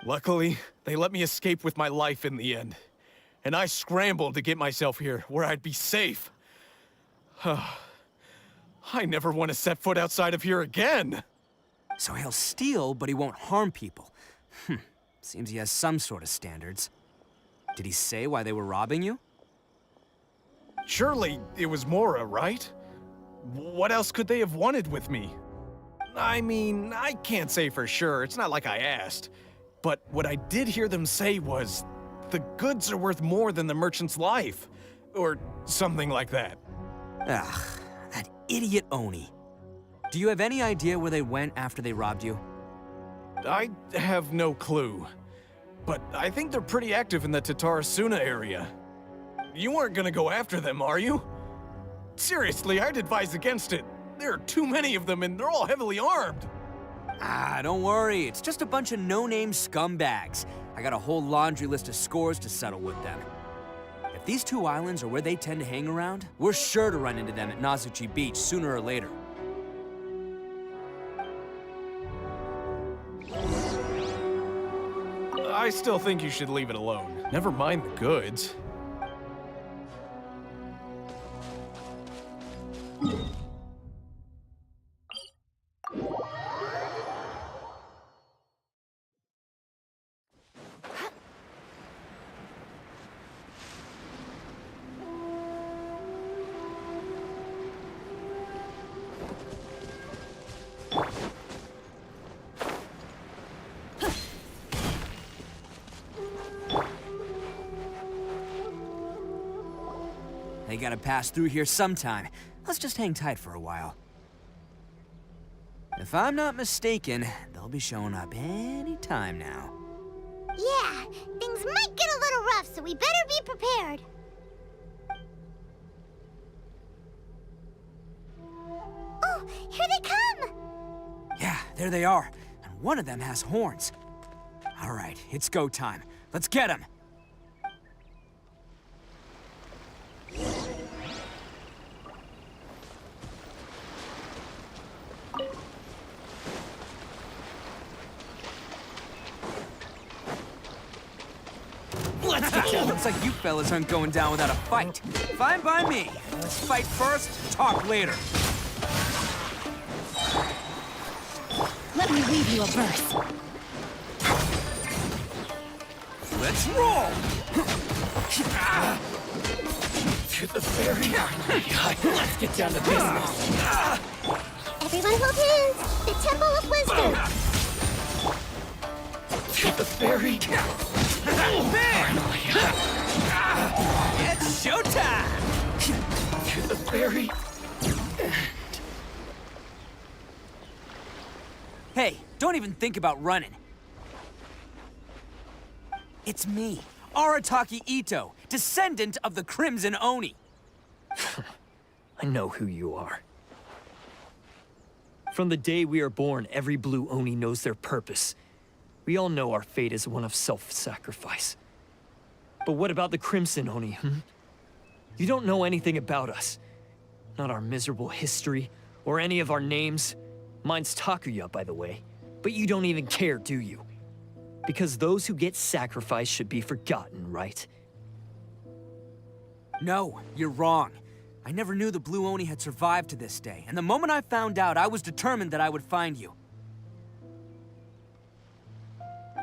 Luckily, they let me escape with my life in the end. And I scrambled to get myself here, where I'd be safe. I never want to set foot outside of here again! So he'll steal, but he won't harm people. Seems he has some sort of standards. Did he say why they were robbing you? Surely it was Mora, right? What else could they have wanted with me? I mean, I can't say for sure. It's not like I asked. But what I did hear them say was, the goods are worth more than the merchant's life. Or something like that. Ugh, that idiot Oni. Do you have any idea where they went after they robbed you? I have no clue. But I think they're pretty active in the Tatarasuna area. You aren't gonna go after them, are you? Seriously, I'd advise against it. There are too many of them and they're all heavily armed. Ah, don't worry. It's just a bunch of no-name scumbags. I got a whole laundry list of scores to settle with them. If these two islands are where they tend to hang around, we're sure to run into them at Nazuchi Beach sooner or later. I still think you should leave it alone. Never mind the goods. They gotta pass through here sometime. Let's just hang tight for a while. If I'm not mistaken, they'll be showing up any time now. Yeah, things might get a little rough, so we better be prepared. Oh, here they come! Yeah, there they are. And one of them has horns. All right, it's go time. Let's get him! Let's go! Looks like you fellas aren't going down without a fight. Fine by me. Let's fight first, talk later. Let me read you a verse. Let's roll! To the ferry. Let's get down to business. Everyone hold hands! The Temple of Wisdom! To the ferry. It's showtime! To the ferry. Hey, don't even think about running. It's me, Arataki Ito, descendant of the Crimson Oni. I know who you are. From the day we are born, every blue Oni knows their purpose. We all know our fate is one of self-sacrifice. But what about the Crimson Oni, You don't know anything about us. Not our miserable history, or any of our names. Mine's Takuya, by the way. But you don't even care, do you? Because those who get sacrificed should be forgotten, right? No, you're wrong. I never knew the Blue Oni had survived to this day, and the moment I found out, I was determined that I would find you.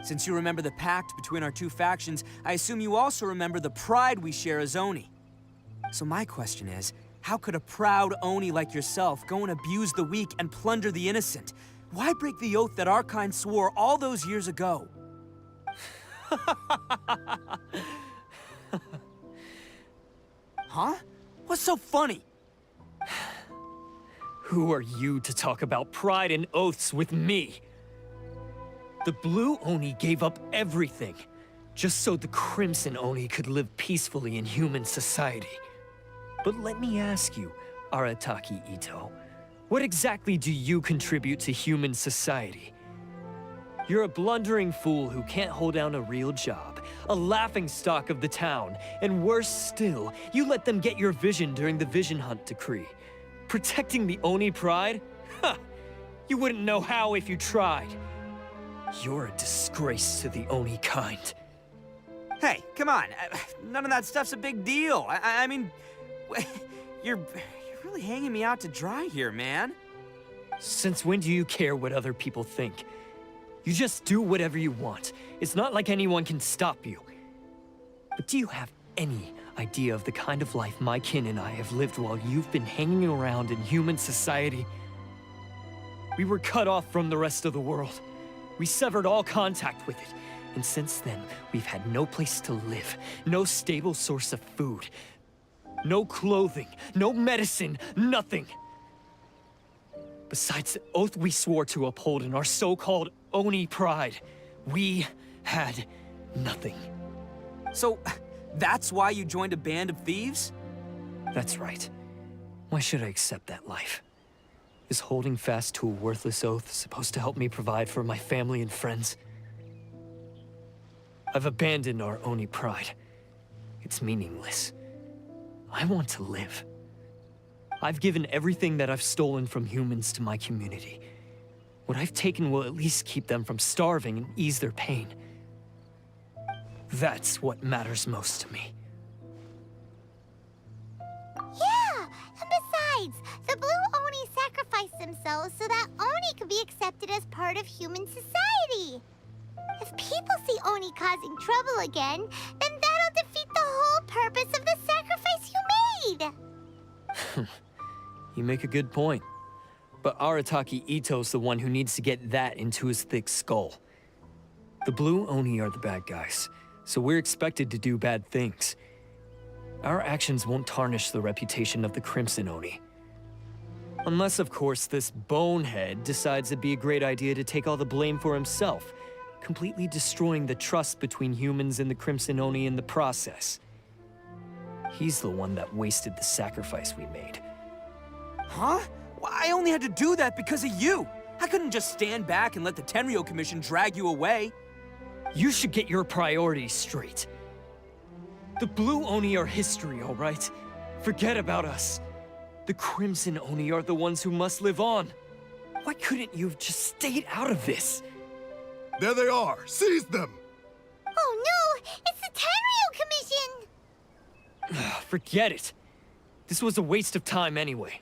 Since you remember the pact between our two factions, I assume you also remember the pride we share as Oni. So my question is, how could a proud Oni like yourself go and abuse the weak and plunder the innocent? Why break the oath that our kind swore all those years ago? Huh? What's so funny? Who are you to talk about pride and oaths with me? The Blue Oni gave up everything, just so the Crimson Oni could live peacefully in human society. But let me ask you, Arataki Ito, what exactly do you contribute to human society? You're a blundering fool who can't hold down a real job, a laughingstock of the town, and worse still, you let them get your vision during the Vision Hunt decree. Protecting the Oni pride? Ha! You wouldn't know how if you tried. You're a disgrace to the Oni kind. Hey, come on. None of that stuff's a big deal. I mean, you're really hanging me out to dry here, man. Since when do you care what other people think? You just do whatever you want. It's not like anyone can stop you. But do you have any idea of the kind of life my kin and I have lived while you've been hanging around in human society? We were cut off from the rest of the world. We severed all contact with it. And since then, we've had no place to live, no stable source of food, no clothing, no medicine, nothing. Besides the oath we swore to uphold in our so-called Oni pride, we had nothing. So, that's why you joined a band of thieves? That's right. Why should I accept that life? Is holding fast to a worthless oath supposed to help me provide for my family and friends? I've abandoned our Oni pride. It's meaningless. I want to live. I've given everything that I've stolen from humans to my community. What I've taken will at least keep them from starving and ease their pain. That's what matters most to me. Yeah, and besides, the Blue Oni sacrificed themselves so that Oni could be accepted as part of human society. If people see Oni causing trouble again, then that'll defeat the whole purpose of the sacrifice you made. You make a good point. But Arataki Ito's the one who needs to get that into his thick skull. The Blue Oni are the bad guys, so we're expected to do bad things. Our actions won't tarnish the reputation of the Crimson Oni. Unless, of course, this bonehead decides it'd be a great idea to take all the blame for himself, completely destroying the trust between humans and the Crimson Oni in the process. He's the one that wasted the sacrifice we made. Huh? Well, I only had to do that because of you. I couldn't just stand back and let the Tenryo Commission drag you away. You should get your priorities straight. The Blue Oni are history, all right? Forget about us. The Crimson Oni are the ones who must live on. Why couldn't you have just stayed out of this? There they are! Seize them! Oh no! It's the Tenryo Commission! Forget it. This was a waste of time anyway.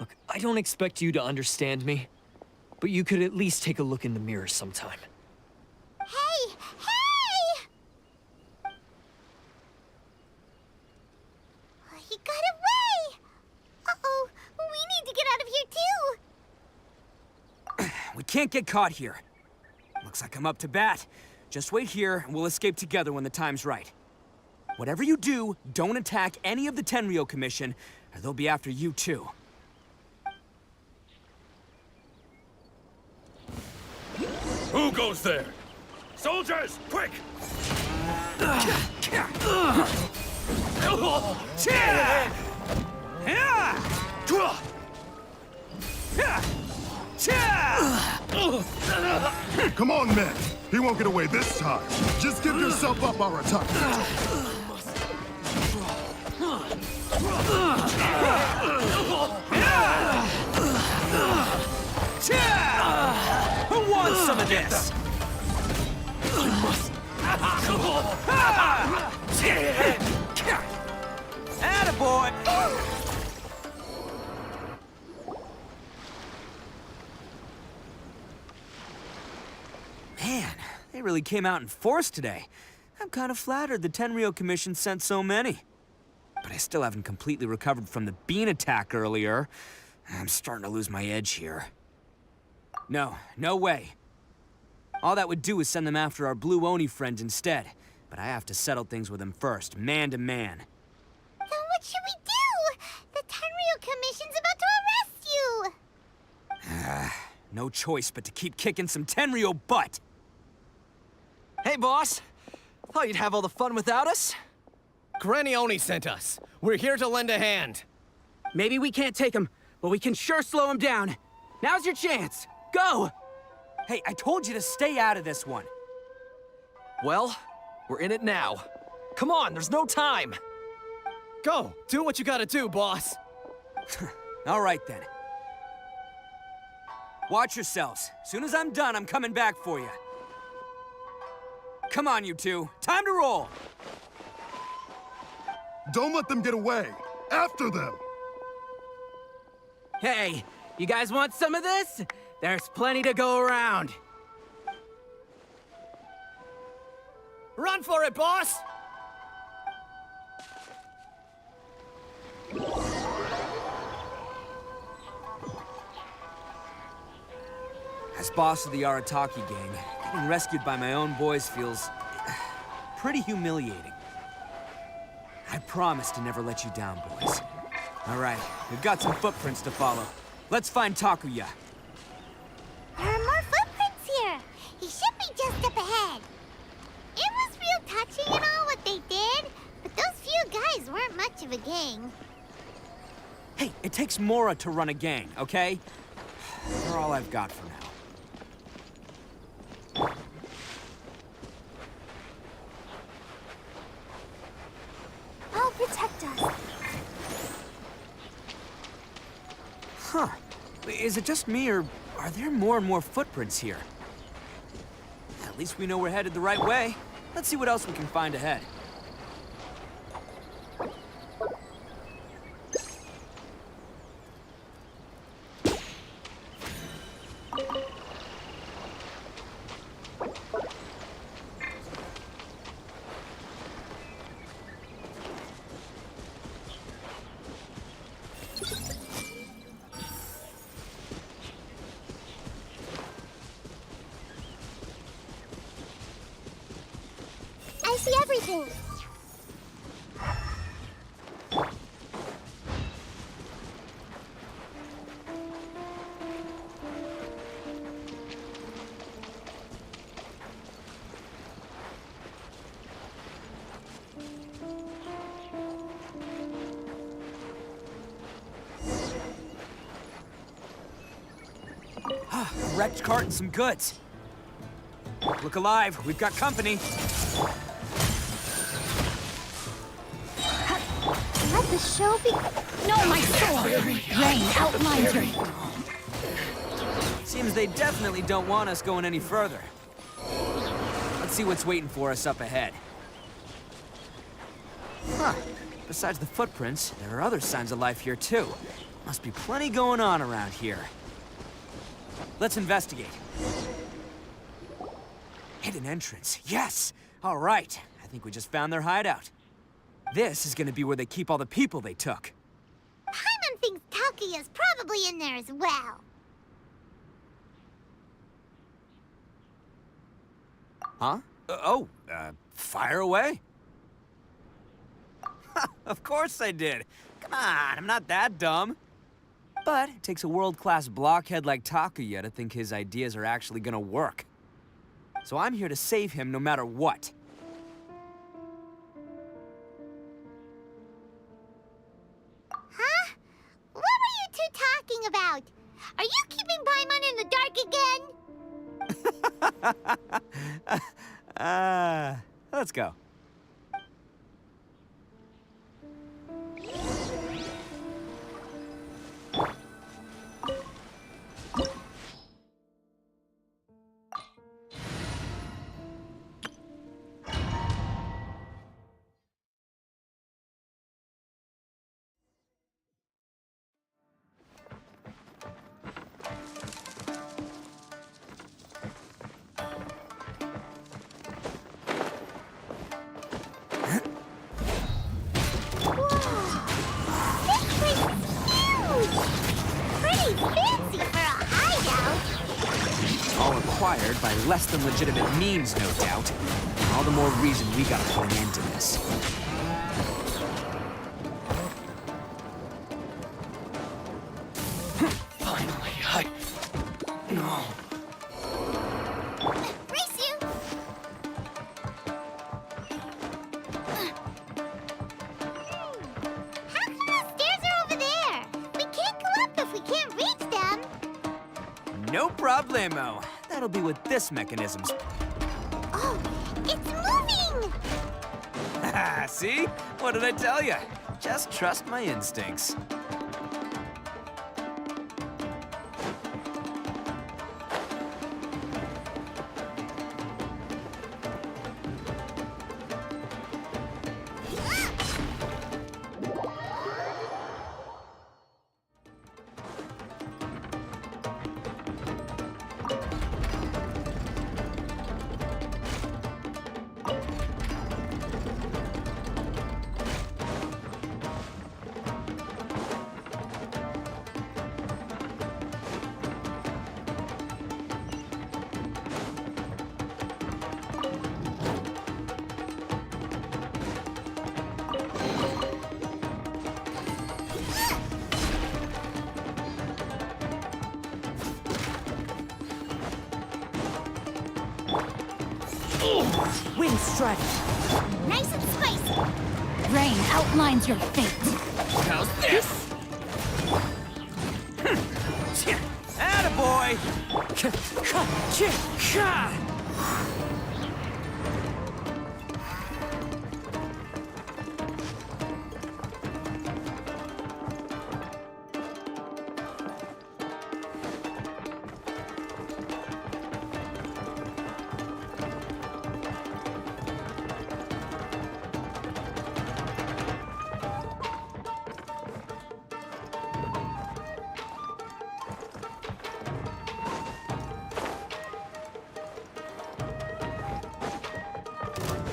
Look, I don't expect you to understand me, but you could at least take a look in the mirror sometime. Hey! Hey! He got away! Uh-oh, we need to get out of here too! We can't get caught here. Looks like I'm up to bat. Just wait here, and we'll escape together when the time's right. Whatever you do, don't attack any of the Tenryo Commission, or they'll be after you too. Who goes there? Soldiers, quick! Come on, men! He won't get away this time! Just give yourself up, Arataki! Who wants some of this? Attaboy! Man, they really came out in force today. I'm kind of flattered the Tenryo Commission sent so many. But I still haven't completely recovered from the bean attack earlier. I'm starting to lose my edge here. No way. All that would do is send them after our blue Oni friend instead. But I have to settle things with him first, man to man. Then what should we do? The Tenryu Commission's about to arrest you! No choice but to keep kicking some Tenryu butt! Hey, boss. Thought you'd have all the fun without us? Granny Oni sent us. We're here to lend a hand. Maybe we can't take him, but we can sure slow him down. Now's your chance. Go! Hey, I told you to stay out of this one. Well, we're in it now. Come on, there's no time. Go, do what you gotta do, boss. All right, then. Watch yourselves. Soon as I'm done, I'm coming back for you. Come on, you two. Time to roll! Don't let them get away. After them. Hey, you guys want some of this? There's plenty to go around. Run for it, boss! As boss of the Arataki gang, getting rescued by my own boys feels pretty humiliating. I promise to never let you down, boys. All right, we've got some footprints to follow. Let's find Takuya. There are more footprints here. He should be just up ahead. It was real touching and all what they did, but those few guys weren't much of a gang. Hey, it takes Mora to run a gang, okay? They're all I've got for now. I'll protect us. Huh. Is it just me, or are there more and more footprints here? At least we know we're headed the right way. Let's see what else we can find ahead. I see everything. A wrecked cart and some goods. Look alive, we've got company. Let the show be... No, my sword! Rain outlines your... Seems they definitely don't want us going any further. Let's see what's waiting for us up ahead. Huh. Besides the footprints, there are other signs of life here too. Must be plenty going on around here. Let's investigate. Hidden entrance. Yes! All right. I think we just found their hideout. This is gonna be where they keep all the people they took. Paimon thinks Takuya's probably in there as well. Huh? Fire away? Of course I did. Come on, I'm not that dumb. But it takes a world-class blockhead like Takuya to think his ideas are actually gonna work. So I'm here to save him no matter what. Huh? What were you two talking about? Are you keeping Paimon in the dark again? Let's go. by less than legitimate means, no doubt. All the more reason we gotta put an end to this. Finally, No. Race you! How come the stairs are over there? We can't go up if we can't reach them. No problemo. That'll be with this mechanism's. Oh, it's moving! See? What did I tell you? Just trust my instincts. Wind strike. Nice and spicy. Rain outlines your fate. How's this? Attaboy!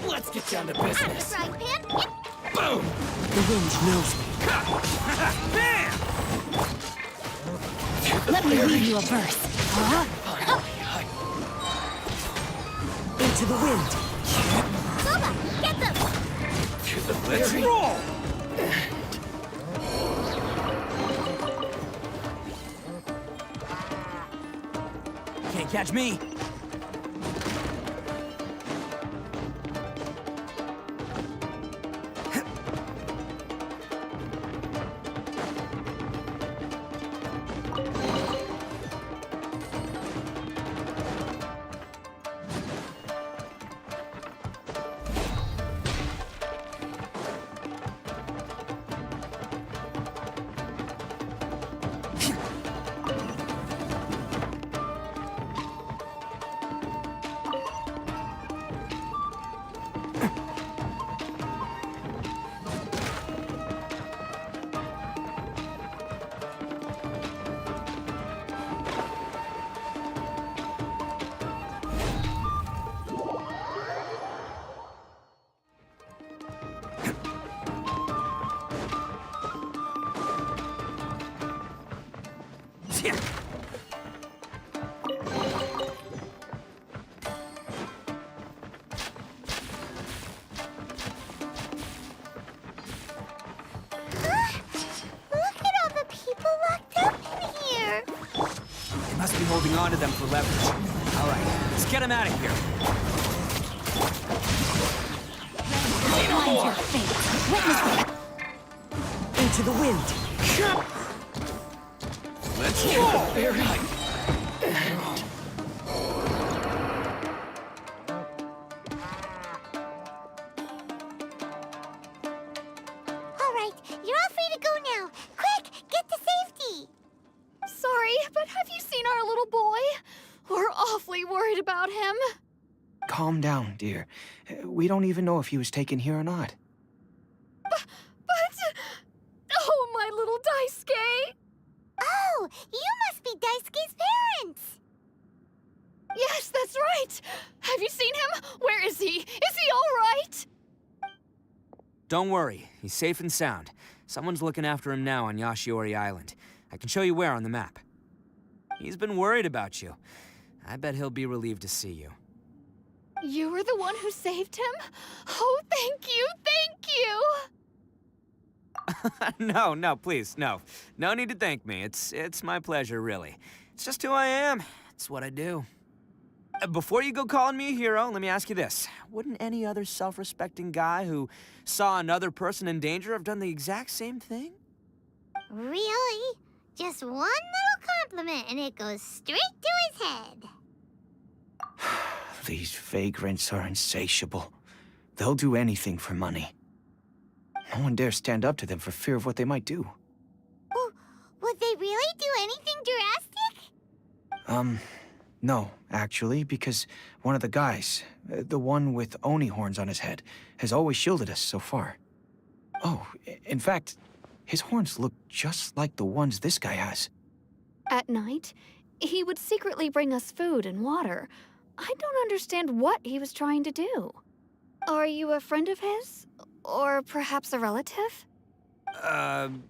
Let's get down to business. Frying pan. Boom! The wind knows me. Bam! Let me read you a verse. Huh? Into the wind. Soba, get them! Let's roll! Can't catch me. Must be holding on to them for leverage. All right, let's get them out of here. Outlines your fate. Witness it. Into the wind. Let's go! Very high. All right, you're all free to go now. Quick, get to safety. Sorry, but have you seen our little boy? We're awfully worried about him. Calm down, dear. We don't even know if he was taken here or not. But... Oh, my little Daisuke! Oh, you must be Daisuke's parents! Yes, that's right! Have you seen him? Where is he? Is he all right? Don't worry, he's safe and sound. Someone's looking after him now on Yashiori Island. I can show you where on the map. He's been worried about you. I bet he'll be relieved to see you. You were the one who saved him? Oh, thank you, thank you! No, please, no. No need to thank me. It's my pleasure, really. It's just who I am. It's what I do. Before you go calling me a hero, let me ask you this. Wouldn't any other self-respecting guy who saw another person in danger have done the exact same thing? Really? Just one little compliment and it goes straight to his head. These vagrants are insatiable. They'll do anything for money. No one dares stand up to them for fear of what they might do. Oh, would they really do anything drastic? No, actually, because one of the guys, the one with Oni horns on his head, has always shielded us so far. Oh, in fact, his horns look just like the ones this guy has. At night, he would secretly bring us food and water. I don't understand what he was trying to do. Are you a friend of his? Or perhaps a relative?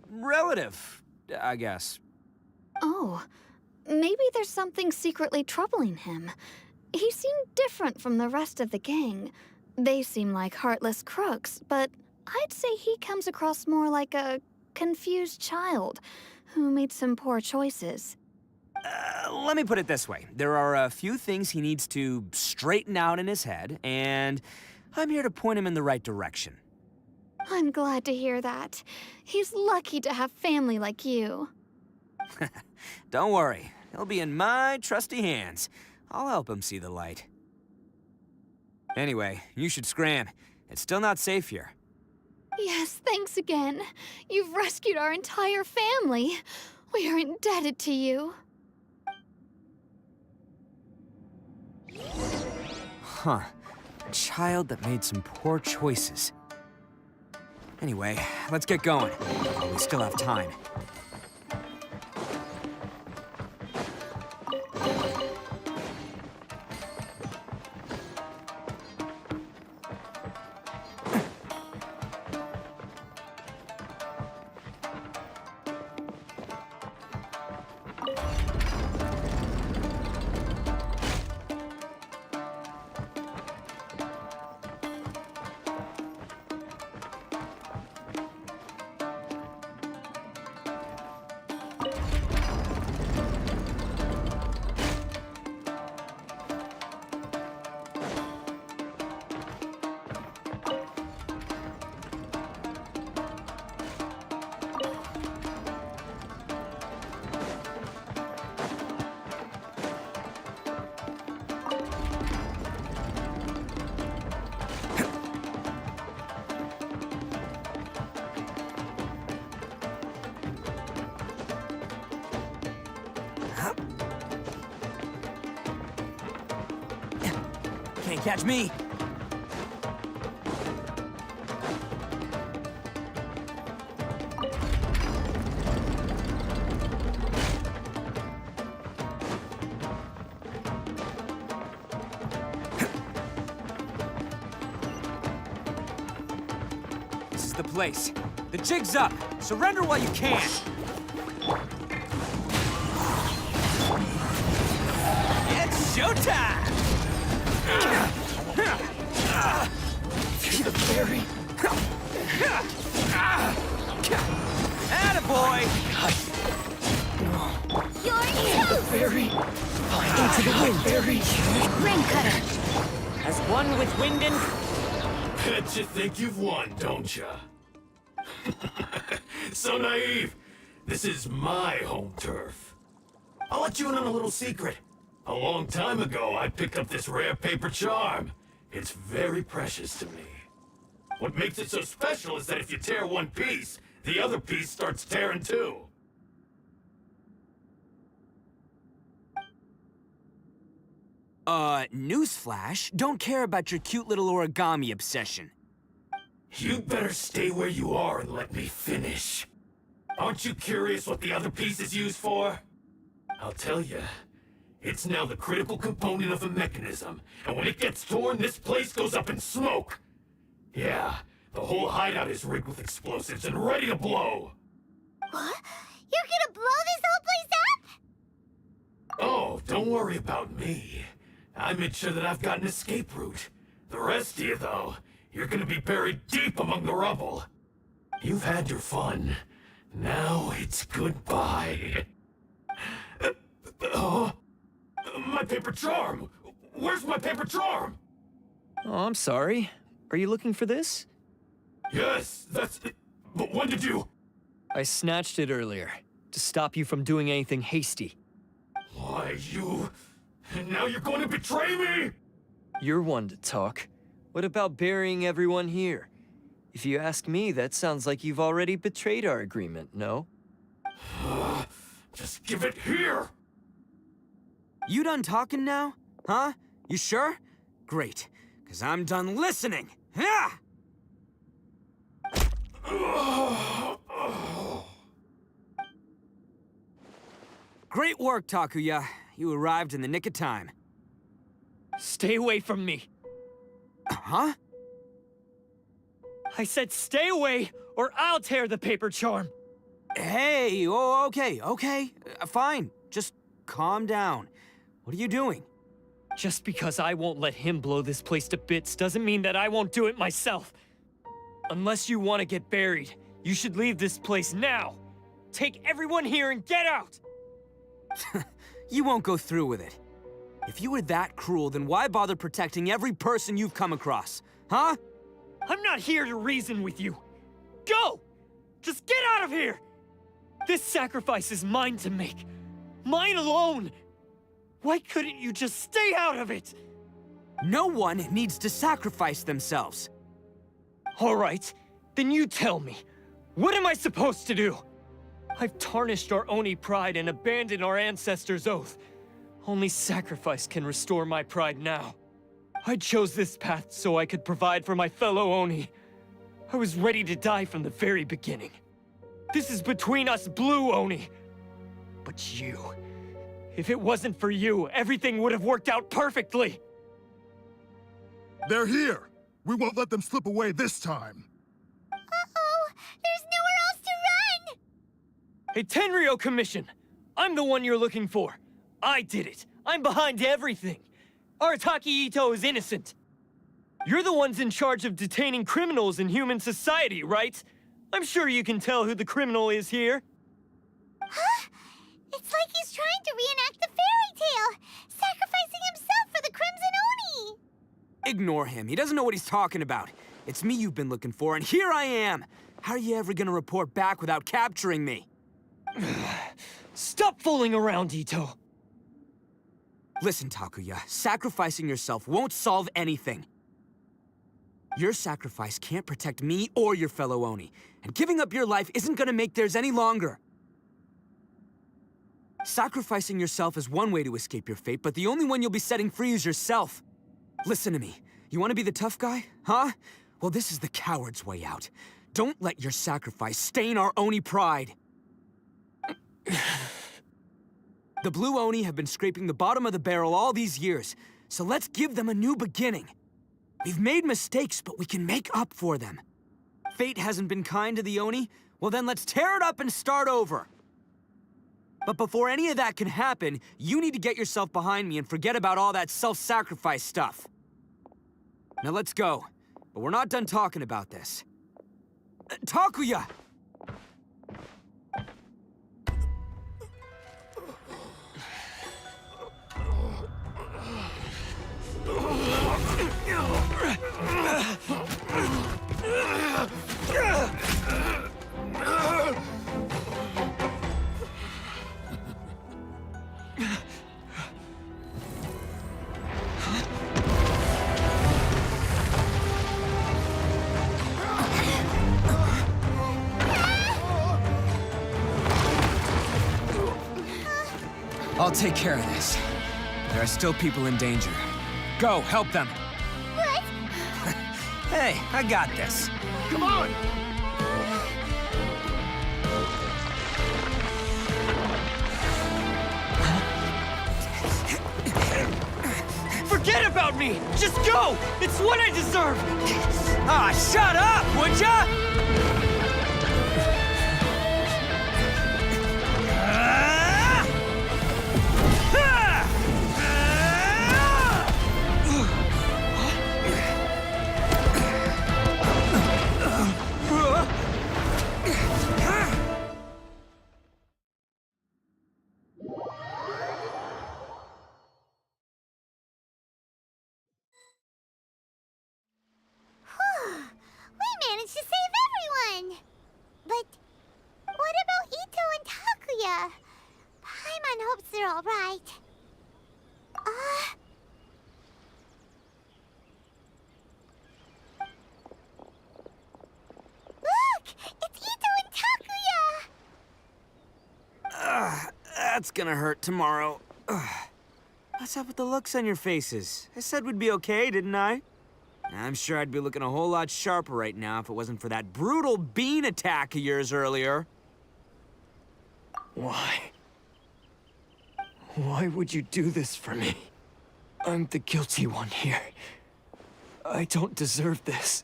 Relative, I guess. Oh, maybe there's something secretly troubling him. He seemed different from the rest of the gang. They seem like heartless crooks, but I'd say he comes across more like a confused child who made some poor choices. Let me put it this way. There are a few things he needs to straighten out in his head, and I'm here to point him in the right direction. I'm glad to hear that. He's lucky to have family like you. Don't worry. He'll be in my trusty hands. I'll help him see the light. Anyway, you should scram. It's still not safe here. Yes, thanks again. You've rescued our entire family. We are indebted to you. Huh. A child that made some poor choices. Anyway, let's get going. We still have time. Can't catch me. This is the place. The jig's up. Surrender while you can. It's showtime! You're the fairy. Attaboy! You're The fairy. into the wind. Fairy. Ring cutter. As one with wind and... Bet you think you've won, don't ya? So naive. This is my home turf. I'll let you in on a little secret. A long time ago, I picked up this rare paper charm. It's very precious to me. What makes it so special is that if you tear one piece, the other piece starts tearing too. Newsflash, don't care about your cute little origami obsession. You'd better stay where you are and let me finish. Aren't you curious what the other piece is used for? I'll tell you. It's now the critical component of the mechanism, and when it gets torn, this place goes up in smoke. Yeah, the whole hideout is rigged with explosives and ready to blow. What? You're gonna blow this whole place Oh, don't worry about me. I made sure that I've got an escape route. The rest of you, though, you're gonna be buried deep among the rubble. You've had your fun. Now it's goodbye. My paper charm! Where's my paper charm? Oh, I'm sorry. Are you looking for this? Yes, that's it. But when did you... I snatched it earlier, to stop you from doing anything hasty. Why, you... And now you're going to betray me? You're one to talk. What about burying everyone here? If you ask me, that sounds like you've already betrayed our agreement, no? Just give it here! You done talking now? Huh? You sure? Great, because I'm done listening. Yeah! Great work, Takuya. You arrived in the nick of time. Stay away from me. Huh? I said stay away, or I'll tear the paper charm. Hey, oh, okay. Fine. Just calm down. What are you doing? Just because I won't let him blow this place to bits doesn't mean that I won't do it myself. Unless you want to get buried, you should leave this place now. Take everyone here and get out! You won't go through with it. If you were that cruel, then why bother protecting every person you've come across? Huh? I'm not here to reason with you. Go! Just get out of here! This sacrifice is mine to make. Mine alone! Why couldn't you just stay out of it? No one needs to sacrifice themselves. All right, then you tell me. What am I supposed to do? I've tarnished our Oni pride and abandoned our ancestors' oath. Only sacrifice can restore my pride now. I chose this path so I could provide for my fellow Oni. I was ready to die from the very beginning. This is between us Blue Oni. But you... If it wasn't for you, everything would have worked out perfectly! They're here! We won't let them slip away this time! Uh-oh! There's nowhere else to run! Hey, Tenryo Commission! I'm the one you're looking for. I did it. I'm behind everything. Arataki Ito is innocent. You're the ones in charge of detaining criminals in human society, right? I'm sure you can tell who the criminal is here. Huh? It's like he's trying to reenact the fairy tale, sacrificing himself for the Crimson Oni! Ignore him. He doesn't know what he's talking about. It's me you've been looking for, and here I am! How are you ever gonna report back without capturing me? Stop fooling around, Ito! Listen, Takuya, sacrificing yourself won't solve anything. Your sacrifice can't protect me or your fellow Oni, and giving up your life isn't gonna make theirs any longer. Sacrificing yourself is one way to escape your fate, but the only one you'll be setting free is yourself. Listen to me. You want to be the tough guy, huh? Well, this is the coward's way out. Don't let your sacrifice stain our Oni pride. The Blue Oni have been scraping the bottom of the barrel all these years, so let's give them a new beginning. We've made mistakes, but we can make up for them. Fate hasn't been kind to the Oni? Well then let's tear it up and start over. But before any of that can happen, you need to get yourself behind me and forget about all that self-sacrifice stuff. Now let's go. But we're not done talking about this. Takuya! I'll take care of this. There are still people in danger. Go, help them. What? Hey, I got this. Come on! Forget about me! Just go! It's what I deserve! Ah, shut up, would ya? Ah! That's gonna hurt tomorrow. Ugh. What's up with the looks on your faces? I said we'd be okay, didn't I? I'm sure I'd be looking a whole lot sharper right now if it wasn't for that brutal bean attack of yours earlier. Why? Why would you do this for me? I'm the guilty one here. I don't deserve this.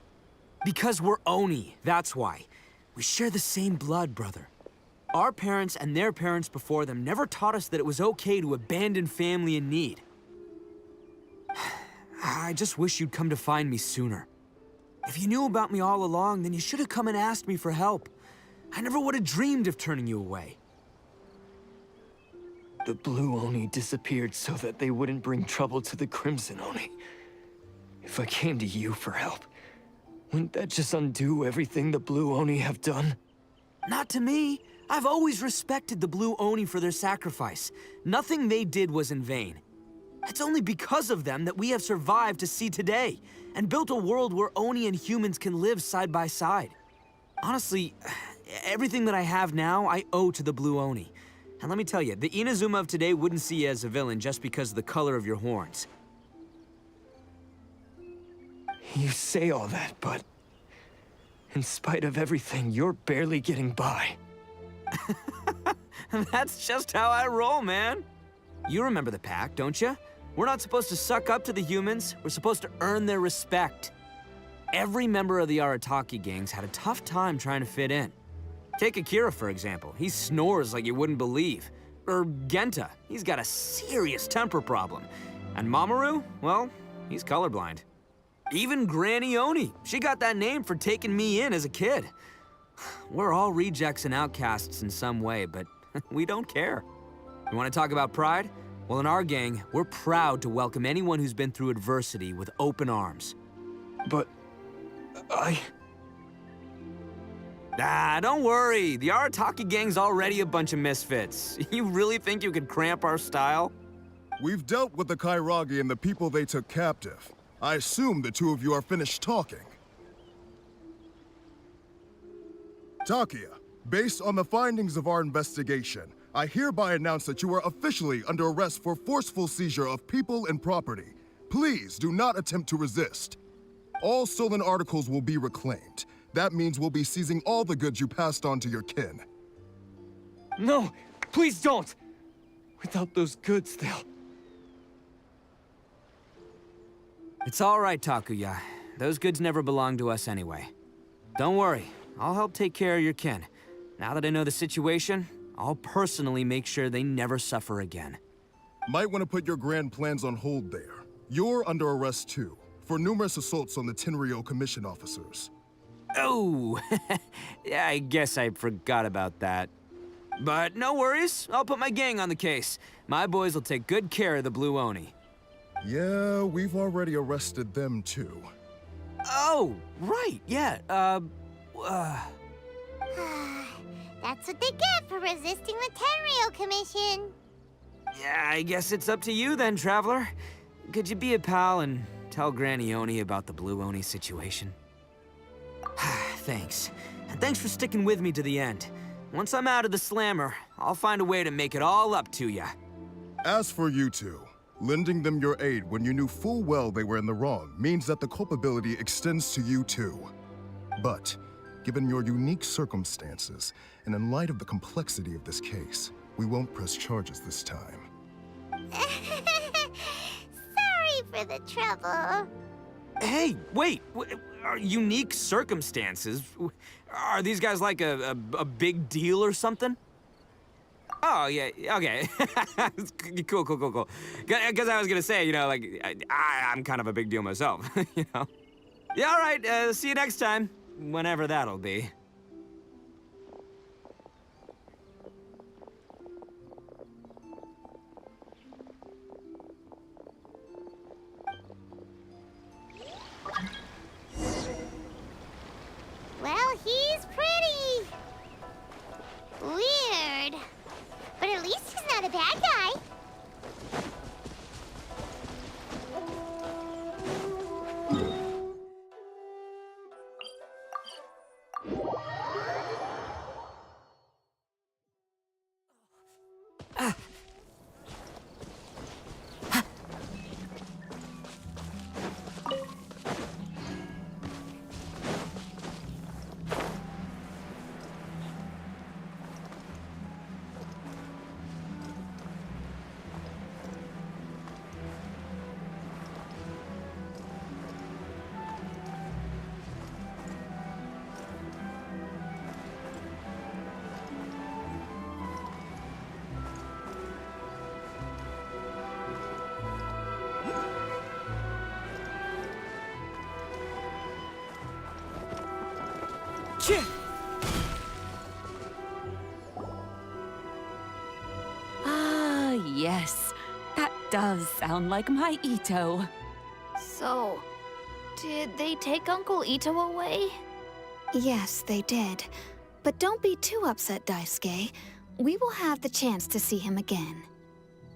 Because we're Oni, that's why. We share the same blood, brother. Our parents and their parents before them never taught us that it was okay to abandon family in need. I just wish you'd come to find me sooner. If you knew about me all along, then you should have come and asked me for help. I never would have dreamed of turning you away. The Blue Oni disappeared so that they wouldn't bring trouble to the Crimson Oni. If I came to you for help, wouldn't that just undo everything the Blue Oni have done? Not to me. I've always respected the Blue Oni for their sacrifice. Nothing they did was in vain. It's only because of them that we have survived to see today, and built a world where Oni and humans can live side by side. Honestly, everything that I have now, I owe to the Blue Oni. And let me tell you, the Inazuma of today wouldn't see you as a villain just because of the color of your horns. You say all that, but in spite of everything, you're barely getting by. That's just how I roll, man. You remember the pact, don't you? We're not supposed to suck up to the humans. We're supposed to earn their respect. Every member of the Arataki gangs had a tough time trying to fit in. Take Akira, for example. He snores like you wouldn't believe. Or Genta. He's got a serious temper problem. And Mamoru, well, he's colorblind. Even Granny Oni. She got that name for taking me in as a kid. We're all rejects and outcasts in some way, but we don't care. You want to talk about pride? Well, in our gang, we're proud to welcome anyone who's been through adversity with open arms. But don't worry. The Arataki gang's already a bunch of misfits. You really think you could cramp our style? We've dealt with the Kairagi and the people they took captive. I assume the two of you are finished talking. Takia, based on the findings of our investigation, I hereby announce that you are officially under arrest for forceful seizure of people and property. Please do not attempt to resist. All stolen articles will be reclaimed. That means we'll be seizing all the goods you passed on to your kin. No, please don't! Without those goods, they'll... It's all right, Takuya. Those goods never belonged to us anyway. Don't worry, I'll help take care of your kin. Now that I know the situation, I'll personally make sure they never suffer again. Might want to put your grand plans on hold there. You're under arrest too, for numerous assaults on the Tenryo Commission officers. Oh, yeah, I guess I forgot about that. But no worries, I'll put my gang on the case. My boys will take good care of the Blue Oni. Yeah, we've already arrested them too. Oh, right, yeah, That's what they get for resisting the Tenryo Commission. Yeah, I guess it's up to you then, Traveler. Could you be a pal and tell Granny Oni about the Blue Oni situation? Thanks. And thanks for sticking with me to the end. Once I'm out of the slammer, I'll find a way to make it all up to ya. As for you two, lending them your aid when you knew full well they were in the wrong means that the culpability extends to you too. But, given your unique circumstances, and in light of the complexity of this case, we won't press charges this time. Sorry for the trouble. Hey, wait! Are unique circumstances? Are these guys like a big deal or something? Oh, yeah, okay. Cool. Because I was gonna say, you know, like, I'm kind of a big deal myself, you know? Yeah, all right, see you next time. Whenever that'll be. Well, he's pretty. Weird. But at least he's not a bad guy. Ah, yes. That does sound like my Ito. So, did they take Uncle Ito away? Yes, they did. But don't be too upset, Daisuke. We will have the chance to see him again.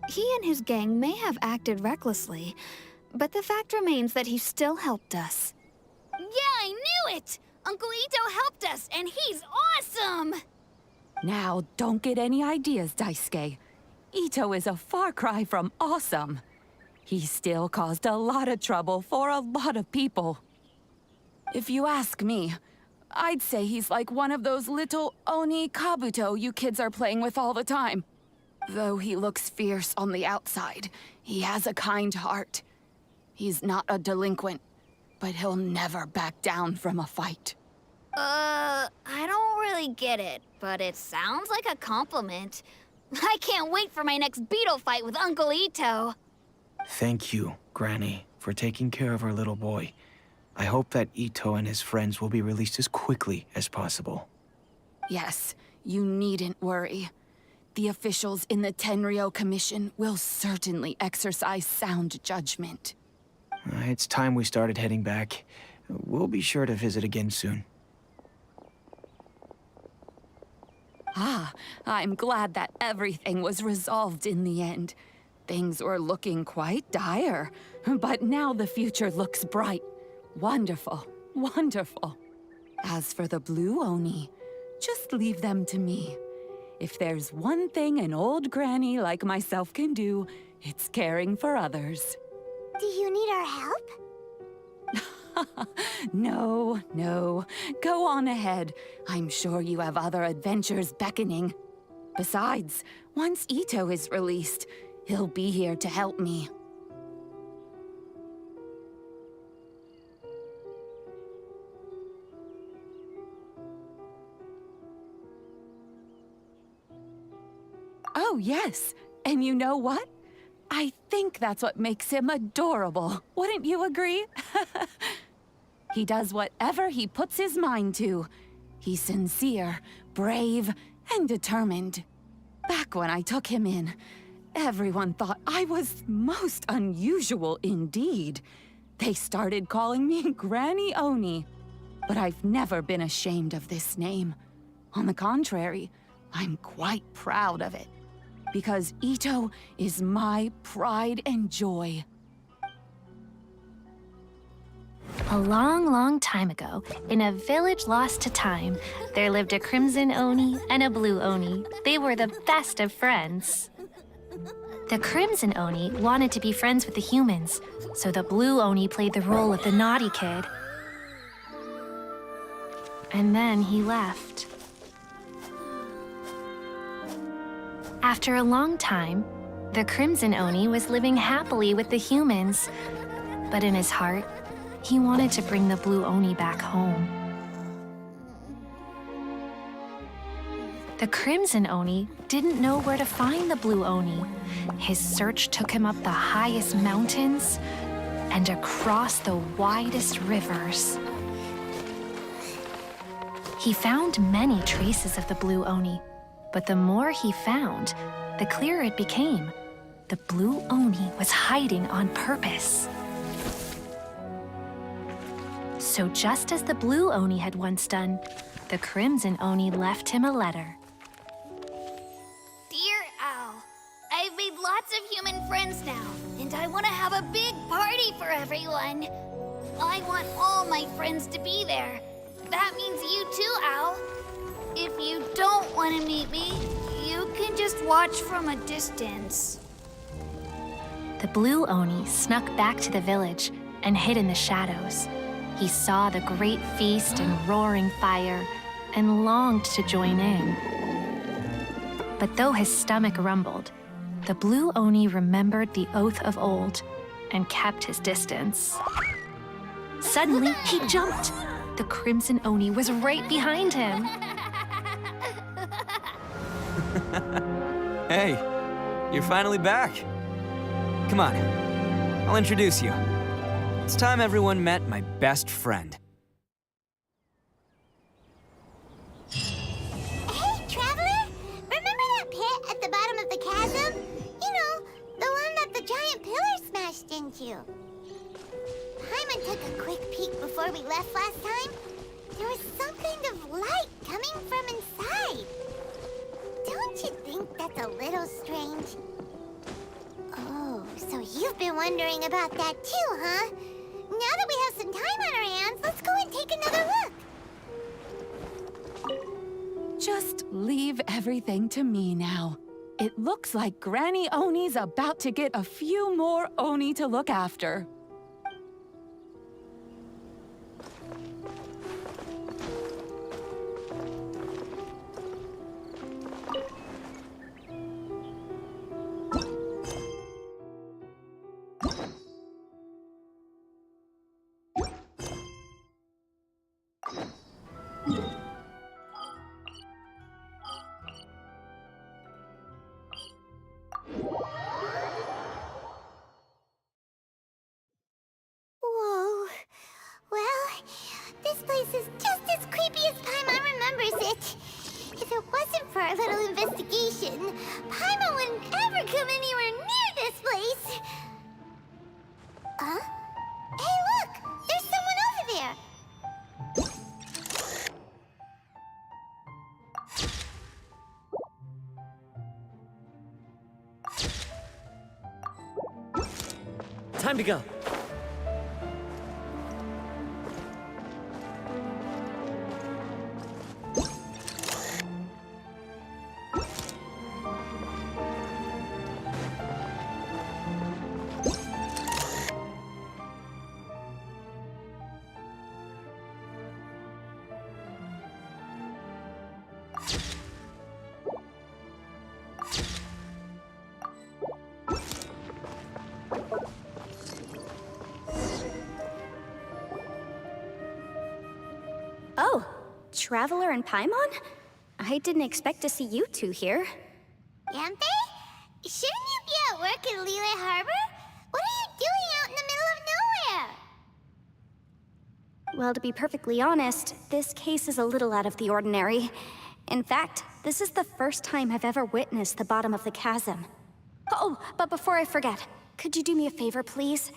He and his gang may have acted recklessly, but the fact remains that he still helped us. Yeah, I knew it! Uncle Ito helped us, and he's awesome! Now, don't get any ideas, Daisuke. Ito is a far cry from awesome. He still caused a lot of trouble for a lot of people. If you ask me, I'd say he's like one of those little Oni Kabuto you kids are playing with all the time. Though he looks fierce on the outside, he has a kind heart. He's not a delinquent, but he'll never back down from a fight. I don't really get it, but it sounds like a compliment. I can't wait for my next beetle fight with Uncle Ito. Thank you, Granny, for taking care of our little boy. I hope that Ito and his friends will be released as quickly as possible. Yes, you needn't worry. The officials in the Tenryo Commission will certainly exercise sound judgment. It's time we started heading back. We'll be sure to visit again soon. Ah, I'm glad that everything was resolved in the end. Things were looking quite dire, but now the future looks bright. Wonderful, wonderful. As for the Blue Oni, just leave them to me. If there's one thing an old granny like myself can do, it's caring for others. Do you need our help? No, no. Go on ahead. I'm sure you have other adventures beckoning. Besides, once Ito is released, he'll be here to help me. Oh, yes. And you know what? I think that's what makes him adorable. Wouldn't you agree? He does whatever he puts his mind to. He's sincere, brave, and determined. Back when I took him in, everyone thought I was most unusual indeed. They started calling me Granny Oni. But I've never been ashamed of this name. On the contrary, I'm quite proud of it. Because Ito is my pride and joy. A long, long time ago, in a village lost to time, there lived a Crimson Oni and a Blue Oni. They were the best of friends. The Crimson Oni wanted to be friends with the humans, so the Blue Oni played the role of the naughty kid. And then he left. After a long time, the Crimson Oni was living happily with the humans, but in his heart, he wanted to bring the Blue Oni back home. The Crimson Oni didn't know where to find the Blue Oni. His search took him up the highest mountains and across the widest rivers. He found many traces of the Blue Oni, but the more he found, the clearer it became. The Blue Oni was hiding on purpose. So just as the Blue Oni had once done, the Crimson Oni left him a letter. Dear Al, I've made lots of human friends now, and I want to have a big party for everyone. I want all my friends to be there. That means you too, Al. If you don't want to meet me, you can just watch from a distance. The Blue Oni snuck back to the village and hid in the shadows. He saw the great feast and roaring fire and longed to join in. But though his stomach rumbled, the Blue Oni remembered the oath of old and kept his distance. Suddenly, he jumped. The Crimson Oni was right behind him. Hey, you're finally back. Come on, I'll introduce you. It's time everyone met my best friend. Paimon took a quick peek before we left last time. There was some kind of light coming from inside. Don't you think that's a little strange? Oh, so you've been wondering about that too, huh? Now that we have some time on our hands, let's go and take another look. Just leave everything to me now. It looks like Granny Oni's about to get a few more Oni to look after. Whoa. Well, this place is just as creepy as Paimon remembers it. If it wasn't for our little investigation, Paimon wouldn't ever come anywhere near this place. Huh? Hey, look! There's someone over there! Time to go. Oh, Traveler and Paimon? I didn't expect to see you two here. Yampe? Shouldn't you be at work in Liyue Harbor? What are you doing out in the middle of nowhere? Well, to be perfectly honest, this case is a little out of the ordinary. In fact, this is the first time I've ever witnessed the bottom of the chasm. Oh, but before I forget, could you do me a favor, please?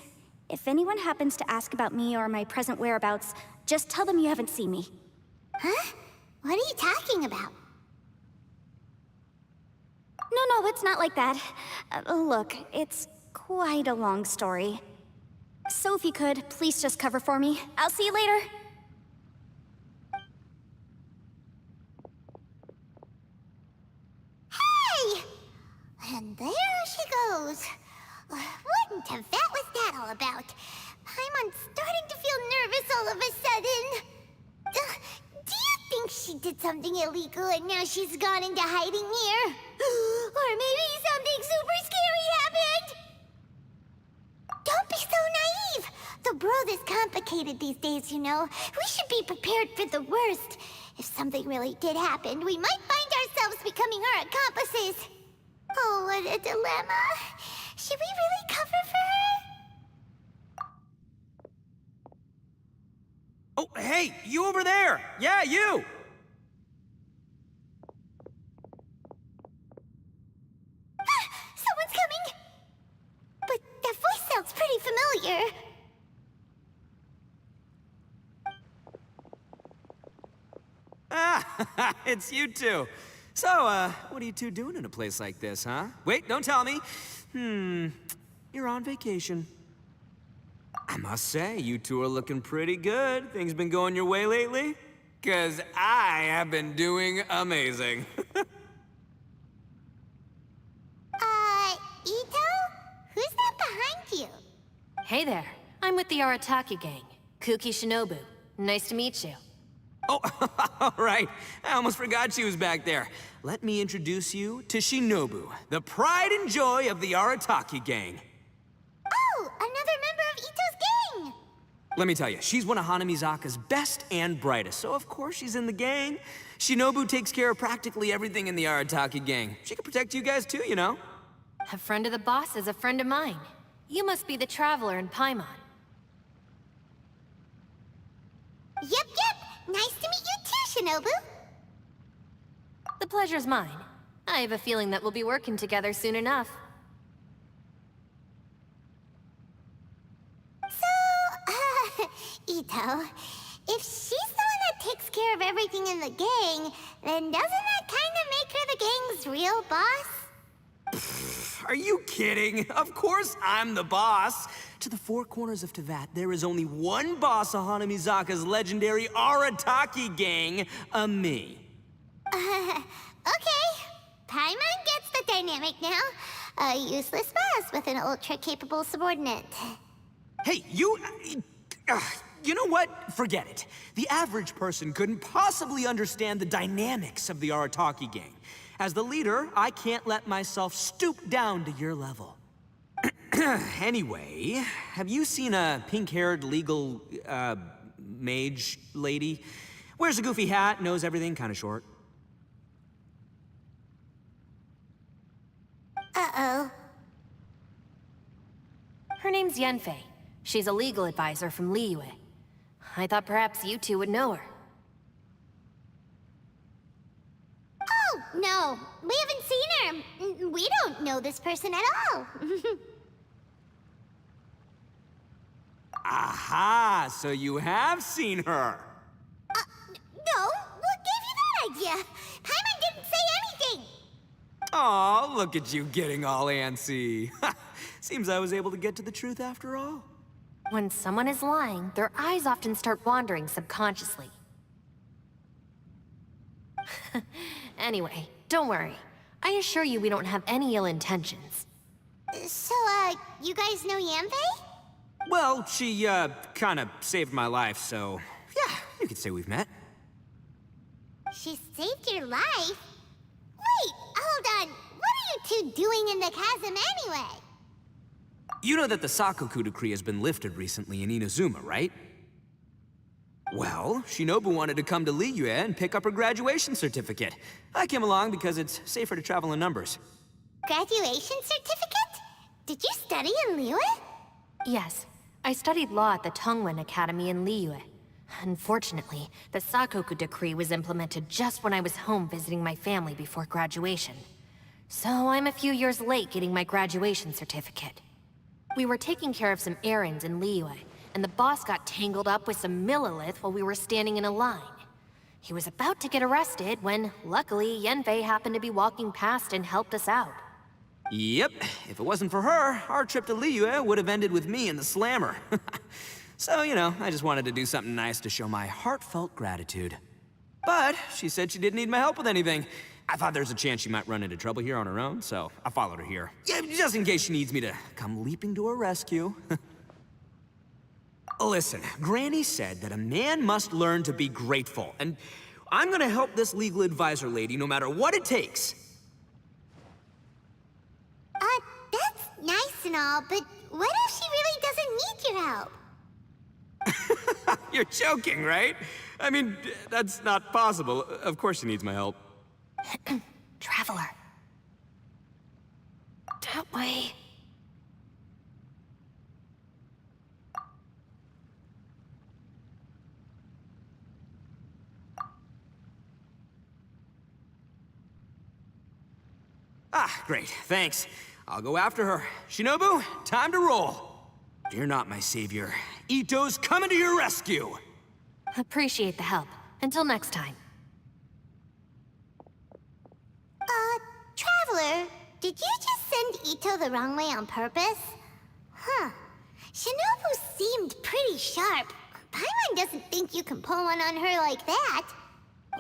If anyone happens to ask about me or my present whereabouts, just tell them you haven't seen me. Huh? What are you talking about? No, it's not like that. Look, it's quite a long story. So if you could, please just cover for me. I'll see you later. Hey! And there she goes. What in Tibet was that all about? Paimon's starting to feel nervous all of a sudden. Do you think she did something illegal and now she's gone into hiding here? Or maybe something super scary happened? Don't be so naive! The world is complicated these days, you know. We should be prepared for the worst. If something really did happen, we might find ourselves becoming her accomplices. Oh, what a dilemma. Should we really cover for her? Oh, hey, you over there! Yeah, you! Someone's coming! But that voice sounds pretty familiar. Ah, it's you two. So, what are you two doing in a place like this, huh? Wait, don't tell me. You're on vacation. I must say, you two are looking pretty good. Things been going your way lately? 'Cause I have been doing amazing. Ito? Who's that behind you? Hey there. I'm with the Arataki gang. Kuki Shinobu. Nice to meet you. Oh, all right. I almost forgot she was back there. Let me introduce you to Shinobu, the pride and joy of the Arataki gang. Oh, another member of Ito's gang! Let me tell you, she's one of Hanamizaka's best and brightest, so of course she's in the gang. Shinobu takes care of practically everything in the Arataki gang. She can protect you guys too, you know? A friend of the boss is a friend of mine. You must be the Traveler in Paimon. Yep. Nice to meet you too, Shinobu. The pleasure's mine. I have a feeling that we'll be working together soon enough. Well, if she's the one that takes care of everything in the gang, then doesn't that kind of make her the gang's real boss? Are you kidding? Of course I'm the boss. To the four corners of Teyvat, there is only one boss of Hana Mizaka's legendary Arataki gang, me. Okay. Paimon gets the dynamic now. A useless boss with an ultra-capable subordinate. Hey, you know what? Forget it. The average person couldn't possibly understand the dynamics of the Arataki gang. As the leader, I can't let myself stoop down to your level. Anyway, have you seen a pink-haired legal, mage lady? Wears a goofy hat, knows everything, kinda short. Uh-oh. Her name's Yanfei. She's a legal advisor from Liyue. I thought perhaps you two would know her. Oh, no. We haven't seen her. We don't know this person at all. Aha! So you have seen her! No, what gave you that idea? Paimon didn't say anything! Aw, look at you getting all antsy. Seems I was able to get to the truth after all. When someone is lying, their eyes often start wandering subconsciously. Anyway, don't worry. I assure you we don't have any ill intentions. So, you guys know Yanfei? Well, she, kinda saved my life, so... yeah, you could say we've met. She saved your life? Wait, hold on. What are you two doing in the chasm anyway? You know that the Sakoku decree has been lifted recently in Inazuma, right? Well, Shinobu wanted to come to Liyue and pick up her graduation certificate. I came along because it's safer to travel in numbers. Graduation certificate? Did you study in Liyue? Yes. I studied law at the Tongwen Academy in Liyue. Unfortunately, the Sakoku decree was implemented just when I was home visiting my family before graduation. So I'm a few years late getting my graduation certificate. We were taking care of some errands in Liyue, and the boss got tangled up with some Millilith while we were standing in a line. He was about to get arrested when, luckily, Yanfei happened to be walking past and helped us out. Yep, if it wasn't for her, our trip to Liyue would have ended with me and the Slammer. So, you know, I just wanted to do something nice to show my heartfelt gratitude. But she said she didn't need my help with anything. I thought there's a chance she might run into trouble here on her own, so I followed her here. Yeah, just in case she needs me to come leaping to her rescue. Listen, Granny said that a man must learn to be grateful, and I'm gonna help this legal advisor lady no matter what it takes. That's nice and all, but what if she really doesn't need your help? You're joking, right? I mean, that's not possible. Of course she needs my help. Traveler. That way. Ah, great, thanks. I'll go after her. Shinobu, time to roll. Fear not, my savior. Ito's coming to your rescue! Appreciate the help. Until next time. Traveler, did you just send Ito the wrong way on purpose? Huh. Shinobu seemed pretty sharp. Paimon doesn't think you can pull one on her like that.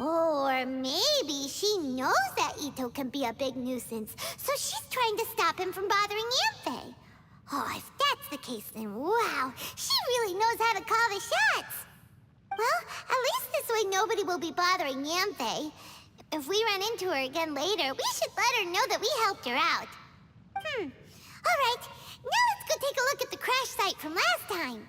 Or maybe she knows that Ito can be a big nuisance, so she's trying to stop him from bothering Yanfei. Oh, if that's the case, then wow, she really knows how to call the shots. Well, at least this way nobody will be bothering Yanfei. If we run into her again later, we should let her know that we helped her out. All right, now let's go take a look at the crash site from last time.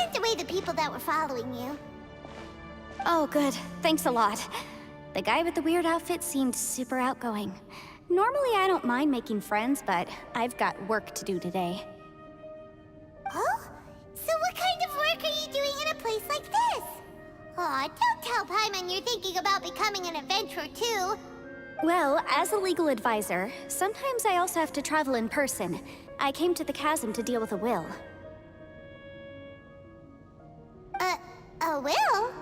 sent away the people that were following you. Oh, good. Thanks a lot. The guy with the weird outfit seemed super outgoing. Normally I don't mind making friends, but I've got work to do today. Oh? So what kind of work are you doing in a place like this? Aw, don't tell Paimon you're thinking about becoming an adventurer too. Well, as a legal advisor, sometimes I also have to travel in person. I came to the chasm to deal with a will. A will?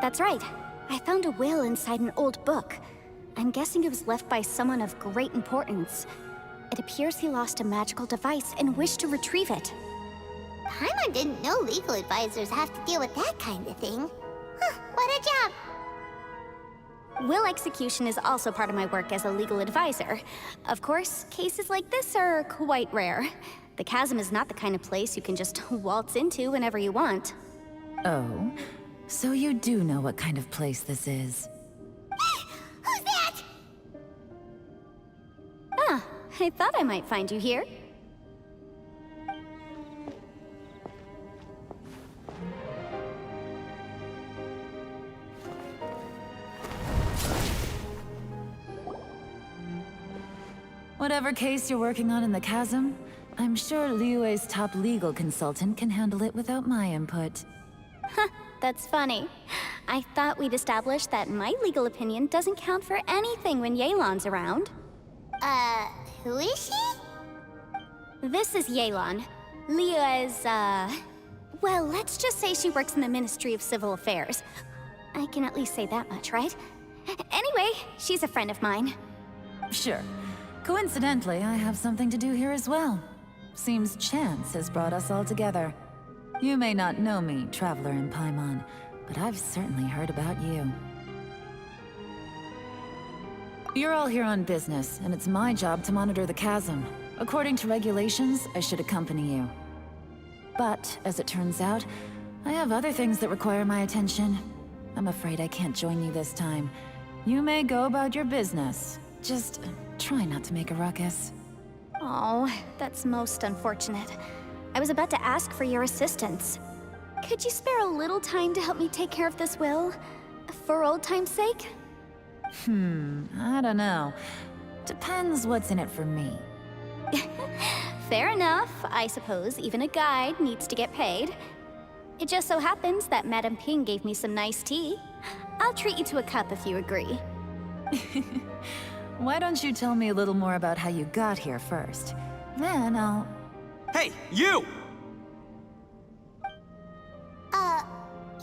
That's right. I found a will inside an old book. I'm guessing it was left by someone of great importance. It appears he lost a magical device and wished to retrieve it. Paimon didn't know legal advisors have to deal with that kind of thing. Huh, what a job! Will execution is also part of my work as a legal advisor. Of course, cases like this are quite rare. The chasm is not the kind of place you can just waltz into whenever you want. Oh, so you do know what kind of place this is. Who's that? Ah, I thought I might find you here. Whatever case you're working on in the chasm, I'm sure Liyue's top legal consultant can handle it without my input. Huh, that's funny. I thought we'd established that my legal opinion doesn't count for anything when Yelan's around. Who is she? This is Yelan. Liyue's, well, let's just say she works in the Ministry of Civil Affairs. I can at least say that much, right? Anyway, she's a friend of mine. Sure. Coincidentally, I have something to do here as well. Seems chance has brought us all together. You may not know me, Traveler in Paimon, but I've certainly heard about you. You're all here on business, and it's my job to monitor the chasm. According to regulations, I should accompany you. But, as it turns out, I have other things that require my attention. I'm afraid I can't join you this time. You may go about your business. Just try not to make a ruckus. Oh, that's most unfortunate. I was about to ask for your assistance. Could you spare a little time to help me take care of this will? For old time's sake? I don't know. Depends what's in it for me. Fair enough. I suppose even a guide needs to get paid. It just so happens that Madame Ping gave me some nice tea. I'll treat you to a cup if you agree. Why don't you tell me a little more about how you got here first? Then I'll... Hey, you!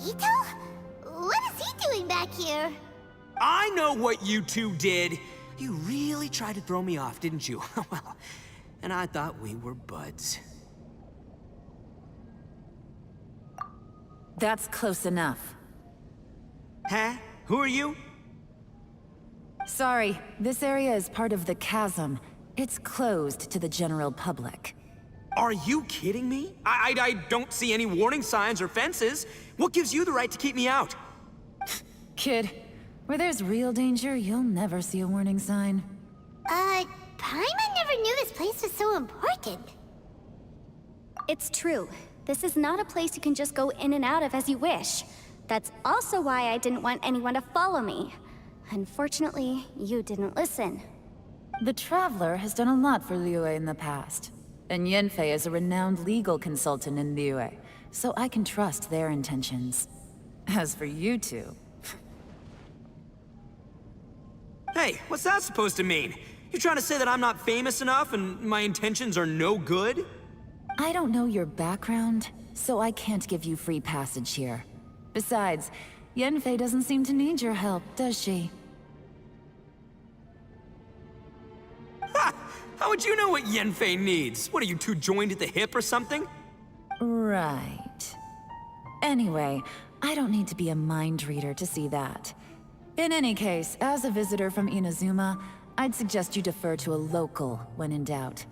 Ito? What is he doing back here? I know what you two did. You really tried to throw me off, didn't you? Well, and I thought we were buds. That's close enough. Huh? Who are you? Sorry, this area is part of the chasm. It's closed to the general public. Are you kidding me? I don't see any warning signs or fences. What gives you the right to keep me out? Kid, where there's real danger, you'll never see a warning sign. Paimon never knew this place was so important. It's true. This is not a place you can just go in and out of as you wish. That's also why I didn't want anyone to follow me. Unfortunately, you didn't listen. The Traveler has done a lot for Liyue in the past. And Yanfei is a renowned legal consultant in Liyue, so I can trust their intentions. As for you two... Hey, what's that supposed to mean? You trying to say that I'm not famous enough and my intentions are no good? I don't know your background, so I can't give you free passage here. Besides, Yanfei doesn't seem to need your help, does she? Ha! How would you know what Yanfei needs? What, are you two joined at the hip or something? Right. Anyway, I don't need to be a mind reader to see that. In any case, as a visitor from Inazuma, I'd suggest you defer to a local when in doubt.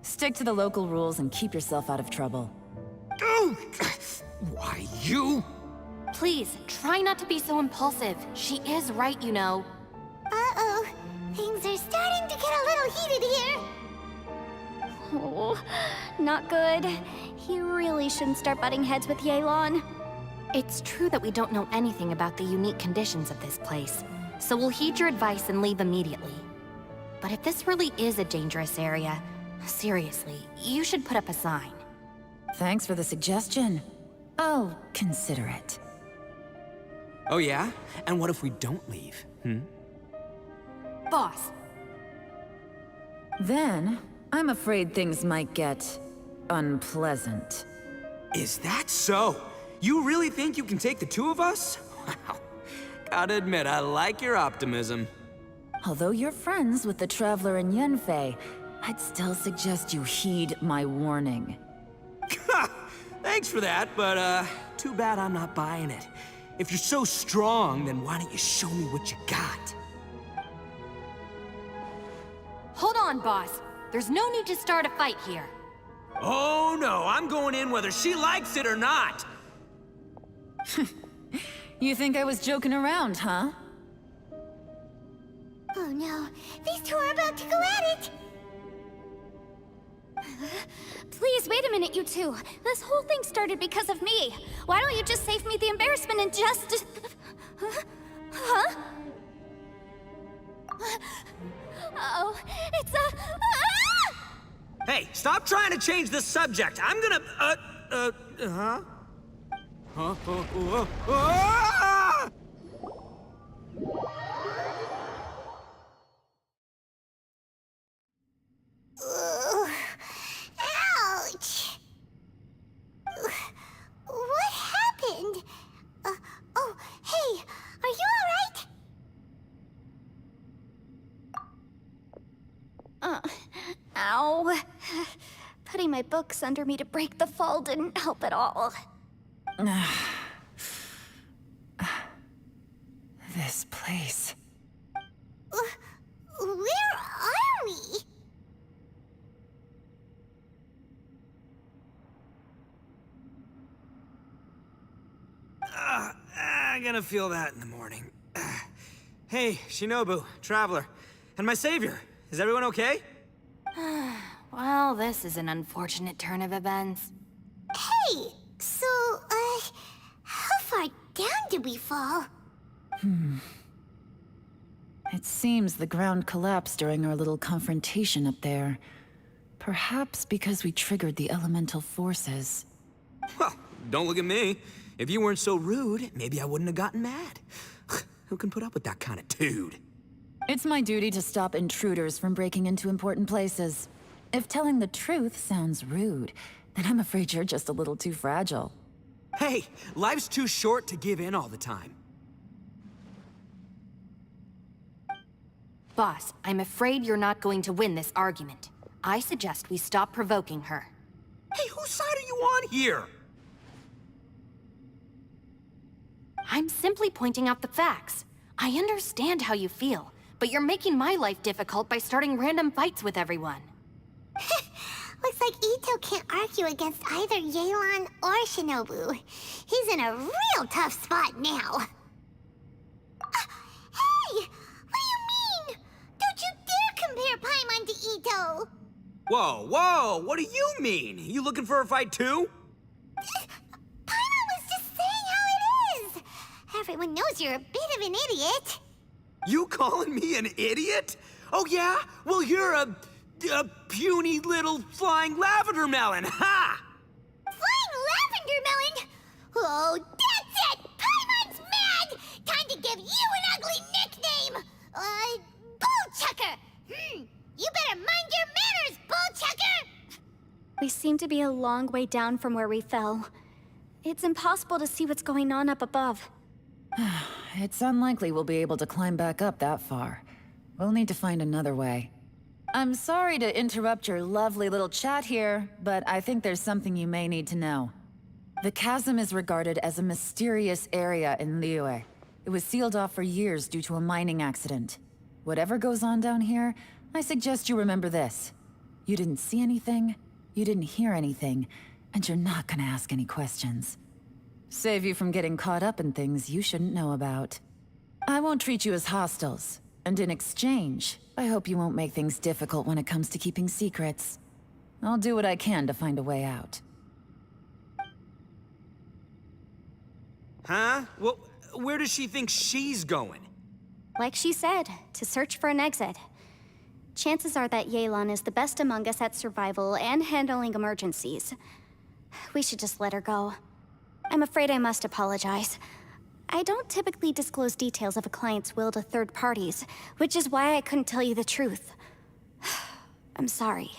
Stick to the local rules and keep yourself out of trouble. Oh! Why, you? Please, try not to be so impulsive. She is right, you know. Uh-oh. Things are starting to get a little heated here. Oh, not good. He really shouldn't start butting heads with Yelan. It's true that we don't know anything about the unique conditions of this place, so we'll heed your advice and leave immediately. But if this really is a dangerous area, seriously, you should put up a sign. Thanks for the suggestion. I'll consider it. Oh yeah? And what if we don't leave, Boss! Then, I'm afraid things might get unpleasant. Is that so? You really think you can take the two of us? Wow. Gotta admit, I like your optimism. Although you're friends with the Traveler and Yenfei, I'd still suggest you heed my warning. Thanks for that, but too bad I'm not buying it. If you're so strong, then why don't you show me what you got? Hold on, boss. There's no need to start a fight here. Oh no, I'm going in whether she likes it or not! You think I was joking around, huh? Oh no, these two are about to go at it! Please, wait a minute, you two. This whole thing started because of me. Why don't you just save me the embarrassment and just... Huh? Oh, it's a... Ah! Hey, stop trying to change the subject. I'm gonna, huh? Huh? Ah! Ouch! What happened? Oh, hey, are you alright? Ow. Putting my books under me to break the fall didn't help at all. This place. Where are we? I'm gonna feel that in the morning. Hey, Shinobu, Traveler, and my savior. Is everyone okay? Well, this is an unfortunate turn of events. Hey, so, how far down did we fall? It seems the ground collapsed during our little confrontation up there. Perhaps because we triggered the elemental forces. Well, don't look at me. If you weren't so rude, maybe I wouldn't have gotten mad. Who can put up with that kind of dude? It's my duty to stop intruders from breaking into important places. If telling the truth sounds rude, then I'm afraid you're just a little too fragile. Hey, life's too short to give in all the time. Boss, I'm afraid you're not going to win this argument. I suggest we stop provoking her. Hey, whose side are you on here? I'm simply pointing out the facts. I understand how you feel, but you're making my life difficult by starting random fights with everyone. Looks like Ito can't argue against either Yelan or Shinobu. He's in a real tough spot now. Hey! What do you mean? Don't you dare compare Paimon to Ito! Whoa, whoa, what do you mean? You looking for a fight too? Paimon was just saying how it is! Everyone knows you're a bit of an idiot. You calling me an idiot? Oh yeah? Well, you're a puny little flying lavender melon, ha! Flying lavender melon? Oh, that's it! Paimon's mad! Time to give you an ugly nickname! Bullchucker! You better mind your manners, Bullchucker! We seem to be a long way down from where we fell. It's impossible to see what's going on up above. It's unlikely we'll be able to climb back up that far. We'll need to find another way. I'm sorry to interrupt your lovely little chat here, but I think there's something you may need to know. The chasm is regarded as a mysterious area in Liyue. It was sealed off for years due to a mining accident. Whatever goes on down here, I suggest you remember this. You didn't see anything, you didn't hear anything, and you're not gonna ask any questions. Save you from getting caught up in things you shouldn't know about. I won't treat you as hostiles, and in exchange, I hope you won't make things difficult when it comes to keeping secrets. I'll do what I can to find a way out. Huh? Well, where does she think she's going? Like she said, to search for an exit. Chances are that Yelan is the best among us at survival and handling emergencies. We should just let her go. I'm afraid I must apologize. I don't typically disclose details of a client's will to third parties, which is why I couldn't tell you the truth. I'm sorry.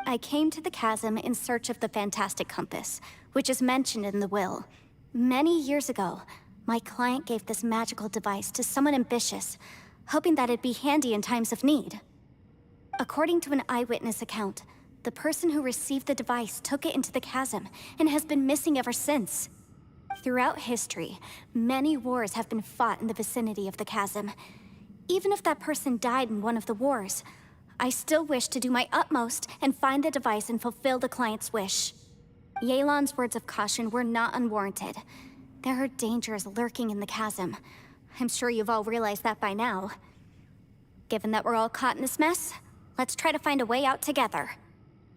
I came to the chasm in search of the Fantastic Compass, which is mentioned in the will. Many years ago, my client gave this magical device to someone ambitious, hoping that it'd be handy in times of need. According to an eyewitness account, the person who received the device took it into the chasm and has been missing ever since. Throughout history, many wars have been fought in the vicinity of the chasm. Even if that person died in one of the wars, I still wish to do my utmost and find the device and fulfill the client's wish. Yelan's words of caution were not unwarranted. There are dangers lurking in the chasm. I'm sure you've all realized that by now. Given that we're all caught in this mess, let's try to find a way out together.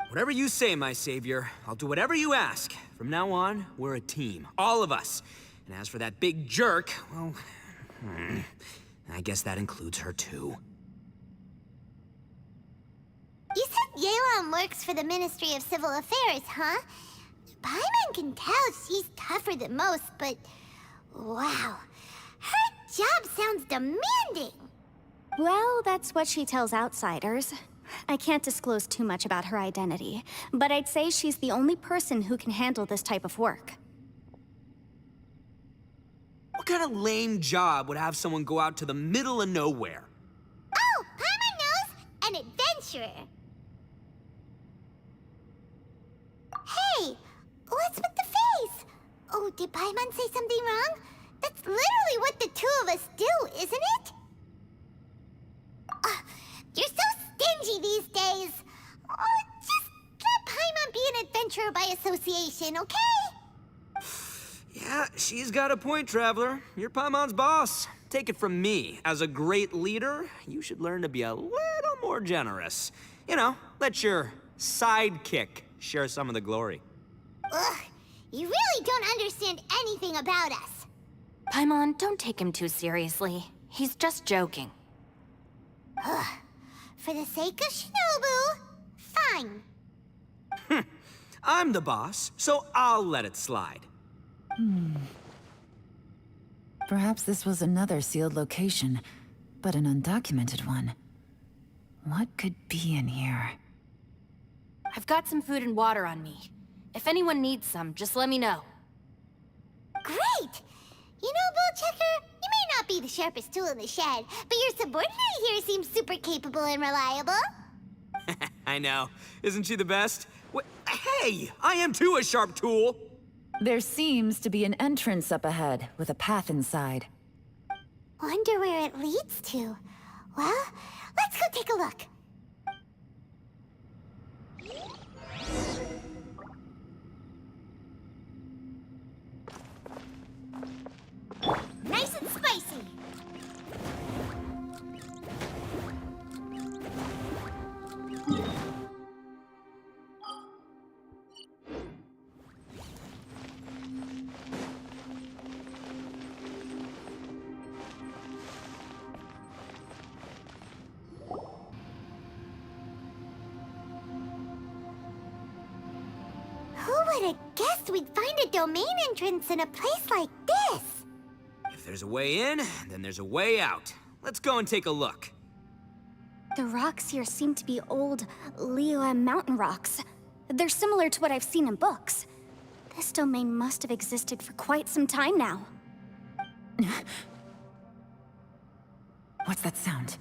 Whatever you say, my savior. I'll do whatever you ask. From now on, we're a team. All of us. And as for that big jerk, well... I guess that includes her too. You said Yelan works for the Ministry of Civil Affairs, huh? Paimon can tell she's tougher than most, but... wow. Her job sounds demanding. Well, that's what she tells outsiders. I can't disclose too much about her identity, but I'd say she's the only person who can handle this type of work. What kind of lame job would have someone go out to the middle of nowhere? Oh, Paimon knows! An adventurer. Hey, what's with the face? Oh, did Paimon say something wrong? That's literally what the two of us do, isn't it? You're so stingy these days. Oh, just let Paimon be an adventurer by association, okay? Yeah, she's got a point, Traveler. You're Paimon's boss. Take it from me. As a great leader, you should learn to be a little more generous. You know, let your sidekick share some of the glory. Ugh, you really don't understand anything about us. Paimon, don't take him too seriously. He's just joking. For the sake of Shinobu, fine. I'm the boss, so I'll let it slide. Perhaps this was another sealed location, but an undocumented one. What could be in here? I've got some food and water on me. If anyone needs some, just let me know. Great! You know, Bullchecker, you may not be the sharpest tool in the shed, but your subordinate here seems super capable and reliable. I know. Isn't she the best? Hey, I am too a sharp tool! There seems to be an entrance up ahead, with a path inside. Wonder where it leads to. Well, let's go take a look. Nice and spicy. Who would have guessed we'd find a domain entrance in a place like this? If there's a way in, then there's a way out. Let's go and take a look. The rocks here seem to be old Liyue mountain rocks. They're similar to what I've seen in books. This domain must have existed for quite some time now. What's that sound?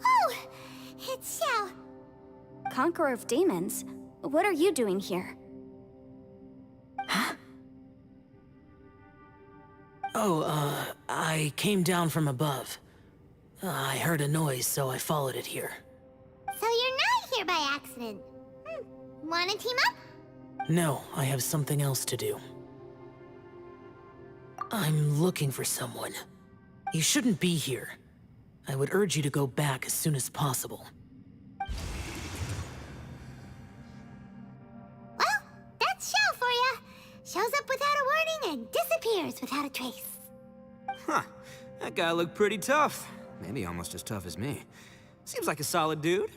Oh, it's Xiao. Conqueror of Demons? What are you doing here? Oh, I came down from above. I heard a noise, so I followed it here. So you're not here by accident. Wanna team up? No, I have something else to do. I'm looking for someone. You shouldn't be here. I would urge you to go back as soon as possible. Well, that's Shell for ya. Shows up without a warning and disappears without a trace. Huh. That guy looked pretty tough. Maybe almost as tough as me. Seems like a solid dude.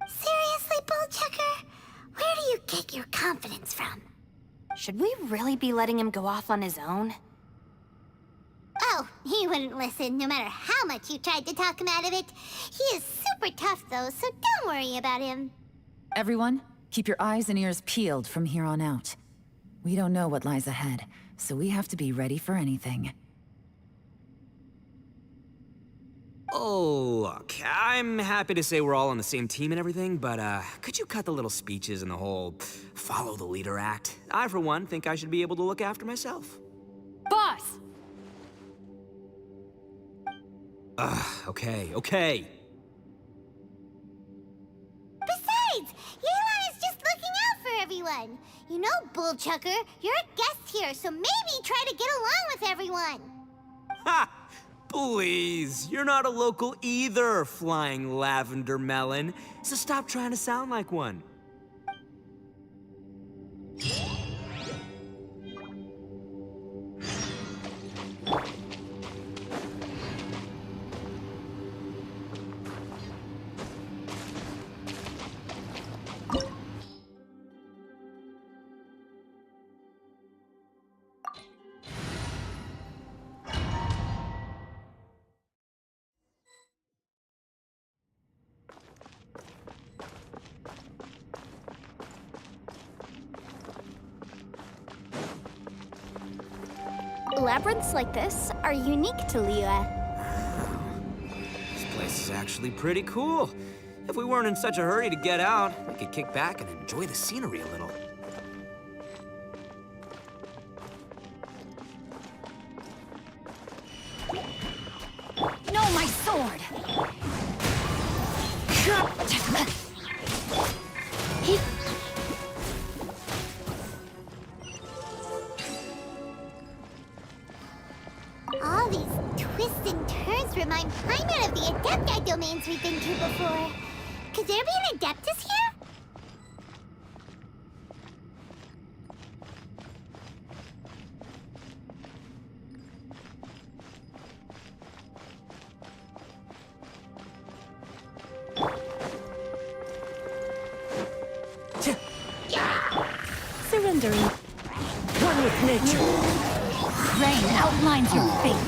Seriously, Bullchucker? Where do you get your confidence from? Should we really be letting him go off on his own? Oh, he wouldn't listen no matter how much you tried to talk him out of it. He is super tough though, so don't worry about him. Everyone, keep your eyes and ears peeled from here on out. We don't know what lies ahead, so we have to be ready for anything. Oh, look, I'm happy to say we're all on the same team and everything, but could you cut the little speeches and the whole follow the leader act? I, for one, think I should be able to look after myself. Boss! Okay. Besides, Yelan is just looking out for everyone. You know, Bullchucker, you're a guest here, so maybe try to get along with everyone. Ha! Please, you're not a local either, flying lavender melon. So stop trying to sound like one. Labyrinths like this are unique to Liyue. This place is actually pretty cool. If we weren't in such a hurry to get out, we could kick back and enjoy the scenery a little. No, my sword! All these twists and turns remind Paimon of the Adepti domains we've been to before. Could there be an Adeptus here? Surrendering. One with nature. Rain outlines your fate.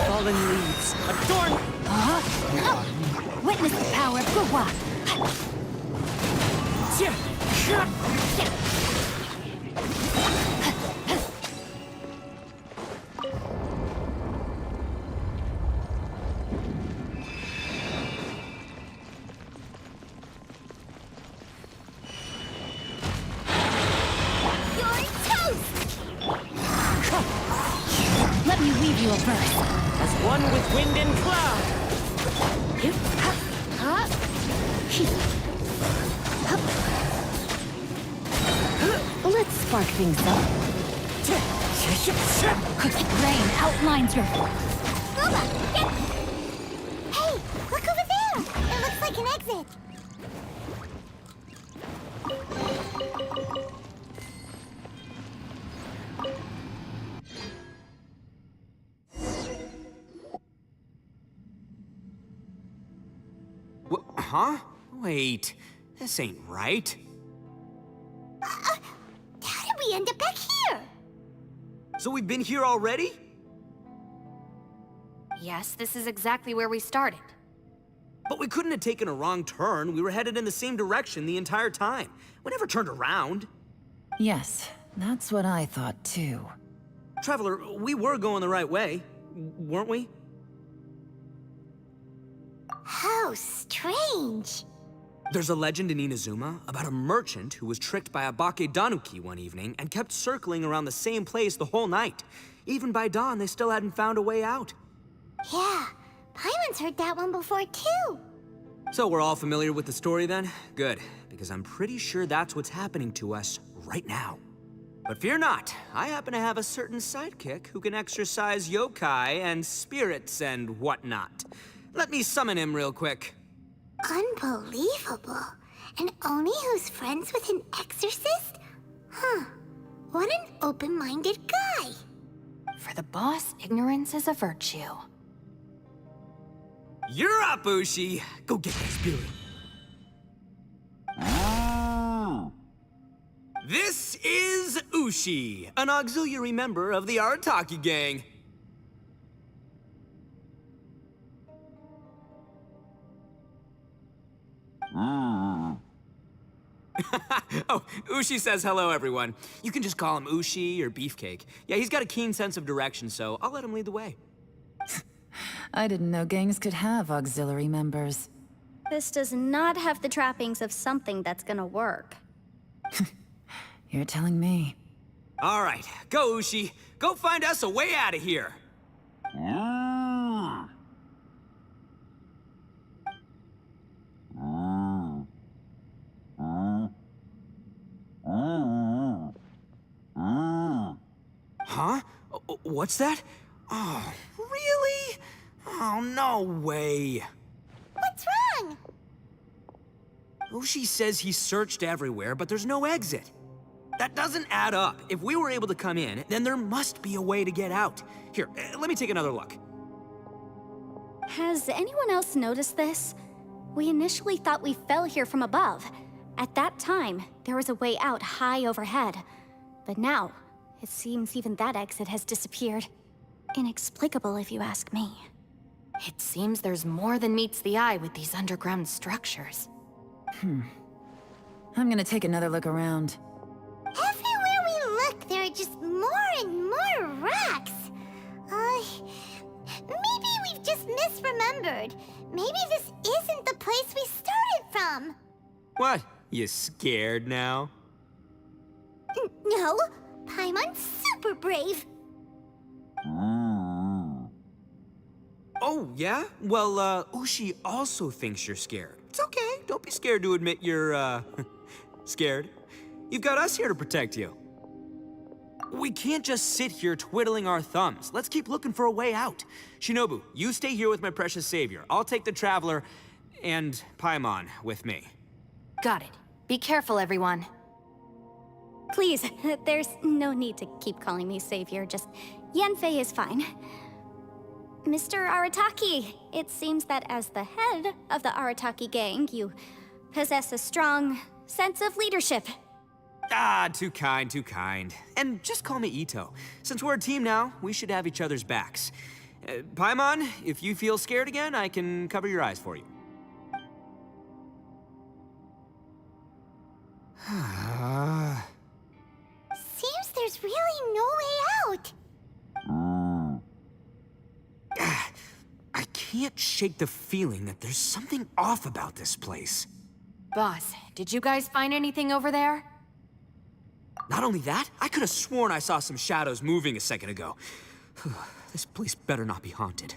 Fallen leaves. Adorn! Witness the power of Guwa. Let me weave you a verse. As one with wind and cloud. Let's spark things up. Rain outlines your... Huh? Wait, this ain't right. How did we end up back here? So we've been here already? Yes, this is exactly where we started. But we couldn't have taken a wrong turn. We were headed in the same direction the entire time. We never turned around. Yes, that's what I thought too. Traveler, we were going the right way, weren't we? How strange. There's a legend in Inazuma about a merchant who was tricked by a Bakedanuki one evening and kept circling around the same place the whole night. Even by dawn, they still hadn't found a way out. Yeah, Paimon's heard that one before too. So we're all familiar with the story then? Good, because I'm pretty sure that's what's happening to us right now. But fear not, I happen to have a certain sidekick who can exercise yokai and spirits and whatnot. Let me summon him real quick. Unbelievable. An Oni who's friends with an exorcist? Huh. What an open-minded guy. For the boss, ignorance is a virtue. You're up, Ushi! Go get that spirit. This is Ushi, an auxiliary member of the Arataki gang. Oh, Ushi says hello, everyone. You can just call him Ushi or Beefcake. Yeah, he's got a keen sense of direction, so I'll let him lead the way. I didn't know gangs could have auxiliary members. This does not have the trappings of something that's gonna work. You're telling me. All right, go, Ushi. Go find us a way out of here. Huh? What's that? Oh, really? Oh, no way. What's wrong? Ushi says he searched everywhere, but there's no exit. That doesn't add up. If we were able to come in, then there must be a way to get out. Here, let me take another look. Has anyone else noticed this? We initially thought we fell here from above. At that time, there was a way out high overhead. But now, it seems even that exit has disappeared. Inexplicable, if you ask me. It seems there's more than meets the eye with these underground structures. I'm gonna take another look around. Everywhere we look, there are just more and more rocks. Maybe we've just misremembered. Maybe this isn't the place we started from. What? You scared now? No, Paimon's super brave. Oh, yeah? Well, Ushi also thinks you're scared. It's okay. Don't be scared to admit you're, scared. You've got us here to protect you. We can't just sit here twiddling our thumbs. Let's keep looking for a way out. Shinobu, you stay here with my precious savior. I'll take the Traveler and Paimon with me. Got it. Be careful, everyone. Please, there's no need to keep calling me savior, just Yanfei is fine. Mr. Arataki, it seems that as the head of the Arataki gang, you possess a strong sense of leadership. Ah, too kind, too kind. And just call me Ito. Since we're a team now, we should have each other's backs. Paimon, if you feel scared again, I can cover your eyes for you. Seems there's really no way out. I can't shake the feeling that there's something off about this place. Boss, did you guys find anything over there? Not only that, I could have sworn I saw some shadows moving a second ago. This place better not be haunted.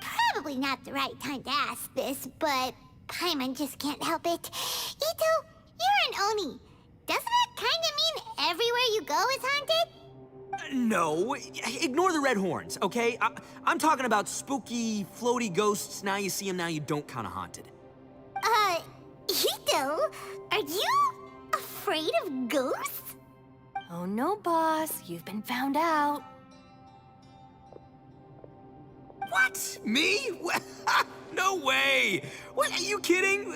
Probably not the right time to ask this, but Paimon just can't help it. Ito, you're an Oni. Doesn't that kind of mean everywhere you go is haunted? No, ignore the red horns, okay? I'm talking about spooky, floaty ghosts. Now you see them, now you don't kind of haunted. Ito, are you afraid of ghosts? Oh no, boss. You've been found out. What? Me? No way! What, are you kidding?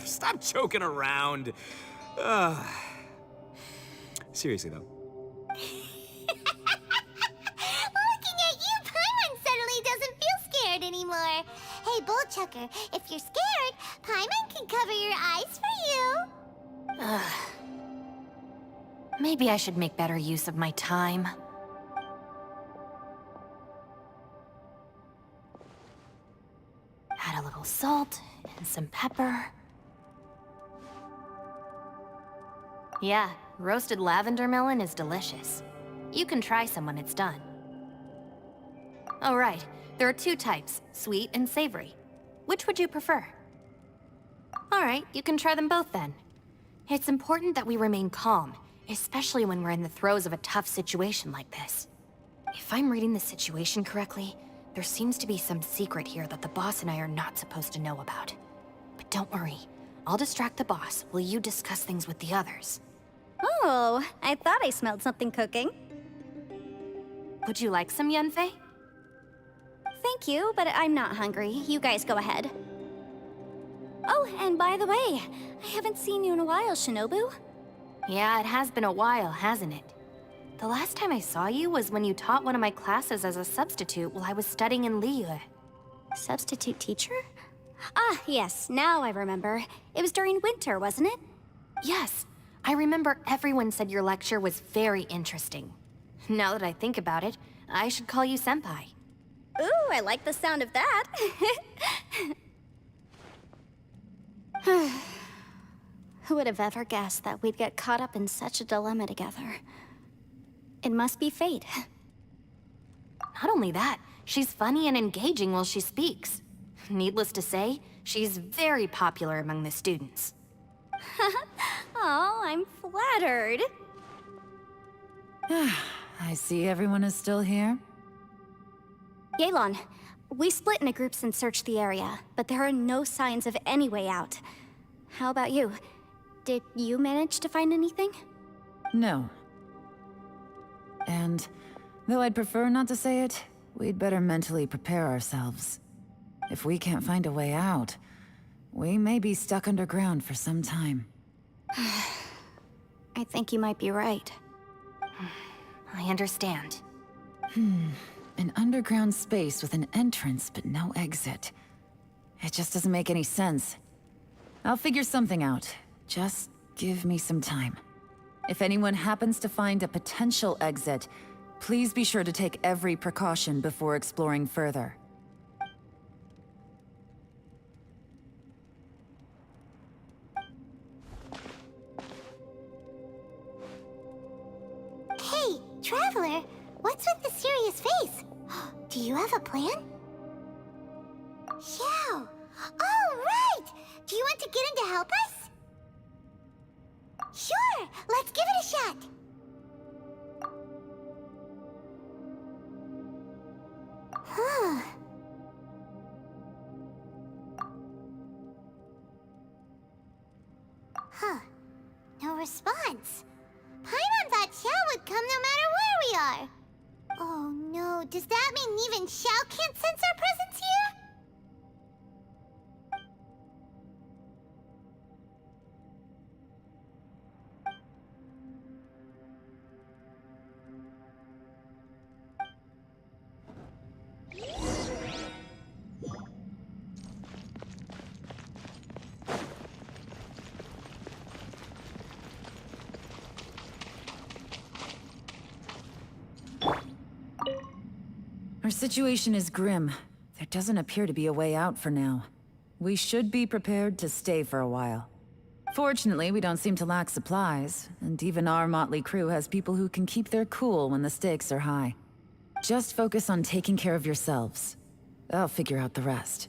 Stop joking around. Seriously, though. Looking at you, Paimon suddenly doesn't feel scared anymore. Hey, Bullchucker, if you're scared, Paimon can cover your eyes for you. Maybe I should make better use of my time. Add a little salt and some pepper. Yeah, roasted lavender melon is delicious. You can try some when it's done. Oh right, there are 2 types, sweet and savory. Which would you prefer? Alright, you can try them both then. It's important that we remain calm, especially when we're in the throes of a tough situation like this. If I'm reading the situation correctly, there seems to be some secret here that the boss and I are not supposed to know about. But don't worry, I'll distract the boss while you discuss things with the others. Oh, I thought I smelled something cooking. Would you like some, Yunfei? Thank you, but I'm not hungry. You guys go ahead. Oh, and by the way, I haven't seen you in a while, Shinobu. Yeah, it has been a while, hasn't it? The last time I saw you was when you taught one of my classes as a substitute while I was studying in Liyue. Substitute teacher? Ah, yes, now I remember. It was during winter, wasn't it? Yes, I remember everyone said your lecture was very interesting. Now that I think about it, I should call you Senpai. Ooh, I like the sound of that. Who would have ever guessed that we'd get caught up in such a dilemma together? It must be fate. Not only that, she's funny and engaging while she speaks. Needless to say, she's very popular among the students. Oh, I'm flattered. I see everyone is still here. Yelan, we split into groups and searched the area, but there are no signs of any way out. How about you? Did you manage to find anything? No. And though I'd prefer not to say it, we'd better mentally prepare ourselves. If we can't find a way out, we may be stuck underground for some time. I think you might be right. I understand. An underground space with an entrance but no exit. It just doesn't make any sense. I'll figure something out. Just give me some time. If anyone happens to find a potential exit, please be sure to take every precaution before exploring further. Hey, Traveler, what's with the serious face? Do you have a plan? Xiao! Oh, right! Do you want to get in to help us? Sure! Let's give it a shot! Huh. Huh. No response. Paimon thought Xiao would come no matter where we are. Oh no, does that mean even Xiao can't sense our presence here? Our situation is grim. There doesn't appear to be a way out for now. We should be prepared to stay for a while. Fortunately, we don't seem to lack supplies, and even our motley crew has people who can keep their cool when the stakes are high. Just focus on taking care of yourselves. I'll figure out the rest.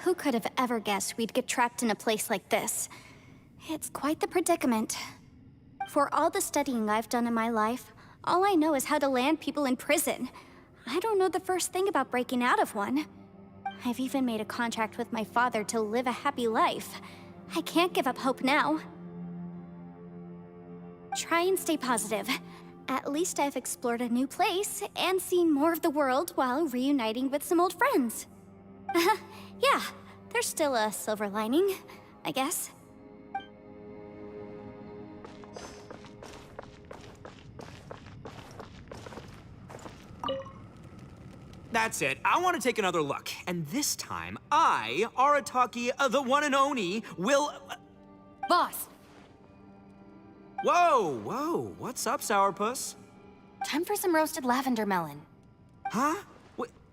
Who could have ever guessed we'd get trapped in a place like this? It's quite the predicament. For all the studying I've done in my life, all I know is how to land people in prison. I don't know the first thing about breaking out of one. I've even made a contract with my father to live a happy life. I can't give up hope now. Try and stay positive. At least I've explored a new place and seen more of the world while reuniting with some old friends. Yeah, there's still a silver lining, I guess. That's it. I want to take another look. And this time, I, Arataki, the one and only, will... Boss! Whoa, whoa. What's up, Sourpuss? Time for some roasted lavender melon. Huh?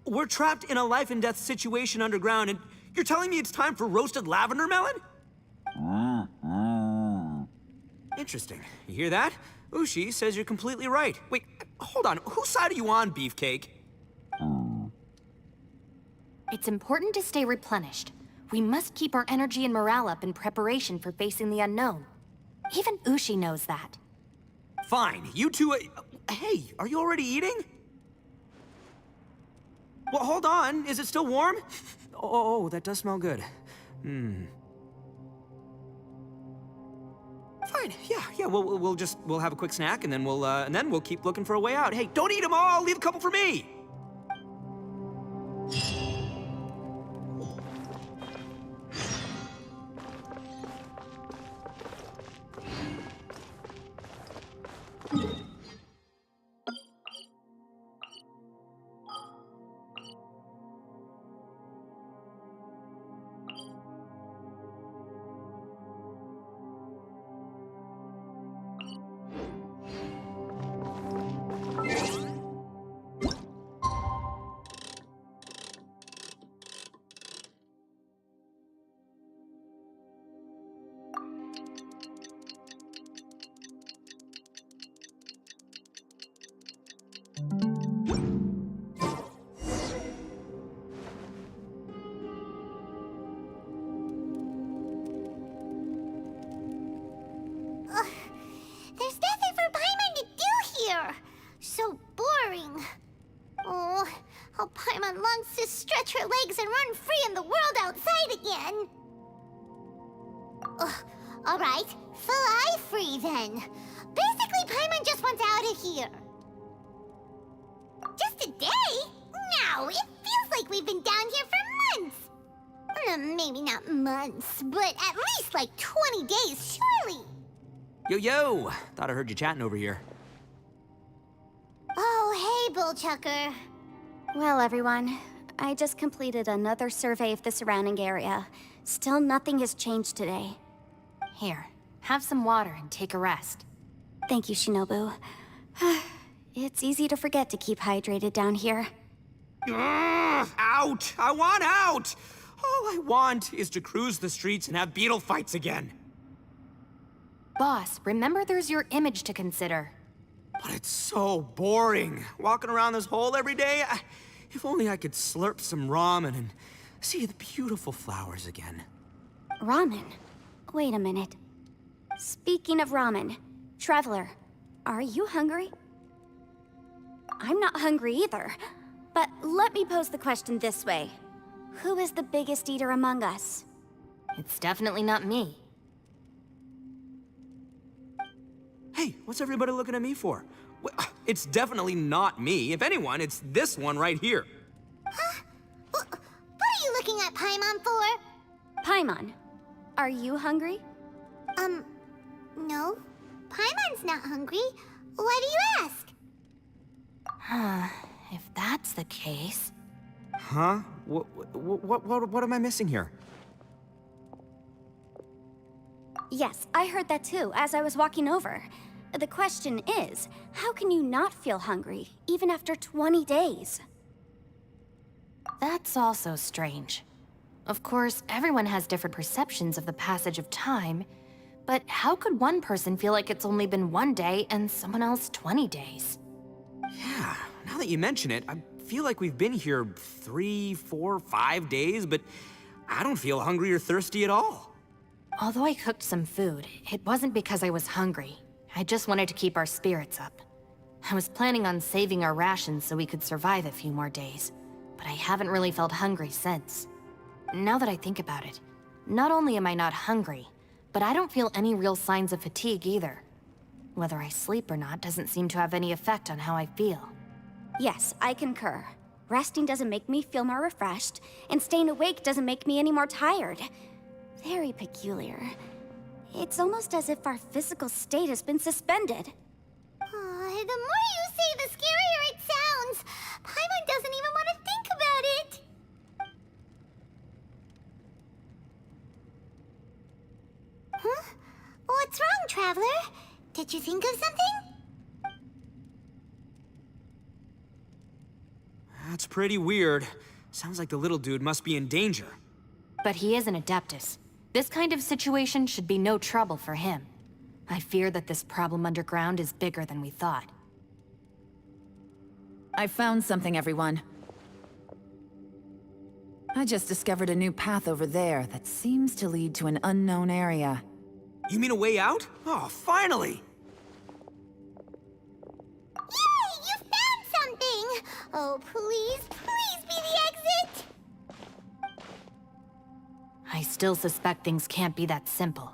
We're trapped in a life and death situation underground, and you're telling me it's time for roasted lavender melon? Interesting. You hear that? Ushi says you're completely right. Wait, hold on. Whose side are you on, Beefcake? It's important to stay replenished. We must keep our energy and morale up in preparation for facing the unknown. Even Ushi knows that. Fine, you two... hey, are you already eating? Well, hold on. Is it still warm? Oh, that does smell good. Fine, yeah, we'll have a quick snack, and then we'll keep looking for a way out. Hey, don't eat them all! Leave a couple for me! There's nothing for Paimon to do here. So boring. Oh, how Paimon longs to stretch her legs and run free in the world outside again. All right, fly free then. Basically, Paimon just wants out of here. Just a day? No, it feels like we've been down here for months. Maybe not months, but at least like 20 days, surely. Yo, thought I heard you chatting over here. Oh, hey, Bullchucker. Well, everyone, I just completed another survey of the surrounding area. Still nothing has changed today. Here, have some water and take a rest. Thank you, Shinobu. It's easy to forget to keep hydrated down here. Out! I want out! All I want is to cruise the streets and have beetle fights again. Boss, remember there's your image to consider. But it's so boring, walking around this hole every day. If only I could slurp some ramen and see the beautiful flowers again. Ramen? Wait a minute. Speaking of ramen, Traveler, are you hungry? I'm not hungry either. But let me pose the question this way. Who is the biggest eater among us? It's definitely not me. Hey, what's everybody looking at me for? Well, it's definitely not me. If anyone, it's this one right here. Huh? What are you looking at Paimon for? Paimon, are you hungry? No. Paimon's not hungry. Why do you ask? If that's the case... Huh? What am I missing here? Yes, I heard that too, as I was walking over. The question is, how can you not feel hungry, even after 20 days? That's also strange. Of course, everyone has different perceptions of the passage of time, but how could one person feel like it's only been 1 day and someone else 20 days? Yeah, now that you mention it, I feel like we've been here 3, 4, 5 days, but I don't feel hungry or thirsty at all. Although I cooked some food, it wasn't because I was hungry. I just wanted to keep our spirits up. I was planning on saving our rations so we could survive a few more days, but I haven't really felt hungry since. Now that I think about it, not only am I not hungry, but I don't feel any real signs of fatigue either. Whether I sleep or not doesn't seem to have any effect on how I feel. Yes, I concur. Resting doesn't make me feel more refreshed, and staying awake doesn't make me any more tired. Very peculiar. It's almost as if our physical state has been suspended. The more you say, the scarier it sounds. Paimon doesn't even want to think about it. Huh? What's wrong, Traveler? Did you think of something? That's pretty weird. Sounds like the little dude must be in danger. But he is an Adeptus. This kind of situation should be no trouble for him. I fear that this problem underground is bigger than we thought. I found something, everyone. I just discovered a new path over there that seems to lead to an unknown area. You mean a way out? Oh, finally! Yay! You found something! Oh, please, please be the exit! I still suspect things can't be that simple.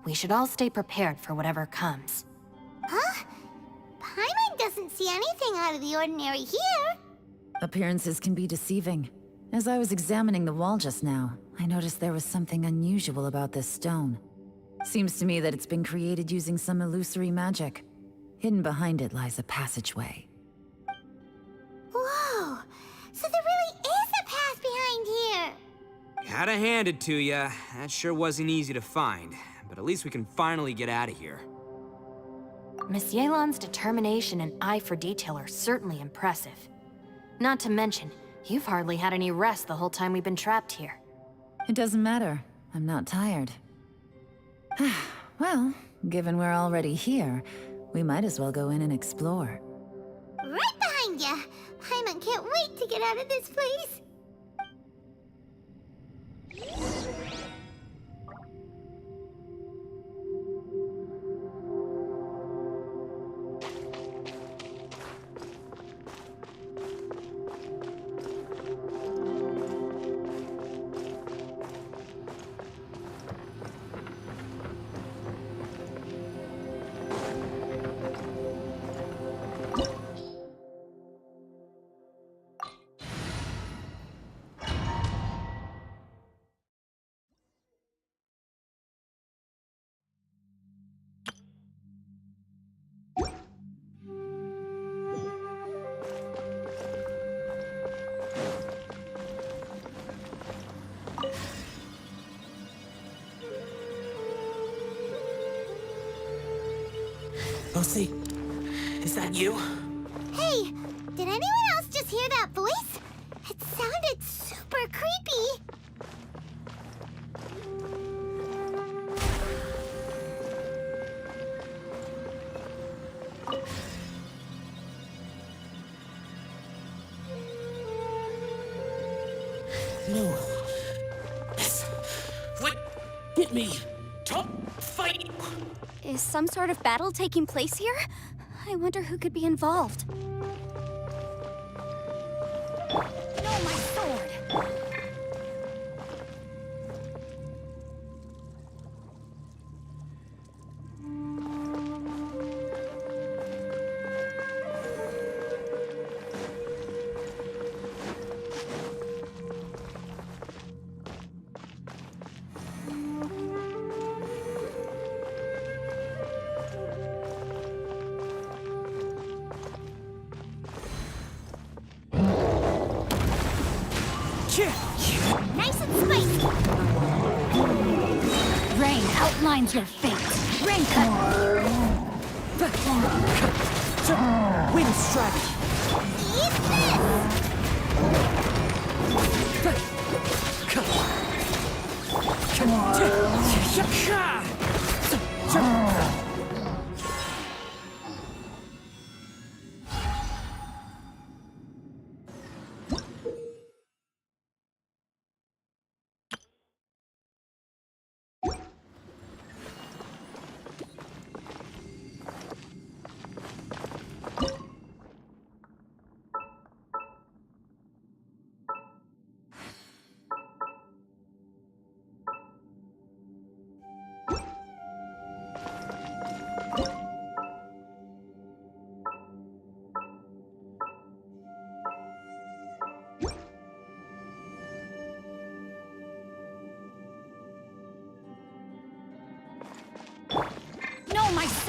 We should all stay prepared for whatever comes. Huh? Paimon doesn't see anything out of the ordinary here. Appearances can be deceiving. As I was examining the wall just now, I noticed there was something unusual about this stone. Seems to me that it's been created using some illusory magic. Hidden behind it lies a passageway. Whoa! So there really is a path behind here! Gotta hand it to ya. That sure wasn't easy to find. But at least we can finally get out of here. Miss Yelan's determination and eye for detail are certainly impressive. Not to mention, you've hardly had any rest the whole time we've been trapped here. It doesn't matter. I'm not tired. Well, given we're already here, we might as well go in and explore. Right behind ya! Paimon can't wait to get out of this place! Lucy, is that you? Hey, did anyone else just hear that voice? It sounded super creepy. No. Yes. What? Get me. Top fight. Is some sort of battle taking place here? I wonder who could be involved. No, my sword! Nice and spicy! Rain outlines your fate. Rain cut! Wind strategy.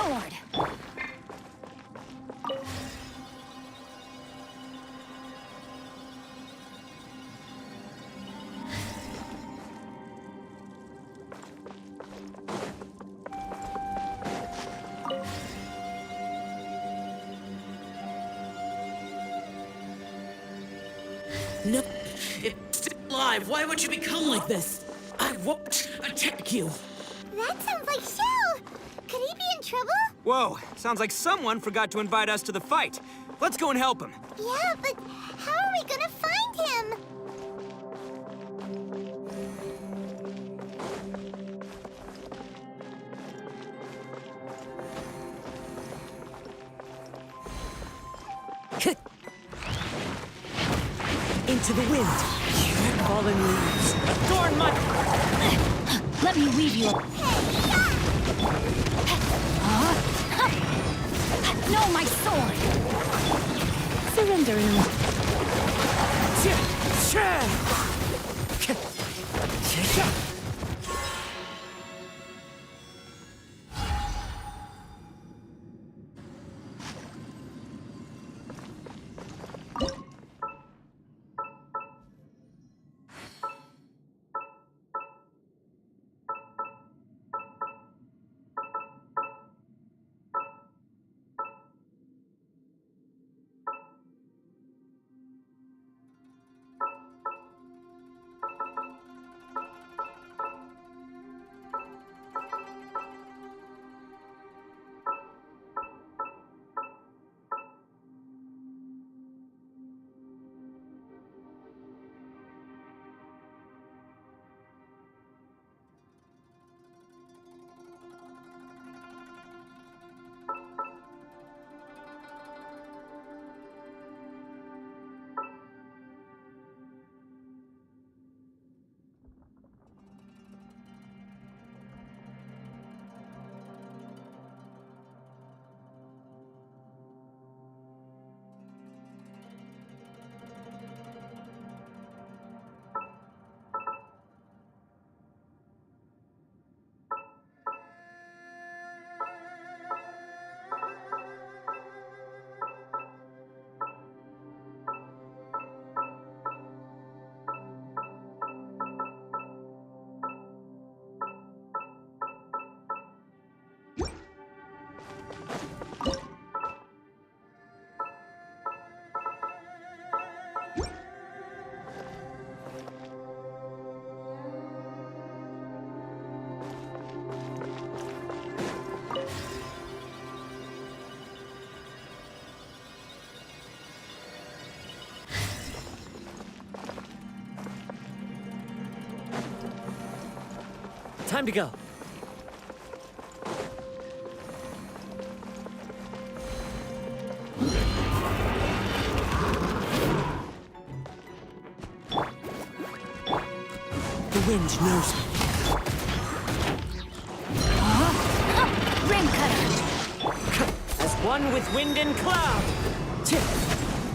sword! No, it's still alive. Why would you become like this? I won't attack you. That sounds like Shell! Could he be in trouble? Whoa, sounds like someone forgot to invite us to the fight. Let's go and help him. Yeah, but how are we gonna find him? Into the wind. Fallen leaves. Thorn my... Let me weave you. No, my sword! Surrender in Time to go. The wind knows me. Ring cutter! As one with wind and cloud.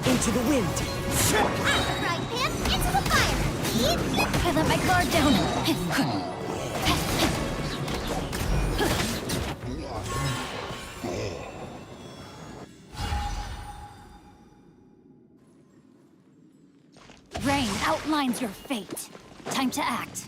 Into the wind. Right, Pam, into the fire! I let my guard down. Rain outlines your fate. Time to act.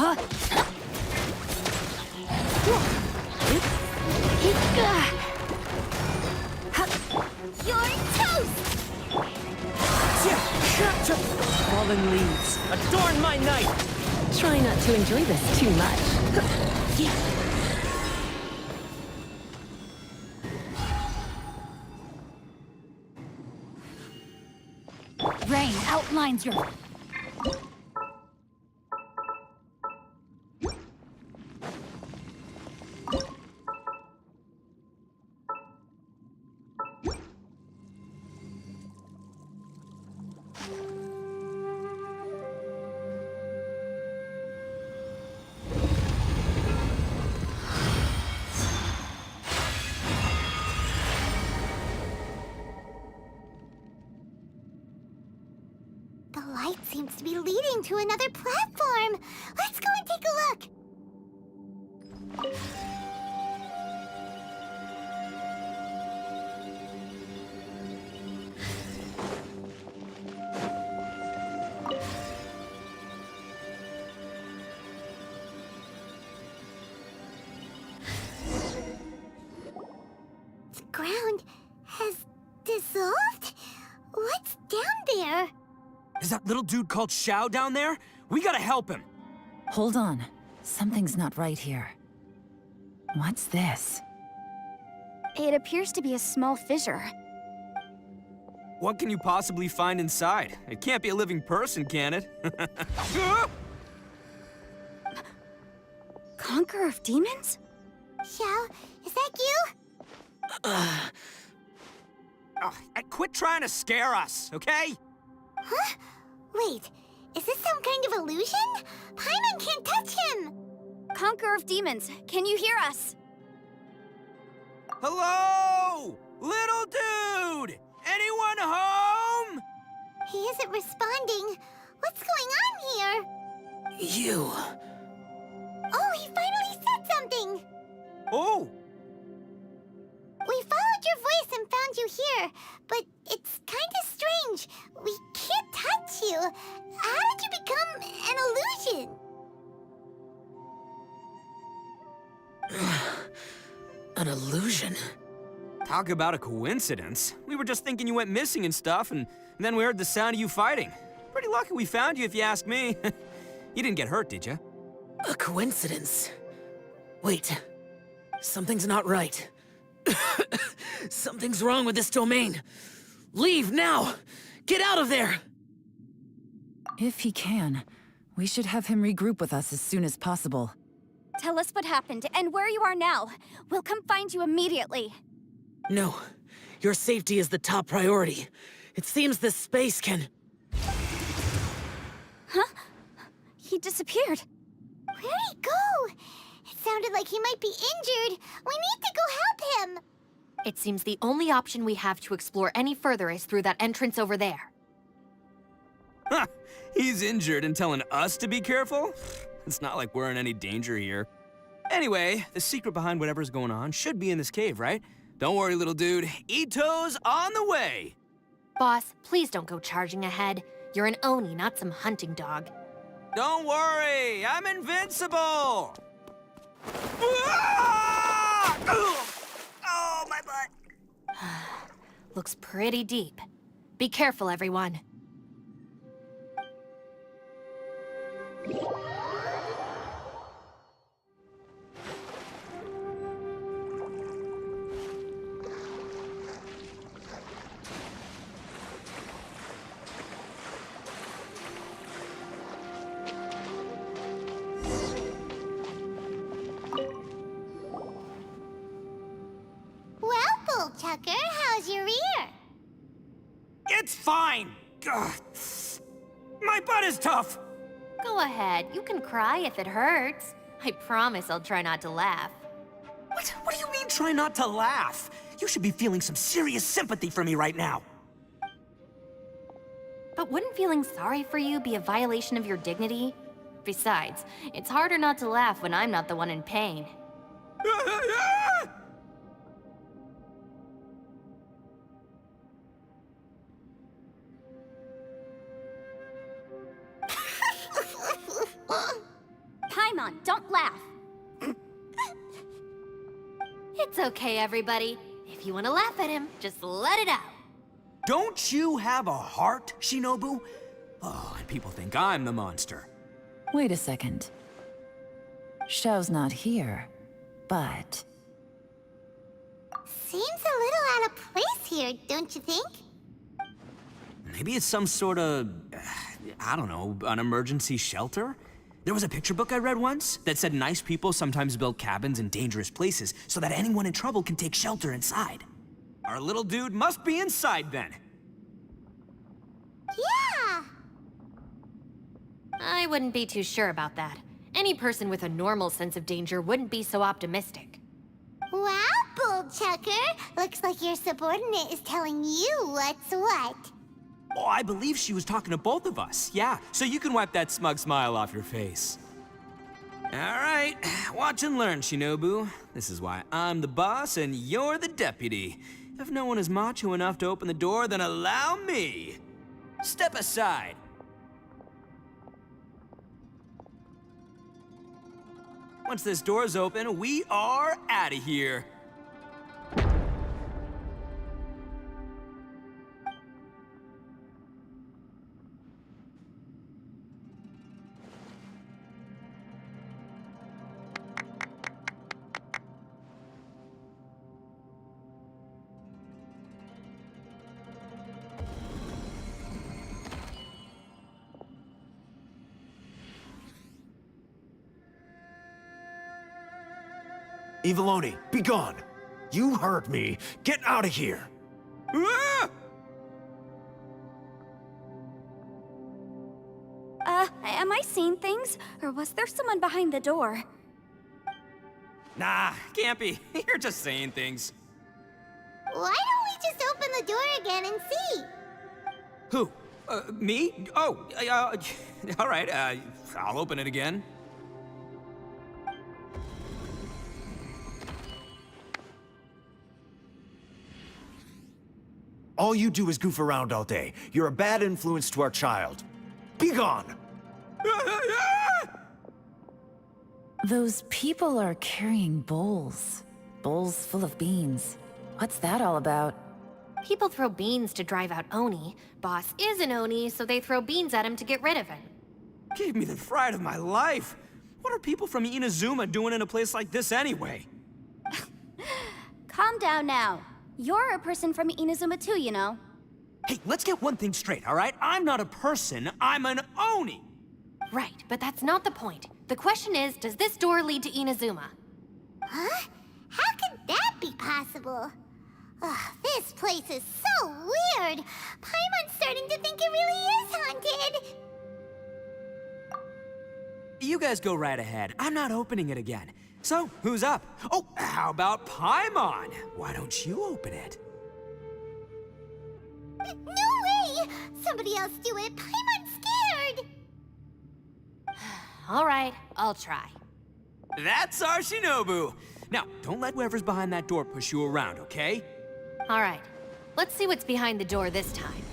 You're toast! Fallen leaves, adorn my night! Try not to enjoy this too much. Rain outlines your... The light seems to be leading to another platform. Let's go and take a look. The ground has dissolved? What's down there? Is that little dude called Xiao down there? We gotta help him. Hold on. Something's not right here. What's this? It appears to be a small fissure. What can you possibly find inside? It can't be a living person, can it? Conqueror of demons? Xiao, is that you? Quit trying to scare us, okay? Huh? Wait, is this some kind of illusion? Paimon can't touch him! Conqueror of demons, can you hear us? Hello? Little dude! Anyone home? He isn't responding. What's going on here? You. Oh, he finally said something! Oh! We followed your voice and found you here, but it's kinda strange. We can't touch you. How did you become an illusion? An illusion? Talk about a coincidence. We were just thinking you went missing and stuff, and then we heard the sound of you fighting. Pretty lucky we found you, if you ask me. You didn't get hurt, did you? A coincidence? Wait. Something's not right. Something's wrong with this domain. Leave now! Get out of there! If he can, we should have him regroup with us as soon as possible. Tell us what happened and where you are now. We'll come find you immediately. No. Your safety is the top priority. It seems this space can... Huh? He disappeared. Where'd he go? It sounded like he might be injured. We need to go help him. It seems the only option we have to explore any further is through that entrance over there. Huh. He's injured and telling us to be careful? It's not like we're in any danger here. Anyway, the secret behind whatever's going on should be in this cave, right? Don't worry, little dude. Ito's on the way! Boss, please don't go charging ahead. You're an Oni, not some hunting dog. Don't worry, I'm invincible! Oh, my butt! Looks pretty deep. Be careful, everyone. Well, Bullchucker, how's your ear? It's fine! Ugh. My butt is tough! Go ahead, you can cry if it hurts. I promise I'll try not to laugh. What do you mean, try not to laugh? You should be feeling some serious sympathy for me right now. But wouldn't feeling sorry for you be a violation of your dignity? Besides, it's harder not to laugh when I'm not the one in pain. on, don't laugh. It's okay, everybody. If you want to laugh at him, just let it out. Don't you have a heart, Shinobu? Oh, and people think I'm the monster. Wait a second. Xiao's not here, but... Seems a little out of place here, don't you think? Maybe it's some sort of, I don't know, an emergency shelter? There was a picture book I read once that said nice people sometimes build cabins in dangerous places so that anyone in trouble can take shelter inside. Our little dude must be inside then. Yeah! I wouldn't be too sure about that. Any person with a normal sense of danger wouldn't be so optimistic. Wow, Bullchucker! Looks like your subordinate is telling you what's what. Oh, I believe she was talking to both of us. Yeah, so you can wipe that smug smile off your face. All right, watch and learn, Shinobu. This is why I'm the boss and you're the deputy. If no one is macho enough to open the door, then allow me. Step aside. Once this door's open, we are out of here. Eviloni, be gone! You heard me. Get out of here! Ah! Am I seeing things? Or was there someone behind the door? Nah, can't be. You're just saying things. Why don't we just open the door again and see? Who? Me? Oh, all right, I'll open it again. All you do is goof around all day. You're a bad influence to our child. Be gone! Those people are carrying bowls. Bowls full of beans. What's that all about? People throw beans to drive out Oni. Boss is an Oni, so they throw beans at him to get rid of him. Gave me the fright of my life. What are people from Inazuma doing in a place like this anyway? Calm down now. You're a person from Inazuma too, you know. Hey, let's get one thing straight, all right? I'm not a person, I'm an Oni! Right, but that's not the point. The question is, does this door lead to Inazuma? Huh? How could that be possible? Ugh, this place is so weird. Paimon's starting to think it really is haunted. You guys go right ahead. I'm not opening it again. So, who's up? Oh, how about Paimon? Why don't you open it? No way! Somebody else do it. Paimon's scared. All right, I'll try. That's our Shinobu. Now, don't let whoever's behind that door push you around, okay? All right, let's see what's behind the door this time.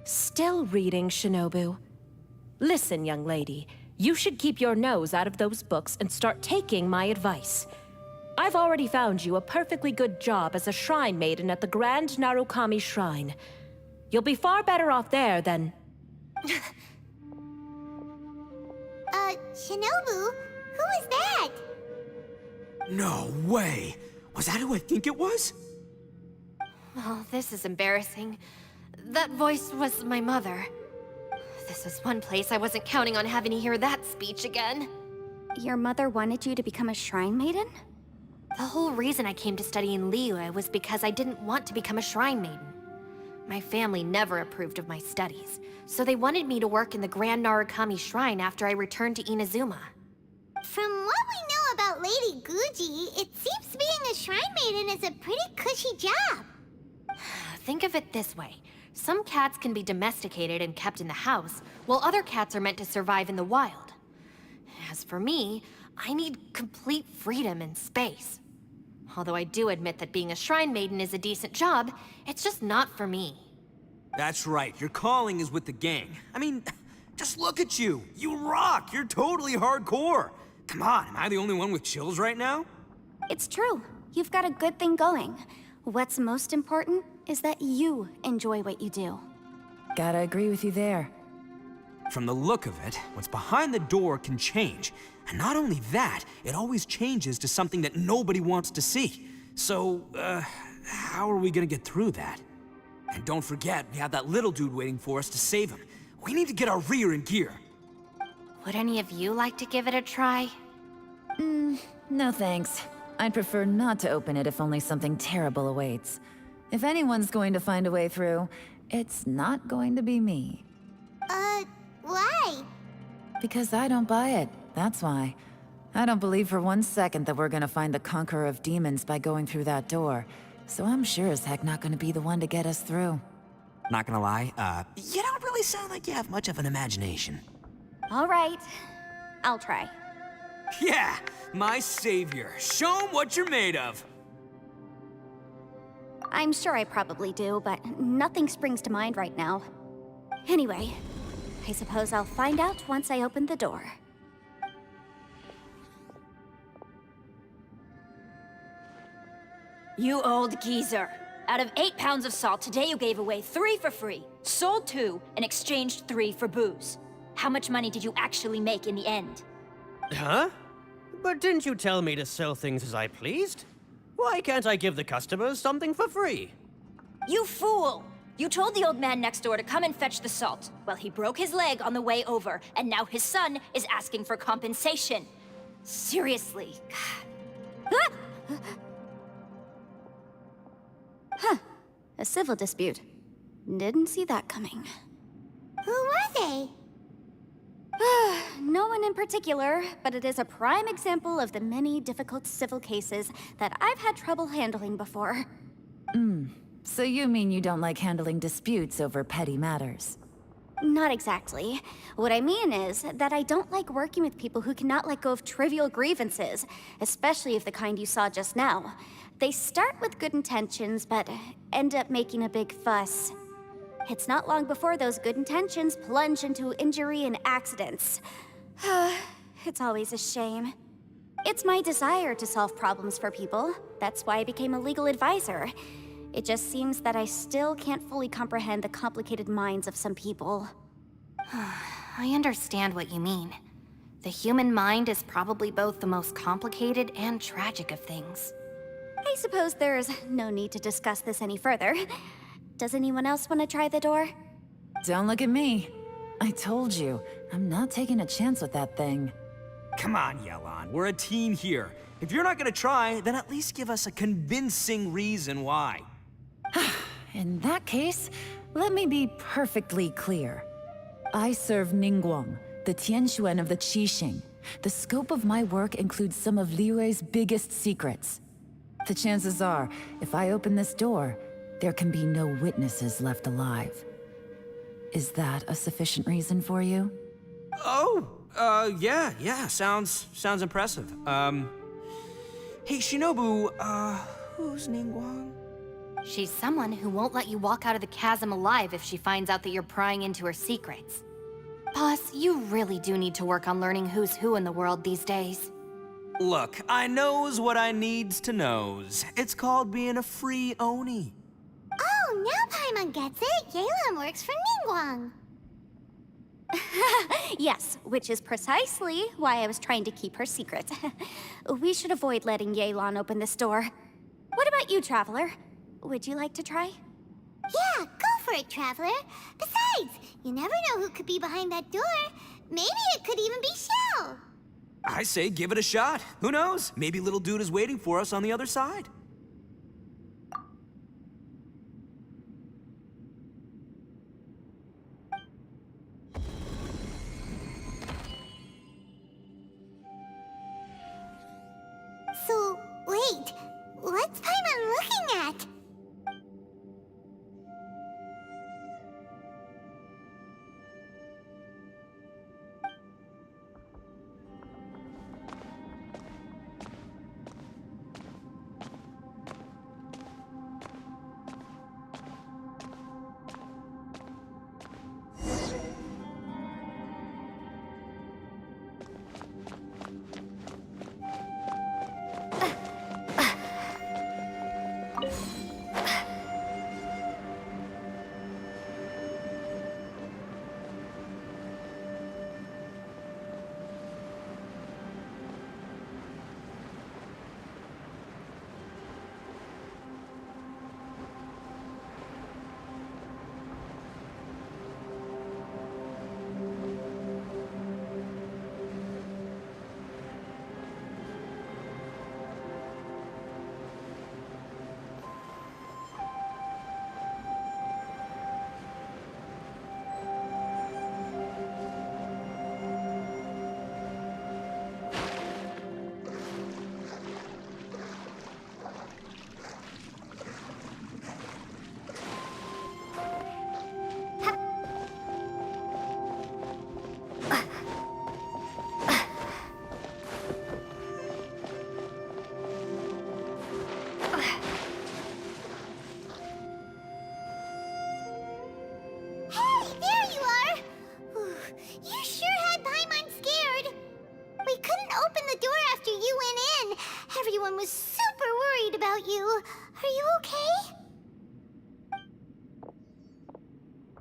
Still reading, Shinobu. Listen, young lady. You should keep your nose out of those books and start taking my advice. I've already found you a perfectly good job as a shrine maiden at the Grand Narukami Shrine. You'll be far better off there than... Shinobu? Who is that? No way! Was that who I think it was? Oh, this is embarrassing. That voice was my mother. This is one place I wasn't counting on having to hear that speech again. Your mother wanted you to become a shrine maiden? The whole reason I came to study in Liyue was because I didn't want to become a shrine maiden. My family never approved of my studies, so they wanted me to work in the Grand Narukami Shrine after I returned to Inazuma. From what we know about Lady Guji, it seems being a shrine maiden is a pretty cushy job. Think of it this way. Some cats can be domesticated and kept in the house, while other cats are meant to survive in the wild. As for me, I need complete freedom and space. Although I do admit that being a shrine maiden is a decent job, it's just not for me. That's right, your calling is with the gang. I mean, just look at you. You rock, you're totally hardcore. Come on, am I the only one with chills right now? It's true. You've got a good thing going. What's most important is that you enjoy what you do. Gotta agree with you there. From the look of it, what's behind the door can change. And not only that, it always changes to something that nobody wants to see. So, how are we gonna get through that? And don't forget, we have that little dude waiting for us to save him. We need to get our rear in gear. Would any of you like to give it a try? No thanks. I'd prefer not to open it if only something terrible awaits. If anyone's going to find a way through, it's not going to be me. Why? Because I don't buy it, that's why. I don't believe for 1 second that we're gonna find the Conqueror of Demons by going through that door. So I'm sure as heck not gonna be the one to get us through. Not gonna lie, you don't really sound like you have much of an imagination. All right. I'll try. Yeah, my savior. Show 'em what you're made of. I'm sure I probably do, but nothing springs to mind right now. Anyway, I suppose I'll find out once I open the door. You old geezer. Out of 8 pounds of salt, today you gave away 3 for free, sold 2, and exchanged 3 for booze. How much money did you actually make in the end? Huh? But didn't you tell me to sell things as I pleased? Why can't I give the customers something for free? You fool! You told the old man next door to come and fetch the salt. Well, he broke his leg on the way over, and now his son is asking for compensation. Seriously. Huh. A civil dispute. Didn't see that coming. Who were they? No one in particular, but it is a prime example of the many difficult civil cases that I've had trouble handling before. So you mean you don't like handling disputes over petty matters? Not exactly. What I mean is that I don't like working with people who cannot let go of trivial grievances, especially of the kind you saw just now. They start with good intentions, but end up making a big fuss. It's not long before those good intentions plunge into injury and accidents. It's always a shame. It's my desire to solve problems for people. That's why I became a legal advisor. It just seems that I still can't fully comprehend the complicated minds of some people. I understand what you mean. The human mind is probably both the most complicated and tragic of things. I suppose there's no need to discuss this any further. Does anyone else want to try the door? Don't look at me. I told you, I'm not taking a chance with that thing. Come on, Yelan, we're a team here. If you're not gonna try, then at least give us a convincing reason why. In that case, let me be perfectly clear. I serve Ningguang, the Tianxuan of the Qixing. The scope of my work includes some of Liyue's biggest secrets. The chances are, if I open this door, there can be no witnesses left alive. Is that a sufficient reason for you? Oh, yeah, sounds impressive. Hey, Shinobu, who's Ningguang? She's someone who won't let you walk out of the chasm alive if she finds out that you're prying into her secrets. Boss, you really do need to work on learning who's who in the world these days. Look, I knows what I needs to knows. It's called being a free Oni. Oh, now Paimon gets it. Yelan works for Ningguang. Yes, which is precisely why I was trying to keep her secret. We should avoid letting Yelan open this door. What about you, Traveler? Would you like to try? Yeah, go for it, Traveler. Besides, you never know who could be behind that door. Maybe it could even be Shell. I say give it a shot. Who knows? Maybe little dude is waiting for us on the other side. So, wait. What's Paimon looking at?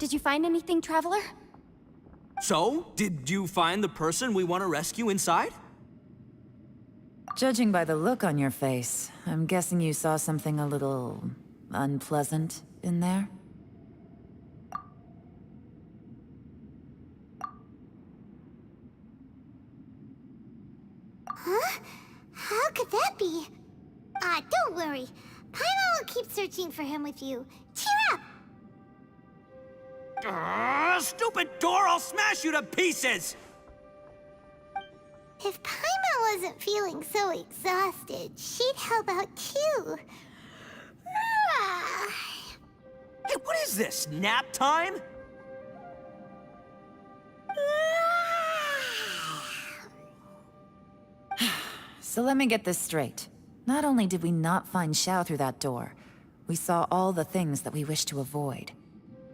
Did you find anything, Traveler? So, did you find the person we want to rescue inside? Judging by the look on your face, I'm guessing you saw something a little unpleasant in there? Huh? How could that be? Don't worry. Paimon will keep searching for him with you. Cheer up! Stupid door! I'll smash you to pieces! If Paimon wasn't feeling so exhausted, she'd help out too. Hey, what is this? Nap time? So let me get this straight. Not only did we not find Xiao through that door, we saw all the things that we wish to avoid.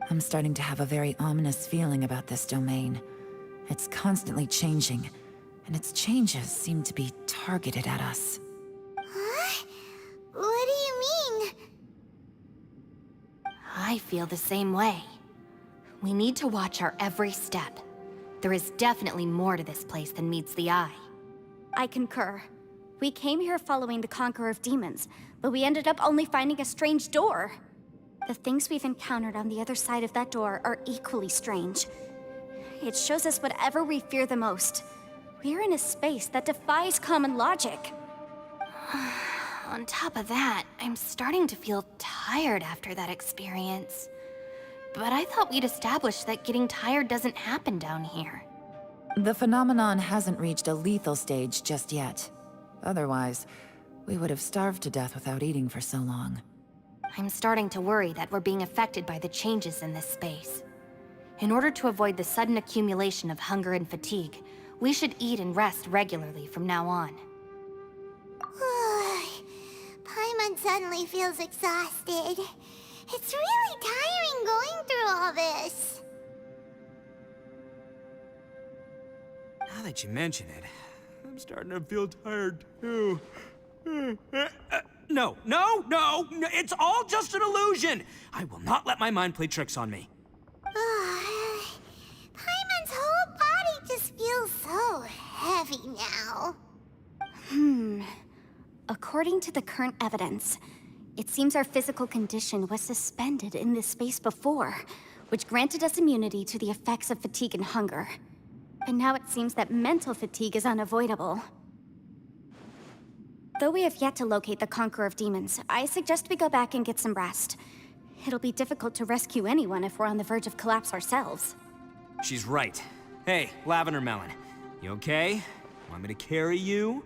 I'm starting to have a very ominous feeling about this domain. It's constantly changing, and its changes seem to be targeted at us. Huh? What do you mean? I feel the same way. We need to watch our every step. There is definitely more to this place than meets the eye. I concur. We came here following the Conqueror of Demons, but we ended up only finding a strange door. The things we've encountered on the other side of that door are equally strange. It shows us whatever we fear the most. We're in a space that defies common logic. On top of that, I'm starting to feel tired after that experience. But I thought we'd established that getting tired doesn't happen down here. The phenomenon hasn't reached a lethal stage just yet. Otherwise, we would have starved to death without eating for so long. I'm starting to worry that we're being affected by the changes in this space. In order to avoid the sudden accumulation of hunger and fatigue, we should eat and rest regularly from now on. Paimon suddenly feels exhausted. It's really tiring going through all this. Now that you mention it, I'm starting to feel tired too. No, it's all just an illusion! I will not let my mind play tricks on me. Paimon's whole body just feels so heavy now. According to the current evidence, it seems our physical condition was suspended in this space before, which granted us immunity to the effects of fatigue and hunger. But now it seems that mental fatigue is unavoidable. Though we have yet to locate the Conqueror of Demons, I suggest we go back and get some rest. It'll be difficult to rescue anyone if we're on the verge of collapse ourselves. She's right. Hey, Lavender Melon, you okay? Want me to carry you?